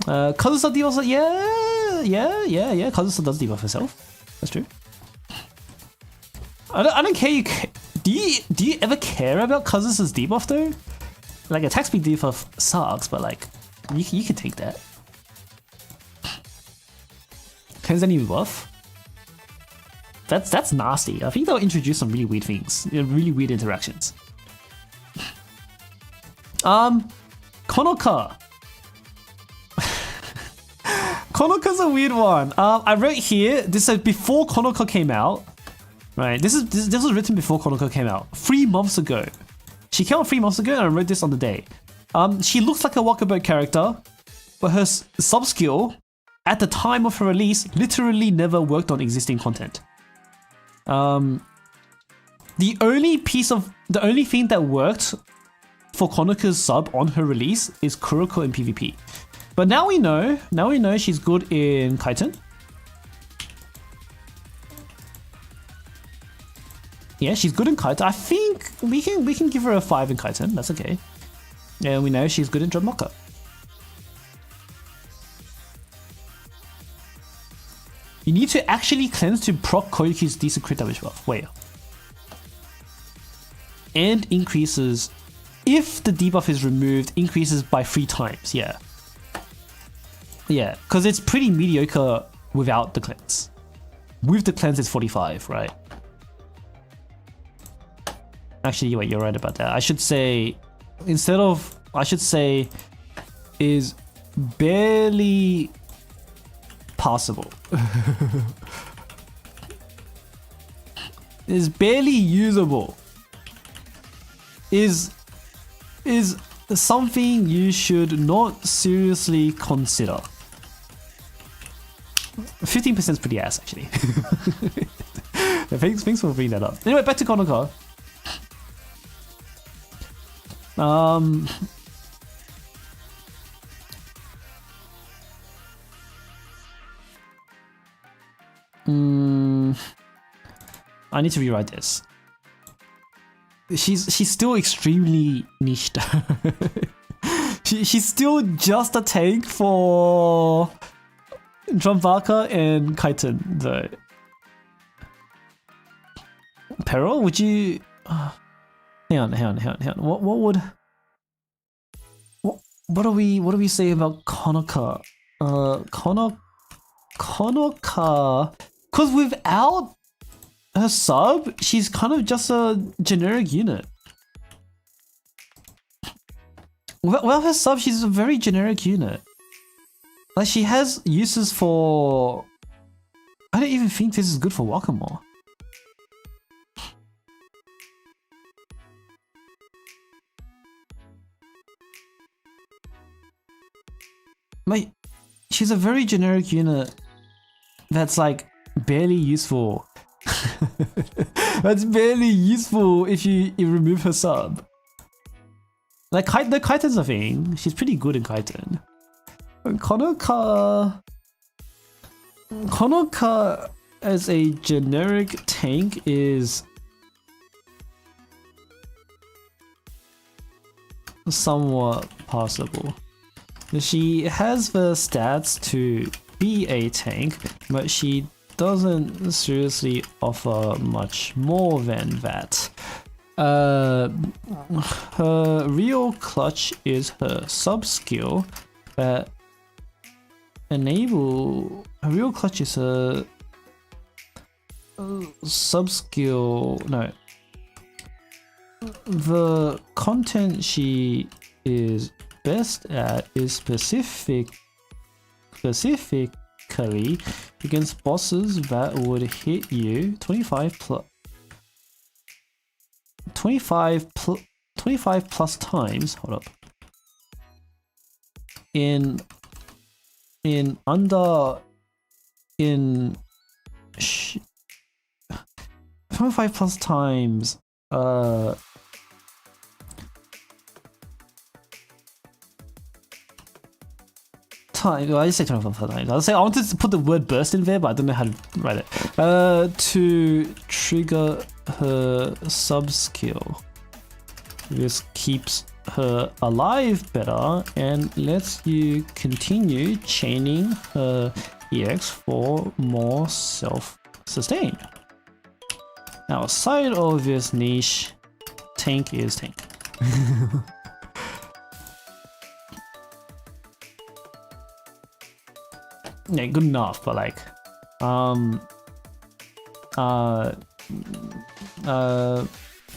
Kazusa debuffs, yeah. Kazusa does debuff herself. That's true. I don't care. Do you ever care about Kazusa's debuff though? Like attack speed debuff sucks, but like you can take that. Cleanse any buff? That's nasty. I think they'll introduce some really weird things, really weird interactions. Konoka. Konoka's a weird one. I wrote here. This said before Konoka came out. Right. This was written before Konoka came out. 3 months ago. She came out 3 months ago, and I wrote this on the day. She looks like a Walkabout character, but her sub skill at the time of her release literally never worked on existing content. The only thing that worked for Konoka's sub on her release is Kuroko in PvP. But now we know she's good in Kaiten. Yeah, she's good in Kaiten. I think we can give her a 5 in Kaiten. That's okay. And we know she's good in Drum-Mocka. You need to actually cleanse to proc Koyuki's decent crit damage buff. Wait. And increases, if the debuff is removed, increases by 3 times. Yeah. Yeah, because it's pretty mediocre without the cleanse. With the cleanse, it's 45, right? Actually, wait, you're right about that. I should say, is barely passable. Is barely usable. Is something you should not seriously consider. 15% is pretty ass, actually. Thanks for bringing that up. Anyway, back to Konoka. I need to rewrite this. She's still extremely niched. She's still just a tank for Drum-Mocka and Kaiten, though. Peril, would you? Hang on. What do we say about Konoka? Konoka, because without her sub, she's kind of just a generic unit. Without her sub, she's a very generic unit. Like, she has uses for... I don't even think this is good for Wakamore. Like, she's a very generic unit that's like barely useful. That's barely useful if you remove her sub. Like, the Kaiten's a thing. She's pretty good in Kaiten. Konoka as a generic tank is somewhat possible. She has the stats to be a tank, but she doesn't seriously offer much more than that. Her real clutch is her sub skill that enable. Her real clutch is her sub skill. No. The content she is best at is specifically against bosses that would hit you 25 plus times. Hold up. In 25 plus times. Well, I just say 25 times. I wanted to put the word burst in there, but I don't know how to write it. To trigger her sub skill. This keeps her alive better and lets you continue chaining her EX for more self-sustain. Now, aside of this niche, tank is tank. Yeah, good enough, but like,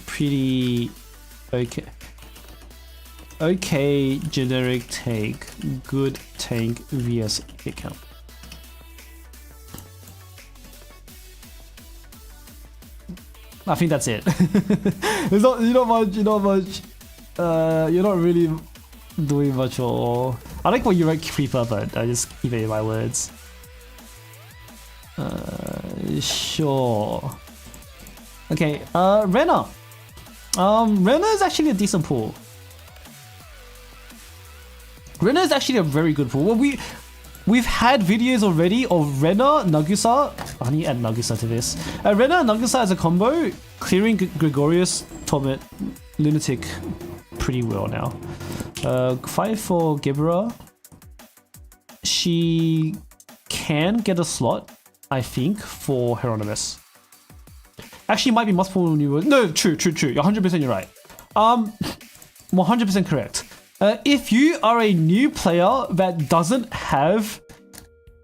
pretty okay. Okay, generic tank, good tank vs hit count. I think that's it. There's not much. You're not really doing much or. I like what you write Creeper, but I just keep it in my words. Sure. Okay, Renna. Renna is actually a decent pool. Renna is actually a very good pool. Well, we've had videos already of Renna, Nagusa. I need to add Nagusa to this. Renna and Nagusa as a combo, clearing Gregorius, Torment, Lunatic pretty well now. 5 for Gebra. She can get a slot, I think, for Hieronymus. Actually, might be multiple new words. No, true. You're 100% you're right. 100% correct. If you are a new player that doesn't have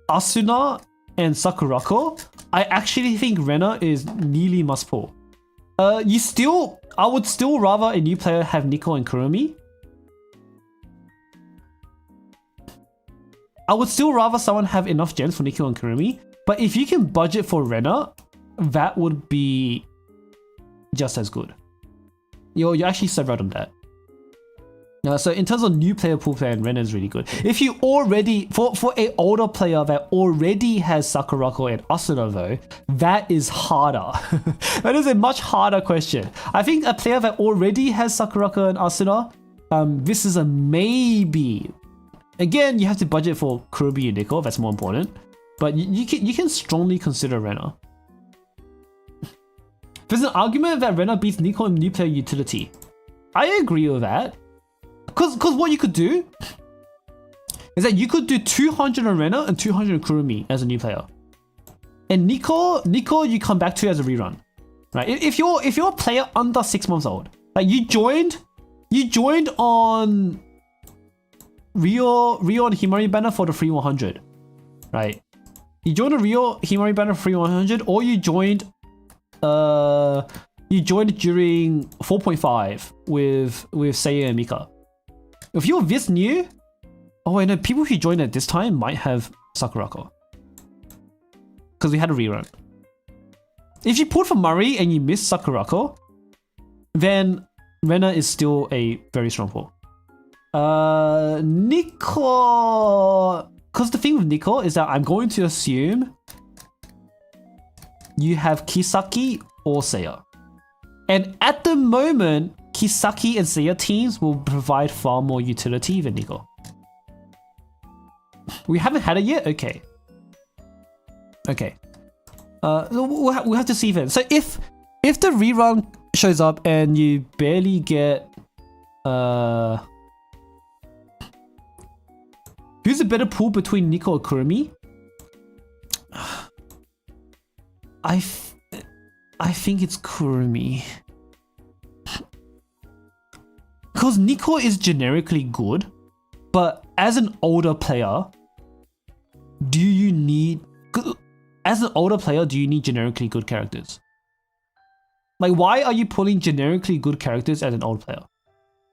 Asuna and Sakurako, I actually think Renna is nearly must pull. I would still rather a new player have Nico and Kurumi. I would still rather someone have enough gems for Nico and Kurumi, but if you can budget for Renna, that would be just as good. You're actually so right on that. So in terms of new player pool player, Renna is really good. If you already, for a older player that already has Sakurako and Asuna though, that is harder. That is a much harder question. I think a player that already has Sakurako and Asuna, this is a maybe. Again, you have to budget for Kurumi and Nico, that's more important. But you can strongly consider Renna. There's an argument that Renna beats Nico in new player utility. I agree with that. Because what you could do is that you could do 200 on Renna and 200 on Kurumi as a new player. And Nico you come back to as a rerun. Right? If you're a player under 6 months old, like you joined on Rio and Himari banner for the free 100. Right? You joined a Rio Himari banner for free 100, or you joined during 4.5 with Seiya and Mika. If you're this new, oh wait, no, people who joined at this time might have Sakurako. Because we had a rerun. If you pulled for Murray and you missed Sakurako, then Renna is still a very strong pull. Nico, because the thing with Nico is that I'm going to assume you have Kisaki or Seiya. And at the moment, Kisaki and Seiya teams will provide far more utility than Nico. We haven't had it yet? Okay. We'll have to see then. So if the rerun shows up and you barely get... who's a better pool between Nico and Kurumi? I think it's Kurumi. because Nico is generically good, but as an older player, do you need generically good characters? Like, why are you pulling generically good characters as an old player?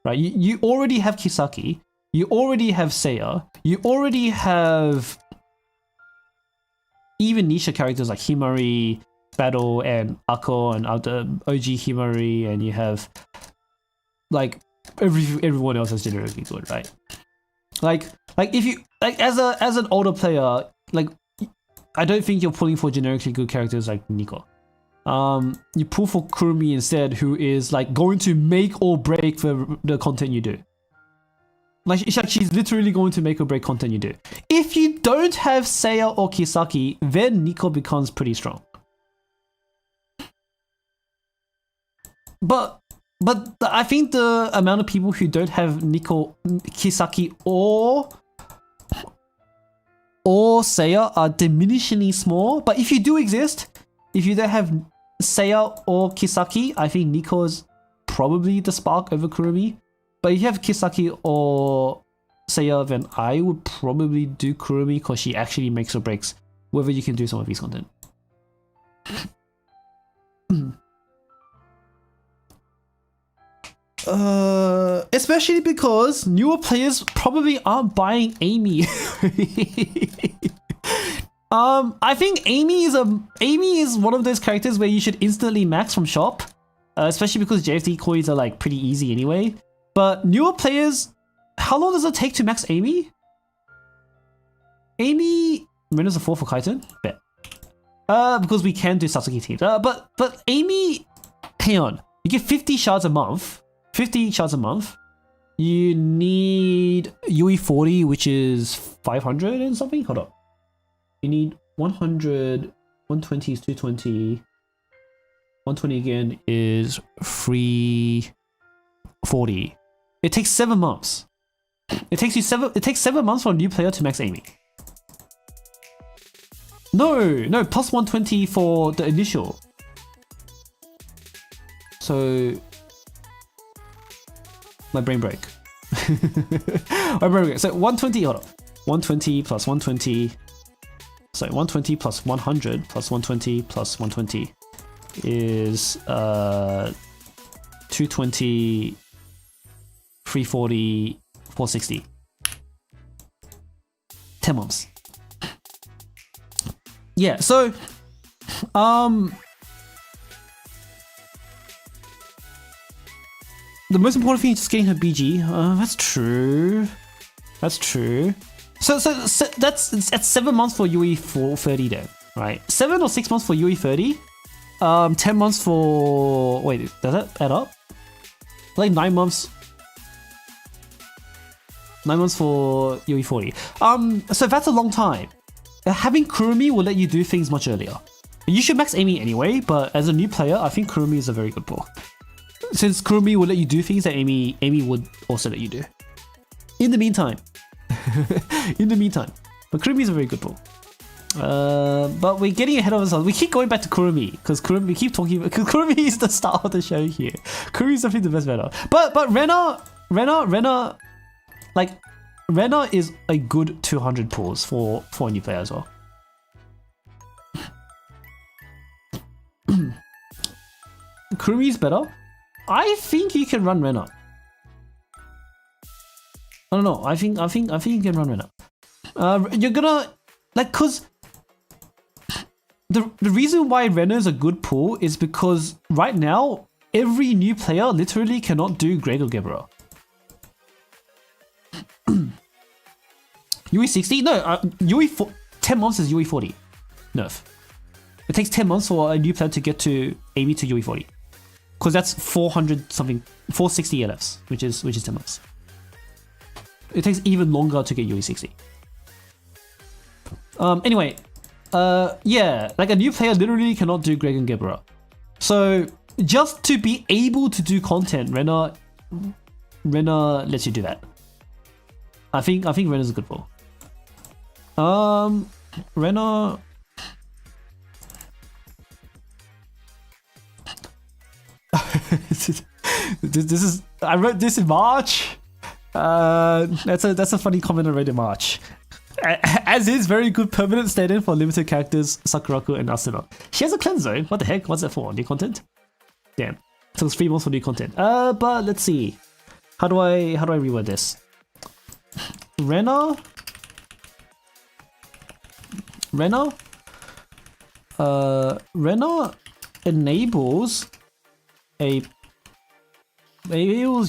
Right? You already have Kisaki, you already have Seiya, you already have even niche characters like Himari, Battle, and Ako, and other OG Himari, and you have like everyone else is generically good, right? Like if you as an older player, like I don't think you're pulling for generically good characters like Nico. You pull for Kurumi instead, who is like going to make or break the content you do. Like she's literally going to make or break content you do. If you don't have Seiya or Kisaki, then Nico becomes pretty strong. But I think the amount of people who don't have Nico, Kisaki, or Seiya are diminishingly small. But if you do exist, if you don't have Seiya or Kisaki, I think Nico is probably the spark over Kurumi. But if you have Kisaki or Seiya, then I would probably do Kurumi because she actually makes or breaks whether you can do some of these content. Especially because newer players probably aren't buying Amy. I think Amy is one of those characters where you should instantly max from shop, especially because JFD coins are like pretty easy anyway. But newer players, how long does it take to max Amy? Amy Rena's a 4 for Kaiten? Bet. Because we can do Sasuke teams. But Amy, hang on, you get 50 shards a month. 50 shards a month. You need UE 40, which is 500 and something. Hold up. You need 100, 120 is 220. 120 again is 340. It takes 7 months. It takes 7 months for a new player to max Amy. No, plus 120 for the initial. So my brain break. My brain break. So 120, hold on. 120 plus 120. So 120 plus 100 plus 120 plus 120 is 220, 340, 460. 10 months. Yeah, so the most important thing is just getting her BG. That's true. That's true. So that's at 7 months for UE 430 then, right? 7 or 6 months for UE 30. 10 months for, wait, does that add up? Like 9 months. 9 months for UE 40. So that's a long time. Having Kurumi will let you do things much earlier. You should max Amy anyway, but as a new player, I think Kurumi is a very good pull. Since Kurumi will let you do things that Amy would also let you do. In the meantime. But Kurumi is a very good pull. But we're getting ahead of ourselves. We keep going back to Kurumi because we keep talking about, because Kurumi is the star of the show here. Kurumi is definitely the best meta. But Rena, like Rena is a good 200 pulls for a new player as well. Kurumi is better. I think you can run Rena. I don't know. I think you can run Rena. You're gonna like, cause the reason why Rena is a good pull is because right now every new player literally cannot do Greg or Gebra. UE 60? No, UE 10 months is UE 40. Nerf. It takes 10 months for a new player to get to Amy to UE 40. Because that's 400 something, 460 LFs, which is 10 months. It takes even longer to get UE 60. Anyway, yeah, like a new player literally cannot do Greg and Gebra. So just to be able to do content, Rena lets you do that. I think Rena's a good pull. Rena. This is I wrote this in March. That's a funny comment I read in March. As is very good permanent stand-in for limited characters Sakuraku and Asuna. She has a cleanse zone. What the heck? What's that for? New content? Damn. So it's 3 months for new content. But let's see. How do I reword this? Rena enables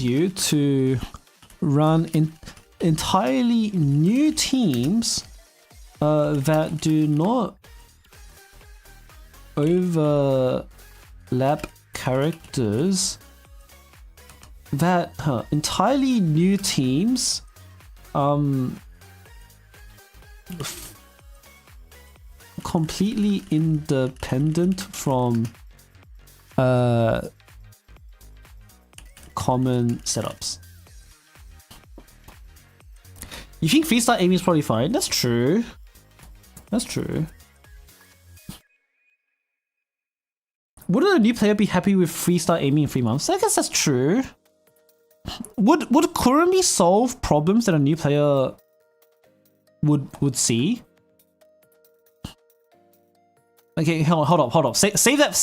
you to run entirely new teams that do not overlap characters. That entirely new teams completely independent from common setups. You think freestyle aiming is probably fine? That's true. That's true. Wouldn't a new player be happy with freestyle aiming in 3 months? I guess that's true. Would Kurumi solve problems that a new player would see? Okay, hold up. Save that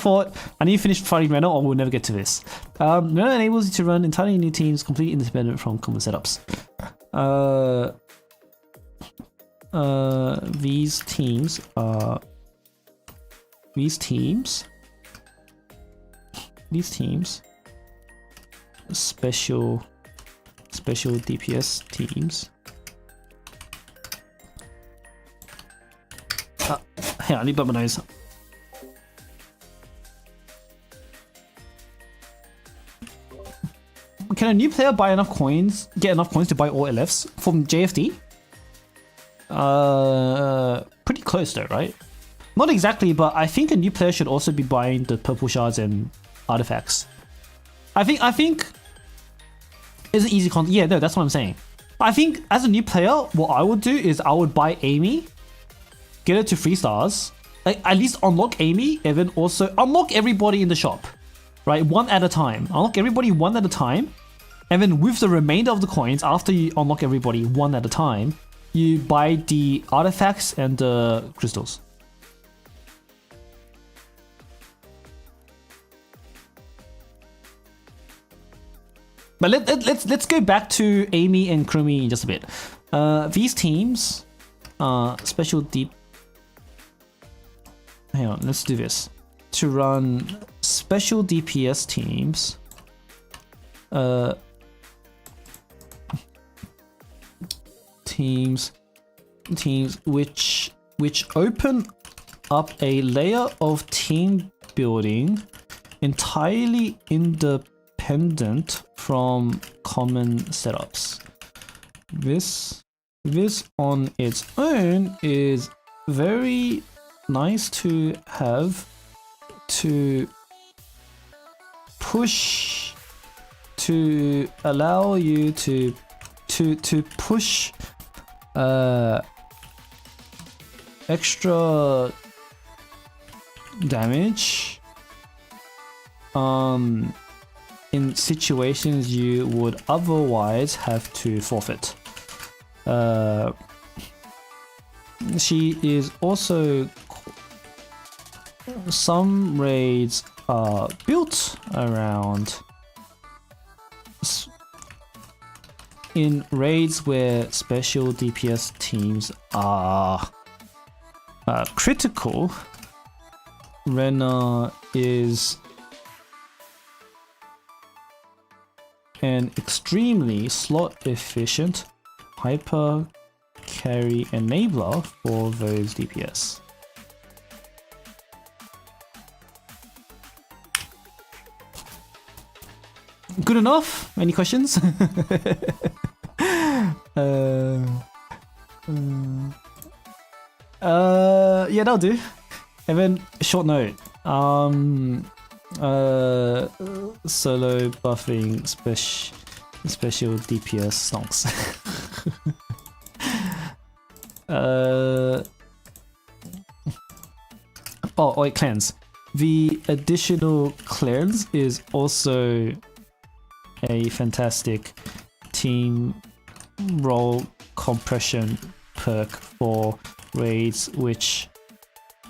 thought. I need to finish fighting Rena or we'll never get to this. Rena enables you to run entirely new teams completely independent from common setups. These teams special DPS teams. Hang on, I need to blow my nose. Can a new player get enough coins to buy all LFs from JFD? Pretty close though, right? Not exactly, but I think a new player should also be buying the purple shards and artifacts. I think it's an easy yeah, no, that's what I'm saying. I think as a new player, what I would do is I would buy Amy, get it to 3 stars, like at least unlock Amy, and then also unlock everybody in the shop, right? One at a time. Unlock everybody one at a time, and then with the remainder of the coins, after you unlock everybody one at a time, you buy the artifacts and the crystals. But let's go back to Amy and Kurumi in just a bit. These teams, special deep. Hang on, let's do this. To run special DPS teams, teams which open up a layer of team building entirely independent from common setups. This on its own is very nice to have to push to allow you to push extra damage in situations you would otherwise have to forfeit. She is also, some raids are built around, in raids where special DPS teams are critical, Rena is an extremely slot efficient hyper carry enabler for those DPS. Good enough? Any questions? Yeah, that'll do. And then short note. Solo buffing special DPS songs. Oh wait, cleanse. The additional cleanse is also a fantastic team role compression perk for raids which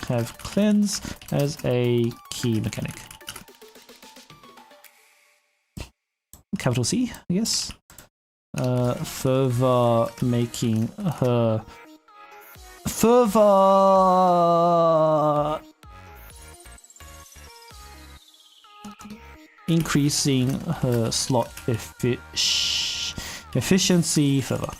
have cleanse as a key mechanic. Capital C, I guess. Further making her increasing her slot efficiency further.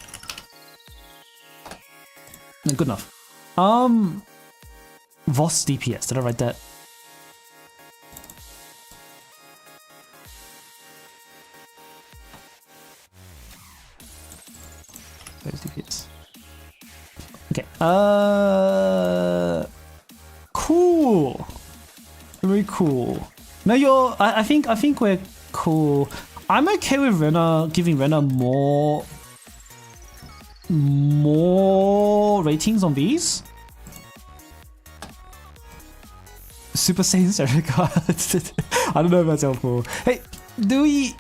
Good enough. Voss DPS, did I write that? Where's DPS? Okay. Cool. Very cool. No, I think we're cool. I'm okay with giving Rena more ratings on these. Super Saiyan Sarah cards. I don't know if that's helpful. Hey, do we?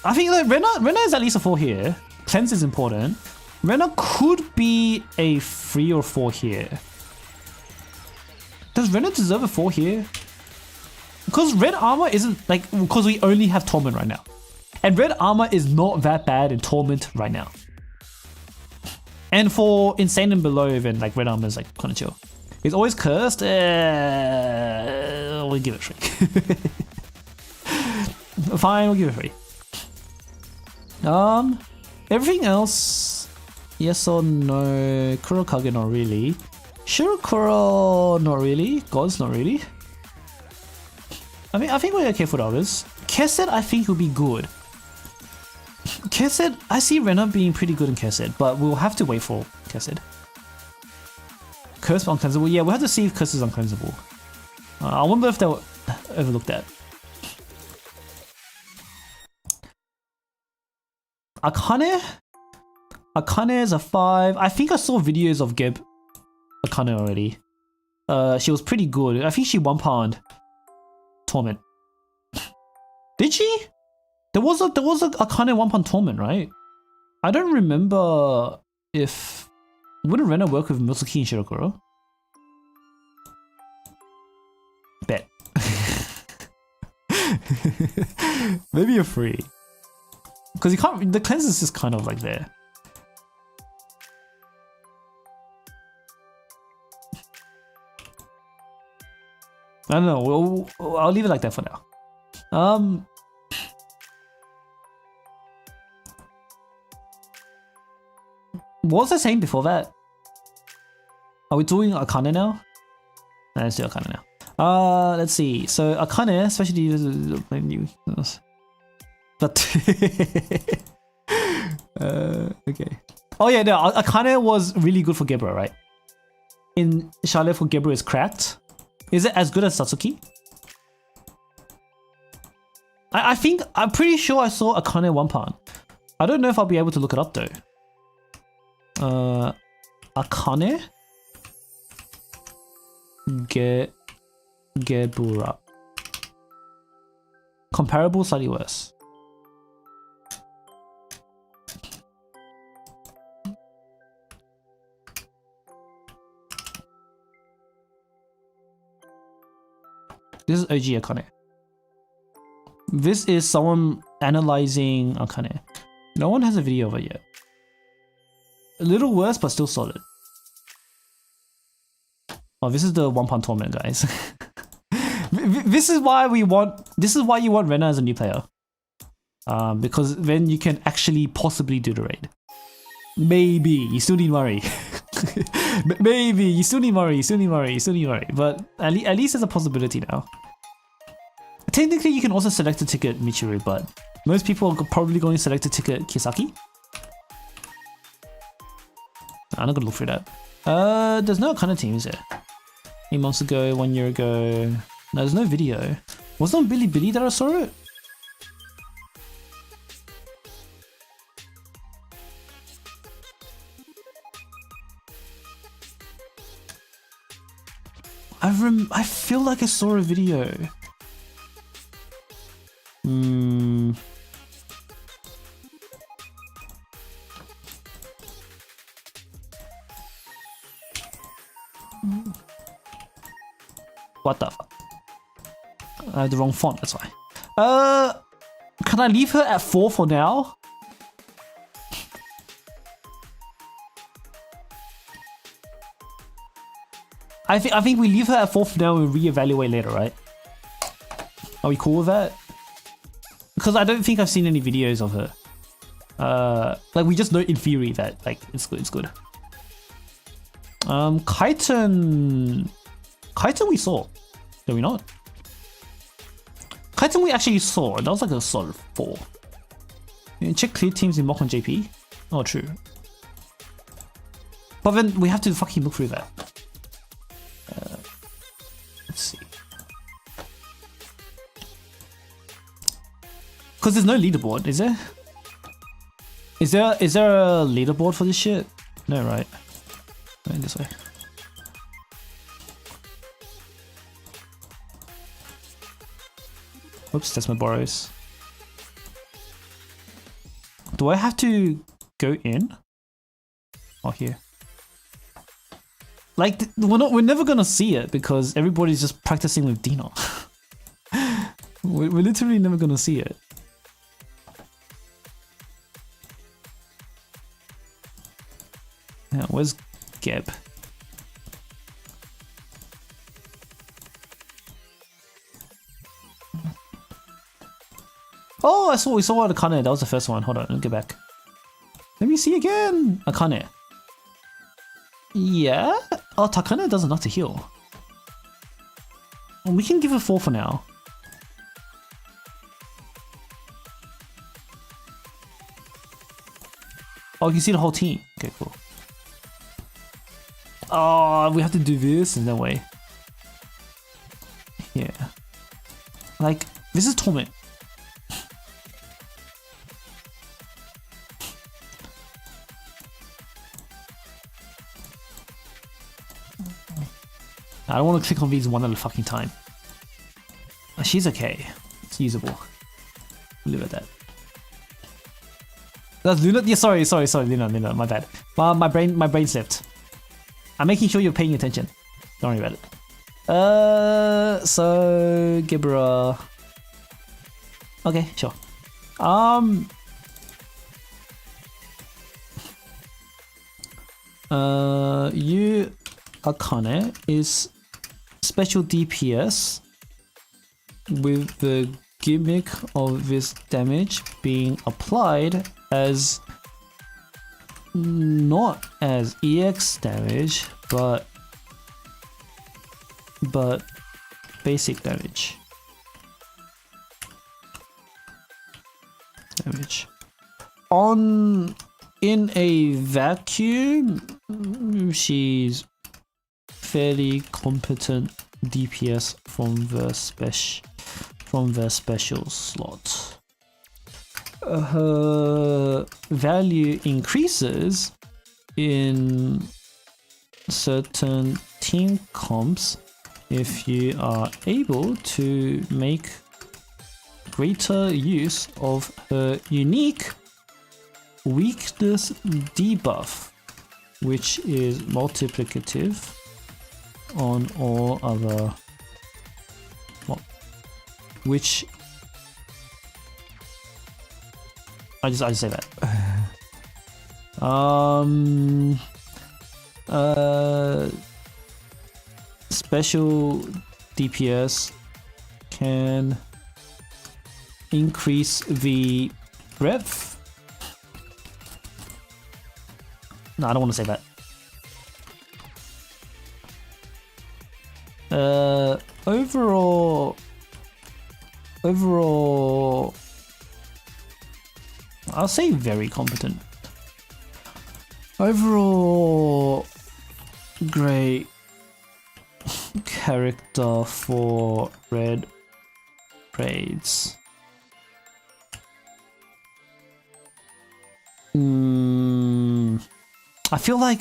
I think like Rena is at least a 4 here. Cleanse is important. Rena could be a 3 or 4 here. Does Rena deserve a 4 here? Because red armor isn't like, because we only have Torment right now. And red armor is not that bad in Torment right now. And for Insane and below even, like red armor is like kind of chill. It's always cursed. We'll give it 3. Fine, we'll give it 3. Everything else, yes or no? Kurokage, not really. Shirokuro, not really. Gods, not really. I think we're okay for the others. Kesed, I think will be good. Kesed, I see Rena being pretty good in Kesed, but we'll have to wait for Kesed. Curse uncleansable, yeah, we'll have to see if Curse is uncleansable. I wonder if they'll overlook that. Akane? Akane is a 5. I think I saw videos of Geb Akane already. She was pretty good. I think she 1-pound Torment. Did she? There was a Akane 1-pound Torment, right? I don't remember if... Wouldn't Rena work with Mitsuki and Shirokuro? Bet. Maybe a 3. Because you can't... The cleanse is just kind of like there. I don't know. I'll leave it like that for now. What was I saying before that? Are we doing Akane now? No, let's do Akane now. Let's see. So Akane, especially new. But okay. Oh yeah, no. Akane was really good for Gebra, right? In Charlotte for Gebra is cracked. Is it as good as Satsuki? I'm pretty sure I saw Akane 1-pound. I don't know if I'll be able to look it up though. Akane Gebura. Comparable, slightly worse. This is OG Akane. This is someone analyzing Akane. No one has a video of it yet. A little worse, but still solid. Oh, this is the 1-pound Torment, guys. This is why you want Rena as a new player. Because then you can actually possibly do the raid. Maybe. You still need Murray. Maybe. You still need Murray. But at least there's a possibility now. Technically, you can also select a ticket Michiru, but most people are probably going to select a ticket Kisaki. I'm not gonna look through that. There's no kind of team, is there? 8 months ago, 1 year ago. No, there's no video. Was it on Bilibili that I saw it? I feel like I saw a video. What the fuck? I have the wrong font, that's why. Can I leave her at 4 for now? I think we leave her at 4 for now and reevaluate later, right? Are we cool with that? Because I don't think I've seen any videos of her. Like we just know in theory that like it's good. Kaiten we saw. Did we not? Kaiten we actually saw. That was like a solid 4. Check clear teams in mock on JP. Oh, true. But then we have to fucking look through that. Let's see. Because there's no leaderboard, is there? Is there a leaderboard for this shit? No, right? Going this way. Oops, that's my borrows. Do I have to go in? Oh, here. Like we're never gonna see it because everybody's just practicing with Dino. We're literally never gonna see it. Yeah, where's Geb? Oh, we saw Akane. That was the first one. Hold on, let me get back. Let me see again. Akane. Yeah? Oh, Takane does enough to heal. Well, we can give her 4 for now. Oh, you can see the whole team. Okay, cool. Oh, we have to do this in that way. Yeah. Like, this is Torment. I don't want to click on these one at a fucking time. She's okay. It's usable. Leave it at that. That's Luna? Yeah, sorry, Luna, my bad. My brain slipped. I'm making sure you're paying attention. Don't worry about it. So Gibra. Okay, sure. You Akane is special DPS with the gimmick of this damage being applied as not as EX damage but basic damage. In a vacuum, she's fairly competent DPS from the special slot. Her value increases in certain team comps if you are able to make greater use of her unique weakness debuff, which is multiplicative on all other, which I just say that. Special DPS can increase the breadth. No, I don't want to say that. Overall, I'll say very competent. Overall, great character for red raids. I feel like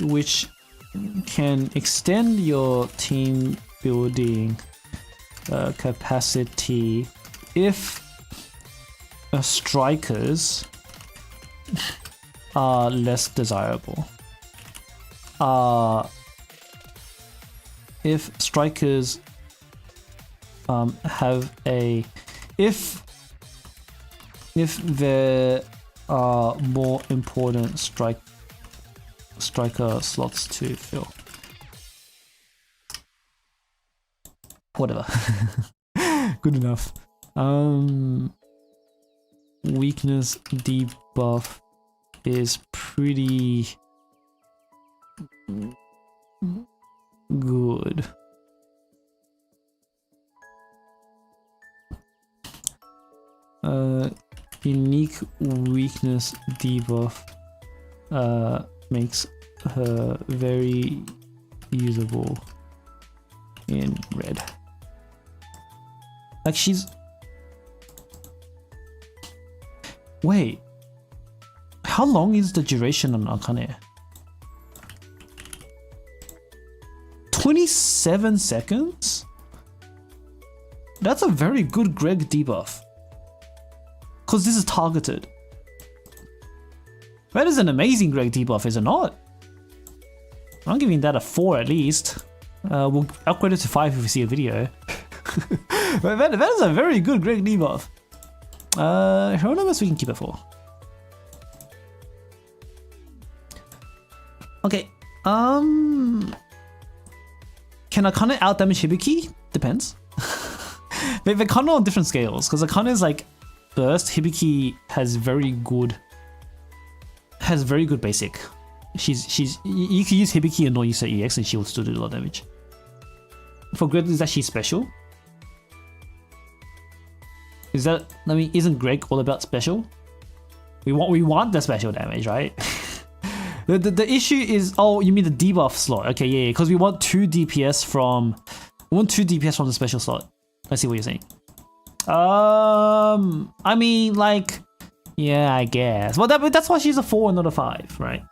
which can extend your team building capacity if strikers are less desirable. If strikers have a if there are more important striker slots to fill. Whatever. Good enough. Weakness debuff is pretty good. Unique weakness debuff makes her very usable in red. Like she's... Wait. How long is the duration on Akane? 27 seconds? That's a very good Greg debuff. Because this is targeted. That is an amazing Greg debuff, is it not? I'm giving that a 4 at least. We'll upgrade it to 5 if we see a video. that is a very good Greg debuff. Hieronymus we can keep it 4. Okay, can Akane outdamage Hibiki? Depends. They're kind of on different scales, because Akane is like burst, Hibiki has very good basic. You can use Hibiki and not use her EX and she will still do a lot of damage. For Greg, is that she's special? Is that, I mean, isn't Greg all about special? We want the special damage, right? the issue is, oh, you mean the debuff slot? Okay, yeah, because we want 2 DPS from the special slot. I see what you're saying. I mean, like, yeah, I guess. Well, that's why she's a 4 and not a 5, right?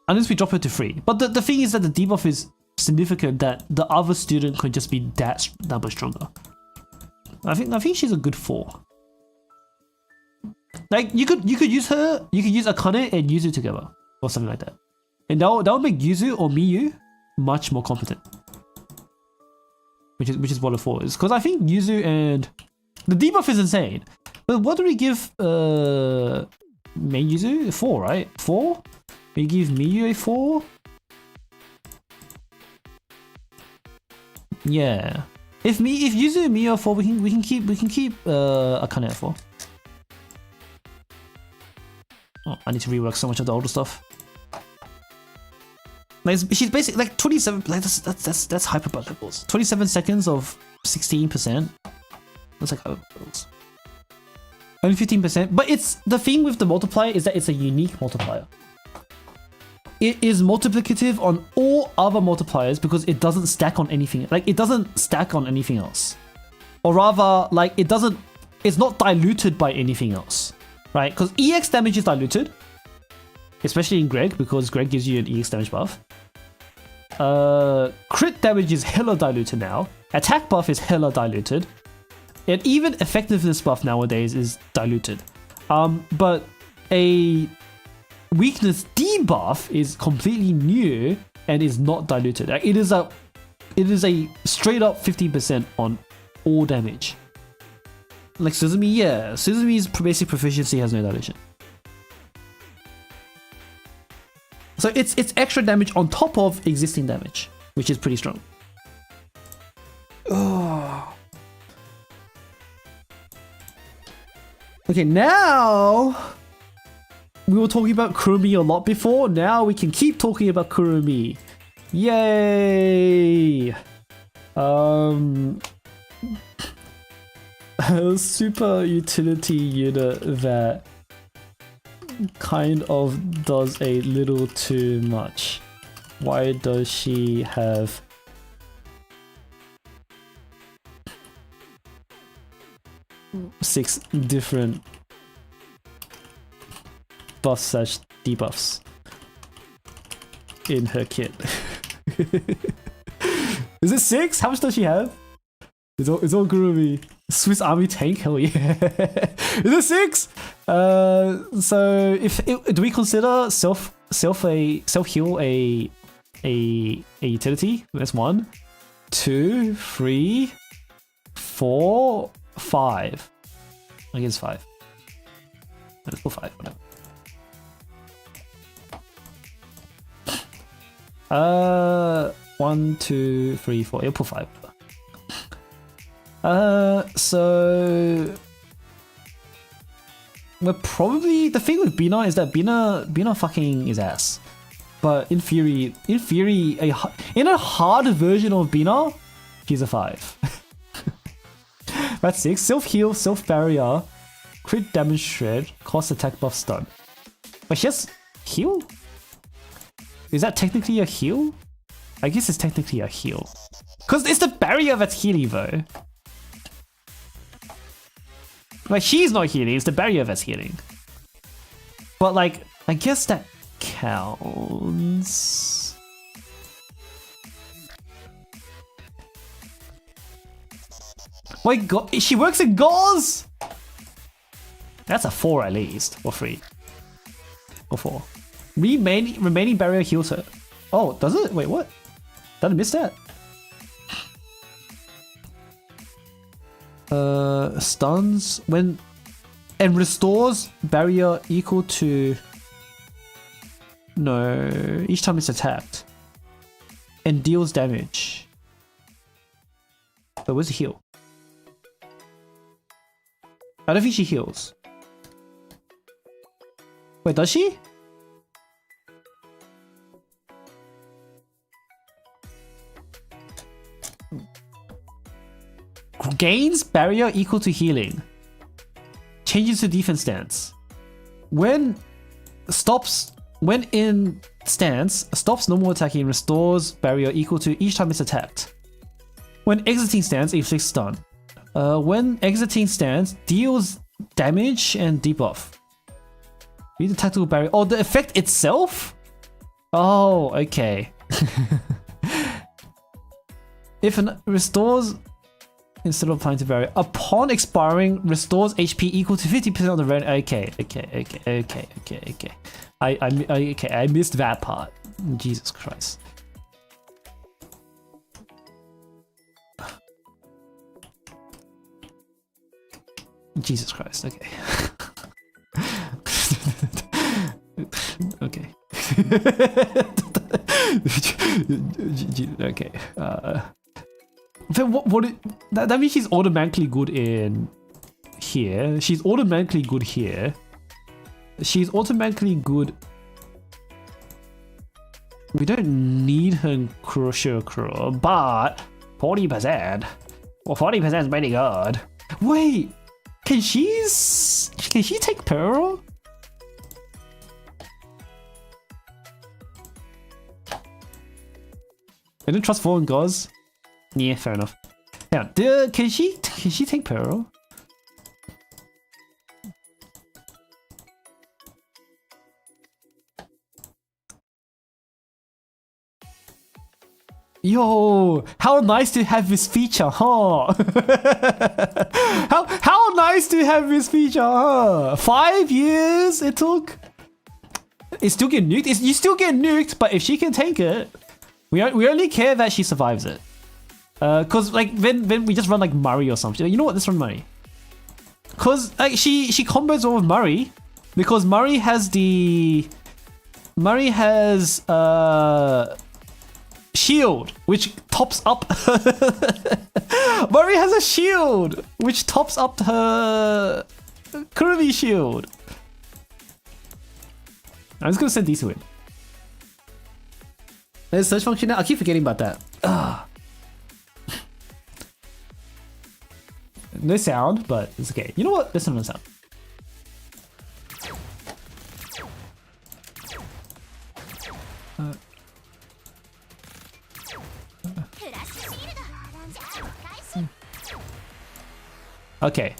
Unless we drop her to 3. But the thing is that the debuff is significant that the other student could just be that much stronger. I think she's a good 4. Like you could use her, you could use Akane and Yuzu together or something like that, and that would make Yuzu or Miyu much more competent. Which is what a 4 is, because I think Yuzu and the debuff is insane. But what do we give main Yuzu? 4, right? 4. We give Miyu a 4. Yeah. If Yuzu and Miyu are 4, we can keep Akane at 4. Oh, I need to rework so much of the older stuff. Like she's basically like 27. Like that's hyper bug levels. 27 seconds of 16%. That's like hyper levels. Only 15%. But it's the thing with the multiplier is that it's a unique multiplier. It is multiplicative on all other multipliers because it doesn't stack on anything. Like it doesn't stack on anything else, or rather, like it's not diluted by anything else, right? Because EX damage is diluted, especially in Greg because Greg gives you an EX damage buff. Crit damage is hella diluted now. Attack buff is hella diluted, and even effectiveness buff nowadays is diluted. But a weakness debuff is completely new and is not diluted. It is a straight up 50% on all damage. Like Suzumi, yeah, Suzumi's basic proficiency has no dilution. So it's extra damage on top of existing damage, which is pretty strong. Oh. Okay, now we were talking about Kurumi a lot before. Now we can keep talking about Kurumi. Yay! A super utility unit that kind of does a little too much. Why does she have six different buffs / debuffs in her kit? Is it 6? How much does she have? It's all groovy. Swiss Army tank, hell yeah. Is it 6? So do we consider self heal a utility? That's 1, 2, 3, 4, 5. I guess 5. Let's put 5. Whatever. 1, 2, 3, 4. I'll put 5. So we're probably, the thing with Bina is that Bina fucking is ass. But in theory, in a hard version of Bina, he's a 5. That's 6. Self heal, self barrier, crit damage shred, cost attack buff stun. But she has heal? Is that technically a heal? I guess it's technically a heal. Because it's the barrier that's healing though. Like, she's not healing, it's the barrier that's healing. But like, I guess that counts. Wait, she works in gauze? That's a 4 at least, or 3. Or 4. Remaining barrier heals her. Oh, does it? Wait, what? Did I miss that? Stuns when and restores barrier equal to each time it's attacked and deals damage. But where's the heal? I don't think she heals. Wait, does she? Gains barrier equal to healing. Changes to defense stance. When in stance, stops normal attacking, restores barrier equal to each time it's attacked. When exiting stance, inflicts stun. When exiting stance, deals damage and debuff. Read the tactical barrier. Oh, the effect itself? Oh, okay. If an restores instead of applying to barrier upon expiring, restores HP equal to 50% of the rent. Okay. I missed that part. Jesus Christ. Jesus Christ. Okay. Okay. Okay. Then that means she's automatically good in here. She's automatically good here. She's automatically good. We don't need her in Crusher Crew, but 40%. Well, 40% is pretty good. Wait, can she take Pearl? I didn't trust Fallen Gods. Yeah, fair enough. Yeah, can she take Pearl? Yo, how nice to have this feature, huh? how nice to have this feature, huh? 5 years it took. It still get nuked. You still get nuked, but if she can take it, we only care that she survives it. Cause like when we just run like Murray or something. You know what? Let's run Murray. Cause like she combos over Murray because Murray has shield, which tops up. Murray has a shield, which tops up her curvy shield. I'm just gonna send these to him. There's search function now. I keep forgetting about that. No sound, but it's okay. You know what? Listen to the sound. Okay.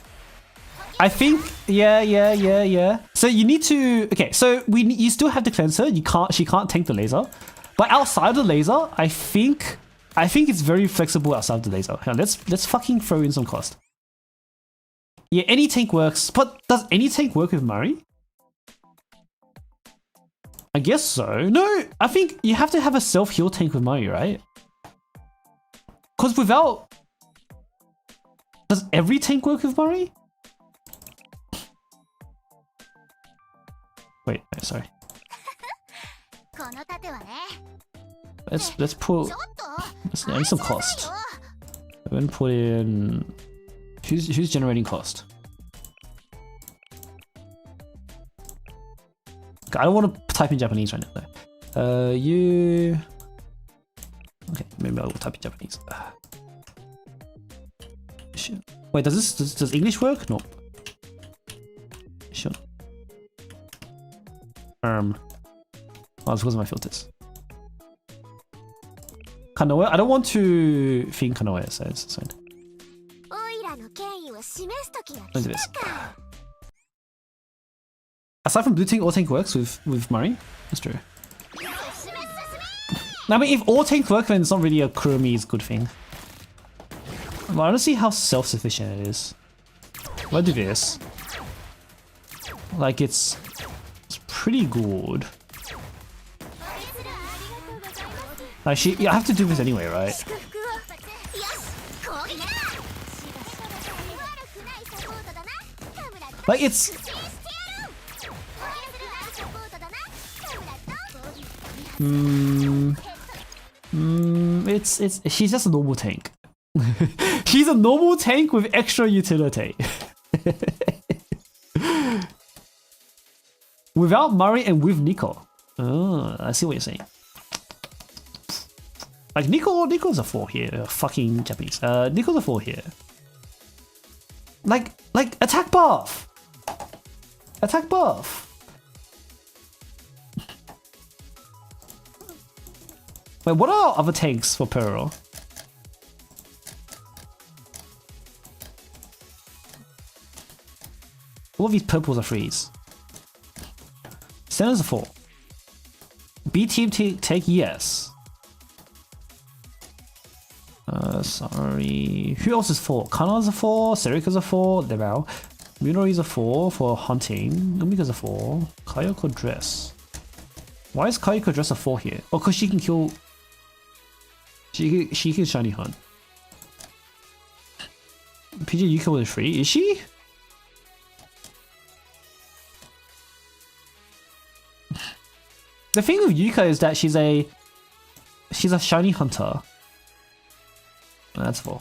I think yeah. So you need to so you still have the cleanser. She can't tank the laser. But outside of the laser, I think I think it's very flexible outside of the laser. Hang on, let's fucking throw in some cost. Yeah, any tank works, but does any tank work with Murray? I guess so. No, I think you have to have a self-heal tank with Murray, right? Because without... Does every tank work with Murray? Wait, no, sorry. Let's put... Let's add some cost. I'm gonna put in... Who's generating cost? Okay, I don't want to type in Japanese right now though. You... Okay, maybe I'll type in Japanese. Sure. Wait, does English work? No. Sure. Oh, it's because of my filters. Kanoe? I don't want to think Kanoe, so it's fine. Look at this. Aside from blue tank, all tank works with Murray. That's true. I mean, if all tank work, then it's not really a Kurumi's good thing. But I don't see how self-sufficient it is. Why do this? Like it's pretty good. Like I have to do this anyway, right? Like it's... she's just a normal tank. She's a normal tank with extra utility. Without Murray and with Nico. Oh, I see what you're saying. Like Nico's a 4 here. Fucking Japanese. Nico's a 4 here. Like attack buff. Attack buff. Wait, what are other tanks for Pearl? All of these purples are freeze. Center's a 4. B team take yes. Sorry. Who else is 4? Kana's a 4, Serika's a 4, Debao. Minori's a 4 for hunting. Umika's a 4. Kayoko dress. Why is Kayoko dress a 4 here? Oh, because she can kill... She can shiny hunt. PJ Yuka was free. Is she? The thing with Yuka is that she's a shiny hunter. That's 4.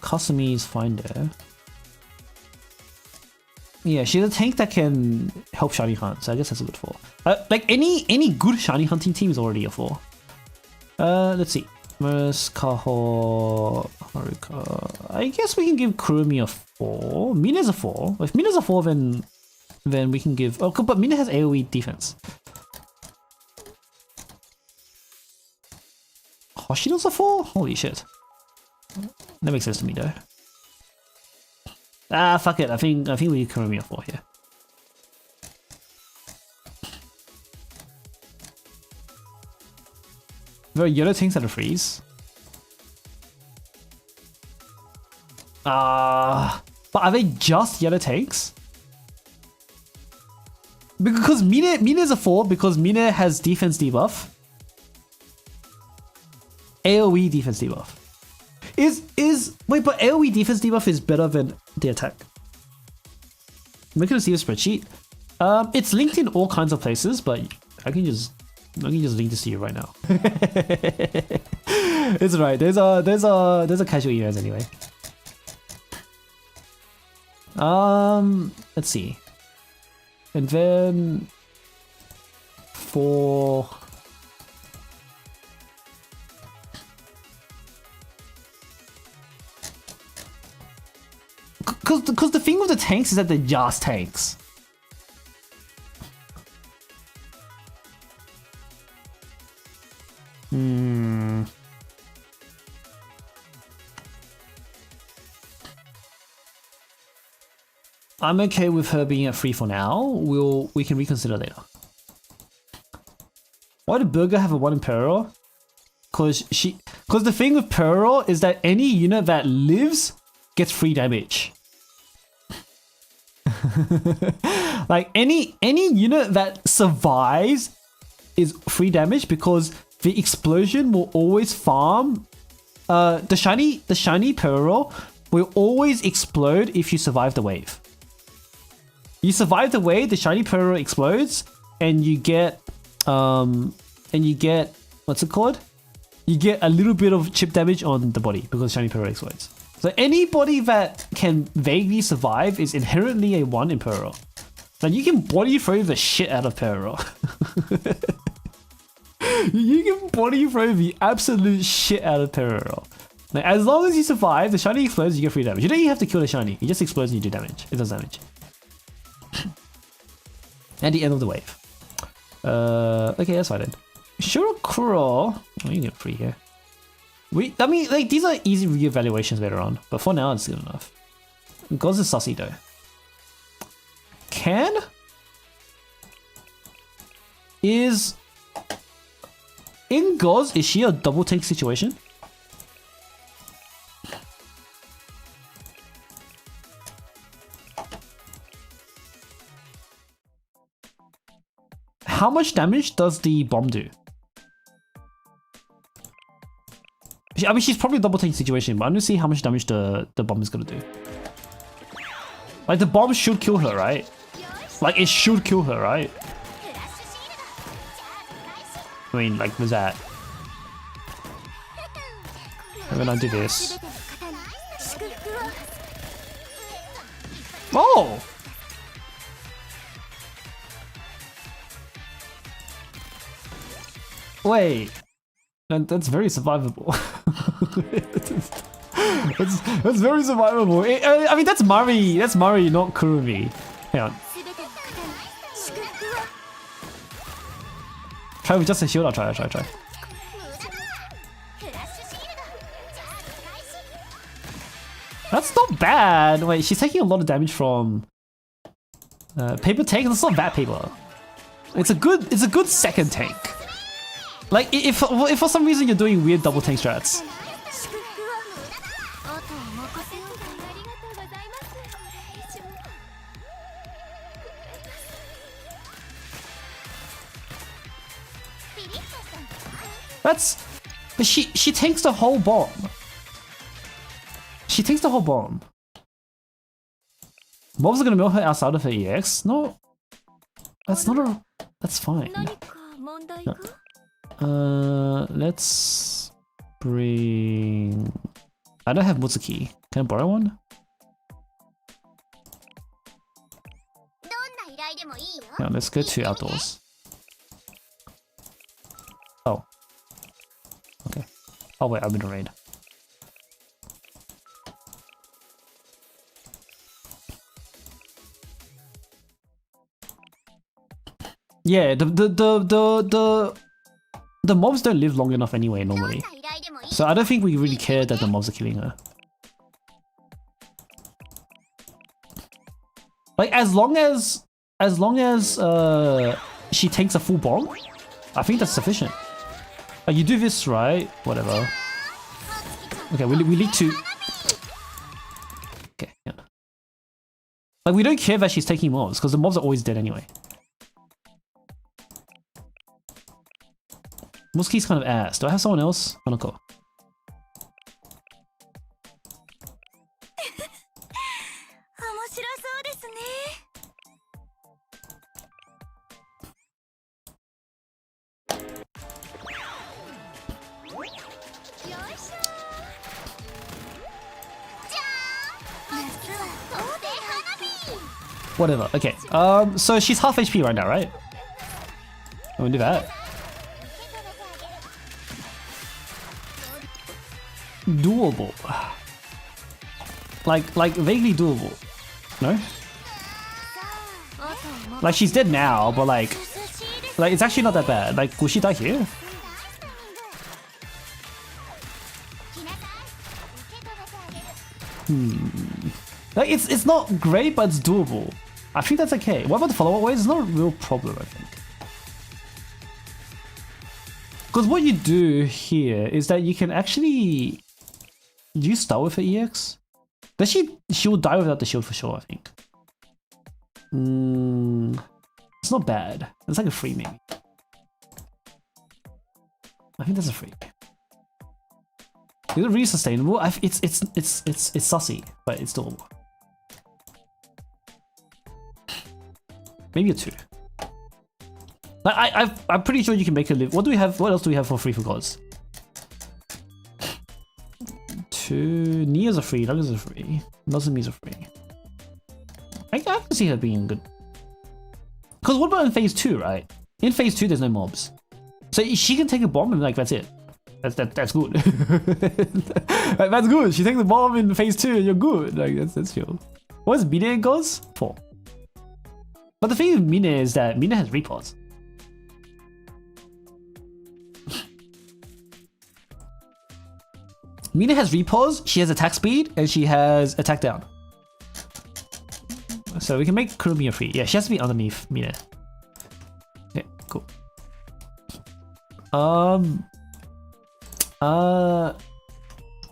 Kasumi's fine there. Yeah, she's a tank that can help shiny hunt, so I guess that's a good 4. Like any good shiny hunting team is already a 4. Let's see. Mers, Kaho, Haruka. I guess we can give Kurumi a 4. Mina's a 4. If Mina's a 4, then we can give... Oh, but Mina has AoE defense. Hoshino's a 4? Holy shit. That makes sense to me though. Ah, fuck it. I think we need Kurumi a 4 here. There are yellow tanks that are freeze. But are they just yellow tanks? Because Mina's a 4 because Mina has defense debuff. AoE defense debuff. Wait, but AoE defense debuff is better than the attack. We're gonna see a spreadsheet. It's linked in all kinds of places, but I can just link this to you right now. It's right. There's a casual emails anyway. Let's see. And then for because the thing with the tanks is that they're just tanks. I'm okay with her being at 3 for now. We can reconsider later. Why did Burger have a 1 in Peril? Cause the thing with Peril is that any unit that lives gets free damage. Like any unit that survives is free damage because the explosion will always farm. The shiny Peril will always explode if you survive the wave. You survive the wave, the shiny Peril explodes, and you get what's it called? You get a little bit of chip damage on the body because shiny Peril explodes. So anybody that can vaguely survive is inherently a 1 in Peril. Like you can body throw the shit out of Peril. You can body throw the absolute shit out of Peril. Like as long as you survive, the shiny explodes, you get free damage. You don't even have to kill the shiny. It just explodes and you do damage. It does damage. At the end of the wave. Okay, that's fine then. Shurokuro. Oh, you can get free here. I mean, like these are easy re-evaluations later on, but for now it's good enough. Goz is sussy though. Can is in Goz, is she a double take situation? How much damage does the bomb do? I mean, she's probably a double take situation, but I'm gonna see how much damage the bomb is gonna do. Like, the bomb should kill her, right? Like, it should kill her, right? I mean, like, with that. And then I do this. Oh! Wait. That's very survivable. that's very survivable. I mean, that's Mari. That's Mari, not Kurumi. Hang on. Try with just a shield. I'll try. That's not bad. Wait, she's taking a lot of damage from paper tank. That's not bad paper. It's a good second tank. Like if for some reason you're doing weird double tank strats. But she takes the whole bomb. She takes the whole bomb. Mobs are gonna mill her outside of her EX? No. That's fine. No. Let's bring... I don't have Mutsuki. Can I borrow one? Yeah, let's go to outdoors. Oh. Okay. Oh wait, I'm in a raid. Yeah, the mobs don't live long enough anyway, normally. So I don't think we really care that the mobs are killing her. Like, as long as she takes a full bomb, I think that's sufficient. Like, you do this right, whatever. Okay, we need to... Okay, yeah. Like, we don't care that she's taking mobs, because the mobs are always dead anyway. Muski's kind of ass. Do I have someone else? Hanako. Whatever. Okay. So she's half HP right now, right? I'm gonna do that. Doable. Like vaguely doable. No? Like she's dead now, but like it's actually not that bad. Like, will she die here? Like it's not great, but it's doable. I think that's okay. What about the follow-up ways? It's not a real problem, I think. Because what you do here is that you can actually... Do you start with her EX? Does she will die without the shield for sure, I think. It's not bad. It's like a free maybe. I think that's a free. Is it really sustainable? It's sussy, but it's doable. Maybe a 2. Like I'm pretty sure you can make a live. What do we have? What else do we have for free for gods? 2. Nia's are free. Nuggets are free. Nozomi's are free. I can see her being good. Because what about in phase 2, right? In phase 2, there's no mobs, so she can take a bomb and like that's it. That's good. Like, that's good. She takes the bomb in phase 2 and you're good. Like that's chill. What is Mine and gods? 4. But the thing with Mine is that Mine has repos. Mine has repos, she has attack speed, and she has attack down. So we can make Kurumi a free. Yeah, she has to be underneath Mine. Yeah, cool.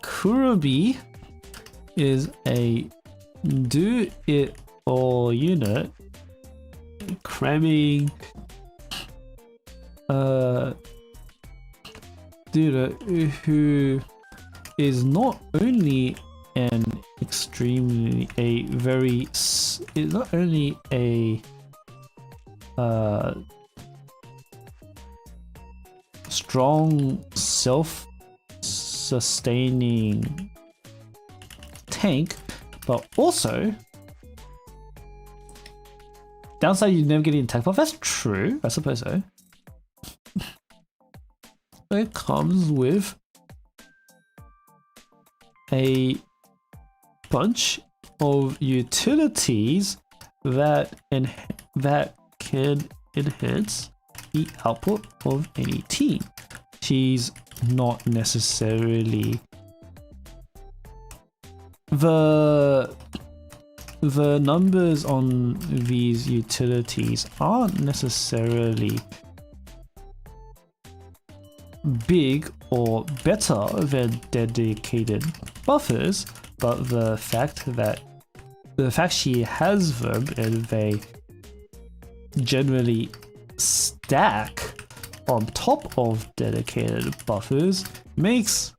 Kurumi is a do-it-all unit, cramming dude who is not only an extremely is not only a strong self-sustaining tank, but also downside you never get an attack buff. That's true, I suppose so. It comes with a bunch of utilities that can enhance the output of any team. She's not necessarily the numbers on these utilities aren't necessarily big or better than dedicated buffers, but the fact she has them and they generally stack on top of dedicated buffers makes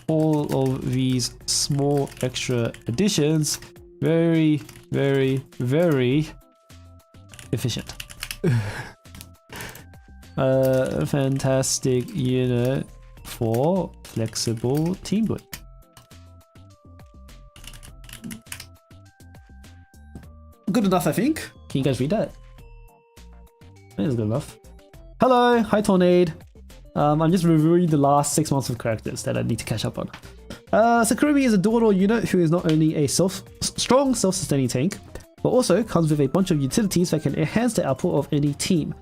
all of these small extra additions very, very, very efficient. A fantastic unit for flexible team building. Good enough, I think. Can you guys read that? That is good enough. Hello, hi Tornade. I'm just reviewing the last 6 months of characters that I need to catch up on. Sakurumi is a do-it-all unit who is not only a strong self-sustaining tank, but also comes with a bunch of utilities that can enhance the output of any team.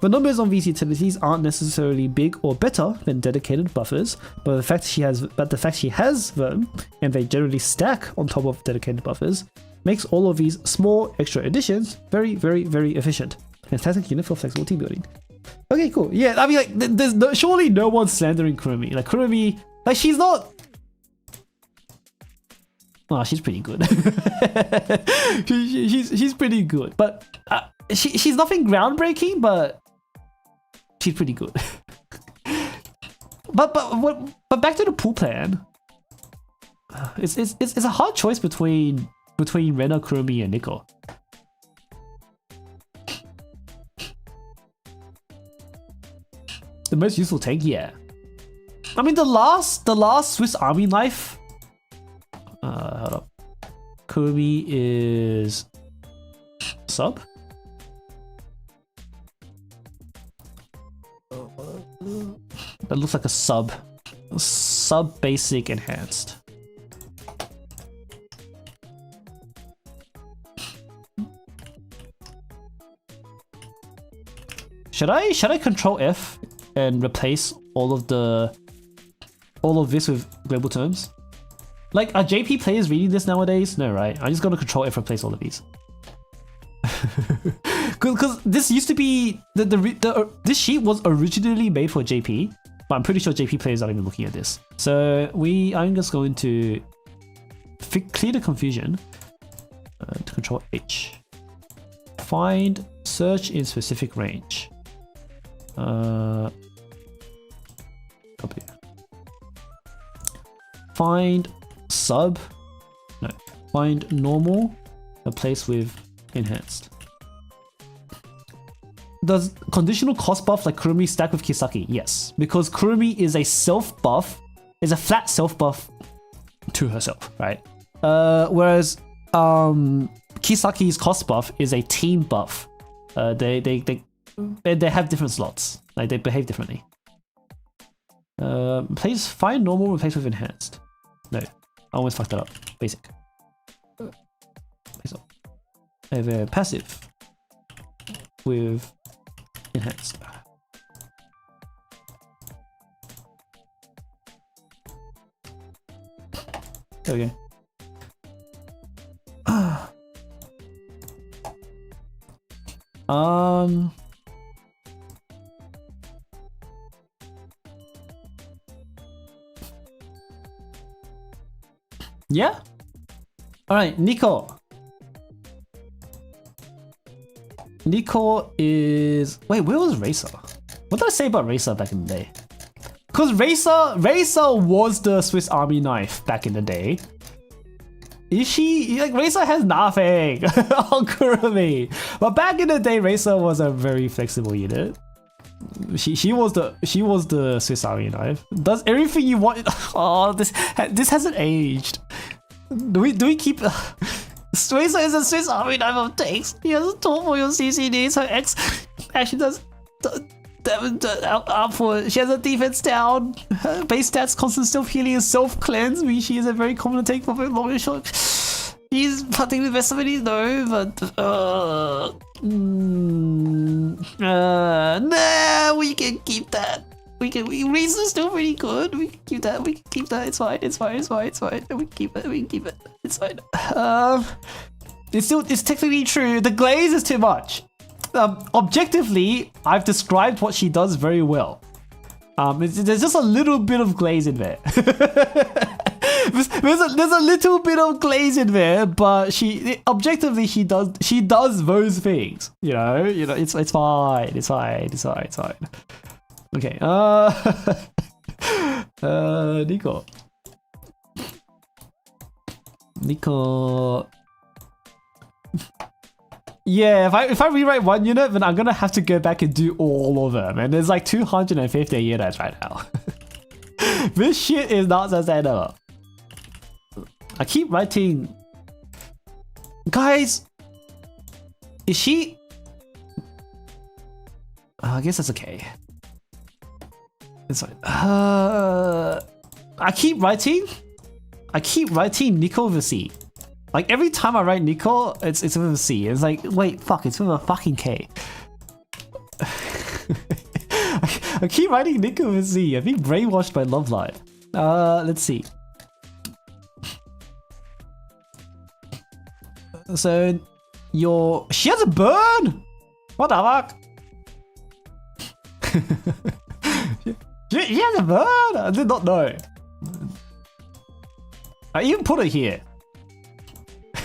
The numbers on these utilities aren't necessarily big or better than dedicated buffers, but the fact she has them, and they generally stack on top of dedicated buffers, makes all of these small extra additions very, very, very efficient. Fantastic unit for flexible team building. Okay, cool. Yeah, I mean, like, there's surely no one slandering Kurumi. Like, Kurumi, like, she's not... Oh, she's pretty good. she's pretty good, but she's nothing groundbreaking, but she's pretty good. but back to the pool plan. It's a hard choice between Rena, Kurumi, and Nico. The most useful tank, yeah. I mean, the last Swiss Army knife. Hold up. Kurumi is sub. That looks like a sub basic enhanced. Should I control F and replace all of this with global terms? Like, are JP players reading this nowadays? No, right? I'm just gonna control F replace all of these. Because this used to be this sheet was originally made for JP, but I'm pretty sure JP players aren't even looking at this. So I'm just going to clear the confusion. To control H. Find search in specific range. Copy. Find sub. No. Find normal. Replace with enhanced. Does conditional cost buff like Kurumi stack with Kisaki? Yes, because Kurumi is a self buff, is a flat self buff to herself, right? Whereas Kisaki's cost buff is a team buff. They have different slots. Like they behave differently. Please find normal, replace with enhanced. No, I almost fucked that up. Basic. I have a passive with enhanced. There we go. Yeah. All right, Nico. Nico is... Wait, where was Racer? What did I say about Racer back in the day? Because Racer was the Swiss Army knife back in the day. Is she... Like, Racer has nothing on Kurumi. But back in the day, Racer was a very flexible unit. She was the Swiss Army knife. Does everything you want... Oh, this hasn't aged. Do we keep... Racer is a Swiss Army knife of tanks. He has a tool for your CCDs. Her X actually does output. She has a defense down. Her base stats, constant self healing, and self cleanse, means she is a very common take for both long and short. He's putting the best of it, though, but nah, we can keep that. Racer's still pretty good. We can keep that. It's fine. We can keep it. It's fine. It's technically true. The glaze is too much. Objectively, I've described what she does very well. There's just a little bit of glaze in there. there's a little bit of glaze in there, but objectively she does those things. You know, it's fine. It's fine. Okay, Nico. Yeah, if I rewrite one unit, then I'm gonna have to go back and do all of them, and there's like 250 units right now. This shit is not sustainable. I keep writing. Guys, is she? I guess that's okay. It's like, I keep writing Nico with a C. Like every time I write Nico, it's with a C. It's like, wait, fuck, it's with a fucking K. I keep writing Nico with a C. I'm being brainwashed by Love Live. Let's see. So, she has a burn. What the fuck? She has a bird? I did not know. I even put it here.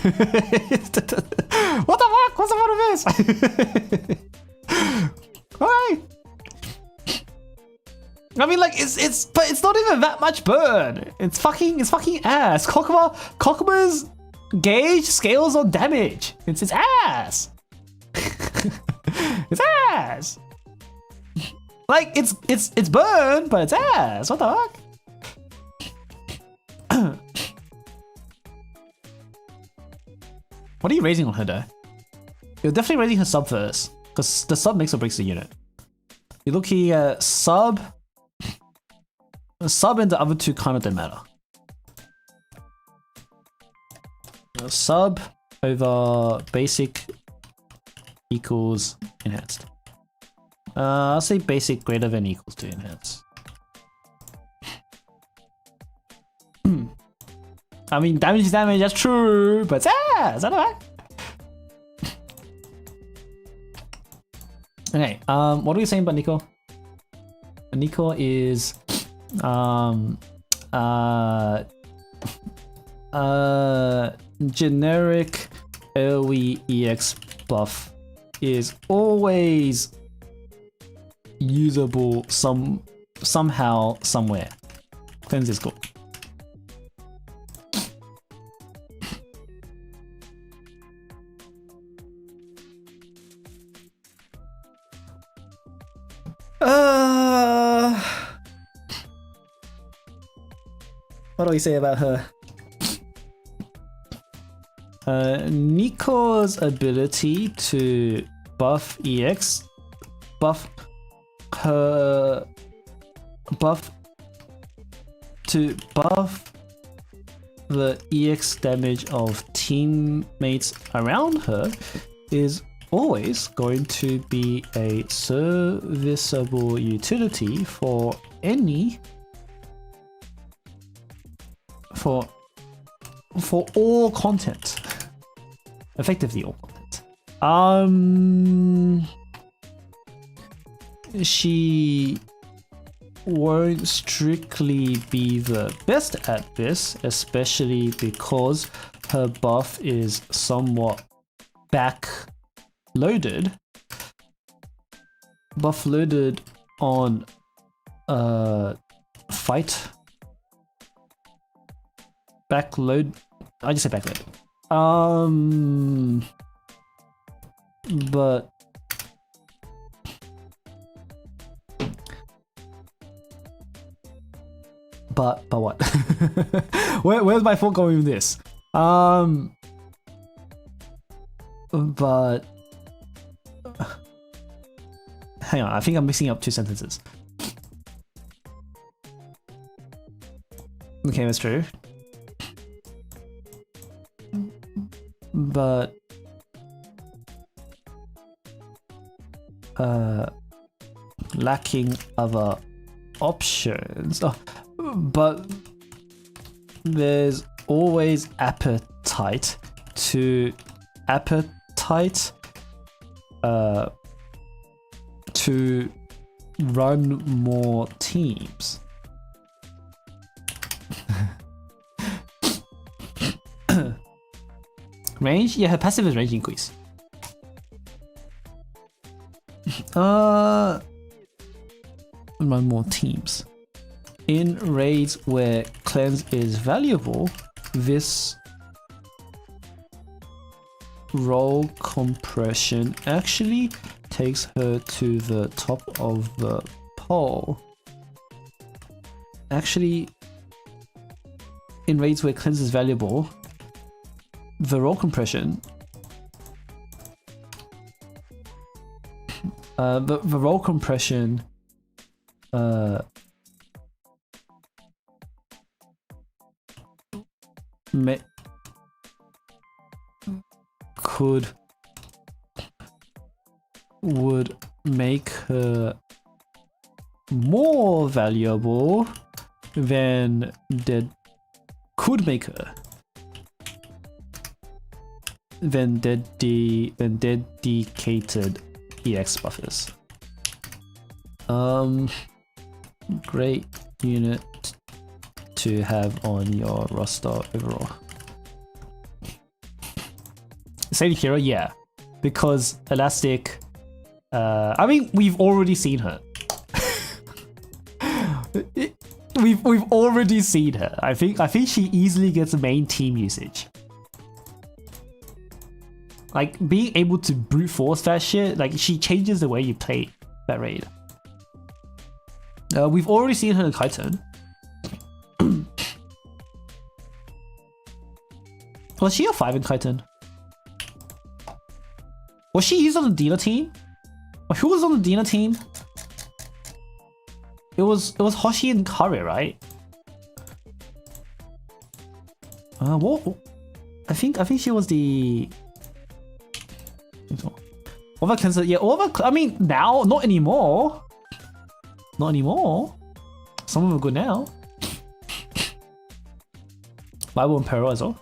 What the fuck? What's the point of this? Alright. I mean, like, but it's not even that much burn. It's fucking ass. Kokuma's gauge scales on damage. It's ass. It's ass. Like, it's burn, but it's ass. What the fuck? What are you raising on her, though? You're definitely raising her sub first, because the sub makes or breaks the unit. You're looking at sub. Sub and the other two kind of don't matter. Sub over basic equals enhanced. I'll say basic greater than equals to enhance. I mean, damage is damage, that's true, but is that alright? Okay, what are we saying about Nico? Nico is generic AoE EX buff is always usable somehow, somewhere. Cleanse is cool. What do we say about her? Nico's ability to buff EX, buff the EX damage of teammates around her is always going to be a serviceable utility for all content. Effectively all content. She won't strictly be the best at this, especially because her buff is somewhat backloaded on fight. Backload. I just said backload. But what? Where's my fault going with this? But hang on, I think I'm mixing up two sentences. Okay, that's true. But lacking other options. Oh, but there's always appetite to run more teams. Range? Yeah, her passive is range increase. Run more teams. In raids where cleanse is valuable, this role compression actually takes her to the top of the pole. Actually, in raids where cleanse is valuable, the role compression, the role compression would make her more valuable than dedicated EX buffers. Great unit to have on your roster overall. Sadie Hero, yeah, because Elastic. I mean, we've already seen her. we've already seen her. I think she easily gets main team usage. Like being able to brute force that shit, like she changes the way you play that raid. We've already seen her in Kaiton. Was she a 5 in Kaiton? Was she used on the Dina team? Or who was on the Dina team? It was Hoshi and Kare, right? What? I think she was the. Over cleanser, yeah. I mean, now, not anymore. Not anymore. Some of them are good now. Viable in Peril as well.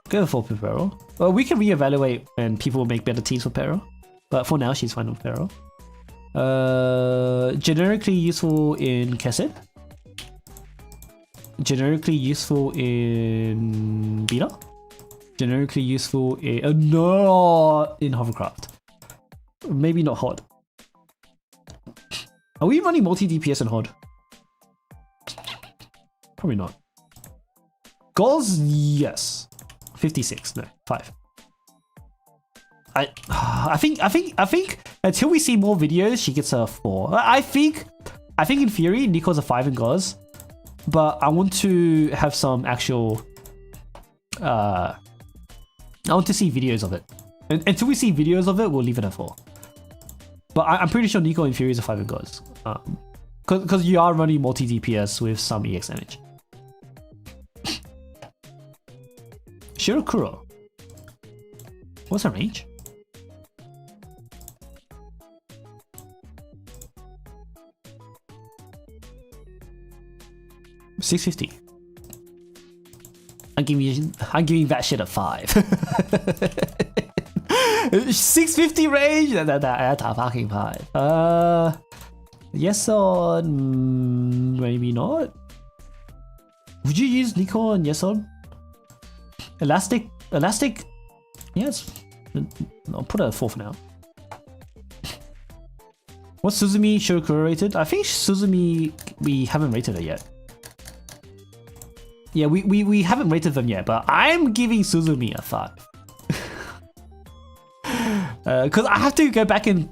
Go for Peril. Well, we can reevaluate and people will make better teams for Peril. But for now, she's fine with Peril. Generically useful in Kesed. Generically useful in Beta. Generically useful in no in Hovercraft. Maybe not HOD. Are we running multi DPS in HOD? Probably not. Goals, yes. 56, no, 5. I think until we see more videos, she gets a 4. I think in theory, Nico's a 5 in Goals, but I want to have some actual. I want to see videos of it. And until we see videos of it, we'll leave it at 4. But I'm pretty sure Nico in theory is a 5 in Goals, because you are running multi DPS with some EX damage. Shirokuro. What's her range? $650. I'm giving that shit a 5. 650 range. That's a fucking 5. Yes or maybe not. Would you use Nico and Yeson? Elastic. Yes. I'll put it at 4 for now. What's Suzumi Shirokuro rated? I think Suzumi, we haven't rated her yet. Yeah, we haven't rated them yet, but I'm giving Suzumi a 5. Because I have to go back and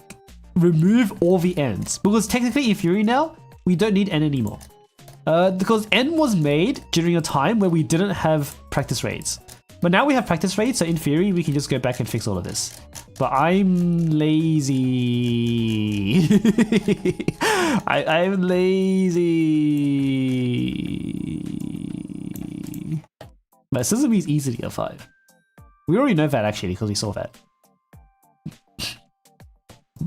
remove all the ends. Because technically in Fury now, we don't need N anymore. Because N was made during a time where we didn't have practice raids. But now we have practice raids, so in theory, we can just go back and fix all of this. But I'm lazy. I'm lazy. But Suzumi is easily a 5. We already know that actually, because we saw that.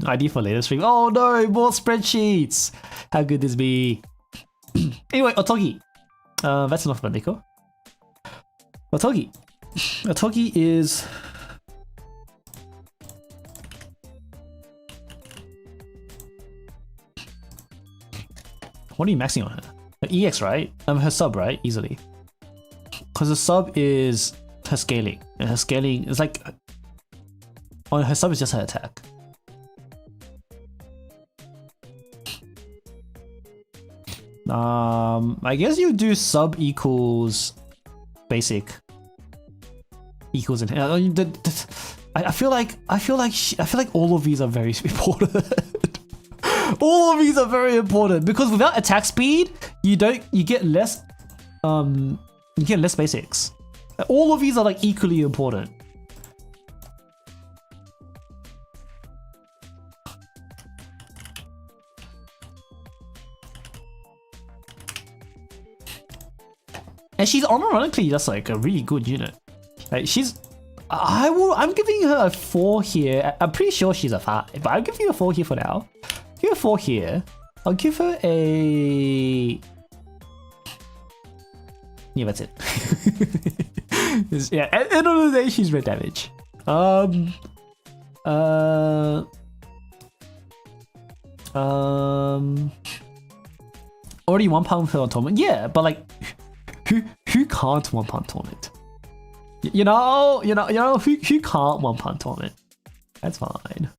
ID for later stream. Oh no, more spreadsheets! How could this be? Anyway, Otogi. That's enough about Nico. Otogi. Otogi is... What are you maxing on her? Her EX, right? Her sub, right? Easily. Because the sub is her scaling. And her scaling is like... Oh, her sub is just her attack. I guess you do sub equals basic equals in. I feel like all of these are very important. All of these are very important because without attack speed, you get less basics. All of these are like equally important. And she's unironically just like a really good unit. Like I'm giving her a 4 here. I'm pretty sure she's a 5, but I'm giving her a 4 here for now. Give her a 4 here. I'll give her a... Yeah, that's it. Yeah, at the end of the day, she's red damage. Already £1 per tournament. Yeah, but like, who can't £1 tournament? You know, who can't £1 tournament? That's fine.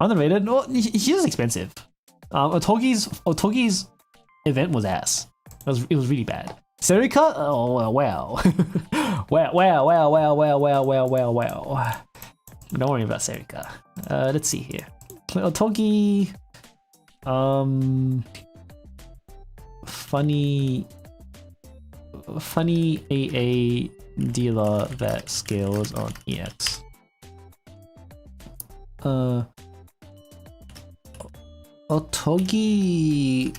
Underrated? No, she's just expensive. Otogi's event was ass. It was really bad. Serika? Oh wow. Wow. Don't worry about Serika. Let's see here. Otogi. Funny AA dealer that scales on EX. Otogi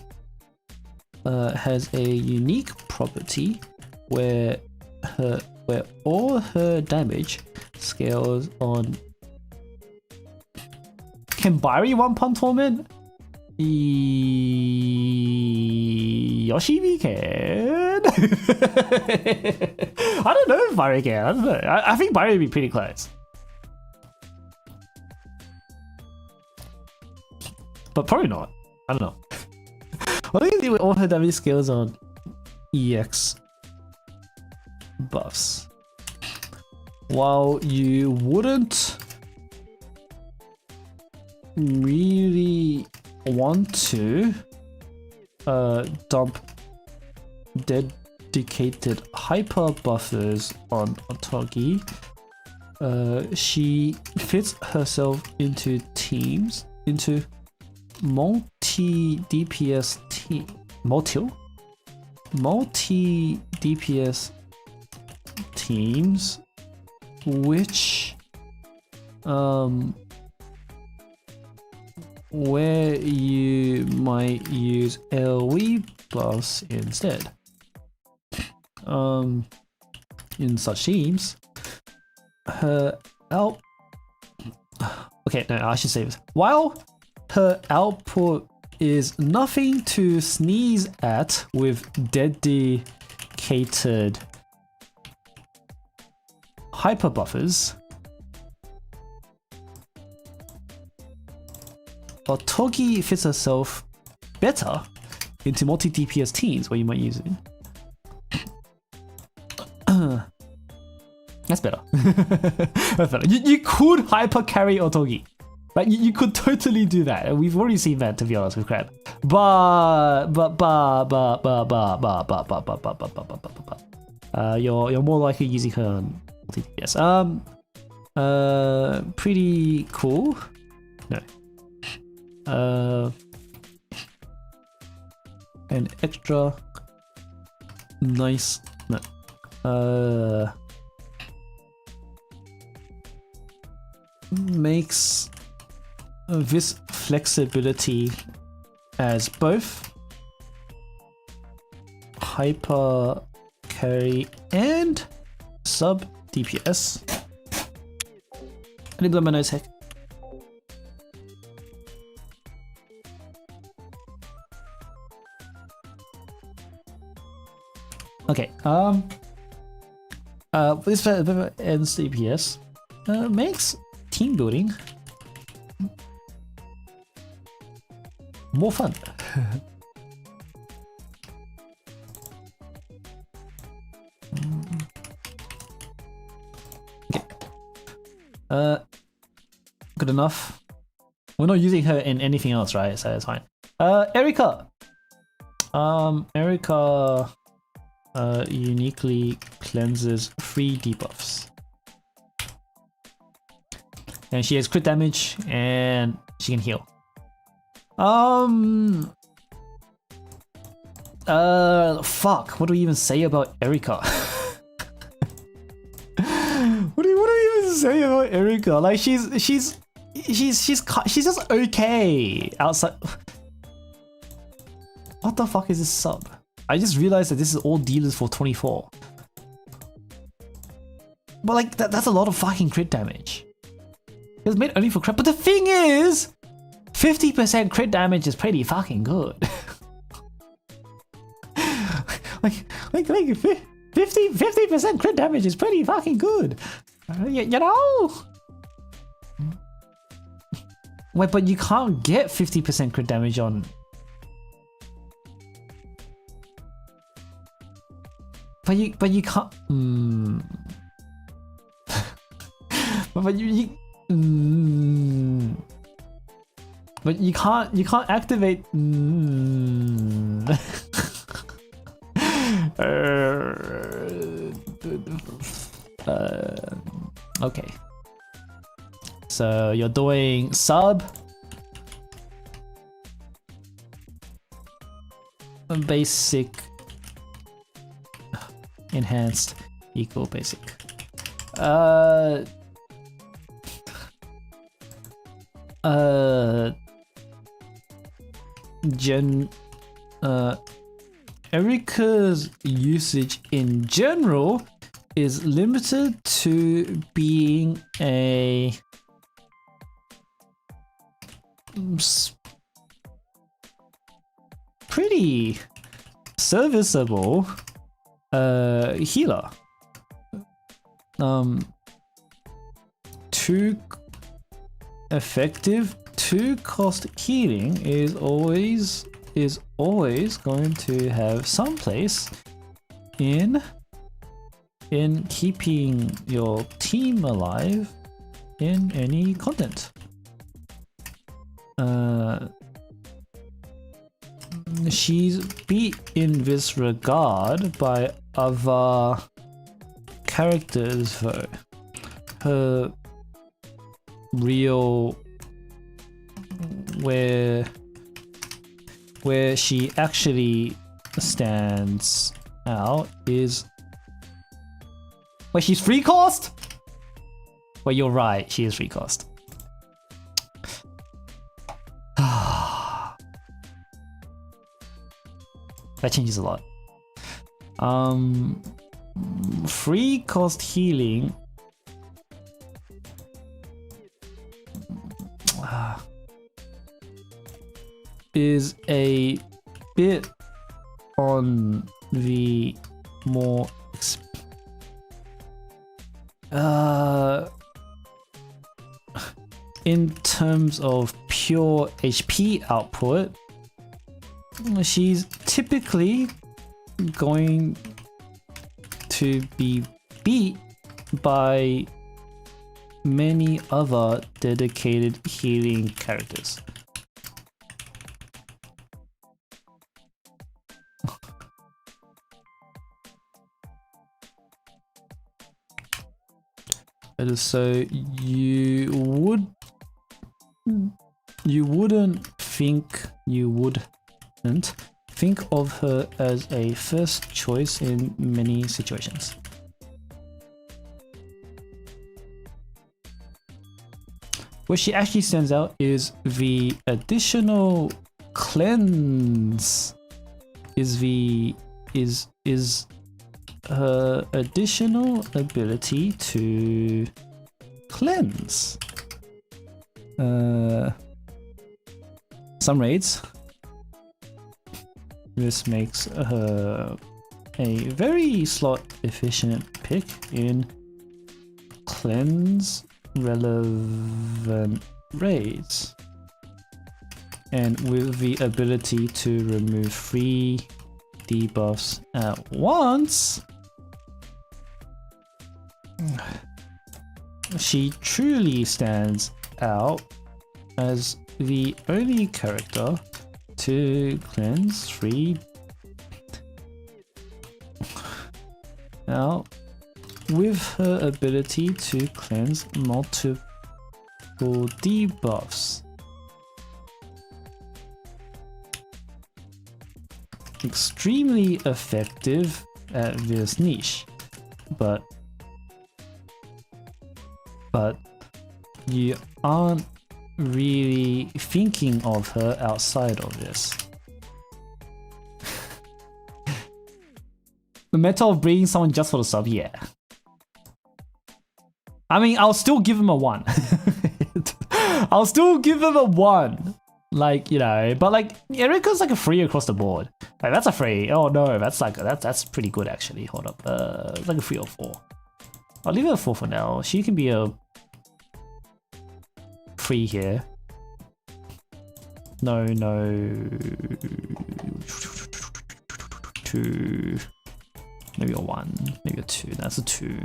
has a unique property where all her damage scales on. Can Byrie £1 tournament? Yoshimi can. I don't know if Barry can. I don't know. I think Barry would be pretty close. But probably not. I don't know. What do you think with all her damage skills on EX buffs? While you wouldn't really want to dump dedicated hyper buffers on Otogi, she fits herself into teams, into multi DPS teams, which where you might use LV buffs instead. In such teams, her out. Okay, no, I should say this. While her output is nothing to sneeze at with dedicated hyper buffers, Otogi fits herself better into multi DPS teams where you might use it. That's better. That's better. You could hyper carry Otogi. Like you could totally do that. We've already seen that, to be honest, with Crab. You're more likely using her on multi DPS. Pretty cool. No. An extra nice. No. Makes this flexibility as both hyper carry and sub DPS. I need to blow my nose, heck. Okay, this ends DPS makes team building more fun. Okay. Good enough. We're not using her in anything else, right? So it's fine. Erika. Erika uniquely cleanses 3 debuffs. And she has crit damage and she can heal. Fuck, what do we even say about Erika? What do we even say about Erika? Like she's just okay outside. What the fuck is this sub? I just realized that this is all dealers for 24. But like that's a lot of fucking crit damage. It was made only for crit, but the thing is, 50% crit damage is pretty fucking good. like 50% crit damage is pretty fucking good. You know? Wait, but you can't get 50% crit damage on. But you can't. But you can't activate. Okay. So you're doing sub, basic, enhanced, equal, basic. Erika's usage in general is limited to being a pretty serviceable healer. 2 effective 2 cost healing is always going to have some place in keeping your team alive in any content. She's beat in this regard by other characters though. Her real where she actually stands out is wait, she's free cost? Well, you're right, she is free cost. That changes a lot. Free cost healing is a bit on the more in terms of pure HP output, she's typically going to be beat by many other dedicated healing characters. So you wouldn't think of her as a first choice in many situations. Where she actually stands out is the additional cleanse. Is her additional ability to cleanse. Some raids. This makes her a very slot efficient pick in cleanse relevant raids. And with the ability to remove 3 debuffs at once, she truly stands out as the only character to cleanse 3. Now, with her ability to cleanse multiple debuffs, extremely effective at this niche, but you aren't really thinking of her outside of this. The meta of bringing someone just for the sub, yeah. I mean, I'll still give him a 1. I'll still give him a 1. Like, you know, but like Erika's like a 3 across the board. Like that's a 3. Oh no, that's like that's pretty good actually. Hold up. It's like a 3 or 4. I'll leave it a 4 for now. She can be a 3 here. No. 2. Maybe a 1. Maybe a 2. That's a 2.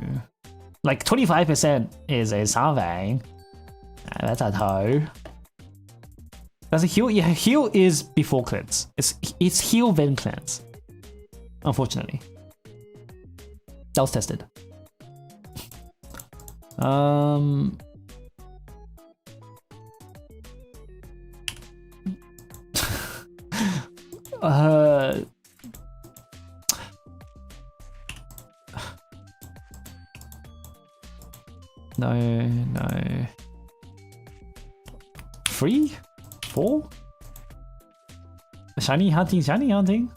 Like 25% is a something. That's a toe. That's a heal. Yeah, heal is before cleanse. It's heal then cleanse. Unfortunately, that was tested. No. 3? 4? Shiny hunting.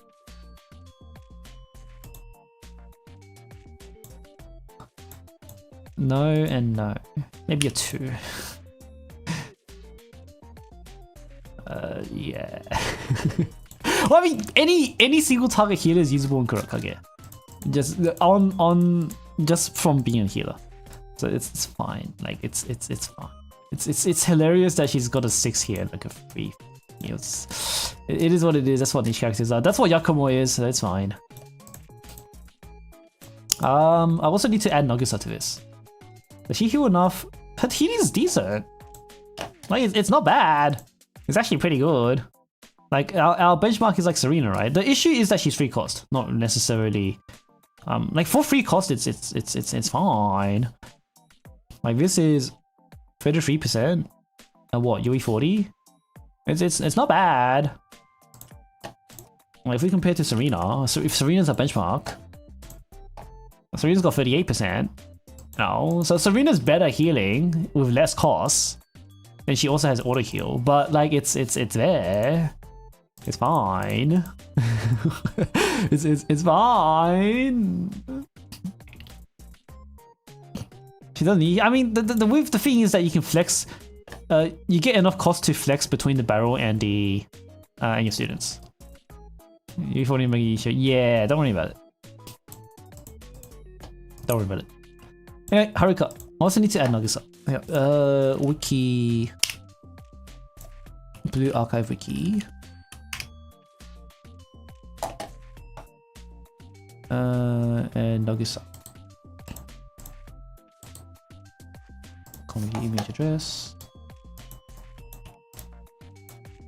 No and no. Maybe a 2. Yeah. Well, I mean, any single target healer is usable in Kurakage. Just just from being a healer. So it's fine. Like it's fine. It's hilarious that she's got a 6 here, like a 3. You know, it is what it is. That's what these characters are. That's what Yakumo is. So it's fine. I also need to add Nagisa to this. Does she heal enough? Her healing is decent. Like it's not bad. It's actually pretty good. Like our benchmark is like Serena, right? The issue is that she's free cost, not necessarily. Like for free cost, it's fine. Like this is 33%. And what, UE 40? It's not bad. Like if we compare to Serena, so if Serena's a benchmark, Serena's got 38%. No, so Serena's better healing with less costs, and she also has auto heal. But like it's there. It's fine. it's fine. She doesn't need. I mean, the thing is that you can flex. You get enough cost to flex between the barrel and the and your students. You thought yeah, don't worry about it. Don't worry about it. Anyway, Haruka. I also need to add Nagisa. Yeah. Wiki. Blue Archive Wiki. And Nagisa. Comedy image address.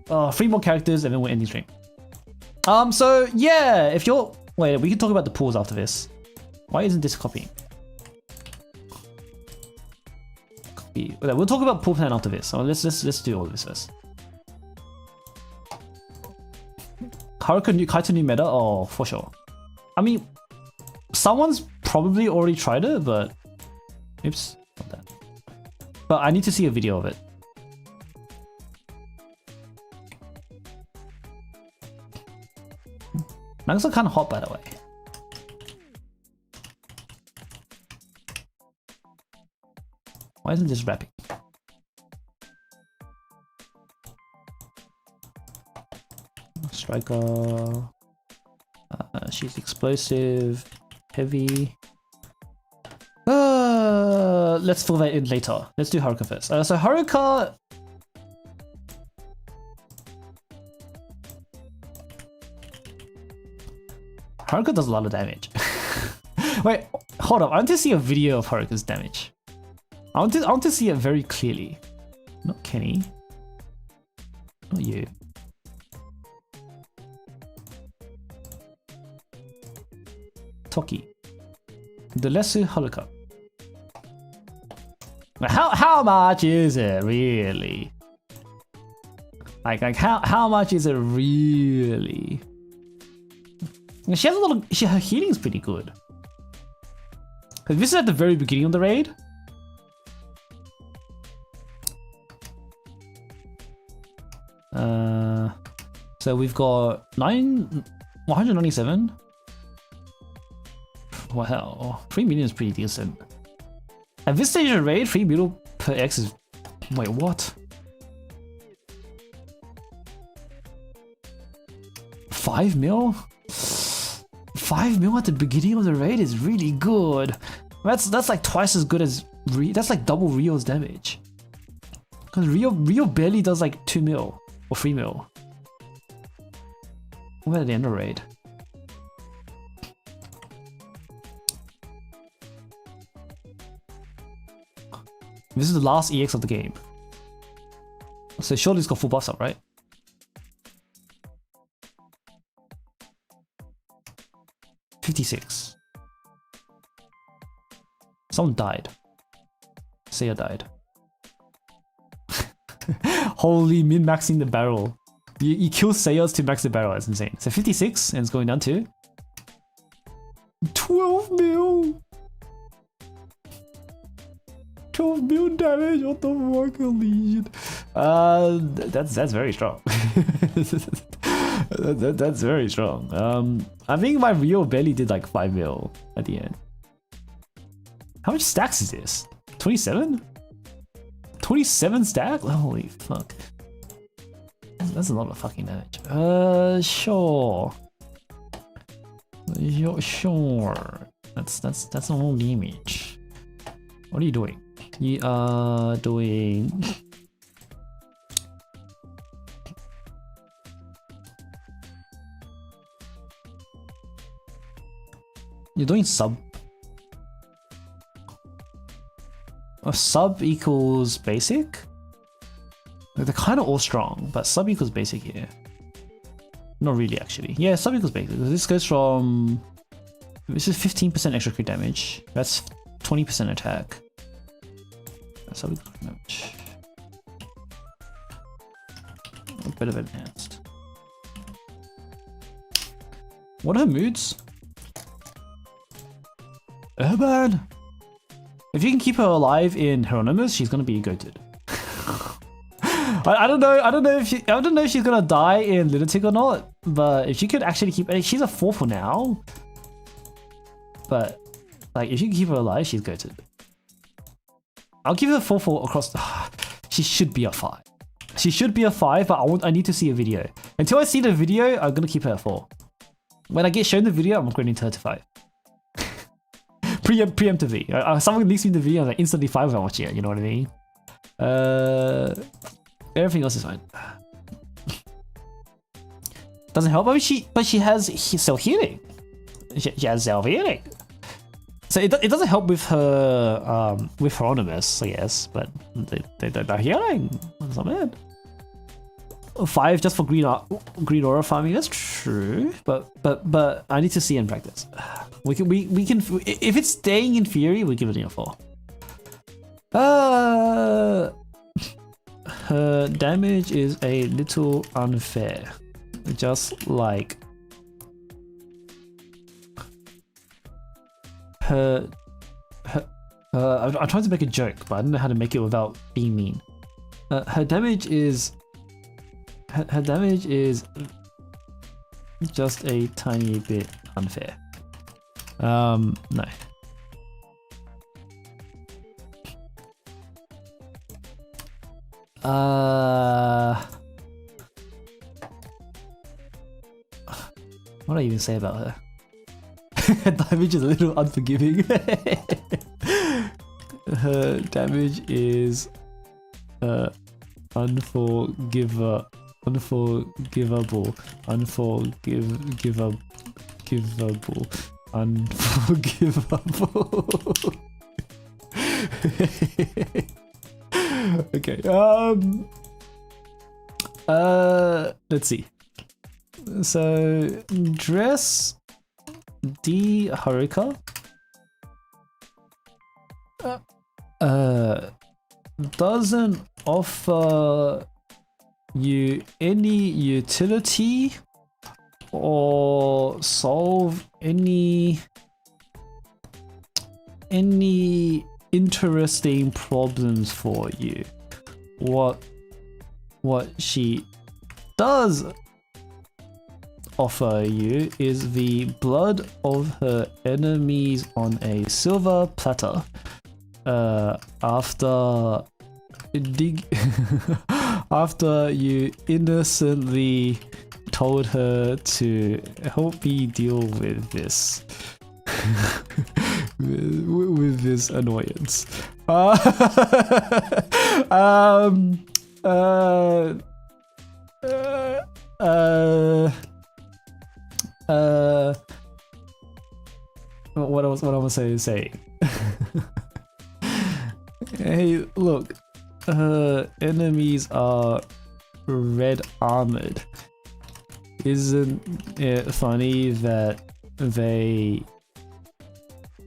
3 more characters and then we'll end the stream. So yeah, if you're wait, we can talk about the pools after this. Why isn't this copying? Copy. Okay, we'll talk about pool plan after this. So let's do all of this first. Haruka Kaito new meta? Oh, for sure. I mean, someone's probably already tried it, but oops, not that. But I need to see a video of it. Nuggets are kind of hot, by the way. Why isn't this wrapping? Striker. She's explosive, heavy. Let's fill that in later. Let's do Haruka first. So Haruka. Haruka does a lot of damage. Wait, hold up. I want to see a video of Haruka's damage. I want to see it very clearly. Not Kenny. Not you. Toki. The lesser Haruka. How much is it really? Like how much is it really? She has a lot of. Her healing is pretty good. Cause this is at the very beginning of the raid. So we've got 197. Wow, 3 million is pretty decent. At this stage of the raid, 3 million per X is. Wait, what? 5 mil? 5 mil at the beginning of the raid is really good. That's like twice as good as that's like double Rio's damage. Cause Rio barely does like 2 mil or 3 mil. We're at the end of the raid. This is the last EX of the game. So surely it's got full buffs up, right? $56. Someone died. Seiya died. Holy, min-maxing the barrel. You kill Seiyas to max the barrel, that's insane. So 56 and it's going down to 12 mil. 12 mil damage, what the fuck, Legion? That's very strong. That's very strong. I think my Rio barely did like 5 mil at the end. How much stacks is this? 27? 27 stack? Holy fuck. That's a lot of fucking damage. Sure. Sure. That's a whole damage. What are you doing? You are doing. You're doing sub. A sub equals basic? Like they're kind of all strong, but sub equals basic here. Not really, actually. Yeah, sub equals basic. This goes from... This is 15% extra crit damage. That's 20% attack. That's sub equals damage. A bit of advanced. What are her moods? Urban! If you can keep her alive in Hieronymus, she's gonna be goated. I don't know if she's gonna die in Lunatic or not, but if she could actually keep, she's a 4 for now. But like, if you can keep her alive, she's goated. I'll give her 4 for across. She should be a 5. She should be a 5, but I need to see a video. Until I see the video, I'm gonna keep her at 4. When I get shown the video, I'm upgrading her to 5. Preemptively. Someone leaks me the video, I'm like instantly 5 when I watch it, you know what I mean? Everything else is fine. Doesn't help, but she has self-healing. She has self-healing. So it doesn't help with her with Hieronymus, I guess, but they're healing. That's not bad. 5 just for green aura farming, that's true, but I need to see in practice. We can if it's staying in theory, we give it a 4. Her damage is a little unfair, just like her. I'm trying to make a joke, but I don't know how to make it without being mean. Her damage is just a tiny bit unfair. No. What do I even say about her? Damage is a little unforgiving. Her damage is unforgivable. Okay. Let's see. So dress D Haruka doesn't offer you any utility or solve any interesting problems for you. What she does offer you is the blood of her enemies on a silver platter. After you innocently told her to help me deal with this. with this annoyance. What was I saying? Hey, look, enemies are red armored. Isn't it funny that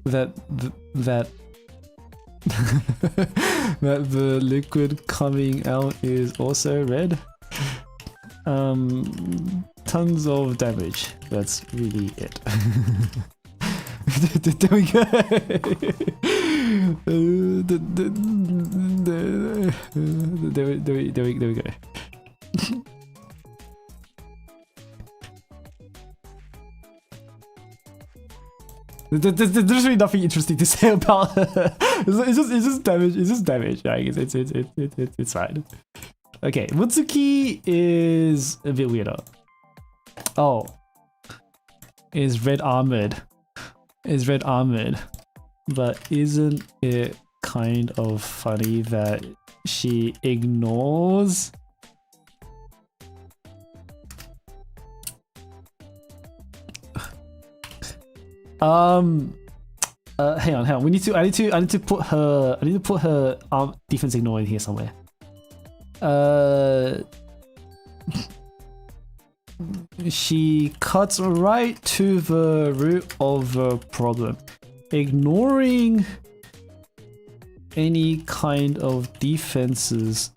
that the liquid coming out is also red? Tons of damage. That's really it. There we go. There we go. There's really nothing interesting to say about her. It's just damage. It's just damage. Like it's fine. Okay, Mutsuki is a bit weirder. Oh. Is red armored. Is red armored. But isn't it kind of funny that she ignores hang on. I need to put her defense ignore in here somewhere. She cuts right to the root of the problem, ignoring any kind of defenses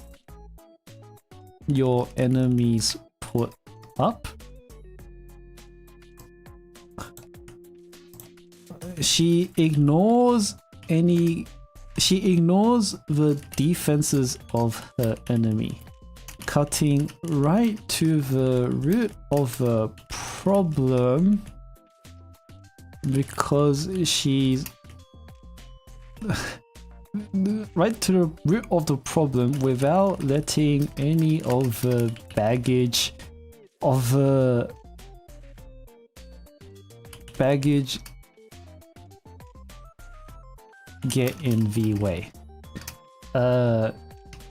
your enemies put up. She ignores the defenses of her enemy, cutting right to the root of the problem because she's right to the root of the problem without letting any of the baggage get in the way.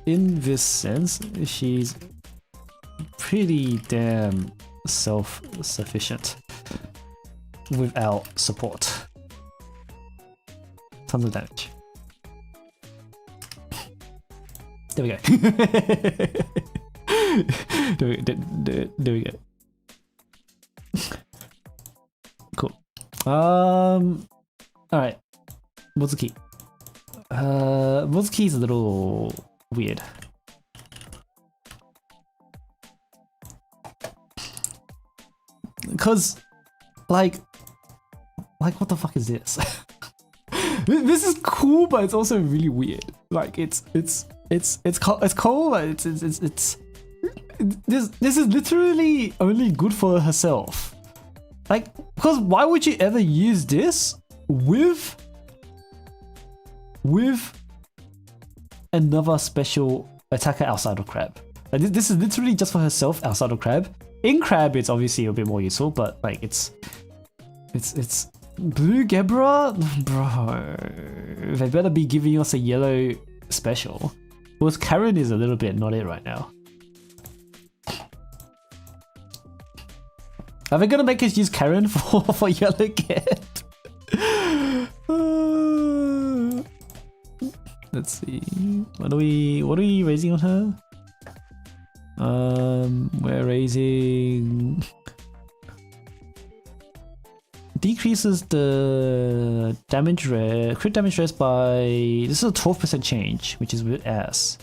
In this sense, she's pretty damn self-sufficient without support. Tons of damage. There we go. There we go. Cool. Alright. Mutsuki. Mutsuki's a little weird. Cause like what the fuck is this? This is cool, but it's also really weird. Like it's cool, but it's this is literally only good for herself. Like, because why would you ever use this with another special attacker outside of Crab? Like, this is literally just for herself outside of Crab. In Crab, it's obviously a bit more useful, but like it's Blue Gebra, bro. They better be giving us a yellow special. Because Karen is a little bit not it right now. Are they gonna make us use Karen for yellow get? Let's see. What are we raising on her? We're raising. Decreases the damage rate, crit damage rate by. This is a 12% change, which is with ass.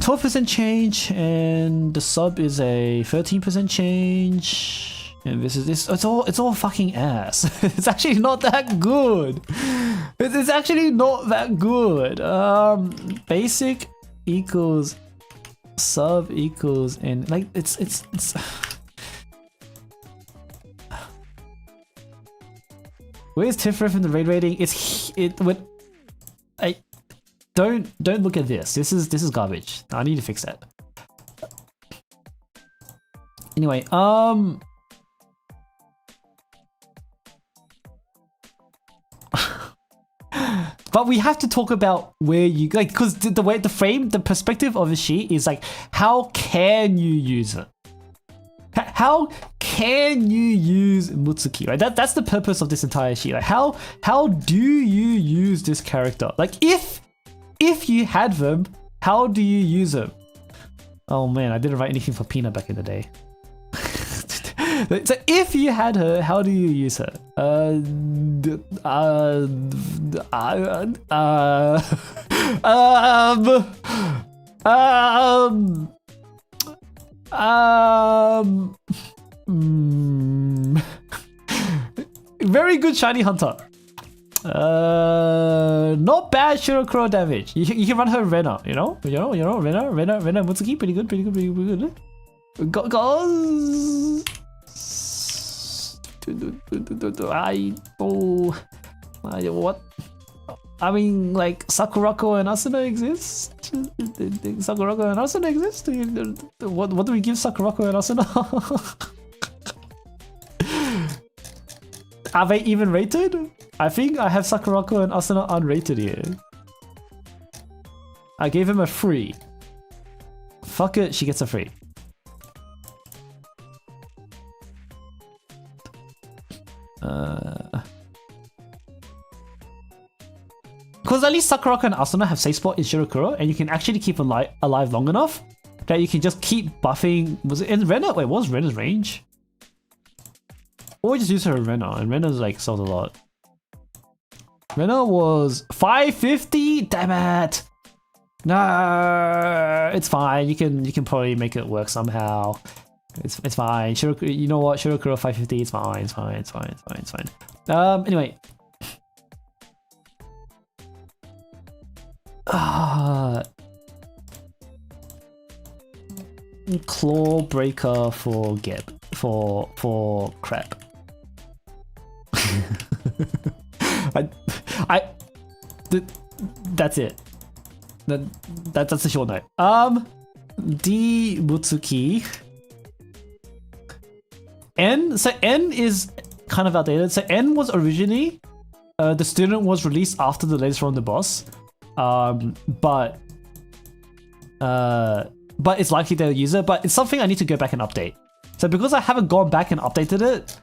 12% change, and the sub is a 13% change. And this is it's all fucking ass. It's actually not that good. It's actually not that good. Basic equals sub equals, and like it's where's Tifra from the raid rating? Don't look at this. This is garbage. I need to fix that. Anyway, but we have to talk about where you like, because the way the perspective of the sheet is like, how can you use it? How can you use Mutsuki, right? That's the purpose of this entire sheet. Like, how do you use this character? Like, if you had them, how do you use them? Oh man, I didn't write anything for Peanut back in the day. So if you had her, how do you use her? Very good shiny hunter. Not bad Shirokuro damage. You can run her Rena, you know, Rena Mutsuki, pretty good. Goes. What? I mean, like, Sakurako and Asuna exist? Sakurako and Asuna exist? What do we give Sakurako and Asuna? Are they even rated? I think I have Sakurako and Asuna unrated here. I gave him a 3. Fuck it, she gets a 3. Because at least Sakurako and Asuna have safe spot in Shirokuro, and you can actually keep them alive long enough that you can just keep buffing. Was it in Rena? Wait, what was Rena's range? Or just use her in Rena, and Rena's like sells a lot. Rena was 550. Damn it! No, it's fine. You can probably make it work somehow. It's fine. Shirokuro, you know what? Shirokuro 550. It's fine. It's fine. It's fine. It's fine. It's fine. Anyway. Claw breaker for for crap. That's it. That's a short note. D Mutsuki. N. So N is kind of outdated. So N was originally the student was released after the latest From the Boss. But it's likely they'll use it, but it's something I need to go back and update. So because I haven't gone back and updated it,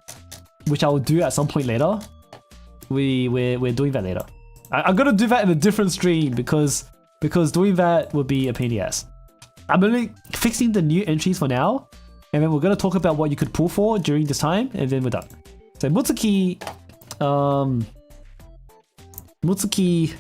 which I will do at some point later, we're doing that later. I'm gonna do that in a different stream because doing that would be a pain in the ass. I'm only fixing the new entries for now, and then we're gonna talk about what you could pull for during this time, and then we're done. So Mutsuki, Mutsuki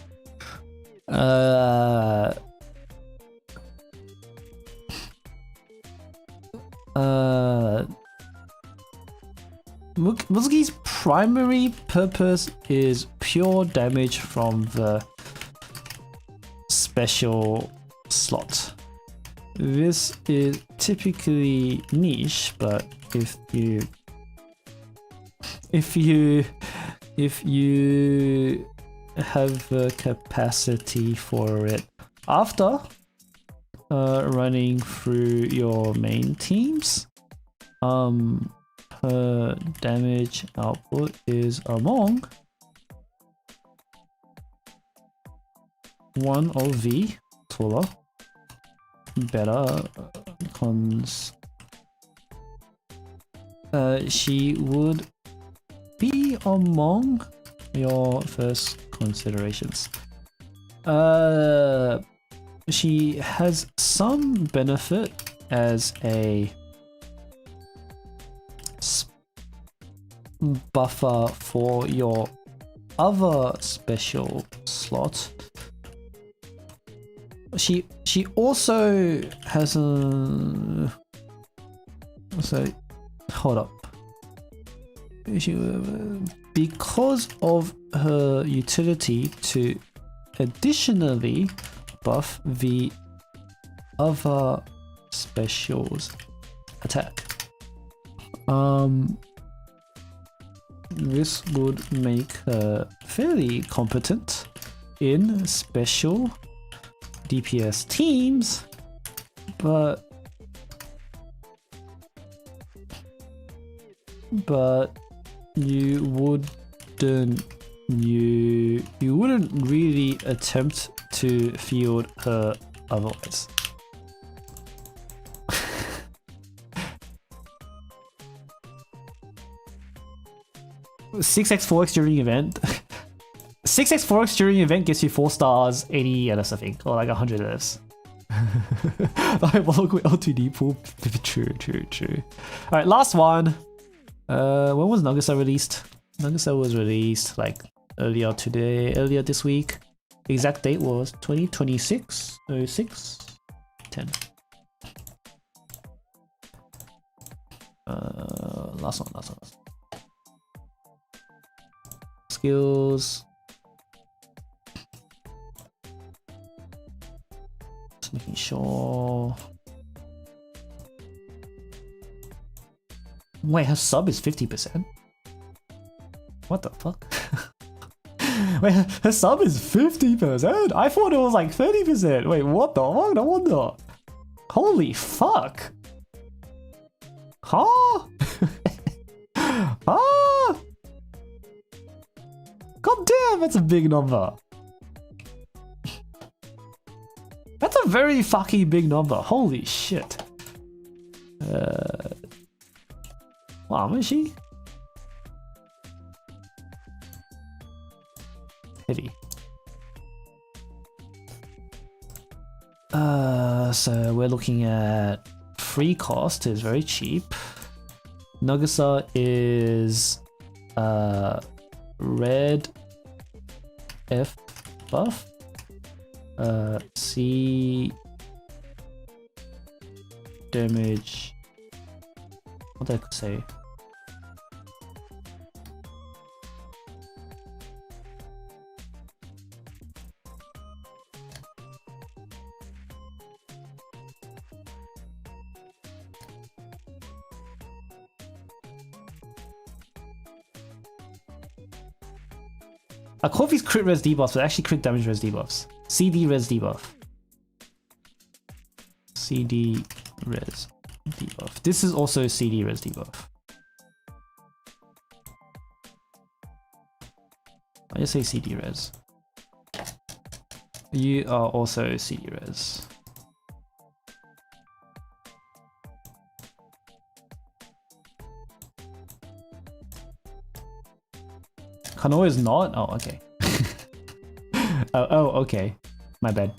Mutsuki's primary purpose is pure damage from the special slot. This is typically niche, but if you have the capacity for it after running through your main teams, her damage output is among one of the taller, better cons. She would be among your first considerations. She has some benefit as a buffer for your other special slot. She also has a... So, hold up. Because of her utility to additionally buff the other specials attack. This would make her fairly competent in special DPS teams, but you wouldn't really attempt to field her otherwise. 6x 4x during event. 6x 4x during event gives you 4 stars, 80 LS I think, or like 100 LS. Diabolical LTD pool. True. Alright, last one. When was Nagisa released? Nagisa was released like earlier this week. Exact date was 2026/06/10. Last one. Skills. Just making sure. Wait, her sub is 50%? What the fuck? Wait, her sub is 50%? I thought it was like 30%. Wait, what the fuck? No wonder. Holy fuck. Huh? Huh? God damn, that's a big number. That's a very fucking big number. Holy shit. Wow, how is she? Heavy. So we're looking at free cost is very cheap. Nagisa is red F buff. C damage. What did I say? Kofi's crit res debuffs, but actually crit damage res debuffs. CD res debuff. CD res debuff. This is also CD res debuff. I just say CD res. You are also CD res. Kanoa is not? Oh, okay. Oh, okay. My bad.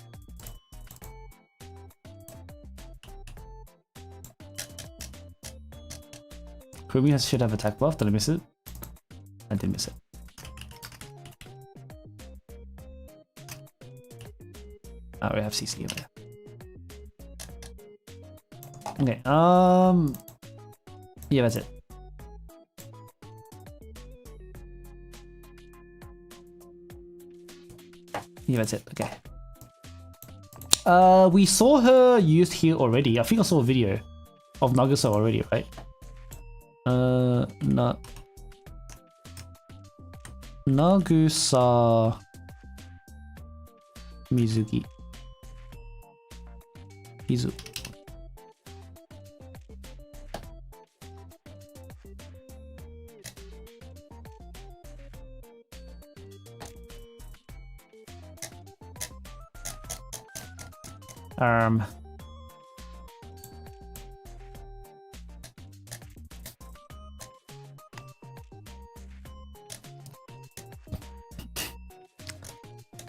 Kurumi should have attack buff. Did I miss it? I did miss it. Oh, we have CC over there. Okay, yeah, that's it. Yeah, that's it. Okay. We saw her used here already. I think I saw a video of Nagisa already, right? Nagusa Mizuki. Mizu.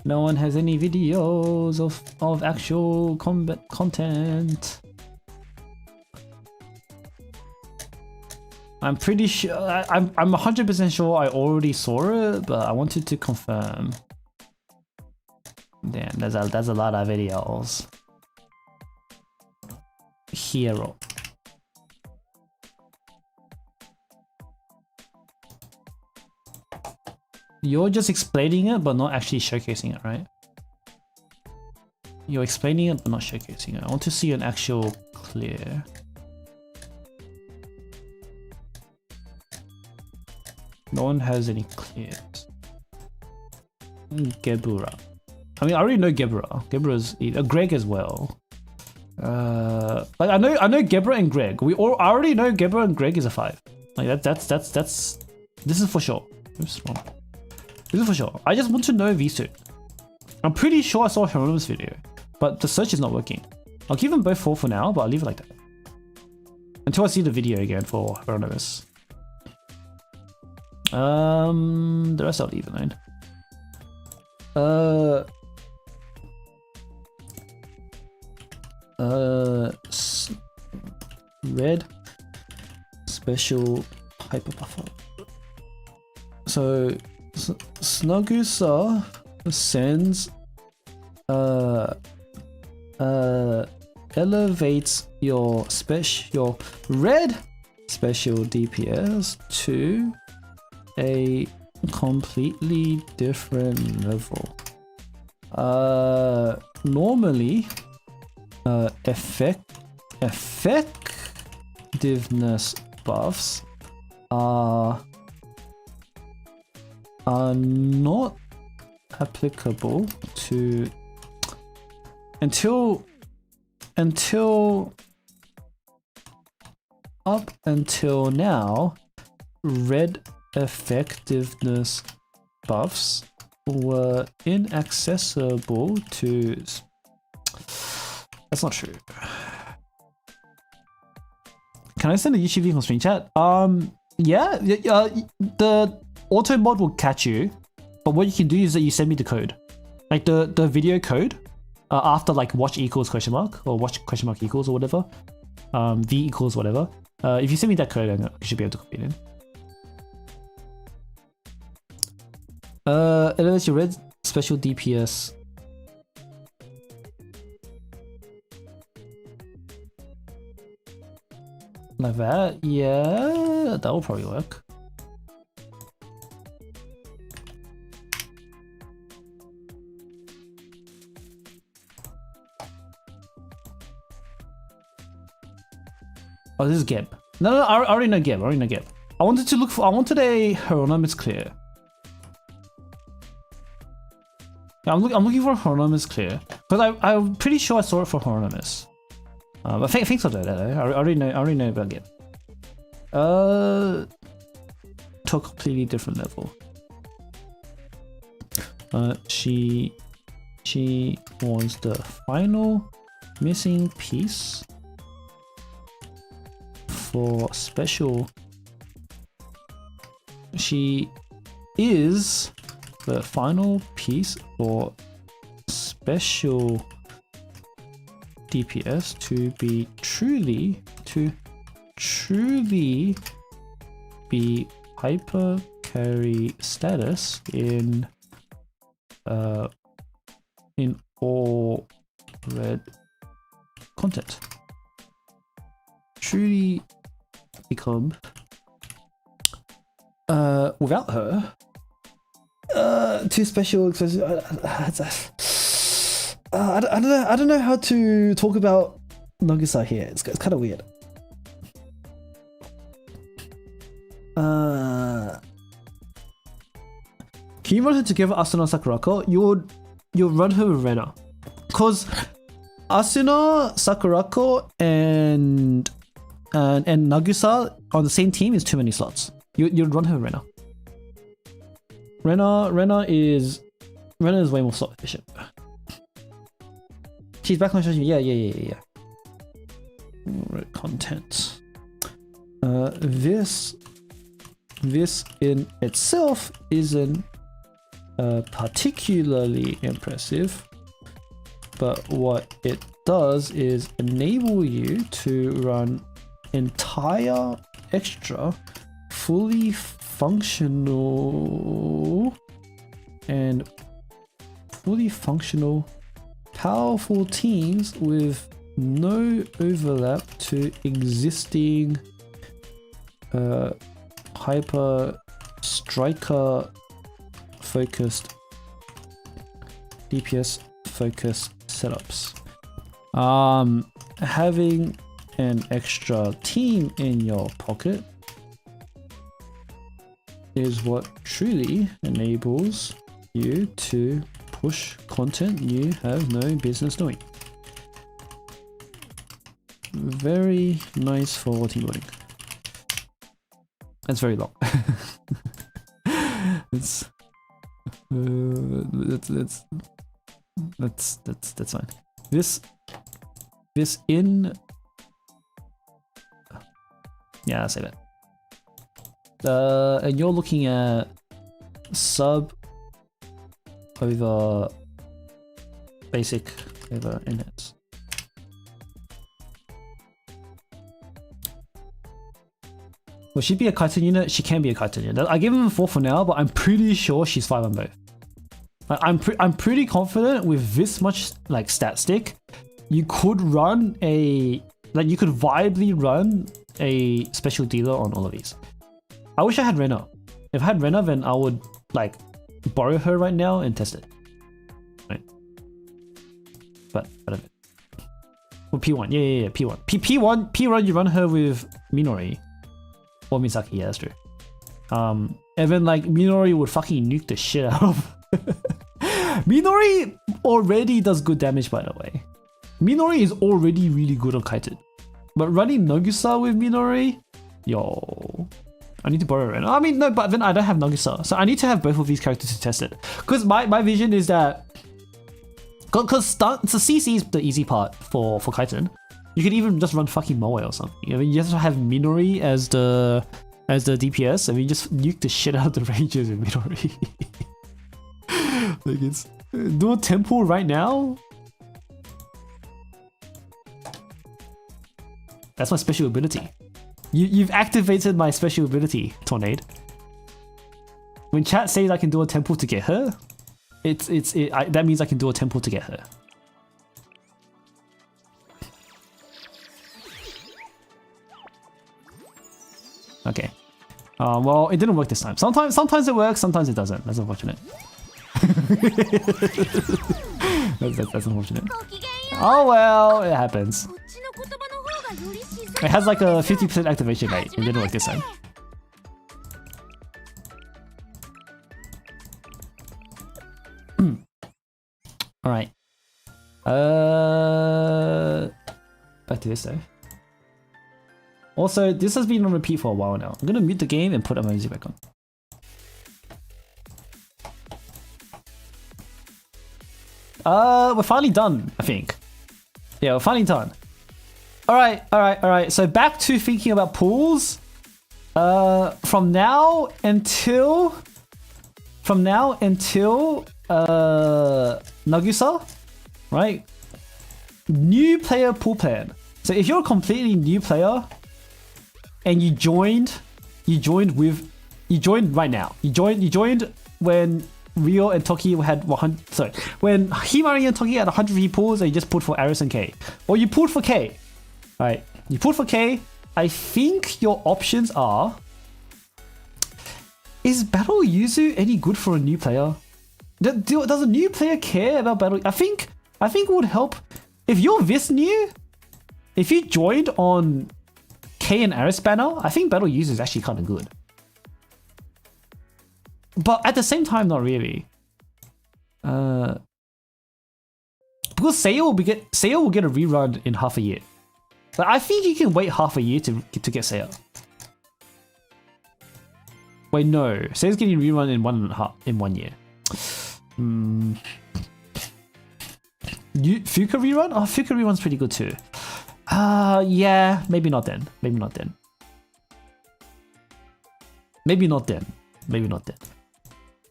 No one has any videos of actual combat content. I'm pretty sure I'm 100% sure I already saw it, but I wanted to confirm. Damn, there's a lot of videos. Hero. You're just explaining it, but not actually showcasing it, right? You're explaining it, but not showcasing it. I want to see an actual clear. No one has any clears. Gebura. I mean, I already know Gebura. Gebura's Greg as well. Like I know Gebra and Greg. I already know Gebra and Greg is a 5. Like that's this is for sure. Oops, wrong. This is for sure. I just want to know Visu. I'm pretty sure I saw Hieronymus video, but the search is not working. I'll give them both 4 for now, but I'll leave it like that until I see the video again for Hieronymus. The rest I'll leave alone. Red special hyper buffer. So Snagusa sends elevates your red special DPS to a completely different level. Normally effectiveness buffs are not applicable to until up until now, red effectiveness buffs were inaccessible to. That's not true. Can I send a YouTube link on screen chat? Yeah, the auto mod will catch you, but what you can do is that you send me the code, like the video code, after like watch equals question mark or watch question mark equals or whatever, v equals whatever. If you send me that code, then I should be able to copy it in. Elevates your red special DPS. Like that? Yeah, that will probably work. Oh, this is Geb. No, I already know Geb. I wanted a Hieronymus clear. Yeah, I'm looking for a Hieronymus clear, but I'm pretty sure I saw it for Hieronymus. But thanks for that. I already know about Geb. To a completely different level. She was the final missing piece for special. She is the final piece for special DPS to truly be hyper carry status in all red content. Truly become without her too special. I don't know how to talk about Nagisa here. It's kind of weird. Can you run her together, Asuna Sakurako? You'll run her with Rena, cause Asuna, Sakurako, and Nagisa on the same team is too many slots. You'd run her with Rena. Rena is way more slot efficient. She's back on strategy. Yeah. Content. This in itself isn't particularly impressive, but what it does is enable you to run entire extra fully functional powerful teams with no overlap to existing hyper striker focused DPS focused setups. Having an extra team in your pocket is what truly enables you to push content you have no business doing. Very nice for team building. It's very long. That's fine. This in. Yeah, I'll say that. And you're looking at sub over basic over inits. Will she be a Kaiten unit? She can be a Kaiten unit. I give him a 4 for now, but I'm pretty sure she's 5 on both. Like, I'm pretty confident with this much like stat stick, you could run you could viably run a special dealer on all of these. I wish I had Rena. If I had Rena, then I would like borrow her right now and test it. Right. But I don't know. Well, P1, yeah, P1. P1, you run her with Minori. Or Misaki, yeah, that's true. And then like Minori would fucking nuke the shit out of Minori already does good damage, by the way. Minori is already really good on Kaiten. But running Nogusa with Minori? Yo. I need to borrow it. I mean, no, but then I don't have Nogusa. So I need to have both of these characters to test it. Because my vision is that... Because so CC is the easy part for Kaiten. You could even just run fucking Moe or something. I mean, you just have Minori as the DPS. I mean, just nuke the shit out of the Rangers with Minori. Like it's... Do a temple right now? That's my special ability. You've activated my special ability, Tornade. When chat says I can do a temple to get her, that means I can do a temple to get her. Okay. Well, it didn't work this time. Sometimes it works, sometimes it doesn't. That's unfortunate. that's unfortunate. Oh well, it happens. It has like a 50% activation rate. It didn't work this time. Alright. Back to this though. Also, this has been on repeat for a while now. I'm gonna mute the game and put my music back on. We're finally done, I think. Yeah, we're finally done. Alright. So back to thinking about pools. From now until Nagusa, right? New player pool plan. So if you're a completely new player and you joined right now. You joined when Rio and Toki had 100. Sorry, when Himari and Toki had 100 pools, and you just pulled for Aris and K, or you pulled for K. Right, you pulled for K. I think your options are: is Battle Yuzu any good for a new player? Does a new player care about Battle? I think it would help if you're this new. If you joined on K and Aris banner, I think Battle Yuzu is actually kind of good. But at the same time, not really. Because Seiya will get a rerun in half a year. Like, I think you can wait half a year to get Seiya. Wait, no. Seiya's getting rerun in 1 year. Fuka rerun? Oh, Fuka rerun's pretty good too. Yeah, maybe not then. Maybe not then.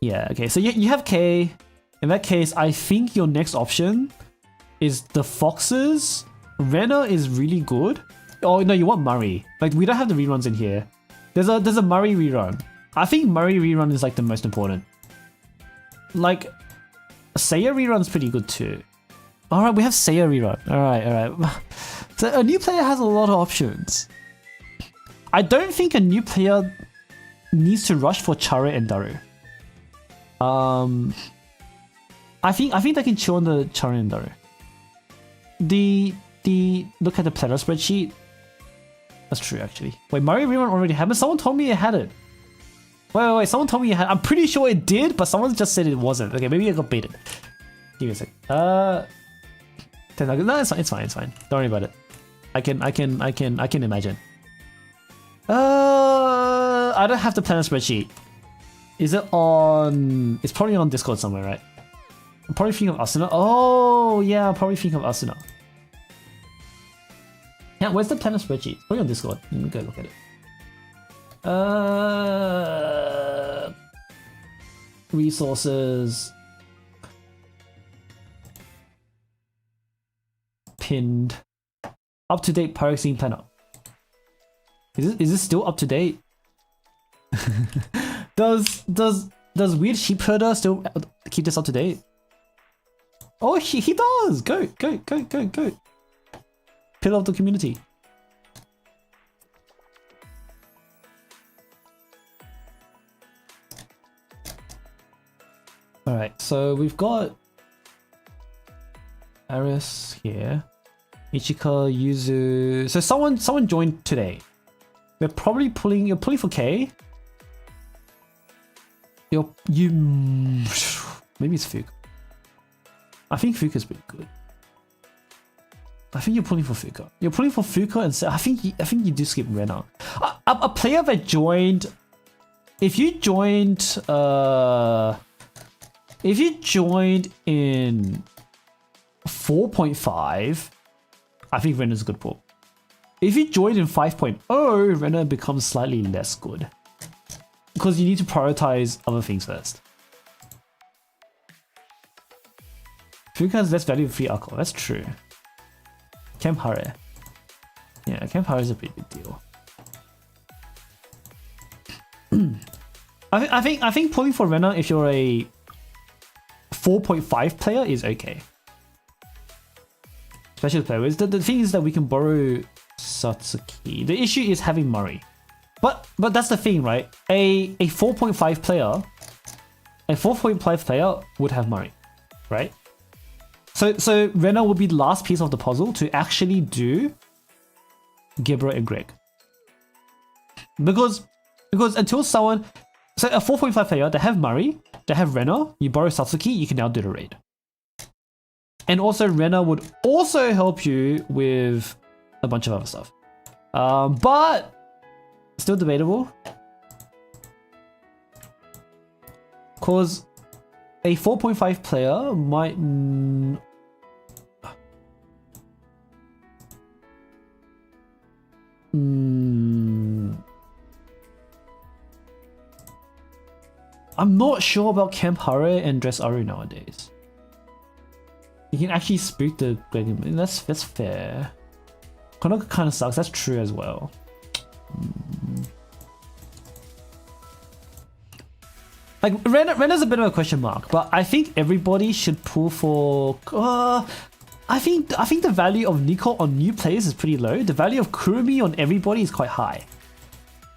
Yeah, okay, so you have K. In that case, I think your next option is the Foxes. Rena is really good. Oh no, you want Murray. Like, we don't have the reruns in here. There's a Murray rerun. I think Murray rerun is like the most important. Like, Seiya rerun's pretty good too. Alright, we have Seiya rerun. Alright. So a new player has a lot of options. I don't think a new player needs to rush for Chare and Daru. I think they can chill on the Chare and Daru. The look at the planner spreadsheet. That's true actually. Wait, Mario rerun already happened? Someone told me it hadn't. Wait, someone told me it had. I'm pretty sure it did, but someone just said it wasn't. Okay, maybe I got baited. Give me a sec. No, it's fine. Don't worry about it. I can imagine. I don't have the planner spreadsheet. Is it on? It's probably on Discord somewhere, right? I'm probably thinking of Asuna. Oh yeah, I'm probably thinking of Asuna. Yeah, where's the planner spreadsheet? It's probably on Discord. Let me go look at it. Resources. Pinned. Up to date Pyroxene planner. Is this still up to date? Does Weird Sheep Herder still keep this up to date? Oh, he does. Go. Pillar of the community. All right, so we've got Aris here, Ichika, Yuzu. So someone joined today. We're probably pulling. You're pulling for K. You maybe it's Fug. I think Fuka's pretty good. I think you're pulling for Fuka. You're pulling for Fuka, and I think you do skip Rena. A player that joined. If you joined in 4.5, I think Rena's a good pull. If you joined in 5.0, Rena becomes slightly less good. Because you need to prioritize other things first. Fuka has less value free alcohol, that's true. Camp Hare. Yeah, Camp Hare is a pretty big deal. I think pulling for Rena if you're a 4.5 player is okay. Especially with players. The thing is that we can borrow Satsuki. The issue is having Murray. But that's the thing, right? A 4.5 player would have Murray, right? So Rena will be the last piece of the puzzle to actually do Gibra and Greg. Because until someone, so a 4.5 player, they have Murray, they have Rena, you borrow Satsuki, you can now do the raid. And also Rena would also help you with a bunch of other stuff. But still debatable. Cause a 4.5 player might I'm not sure about Camp Hare and Dress Aru nowadays. You can actually spook the Dragon. That's fair. Konoka kind of sucks. That's true as well. Like Rena's a bit of a question mark, but I think everybody should pull for. I think the value of Nico on new players is pretty low. The value of Kurumi on everybody is quite high.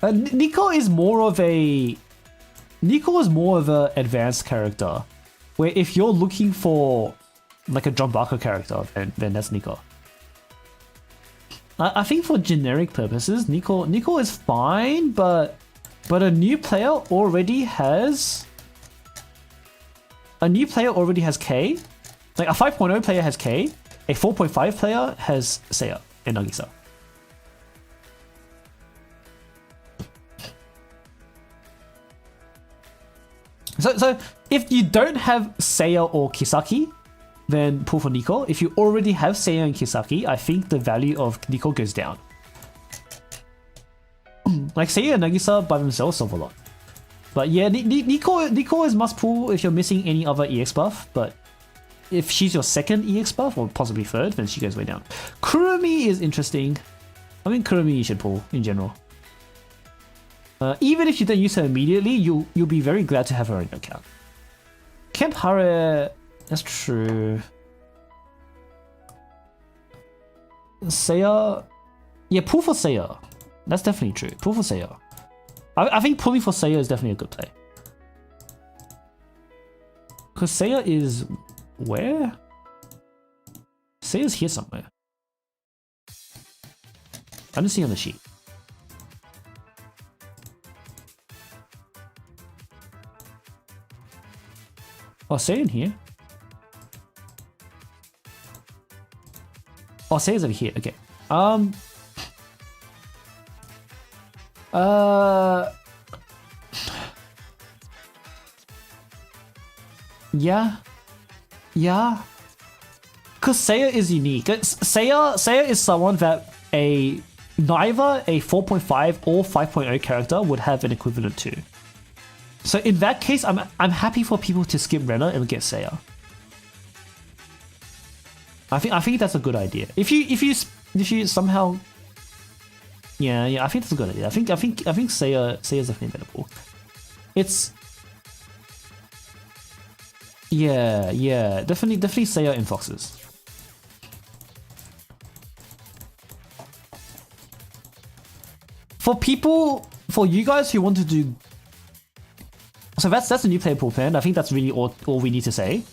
Nico is more of an advanced character, where if you're looking for like a John Barker character, then that's Nico. I think for generic purposes, Nico is fine, but a new player already has K. Like a 5.0 player has K, a 4.5 player has Seiya and Nagisa. So if you don't have Seiya or Kisaki, then pull for Nico. If you already have Seiya and Kisaki, I think the value of Nico goes down. Like Seiya and Nagisa by themselves solve a lot. But yeah, Nico is must pull if you're missing any other EX buff, but if she's your second EX buff, or possibly third, then she goes way down. Kurumi is interesting. I mean, Kurumi you should pull in general. Even if you don't use her immediately, you'll be very glad to have her in your account. Camp Hare, that's true. Seiya, yeah, pull for Seiya. That's definitely true. Pull for Seiya. I think pulling for Seiya is definitely a good play. Because Seiya is where? Seiya's here somewhere. I didn't see on the sheet. Oh, Seiya in here. Oh, Seiya's over here. Okay. Yeah. Cause Seiya is unique. Seiya is someone that neither a 4.5 or 5.0 character would have an equivalent to. So in that case, I'm happy for people to skip Rena and get Seiya. I think that's a good idea. If you somehow, yeah, I think that's a good idea. I think Seiya is definitely better pull. It's yeah, definitely Seiya in Foxes. For you guys who want to do, so that's a new player pool plan. I think that's really all we need to say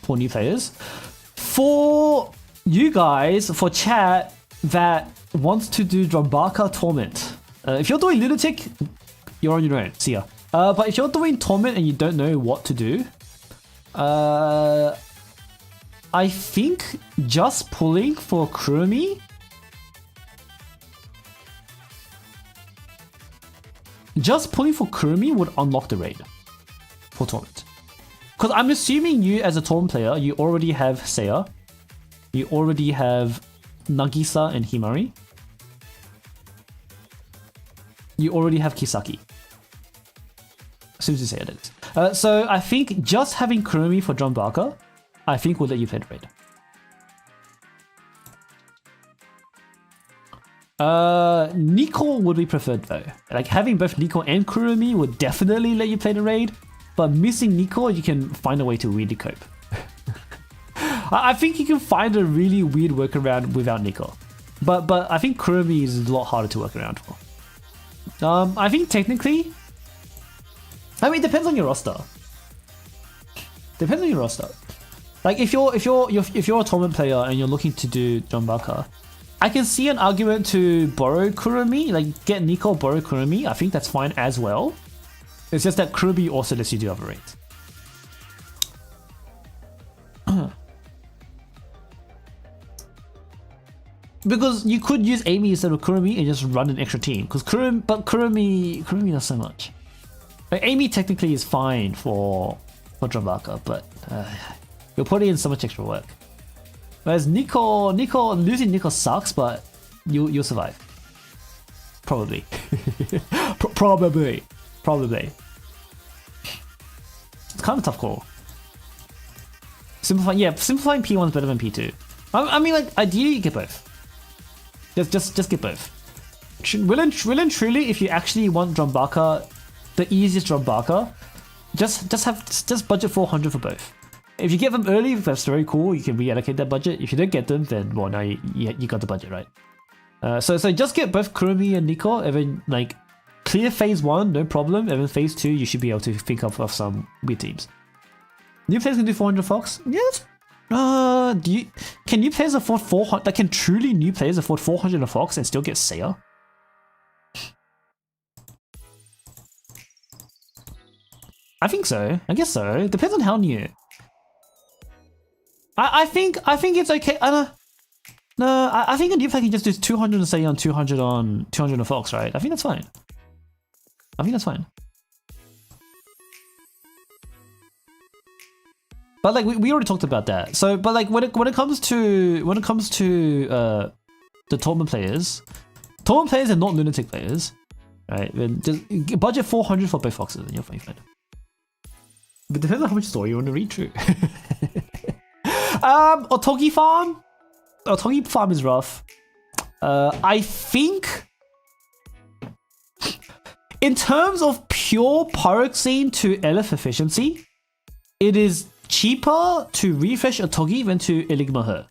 for new players. For you guys, for chat that wants to do Drumbaka Torment, if you're doing Lunatic, you're on your own. See ya. But if you're doing Torment and you don't know what to do, I think just pulling for Kurumi. Just pulling for Kurumi would unlock the raid for tournament. Because I'm assuming you, as a tournament player, you already have Seiya, you already have Nagisa and Himari, you already have Kisaki. As soon as you say it is. So I think just having Kurumi for Drum Barker, I think will let you play the raid. Nico would be preferred though. Like having both Nico and Kurumi would definitely let you play the raid, but missing Nico, you can find a way to really cope. I think you can find a really weird workaround without Nico, but I think Kurumi is a lot harder to work around for. I think technically, I mean, it depends on your roster. Depends on your roster. Like if you're a tournament player and you're looking to do John Baka, I can see an argument to borrow Kurumi, like get Nico, borrow Kurumi. I think that's fine as well. It's just that Kurumi also lets you do other raids. Because you could use Amy instead of Kurumi and just run an extra team. Because Kurumi does so much. Like, Amy technically is fine for Drambaka, but you're putting in so much extra work. Whereas losing Nico sucks, but you'll survive. Probably. Probably. It's kind of a tough call. Simplifying P1 is better than P2. I mean, like, ideally you get both. Just get both. Will and truly, if you actually want Drumbaka, the easiest Drumbaka, just budget 400 for both. If you get them early, that's very cool. You can reallocate that budget. If you don't get them, then well, now you got the budget right. So just get both Kurumi and Nico, and then like clear phase 1, no problem. And then phase 2, you should be able to think of some weird teams. New players can do 400 Fox. Yes. Can new players afford 400? Like, can truly new players afford 400 of Fox and still get Seiya? I think so. I guess so. Depends on how new. I think it's okay. I think a new player can just do 200 on Seiya and 200 on Fox, right? I think that's fine. But like we already talked about that. So, but like when it comes to the tournament players are not lunatic players, right? Then just budget 400 for both Foxes and you're fine. But it depends on how much story you want to read through. Otogi farm is rough. I think in terms of pure pyroxene to LF efficiency, it is cheaper to refresh Otogi than to Eligma her.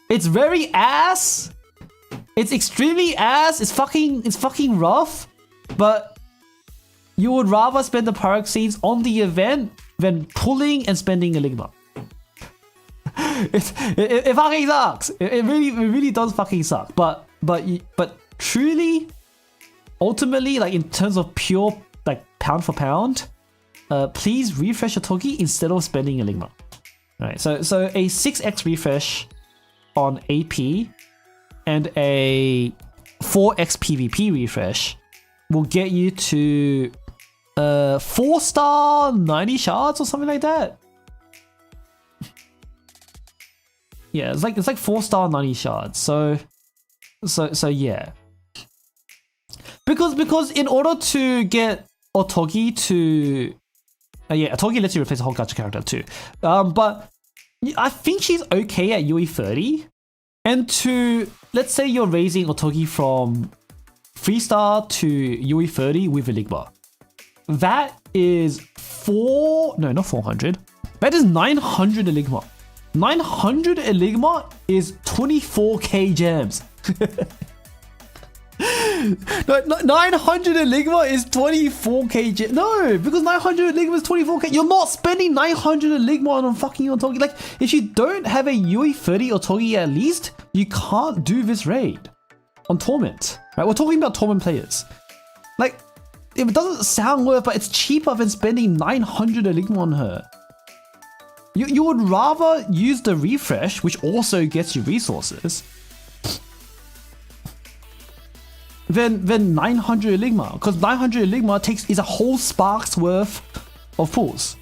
It's very ass. It's extremely ass. It's fucking rough. But you would rather spend the pyroxenes on the event than pulling and spending Eligma. It fucking sucks. It really does fucking suck. But truly, ultimately, like in terms of pure like pound for pound, please refresh Otogi instead of spending Eligma. Right. So a 6x refresh on AP and a 4x PvP refresh will get you to 4-star 90 shards or something like that. Yeah, it's like 4-star 90 shards. So yeah. Because in order to get Otogi to Otogi lets you replace a whole gacha character too. But I think she's okay at UE 30. And to let's say you're raising Otogi from 3-star to UE 30 with Eligma. That is not 400. That is 900 Eligma. 900 Eligma is 24k gems. 900 Eligma is 24k gems. No, because 900 Eligma is 24k. You're not spending 900 Eligma on fucking Otogi. Like, if you don't have a UE 30 Otogi at least, you can't do this raid on Torment. Right? We're talking about Torment players. Like, it doesn't sound worth, but it's cheaper than spending 900 Eligma on her. You would rather use the refresh, which also gets you resources, than 900 Enigma, because 900 Enigma is a whole spark's worth of pools.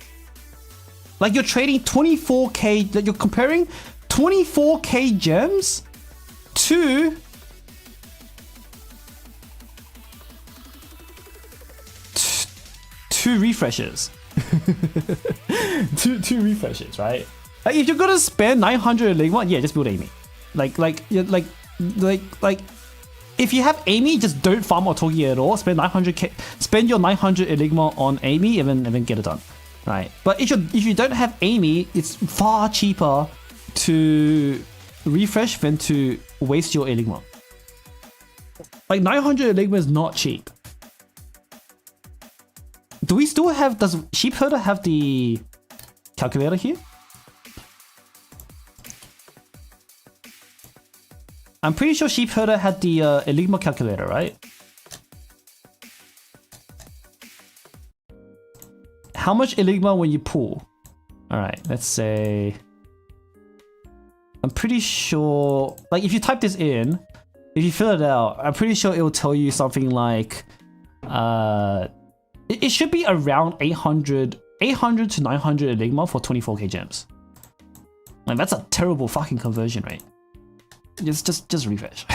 Like you're trading 24k, like you're comparing 24k gems to two refreshes. two refreshes, right? Like if you're gonna spend 900 Enigma, yeah, just build Amy. Like if you have Amy, just don't farm Otogi at all. Spend 900k, spend your 900 Enigma on Amy, and then get it done, right? But if you don't have Amy, it's far cheaper to refresh than to waste your Enigma. Like 900 Enigma is not cheap. Do we still have? Does Sheepherder have the calculator here? I'm pretty sure Sheepherder had the Enigma calculator, right? How much Enigma when you pull? Alright, let's say... I'm pretty sure... Like, if you type this in, if you fill it out, I'm pretty sure it will tell you something like... It should be around 800 to 900 Enigma for 24k gems. Like, that's a terrible fucking conversion rate. Just refresh.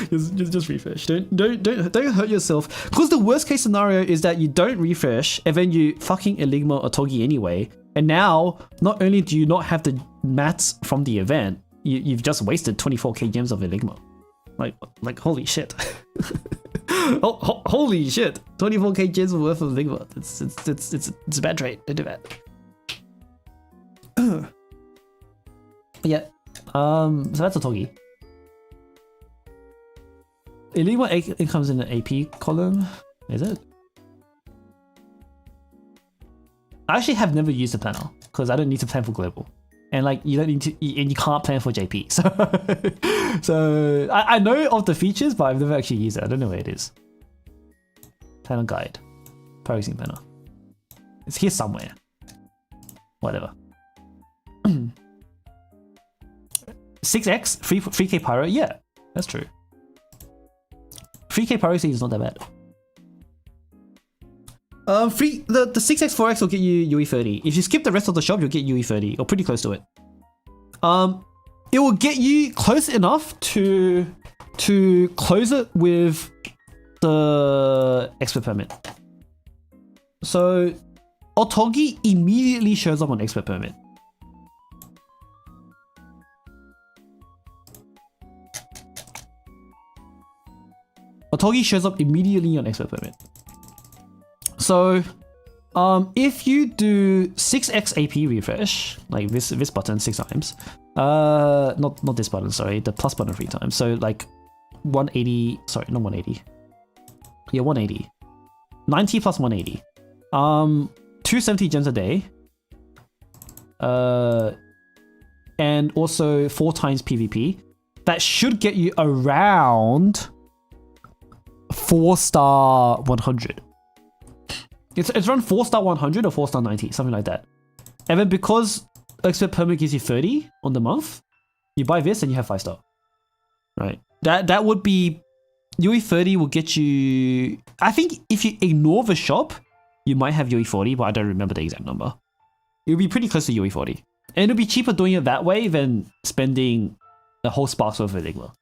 just refresh. Don't hurt yourself. Because the worst case scenario is that you don't refresh and then you fucking Enigma Otogi anyway. And now, not only do you not have the mats from the event, you've just wasted 24k gems of Enigma. Like holy shit. Holy shit. 24k gems worth of Enigma. It's a bad trade. Don't do that. Yeah. So that's Otogi. Enigma it comes in the AP column, is it? I actually have never used the planner because I don't need to plan for global, and like you don't need to, and you can't plan for JP. So I know of the features, but I've never actually used it. I don't know where it is. Planner guide, progressing planner. It's here somewhere. Whatever. 6x 3k pyro, yeah, that's true. 3k pyro is not that bad. The 6x 4x will get you UE30. If you skip the rest of the shop, you'll get UE30 or pretty close to it. It will get you close enough to close it with the expert permit. So Otogi immediately shows up on expert permit. Otogi shows up immediately on expert permit. So, if you do 6x AP refresh, like this button 6 times, not this button, sorry, the plus button 3 times. So like 180, sorry, not 180. Yeah, 180. 90 plus 180. 270 gems a day. And also 4 times PvP. That should get you around 4-star 100. It's around 4-star 100 or 4-star 90, something like that. And then because expert permit gives you 30 on the month, you buy this and you have 5-star. Right. That would be UE30 will get you. I think if you ignore the shop, you might have UE40, but I don't remember the exact number. It would be pretty close to UE40, and it'll be cheaper doing it that way than spending the whole sparks worth of Enigma.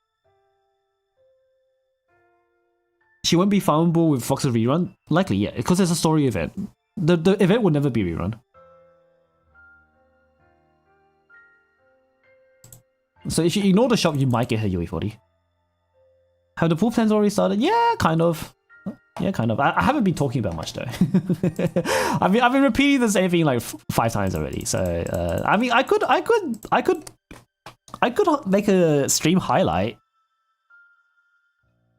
She won't be farmable with Fox's rerun? Likely, yeah, because it's a story event. The event will never be rerun. So if you ignore the shop, you might get her UE40. Have the pool plans already started? Yeah, kind of. Yeah, kind of. I haven't been talking about much though. I've been repeating the same thing like 5 times already. So I mean, I could make a stream highlight.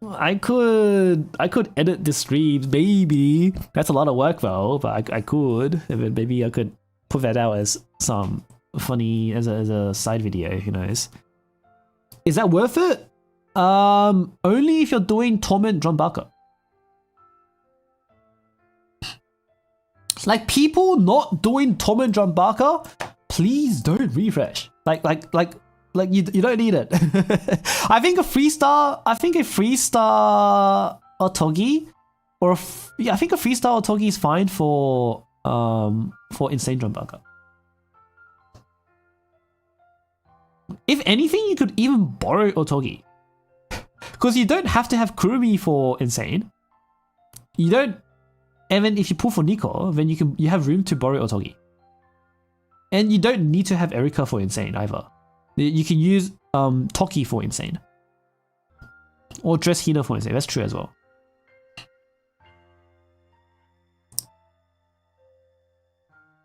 I could edit the streams, maybe. That's a lot of work though, but I could. Maybe I could put that out as some funny as a side video. Who knows? Is that worth it? Only if you're doing Torment Drum Barker. Like, people not doing Torment Drumbaka, please don't refresh. Like you don't need it. I think a 3-star Otogi, or I think a 3-star Otogi is fine for Insane Drumbaka. If anything, you could even borrow Otogi, because you don't have to have Kurumi for Insane. You don't. And then if you pull for Nico, then you have room to borrow Otogi. And you don't need to have Erika for Insane either. You can use Toki for Insane. Or Dress Hina for Insane. That's true as well.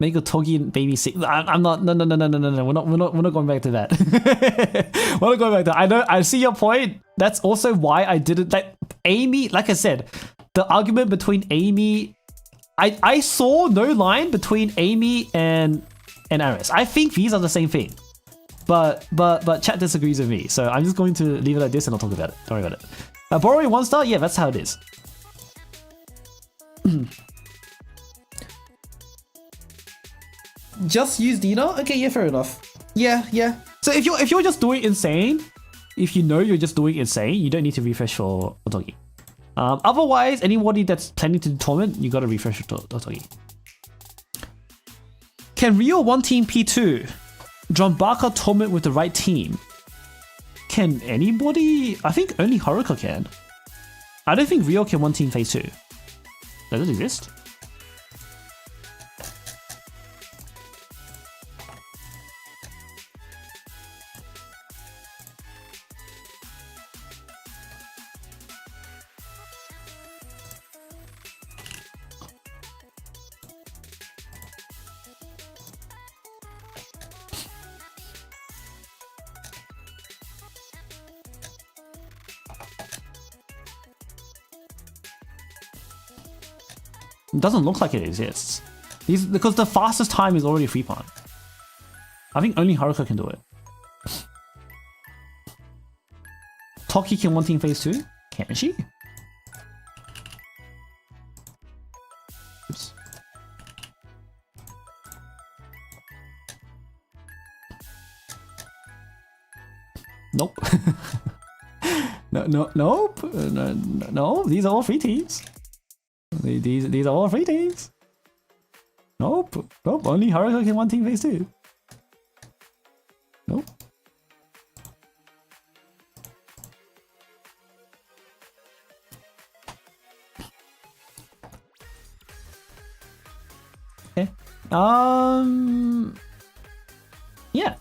Make Otogi and baby sick. I'm not. No. We're not going back to that. We're not going back to that. I see your point. That's also why I didn't. Like Amy, like I said, the argument between Amy, I saw no line between Amy and Aris. I think these are the same thing, but chat disagrees with me, so I'm just going to leave it like this and I'll talk about it. Don't worry about it. Borrowing 1-star, yeah, that's how it is. Just use Dina? Okay, yeah, fair enough. Yeah. So if you're just doing Insane, if you know you're just doing Insane, you don't need to refresh for Otogi. Otherwise, anybody that's planning to do Torment, you gotta refresh for Otogi. Can Rio 1 team P2 Drumbaka Torment with the right team? Can anybody? I think only Haruka can. I don't think Rio can 1 team phase 2. Does it exist? It doesn't look like it exists. Because the fastest time is already 3 pawn. I think only Haruka can do it. Toki can 1 team phase 2? Can she? Oops. Nope. Nope. No, these are all free teams. These are all free teams. Nope. Only Haruka can 1 team phase 2. Nope. Okay. Yeah.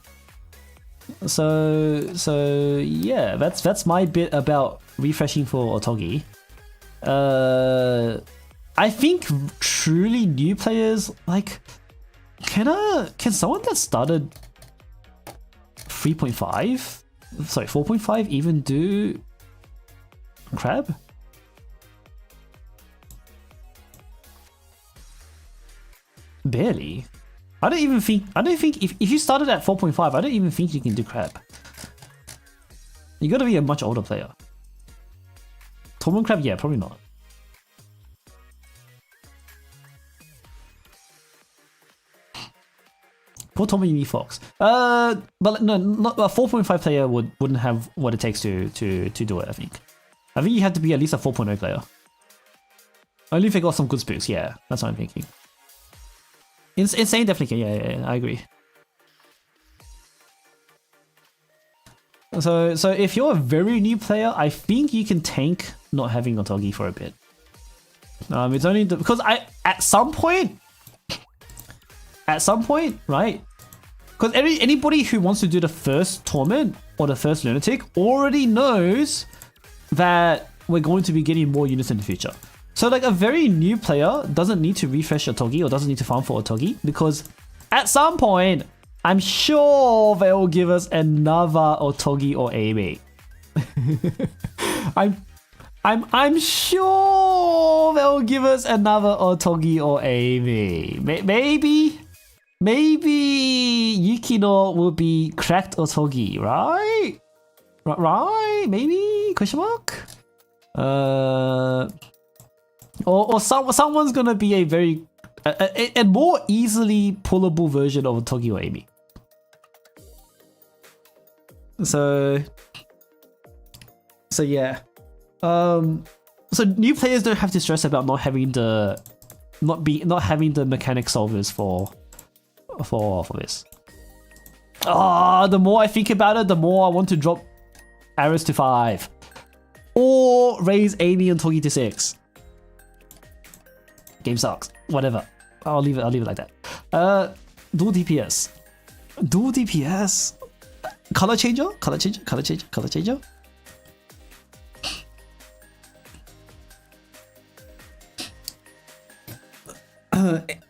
So yeah, that's my bit about refreshing for Otogi. I think truly new players, like, can someone that started 3.5, sorry, 4.5 even do Crab? Barely. I don't think if you started at 4.5, I don't even think you can do Crab. You gotta be a much older player. Torment Crab, yeah, probably not. For Torment, you need Fox. But no, not a 4.5 player wouldn't have what it takes to do it. I think you have to be at least a 4.0 player. Only if they got some good spooks. Yeah, that's what I'm thinking. Insane definitely can. Yeah, I agree. So if you're a very new player, I think you can tank not having Otogi for a bit. It's only because at some point, right? Because anybody who wants to do the first Torment or the first Lunatic already knows that we're going to be getting more units in the future. So like a very new player doesn't need to refresh Otogi or doesn't need to farm for Otogi, because at some point, I'm sure they will give us another Otogi or Amy. I'm sure they'll give us another Otogi or Amy. Maybe Yukino will be cracked Otogi, right? Right? Maybe? Question mark? Or someone's gonna be a very a more easily pullable version of Togi or Amy. So yeah. So new players don't have to stress about not having the mechanic solvers for this. The more I think about it, the more I want to drop Aris to 5. Or raise Amy and Togi to 6. Game sucks. Whatever. I'll leave it like that. Dual DPS. Dual DPS. Color changer? Color changer?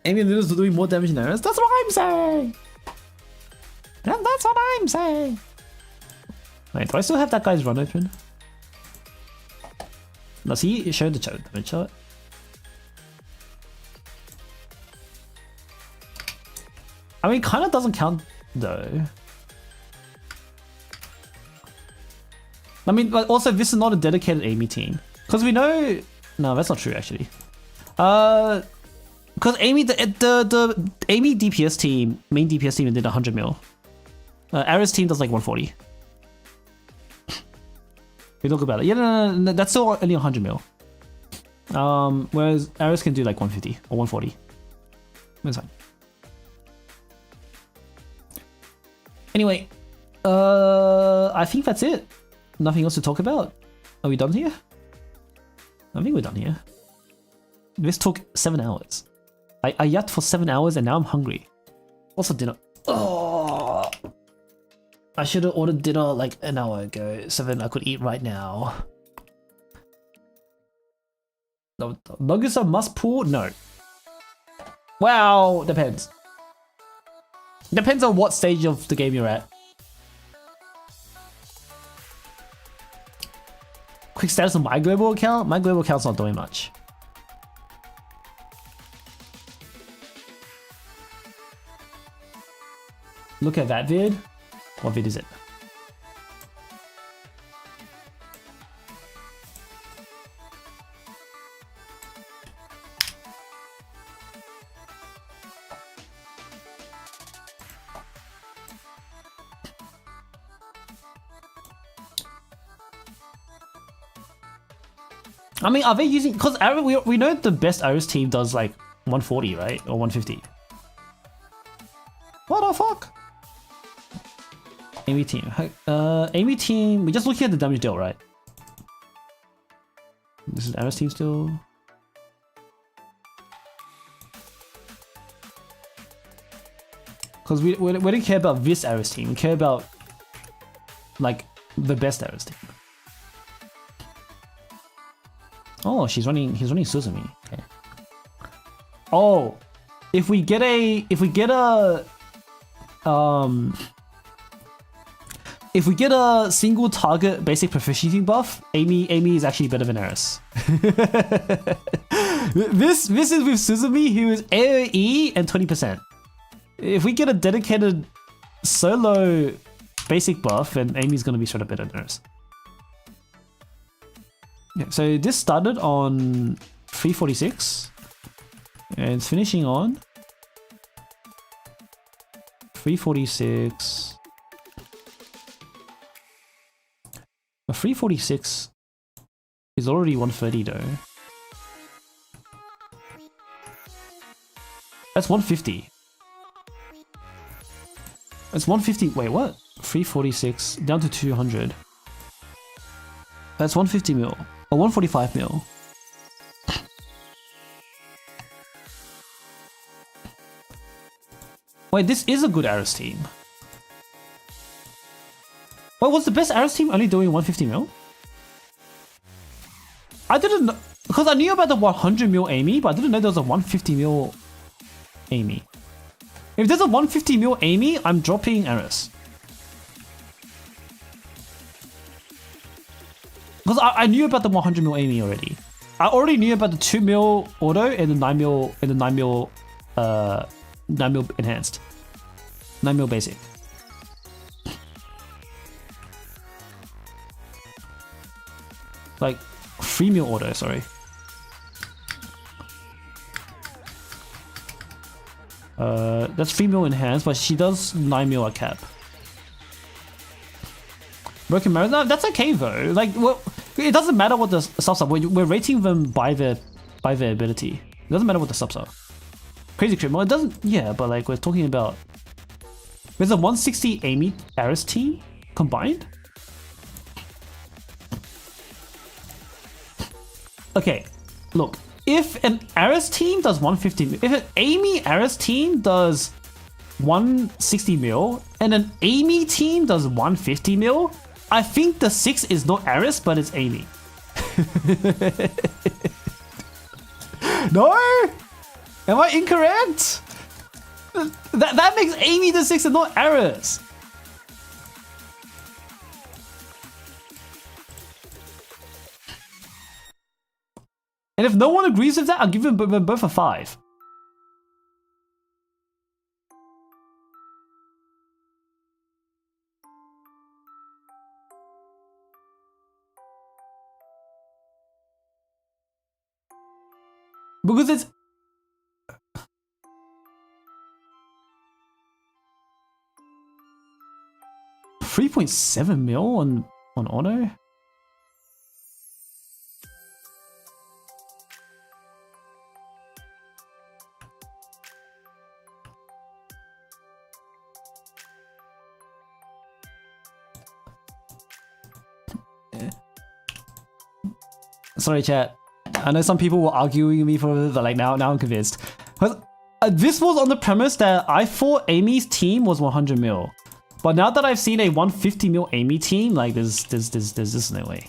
Amy and Luna's doing more damage than Aris? That's what I'm saying! That's what I'm saying! Wait, do I still have that guy's run open? Does he show the damage chart? I mean, kind of doesn't count though. I mean, but also this is not a dedicated Amy team. Because we know... No, that's not true actually. Because Amy, the Amy DPS team, main DPS team did 100 mil. Aris team does like 140. We talk about it. Yeah, no, that's still only 100 mil. Whereas Aris can do like 150 or 140. That's fine. Anyway, I think that's it. Nothing else to talk about. Are we done here? I think we're done here. This took 7 hours. I yapped for 7 hours and now I'm hungry. Also dinner. Oh, I should have ordered dinner like an hour ago so then I could eat right now. No, nuggets are must pull? No. Well, depends. Depends on what stage of the game you're at. Quick status on my global account? My global account's not doing much. Look at that vid. What vid is it? I mean, are they using... Because we know the best Aris team does like 140, right? Or 150. What the fuck? Amy team. Amy team... We're just looking at the damage deal, right? This is Aris team still. Because we don't care about this Aris team. We care about like the best Aris team. Oh, he's running Suzumi. Okay. Oh, if we get a single target basic proficiency buff, Amy is actually better than Aris. This is with Suzumi, who is AoE and 20%. If we get a dedicated solo basic buff, then Amy's gonna be straight up better than Aris. Yeah, so this started on 346 and it's finishing on 346. But 346 is already 130 though. That's 150. That's 150. Wait, what? 346 down to 200. That's 150 mil. Or 145 mil. Wait, this is a good Aris team. Wait, was the best Aris team only doing 150 mil? I didn't know, because I knew about the 100 mil Amy, but I didn't know there was a 150 mil Amy. If there's a 150 mil Amy, I'm dropping Aris. Because I knew about the 100 mil Amy already. I already knew about the 2 mil auto and the 9 mil and the 9 mil 9 mil enhanced. 9 mil basic. Like 3 mil auto, sorry. That's 3 mil enhanced, but she does 9 mil at cap. Broken Mirror, no, that's okay though. Like, well, it doesn't matter what the subs are. We're rating them by their ability. It doesn't matter what the subs are. Crazy Crit, well, it doesn't. Yeah, but like we're talking about. There's a 160 Amy Aris team combined. Okay, look. If an Aris team does 150, if an Amy Aris team does 160 mil and an Amy team does 150 mil, I think the 6 is not Aris, but it's Amy. No? Am I incorrect? That makes Amy the 6 and not Aris. And if no one agrees with that, I'll give them both a 5. Because it's 3.7 mil on auto. Sorry, chat. I know some people were arguing with me for it, but like now I'm convinced. This was on the premise that I thought Amy's team was 100 mil, but now that I've seen a 150 mil Amy team, like there's just no way.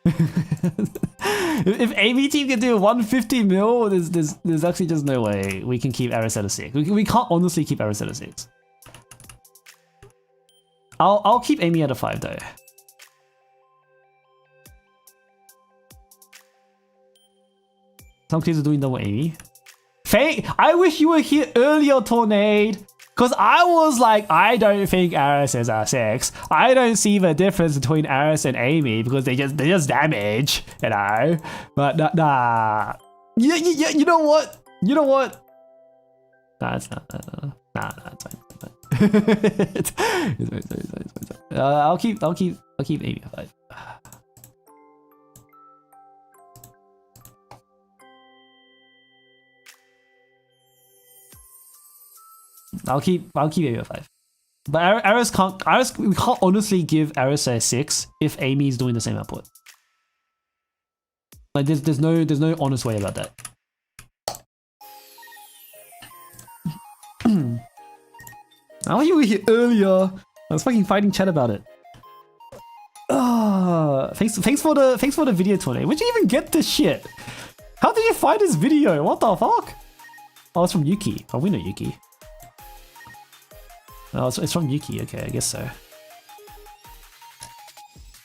If Amy team can do 150 mil, there's actually just no way we can keep Aris at a 6. We can't honestly keep Aris at a 6. I'll keep Amy at a 5 though. Some kids are doing double Amy. Faye, I wish you were here earlier, Tornade. Because I was like, I don't think Aris is a 6. I don't see the difference between Aris and Amy because they just damage, you know. But nah. You know what? You know what? Nah, it's not. Nah, it's fine. It's fine. It's fine. I'll keep Amy at 5. I'll keep Amy at 5. But we can't honestly give Aris a 6 if Amy is doing the same output. Like there's no honest way about that. I want you were here earlier. I was fucking fighting chat about it. Thanks for the video, Tony. Where'd you even get this shit? How did you find this video? What the fuck? Oh, it's from Yuki. Oh, we know Yuki. Oh, it's from Yuki. Okay, I guess so.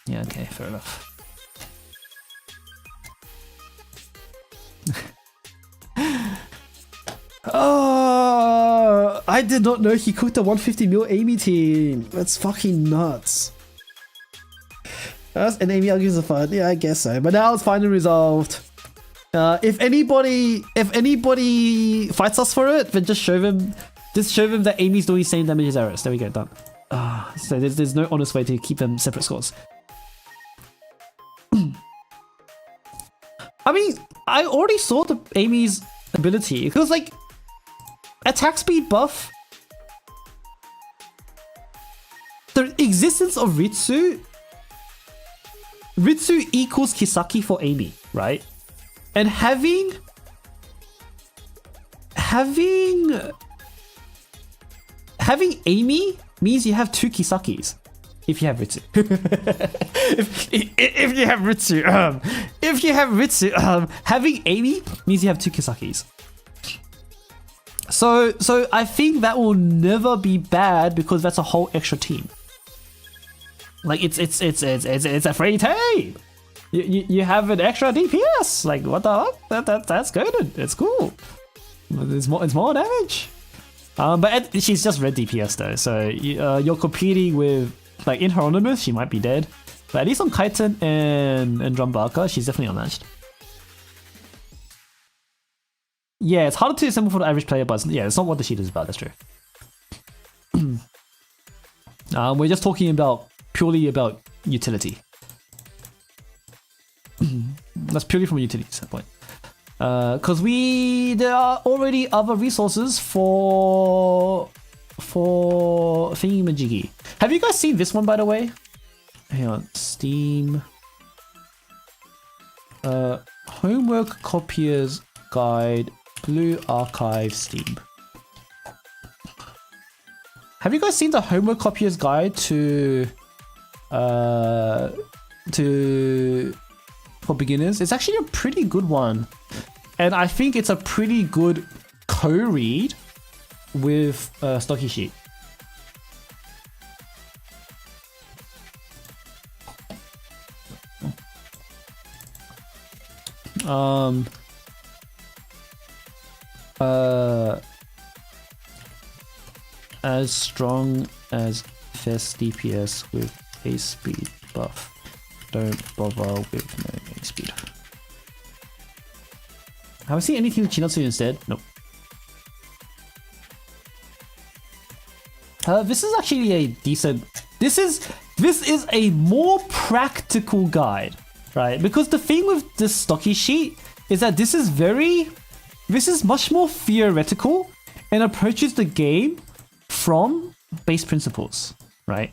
Yeah, okay, fair enough. Oh, I did not know he cooked a 150 mil Amy team. That's fucking nuts. And Amy argues a fun. Yeah, I guess so. But now it's finally resolved. If anybody fights us for it, then just show them that Amy's doing the same damage as Aris. There we go, done. So there's no honest way to keep them separate scores. I mean, I already saw the Amy's ability. It was like attack speed buff. The existence of Ritsu equals Kisaki for Amy, right? And having Amy means you have 2 Kisakis. If you have Ritsu. if you have Ritsu, having Amy means you have 2 Kisakis. So I think that will never be bad because that's a whole extra team. Like it's a free team. You have an extra DPS. Like what the fuck? That's good. It's cool. It's more damage. But she's just red DPS though, so you're competing with, like in Hieronymus, she might be dead. But at least on Kaiten and Drumbaka, she's definitely unmatched. Yeah, it's harder to assemble for the average player, but yeah, it's not what the sheet is about. That's true. We're just talking about purely about utility. That's purely from a utility standpoint. Because there are already other resources for thingamajiggy. Have you guys seen this one, by the way? Hang on, Steam. Homework Copier's Guide, Blue Archive, Steam. Have you guys seen the Homework Copier's Guide for beginners? It's actually a pretty good one, and I think it's a pretty good co-read with Stocky Sheet. As strong as Fest DPS with a speed buff. Don't bother with no main speed. Have I seen anything with Chinatsu instead? Nope. This is actually a decent. This is a more practical guide, right? Because the thing with this Stocky Sheet is that this is much more theoretical and approaches the game from base principles, right?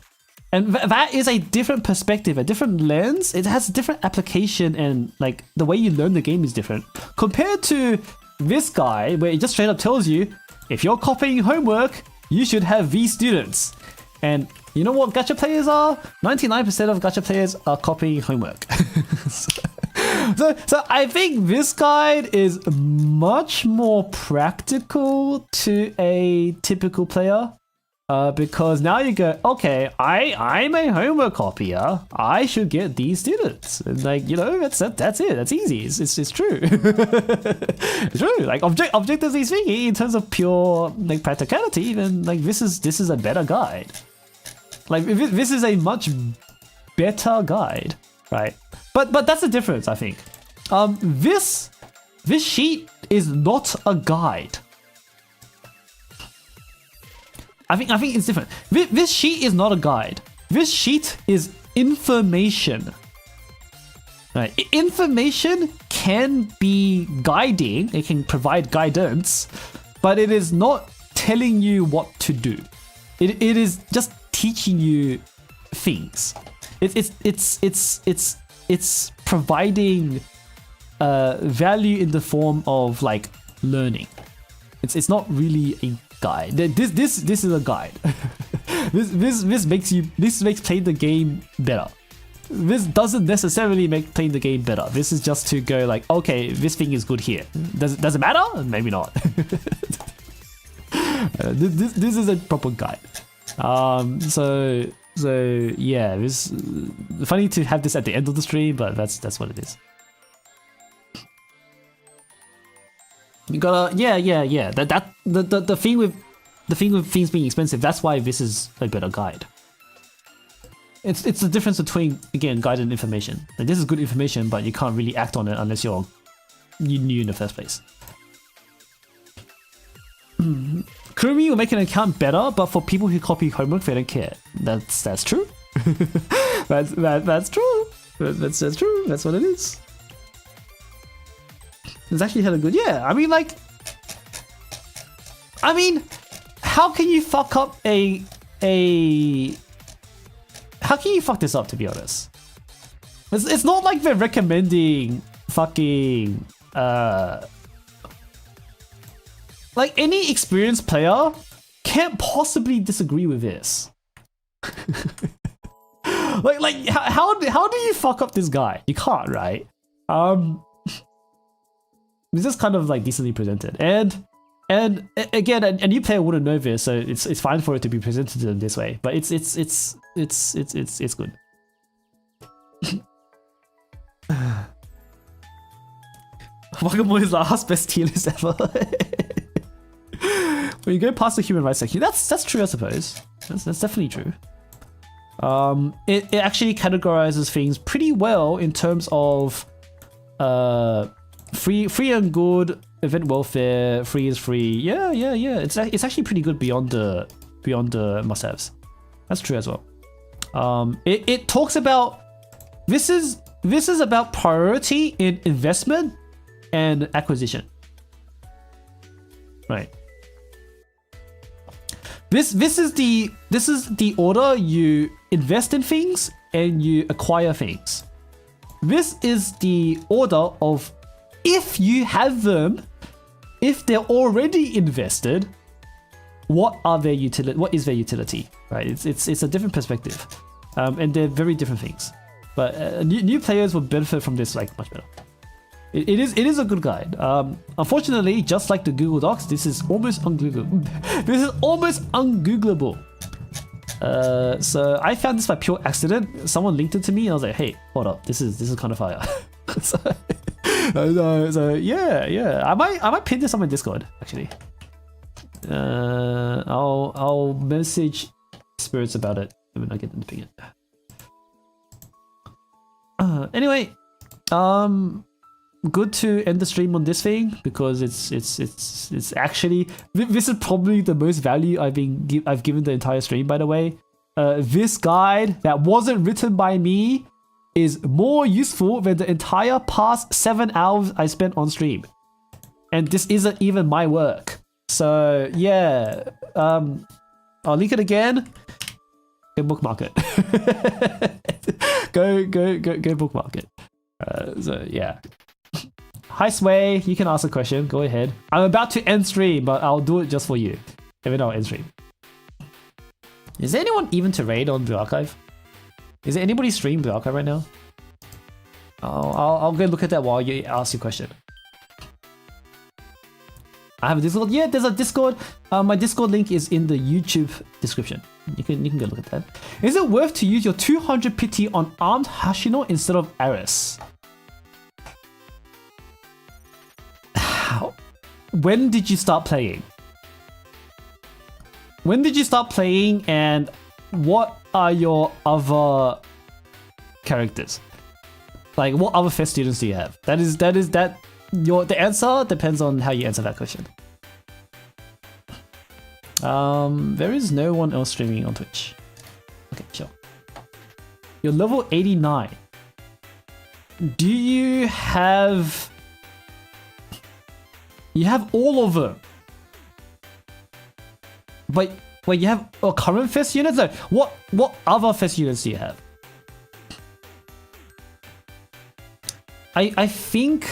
And that is a different perspective, a different lens. It has a different application, and like the way you learn the game is different compared to this guy, where it just straight up tells you if you're copying homework, you should have these students. And you know what gacha players are? 99% of gacha players are copying homework. So I think this guide is much more practical to a typical player, because now you go, okay, I'm a homework copier. I should get these students. And like, you know, that's it. That's easy. It's true. It's true. Like objectively speaking, in terms of pure like practicality, then like this is a better guide. Like this is a much better guide, right? But that's the difference, I think. This sheet is not a guide. I think it's different. This sheet is not a guide. This sheet is information. Right? Information can be guiding. It can provide guidance, but it is not telling you what to do. It is just teaching you things. It's providing value in the form of like learning. It's not really a guide. This is a guide. this makes playing the game better. This doesn't necessarily make playing the game better. This is just to go like, okay, this thing is good here. Does it matter? Maybe not. This is a proper guide. So yeah, this funny to have this at the end of the stream, but that's what it is. You gotta yeah. That the thing with things being expensive. That's why this is a better guide. It's the difference between, again, guide and information. Like, this is good information, but you can't really act on it unless you knew in the first place. Kurumi will make an account better, but for people who copy homework, they don't care. That's true. that's true. That's true. That's what it is. It's actually hella good. Yeah, I mean, how can you fuck up how can you fuck this up, to be honest? It's not like they're recommending fucking like any experienced player can't possibly disagree with this. like how do you fuck up this guy? You can't, right? It's just kind of like decently presented, and again, a new player wouldn't know this, so it's fine for it to be presented to them this way. But it's good. Wagamoy is the last best tier list ever. When you go past the human rights section, that's true, I suppose. That's definitely true. It actually categorizes things pretty well in terms of free and good event welfare, free is free. Yeah. It's actually pretty good beyond the must-haves. That's true as well. It talks about this is about priority in investment and acquisition. Right. This is the order you invest in things and you acquire things. This is the order of if you have them, if they're already invested, what is their utility? Right? It's a different perspective, and they're very different things. But new players will benefit from this like much better. It is a good guide. Unfortunately, just like the Google Docs, this is almost ungoogleable. This is almost ungoogleable. So I found this by pure accident. Someone linked it to me, and I was like, "Hey, hold up, this is kind of fire." so yeah. I might pin this on my Discord actually. I'll message spirits about it when I get them to ping it. Anyway, good to end the stream on this thing because it's actually this is probably the most value I've given the entire stream. By the way, this guide that wasn't written by me is more useful than the entire past 7 hours I spent on stream, and this isn't even my work. So yeah, I'll link it again. Go bookmark it. go bookmark it. So yeah. Hi Sway, you can ask a question. Go ahead. I'm about to end stream, but I'll do it just for you. Even though I'll end stream. Is there anyone even to raid on the archive? Is there anybody streaming the archive right now? I'll go look at that while you ask your question. I have a Discord. Yeah, there's a Discord. My Discord link is in the YouTube description. You can go look at that. Is it worth to use your 200 pity on armed Hashino instead of Ares? When did you start playing? When did you start playing, and what are your other characters? Like, what other Fest students do you have? The answer depends on how you answer that question. There is no one else streaming on Twitch. Okay, sure. You're level 89. Do you have... You have all of them. But wait, you have a current Fest units? No, what other Fest units do you have? I think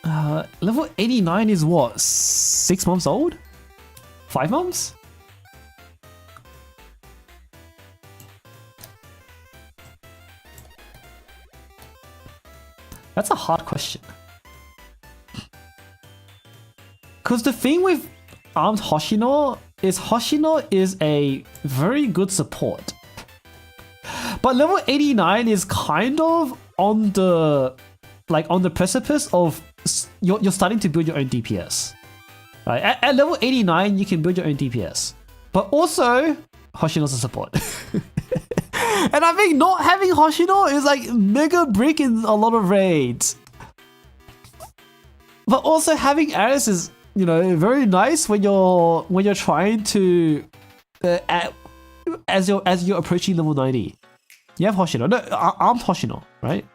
level 89 is what? 6 months old? 5 months? That's a hard question. Because the thing with Armed Hoshino is a very good support. But level 89 is kind of on the precipice of you're starting to build your own DPS. Right? At level 89 you can build your own DPS. But also Hoshino's a support. And I think not having Hoshino is like mega brick in a lot of raids. But also having Ares is, you know, very nice when you're trying to as you're approaching level 90. You have Hoshino. No, armed Hoshino, right?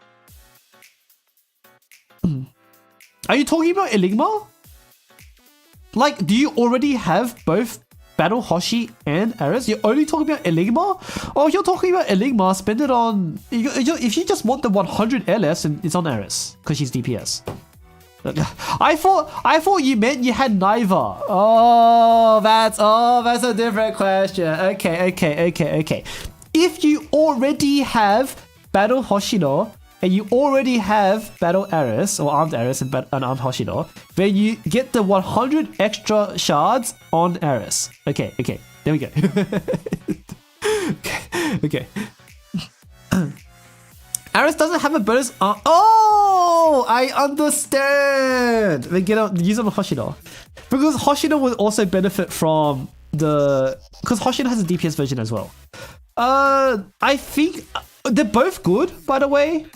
Are you talking about Enigma? Like, do you already have both Battle Hoshi and Ares? You're only talking about Enigma? Oh, you're talking about Enigma, spend it on... If you just want the 100 LS, and it's on Ares, because she's DPS. I thought you meant you had neither. Oh, that's a different question. Okay. If you already have Battle Hoshino and you already have Battle Ares or Armed Ares and Armed Hoshino, then you get the 100 extra shards on Ares. Okay. There we go. Okay. Ares doesn't have a bonus. Oh, I understand. They use on Hoshino because Hoshino will also benefit from because Hoshino has a DPS version as well. I think they're both good, by the way.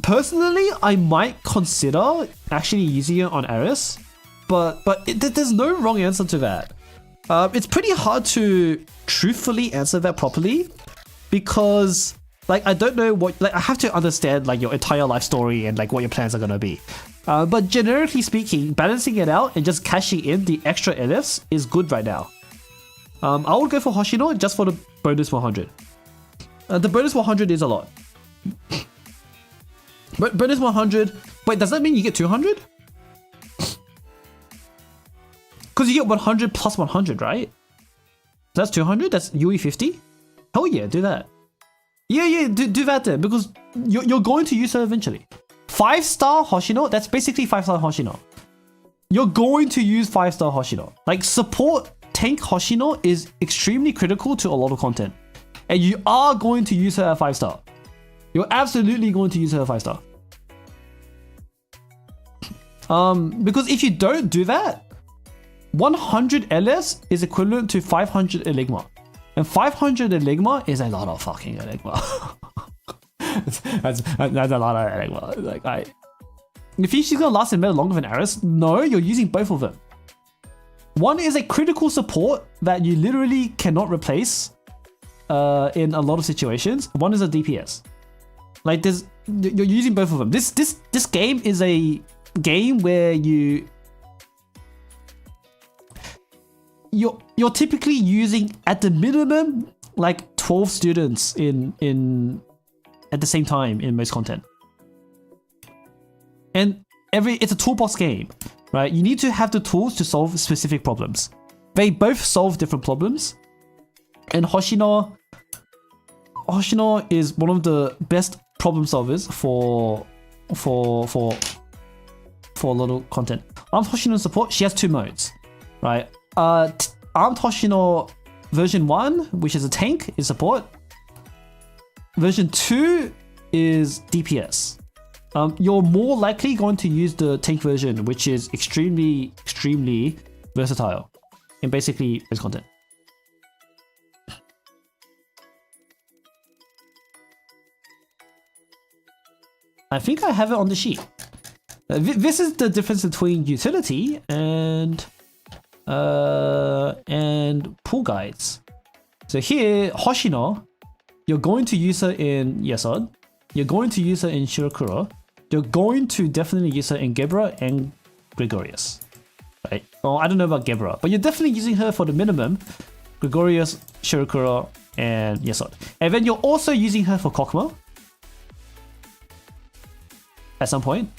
Personally, I might consider actually using it on Aris, but there's no wrong answer to that. It's pretty hard to truthfully answer that properly because like I don't know what, like I have to understand like your entire life story and like what your plans are gonna be. But generically speaking, balancing it out and just cashing in the extra LFs is good right now. I would go for Hoshino just for the bonus 100. The bonus 100 is a lot. But bonus 100, wait, does that mean you get 200? Because you get 100 plus 100, right? That's 200, that's UE 50? Hell yeah, do that. Yeah, do that then, because you're going to use her eventually. 5-star Hoshino, that's basically 5-star Hoshino. You're going to use 5-star Hoshino. Like, support tank Hoshino is extremely critical to a lot of content. And you are going to use her at 5-star. You're absolutely going to use her at 5-star. Because if you don't do that, 100 LS is equivalent to 500 Enigma. And 500 Enigma is a lot of fucking Enigma. that's a lot of Enigma. Like, if she's gonna last in meta longer than Aris, no, you're using both of them. One is a critical support that you literally cannot replace in a lot of situations. One is a DPS. Like you're using both of them. This game is a game where you're typically using at the minimum like 12 students in at the same time in most content. And it's a toolbox game, right? You need to have the tools to solve specific problems. They both solve different problems. And Hoshino is one of the best problem solvers for a lot of content. Armed Hoshino support, she has 2 modes, right? Armed Hoshino version 1, which is a tank, is support. Version 2 is DPS. You're more likely going to use the tank version, which is extremely versatile in basically this content. I think I have it on the sheet. This is the difference between utility and pool guides. So here, Hoshino, you're going to use her in Yesod. You're going to use her in Shirakura. You're going to definitely use her in Gebra and Gregorius. Right? Well, I don't know about Gebra, but you're definitely using her for the minimum. Gregorius, Shirakura, and Yesod. And then you're also using her for Kokma at some point.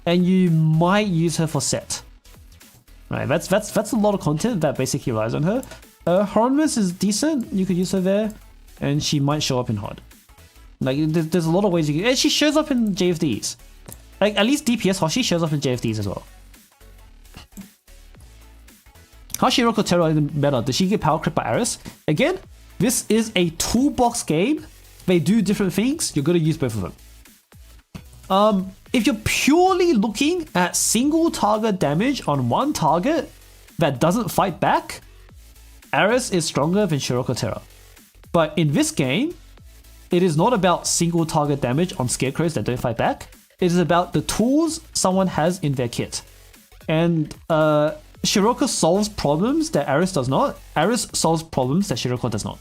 And you might use her for Set. Right, that's a lot of content that basically relies on her. Hieronymus is decent, you could use her there, and she might show up in HOD. Like, there's a lot of ways you can, and she shows up in JFDs. Like, at least DPS Hoshi shows up in JFDs as well. How's Shiroko Terra in the meta? Does she get power creep by Aris? Again, this is a toolbox game. They do different things, you're gonna use both of them. If you're purely looking at single target damage on one target that doesn't fight back, Aris is stronger than Shiroko Terra. But in this game, it is not about single target damage on scarecrows that don't fight back. It is about the tools someone has in their kit. And Shiroko solves problems that Aris does not. Aris solves problems that Shiroko does not.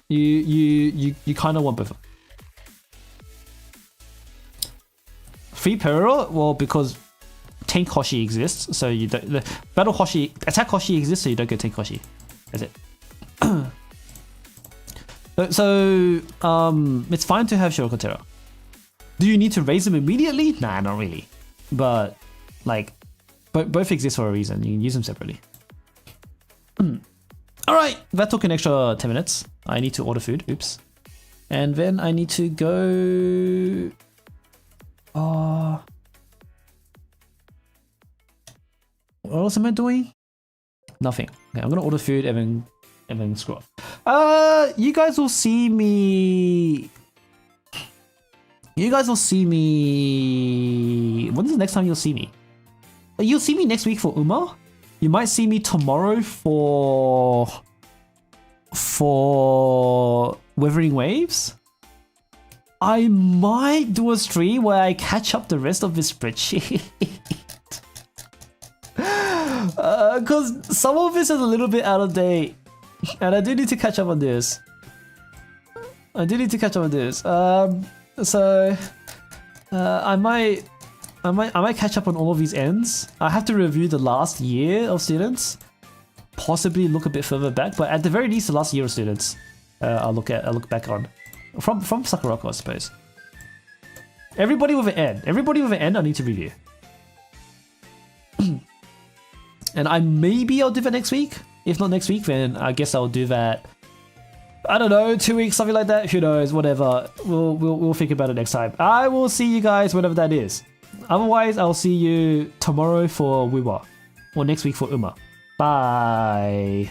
You kind of want both of them. Free Perro, well, because Tank Hoshi exists, so you don't. The Battle Hoshi, Attack Hoshi exists, so you don't get Tank Hoshi. That's it. So it's fine to have Shiroko Terra. Do you need to raise them immediately? Nah, not really. But like, both exist for a reason. You can use them separately. All right, that took an extra 10 minutes. I need to order food. Oops. And then I need to go. What else am I doing? Nothing. Okay, I'm gonna order food and then scroll up. You guys will see me. When's the next time you'll see me? You'll see me next week for Uma. You might see me tomorrow for Weathering Waves. I might do a stream where I catch up the rest of this spreadsheet. Because some of this is a little bit out of date. And I do need to catch up on this. I might catch up on all of these ends. I have to review the last year of students. Possibly look a bit further back, but at the very least the last year of students I'll look back on. From Sakurako, I suppose. Everybody with an N I need to review. And I'll do that next week. If not next week, then I guess I'll do that, I don't know, 2 weeks, something like that. Who knows, whatever. We'll think about it next time. I will see you guys whenever that is. Otherwise, I'll see you tomorrow for Wiwa. Or next week for Uma. Bye.